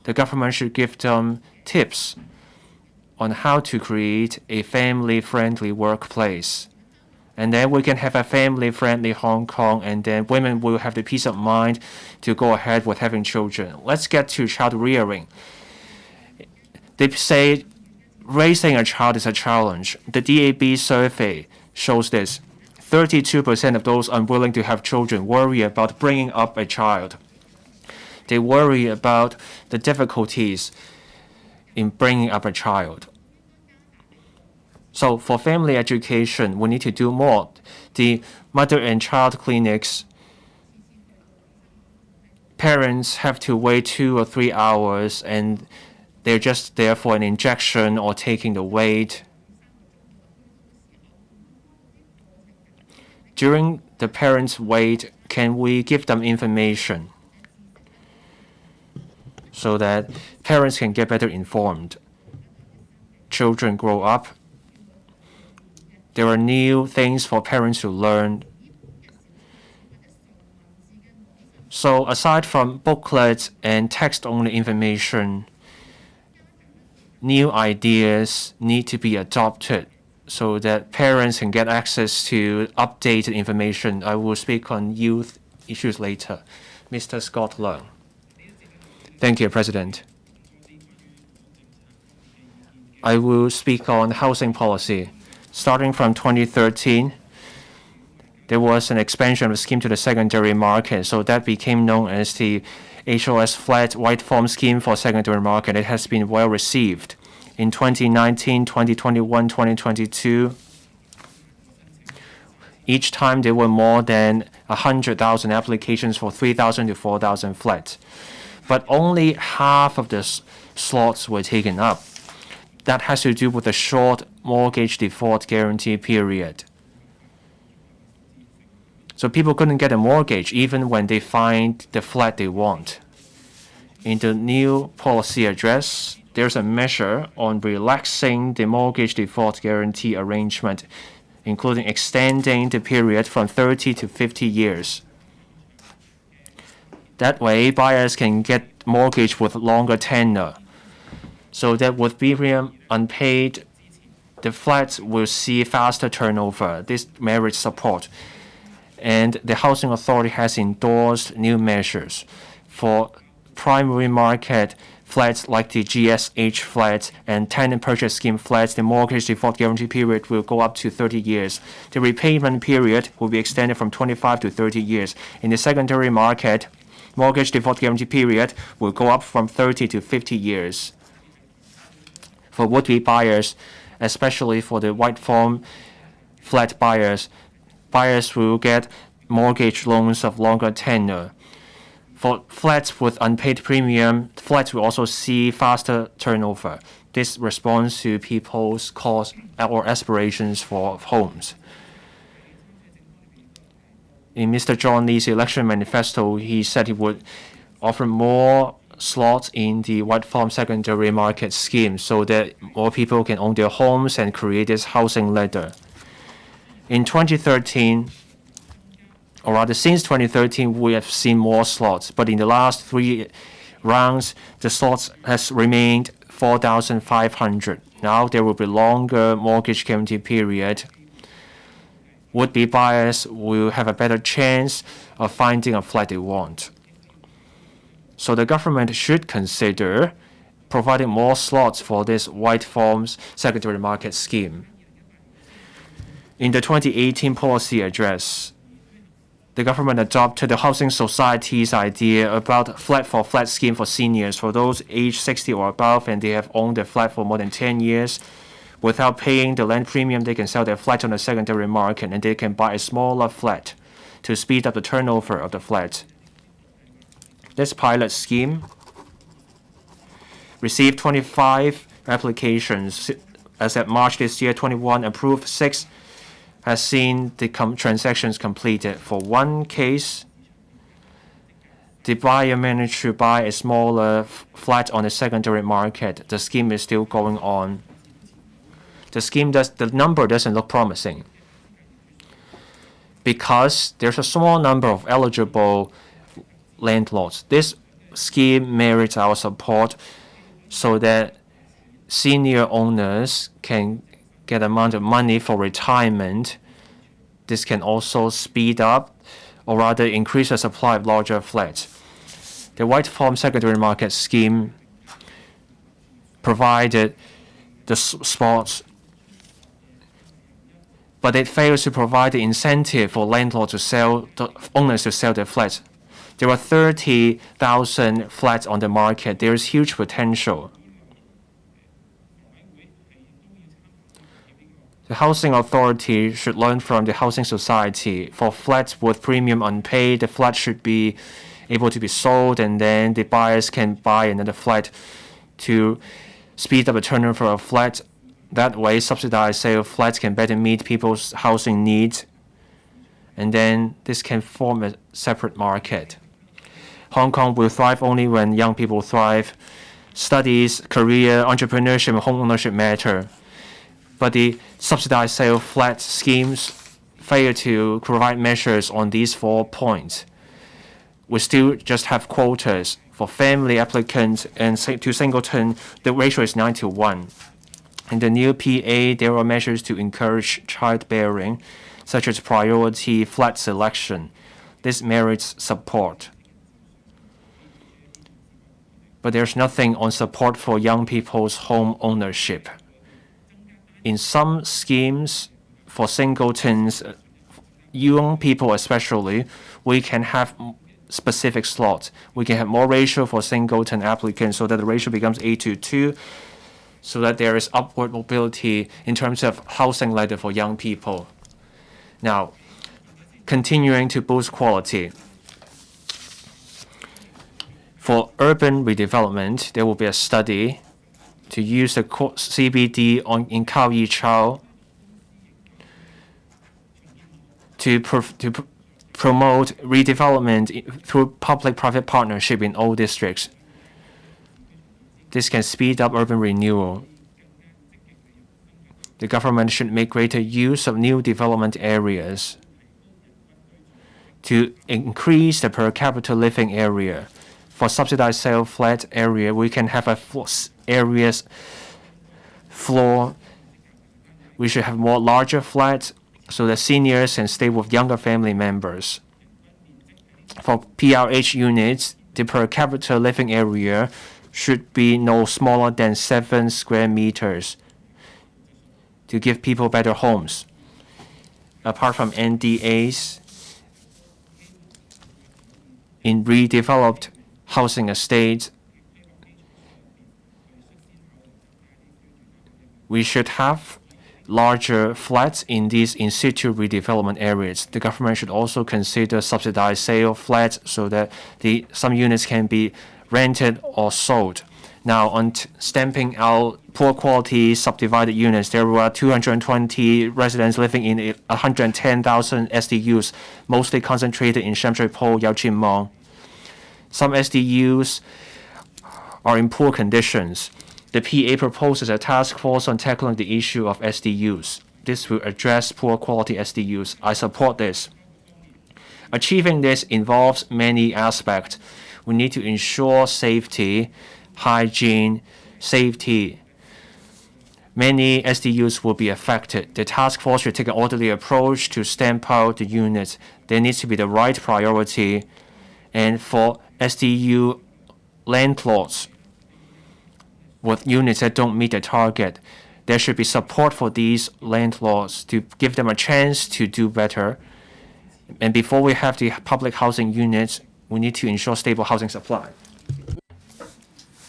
S6: the government should give them tips on how to create a family-friendly workplace. And then we can have a family-friendly Hong Kong, and then women will have the peace of mind to go ahead with having children. Let's get to child rearing. They say raising a child is a challenge. The DAB survey shows this. 32% of those unwilling to have children worry about bringing up a child. They worry about the difficulties in bringing up a child. So for family education, we need to do more. The mother and child clinics, parents have to wait 2 or 3 hours and they're just there for an injection or taking the weight. During the parents' wait, can we give them information so that parents can get better informed? Children grow up. There are new things for parents to learn. So aside from booklets and text-only information, new ideas need to be adopted so that parents can get access to updated information. I will speak on youth issues later. Mr. Scott Leung. Thank you, President. I will speak on housing policy. Starting from 2013, there was an expansion of the scheme to the secondary market, so that became known as the HOS Flat White Form Scheme for Secondary Market. It has been well received. In 2019, 2021, 2022, each time there were more than 100,000 applications for 3,000 to 4,000 flats, but only half of the slots were taken up. That has to do with the short mortgage default guarantee period. So people couldn't get a mortgage even when they find the flat they want. In the new policy address, there's a measure on relaxing the mortgage default guarantee arrangement, including extending the period from 30 to 50 years. That way, buyers can get mortgage with longer tenure. So that with premium unpaid, the flats will see faster turnover. This merits support. And the Housing Authority has endorsed new measures for primary market flats like the GSH flats and tenant purchase scheme flats. The mortgage default guarantee period will go up to 30 years. The repayment period will be extended from 25 to 30 years. In the secondary market, mortgage default guarantee period will go up from 30 to 50 years. For would-be buyers, especially for the white form flat buyers, buyers will get mortgage loans of longer tenure. For flats with unpaid premium, flats will also see faster turnover. This responds to people's cause or aspirations for homes. In Mr. John Lee's election manifesto, he said he would offer more slots in the white farm secondary market scheme so that more people can own their homes and create this housing ladder. In 2013, or rather since 2013, we have seen more slots, but in the last 3 rounds, the slots has remained 4,500. Now there will be longer mortgage guarantee period. Would-be buyers will have a better chance of finding a flat they want. So the government should consider providing more slots for this white farms secondary market scheme. In the 2018 policy address, the government adopted the Housing Society's idea about flat-for-flat scheme for seniors, for those aged 60 or above and they have owned their flat for more than 10 years. Without paying the land premium, they can sell their flat on the secondary market and they can buy a smaller flat to speed up the turnover of the flat. This pilot scheme received 25 applications. As at March this year, 21 approved, 6 has seen the transactions completed. For one case, the buyer managed to buy a smaller flat on the secondary market. The scheme is still going on. The number doesn't look promising because there's a small number of eligible landlords. This scheme merits our support so that senior owners can get amount of money for retirement. This can also speed up or rather increase the supply of larger flats. The white farm secondary market scheme provided the spots, but it fails to provide the incentive for landlords to sell, the owners to sell their flats. There are 30,000 flats on the market. There is huge potential. The Housing Authority should learn from the Housing Society. For flats with premium unpaid, the flat should be able to be sold and then the buyers can buy another flat to speed up the turnover of flats. That way, subsidized sale flats can better meet people's housing needs, and then this can form a separate market. Hong Kong will thrive only when young people thrive. Studies, career, entrepreneurship, and home ownership matter. But the subsidized sale flat schemes fail to provide measures on these 4 points. We still just have quotas. For family applicants and to singleton, the ratio is 9:1. In the new PA, there are measures to encourage childbearing, such as priority flat selection. This merits support. But there's nothing on support for young people's home ownership. In some schemes, for singletons, young people especially, we can have specific slots. We can have more ratio for singleton applicants so that the ratio becomes 8:2. So that there is upward mobility in terms of housing ladder for young people. Now, continuing to boost quality. For urban redevelopment, there will be a study to use the CBD in Kao Yi Chao to promote redevelopment through public-private partnership in all districts. This can speed up urban renewal. The government should make greater use of new development areas to increase the per capita living area. For subsidized sale flat area, we can have a areas floor. We should have more larger flats so that seniors can stay with younger family members. For PRH units, the per capita living area should be no smaller than 7 square meters to give people better homes. Apart from NDAs, in redeveloped housing estates, we should have larger flats in these in situ redevelopment areas. The government should also consider subsidized sale flats so that some units can be rented or sold. Now, on stamping out poor quality subdivided units, there were 220 residents living in 110,000 SDUs, mostly concentrated in Sham Shui Po, Yau Chin Mong. Some SDUs are in poor conditions. The PA proposes a task force on tackling the issue of SDUs. This will address poor quality SDUs. I support this. Achieving this involves many aspects. We need to ensure safety, hygiene, safety. Many SDUs will be affected. The task force should take an orderly approach to stamp out the units. There needs to be the right priority. And for SDU land plots with units that don't meet the target, there should be support for these landlords to give them a chance to do better. And before we have the public housing units, we need to ensure stable housing supply.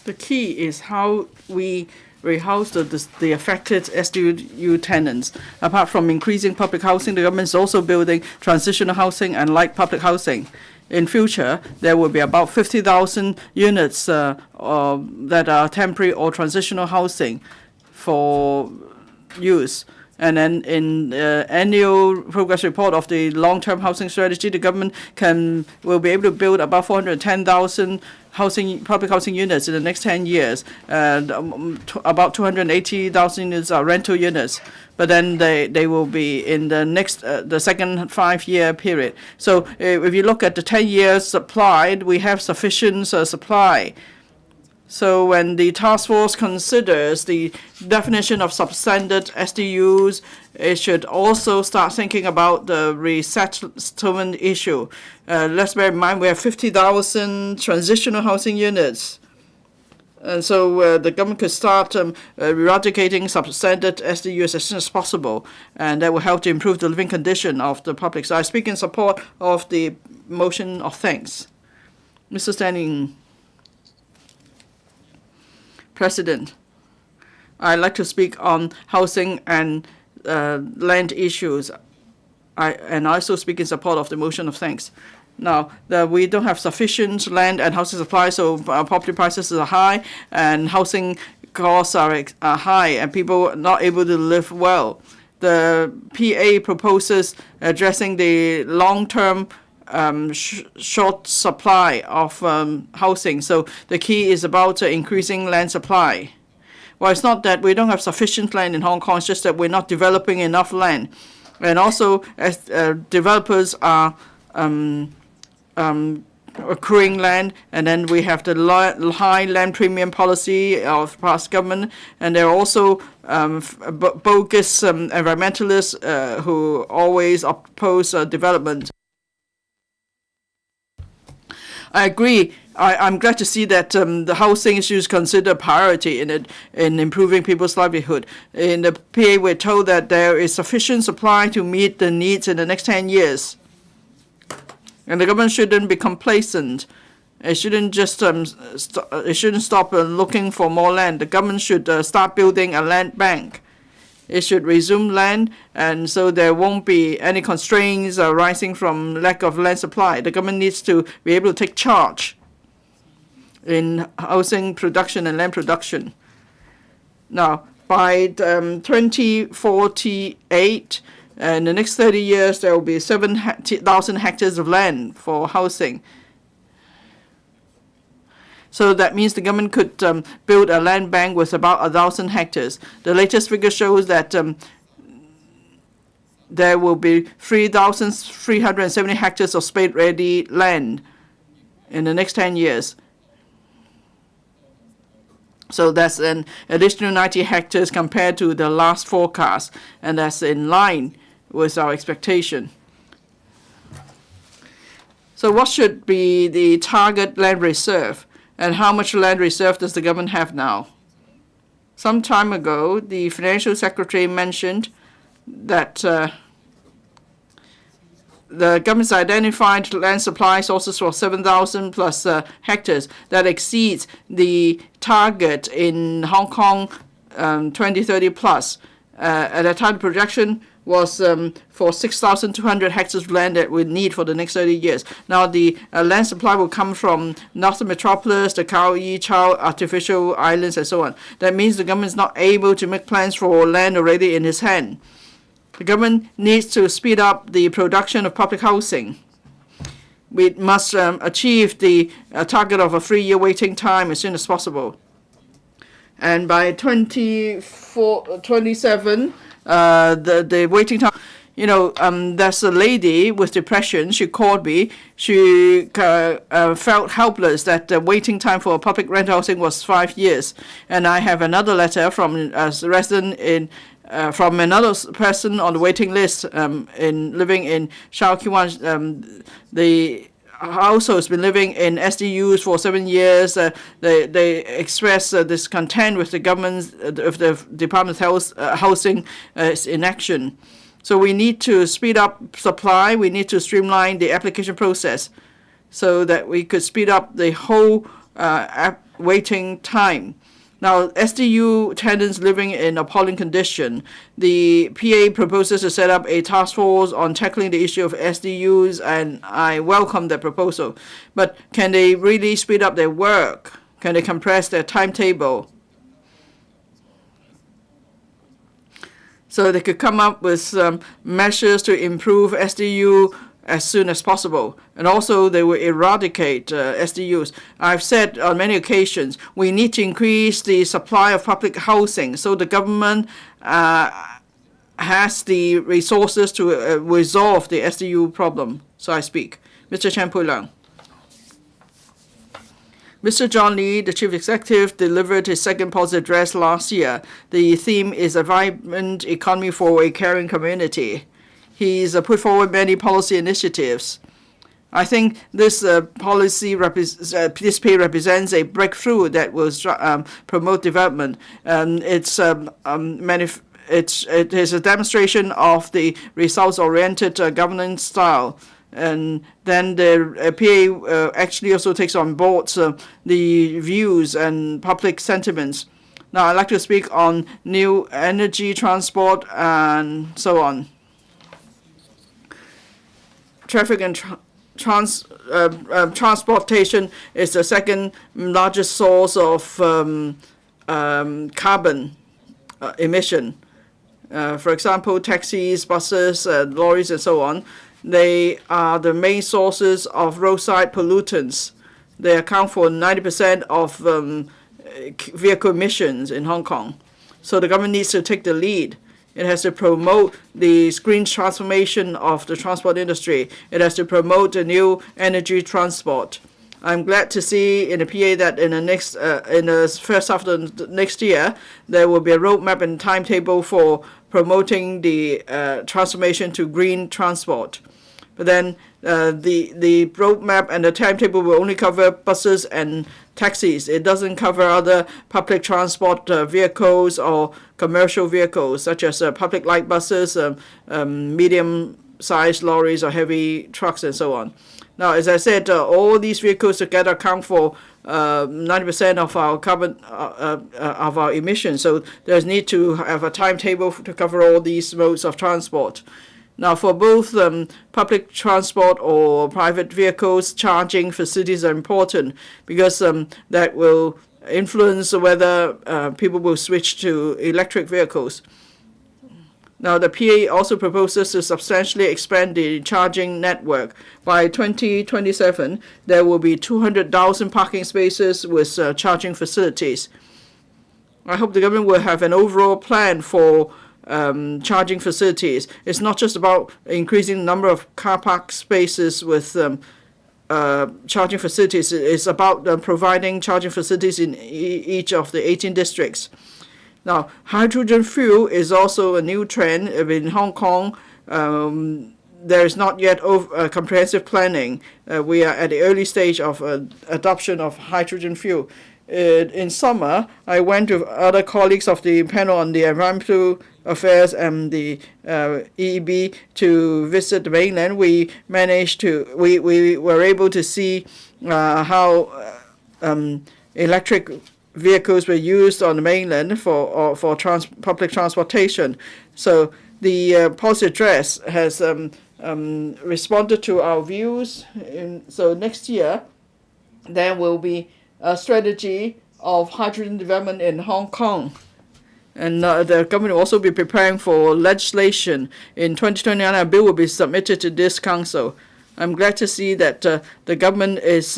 S7: The key is how we rehouse the affected SDU tenants. Apart from increasing public housing, the government is also building transitional housing and light public housing. In future, there will be about 50,000 units that are temporary or transitional housing for use. And then in annual progress report of the long-term housing strategy, the government will be able to build about 410,000 public housing units in the next 10 years. And about 280,000 units are rental units. But then they will be in the second 5-year period. So if you look at the 10 years supplied, we have sufficient supply. So when the task force considers the definition of substandard SDUs, it should also start thinking about the resettlement issue. Let's bear in mind we have 50,000 transitional housing units. And so the government could start eradicating substandard SDUs as soon as possible, and that will help to improve the living condition of the public. So I speak in support of the motion of thanks. Mr. Standing President, I'd like to speak on housing and land issues. I also speak in support of the motion of thanks. Now, we don't have sufficient land and housing supply, so property prices are high and housing costs are high, and people are not able to live well. The PA proposes addressing the long-term short supply of housing. So the key is about increasing land supply. Well, it's not that we don't have sufficient land in Hong Kong, it's just that we're not developing enough land. And also, as developers are accruing land, and then we have the high land premium policy of past government, and there are also bogus environmentalists who always oppose development. I agree. I'm glad to see that the housing issues consider priority in improving people's livelihood. In the PA, we're told that there is sufficient supply to meet the needs in the next 10 years. And the government shouldn't be complacent. It shouldn't just it shouldn't stop looking for more land. The government should start building a land bank. It should resume land, and so there won't be any constraints arising from lack of land supply. The government needs to be able to take charge in housing production and land production. Now, by 2048, in the next 30 years, there will be 7,000 hectares of land for housing. So that means the government could build a land bank with about 1,000 hectares. The latest figure shows that there will be 3,370 hectares of spade-ready land in the next 10 years. So that's an additional 90 hectares compared to the last forecast, and that's in line with our expectation. So what should be the target land reserve? And how much land reserve does the government have now? Some time ago, the Financial Secretary mentioned that the government's identified land supply sources for 7,000 plus hectares. That exceeds the target in Hong Kong 2030 plus. At that time, the projection was for 6,200 hectares of land that we need for the next 30 years. Now, the land supply will come from Northern Metropolis, the Kao Yi Chao artificial islands, and so on. That means the government is not able to make plans for land already in its hand. The government needs to speed up the production of public housing. we must achieve the target of a 3-year waiting time as soon as possible. And by 27, the waiting time, there's a lady with depression. She called me. She felt helpless that the waiting time for public rental housing was 5 years. And I have another letter from a resident from another person on the waiting list living in Shao Kiwan. The household has been living in SDUs for 7 years. They express discontent with the government's, of the Department of Housing inaction. So we need to speed up supply. We need to streamline the application process so that we could speed up the whole waiting time. Now, SDU tenants living in appalling condition, the PA proposes to set up a task force on tackling the issue of SDUs, and I welcome that proposal. But can they really speed up their work? Can they compress their timetable? So they could come up with some measures to improve SDU as soon as possible. And also they will eradicate SDUs. I've said on many occasions, we need to increase the supply of public housing so the government has the resources to resolve the SDU problem. So I speak. Mr. Chen Pui-Leung. Mr. John Lee, the Chief Executive, delivered his second policy address last year. The theme is a vibrant economy for a caring community. He's put forward many policy initiatives. I think this policy this pay represents a breakthrough that will promote development. It is a demonstration of the results-oriented governance style. And then the PA actually also takes on board the views and public sentiments. Now, I'd like to speak on new energy, transport, and so on. Traffic and transportation is the second largest source of carbon emission. For example, taxis, buses, lorries, and so on. They are the main sources of roadside pollutants. They account for 90% of vehicle emissions in Hong Kong. So the government needs to take the lead. It has to promote the green transformation of the transport industry. It has to promote the new energy transport. I'm glad to see in the PA that in the first half of the next year, there will be a roadmap and timetable for promoting the transformation to green transport. But then the roadmap and the timetable will only cover buses and taxis. It doesn't cover other public transport vehicles or commercial vehicles, such as public light buses, medium-sized lorries or heavy trucks, and so on. Now, as I said, all these vehicles together account for 90% of our carbon of our emissions. So there's need to have a timetable to cover all these modes of transport. Now, for both public transport or private vehicles, charging facilities are important because that will influence whether people will switch to electric vehicles. Now, the PA also proposes to substantially expand the charging network. By 2027, there will be 200,000 parking spaces with charging facilities. I hope the government will have an overall plan for charging facilities. It's not just about increasing the number of car park spaces with charging facilities. It's about providing charging facilities in each of the 18 districts. Now, hydrogen fuel is also a new trend in Hong Kong. There is not yet comprehensive planning. We are at the early stage of adoption of hydrogen fuel. In summer, I went with other colleagues of the panel on the environmental affairs and the EEB to visit the mainland. We were able to see how electric vehicles were used on the mainland for public transportation. So the policy address has responded to our views. So next year, there will be a strategy of hydrogen development in Hong Kong. And the government will also be preparing for legislation. In 2029, a bill will be submitted to this council. I'm glad to see that the government is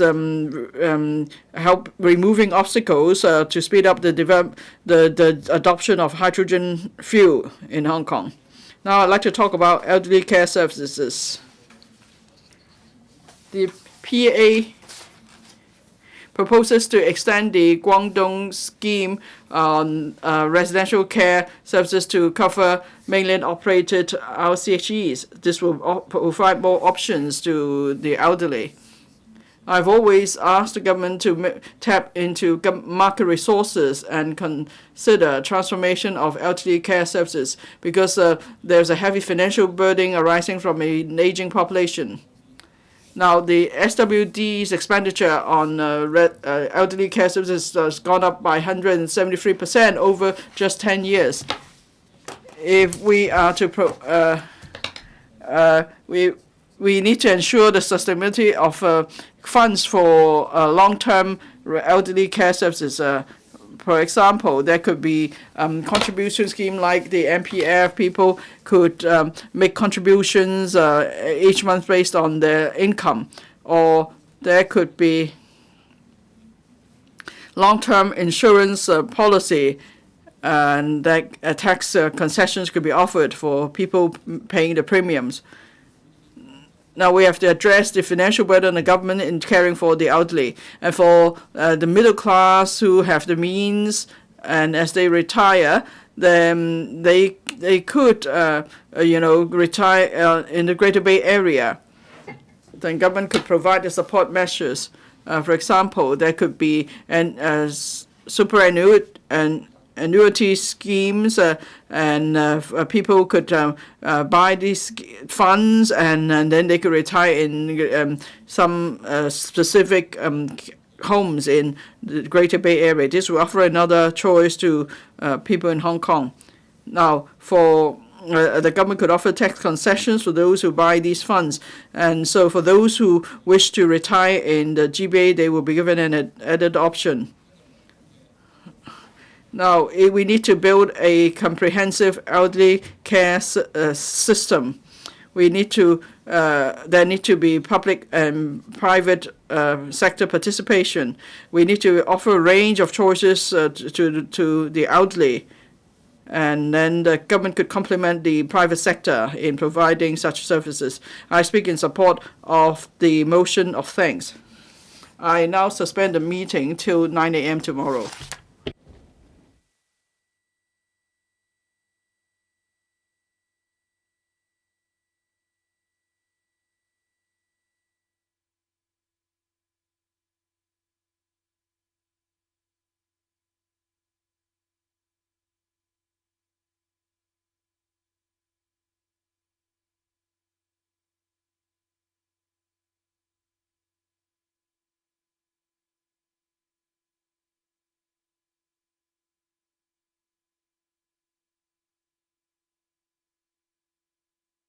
S7: help removing obstacles to speed up the adoption of hydrogen fuel in Hong Kong. Now I'd like to talk about elderly care services. The PA proposes to extend the Guangdong scheme on residential care services to cover mainland-operated RCHEs. This will provide more options to the elderly. I've always asked the government to tap into market resources and consider transformation of elderly care services because there's a heavy financial burden arising from an aging population. Now, the SWD's expenditure on elderly care services has gone up by 173% over just 10 years. If we are to we need to ensure the sustainability of funds for long-term elderly care services. For example, there could be contribution scheme like the MPF. People could make contributions each month based on their income, or there could be long-term insurance policy, and that tax concessions could be offered for people paying the premiums. Now we have to address the financial burden on the government in caring for the elderly, and for the middle class who have the means, and as they retire, then they could retire in the Greater Bay Area. Then government could provide the support measures. For example, there could be annuity schemes, and people could buy these funds, and then they could retire in some specific homes in the Greater Bay Area. This will offer another choice to people in Hong Kong. Now, for the government could offer tax concessions for those who buy these funds, and so for those who wish to retire in the GBA, they will be given an added option. Now, we need to build a comprehensive elderly care system. We need to there need to be public and private sector participation. We need to offer a range of choices to the elderly, and then the government could complement the private sector in providing such services. I speak in support of the motion of thanks. I now suspend the meeting till 9 a.m. tomorrow.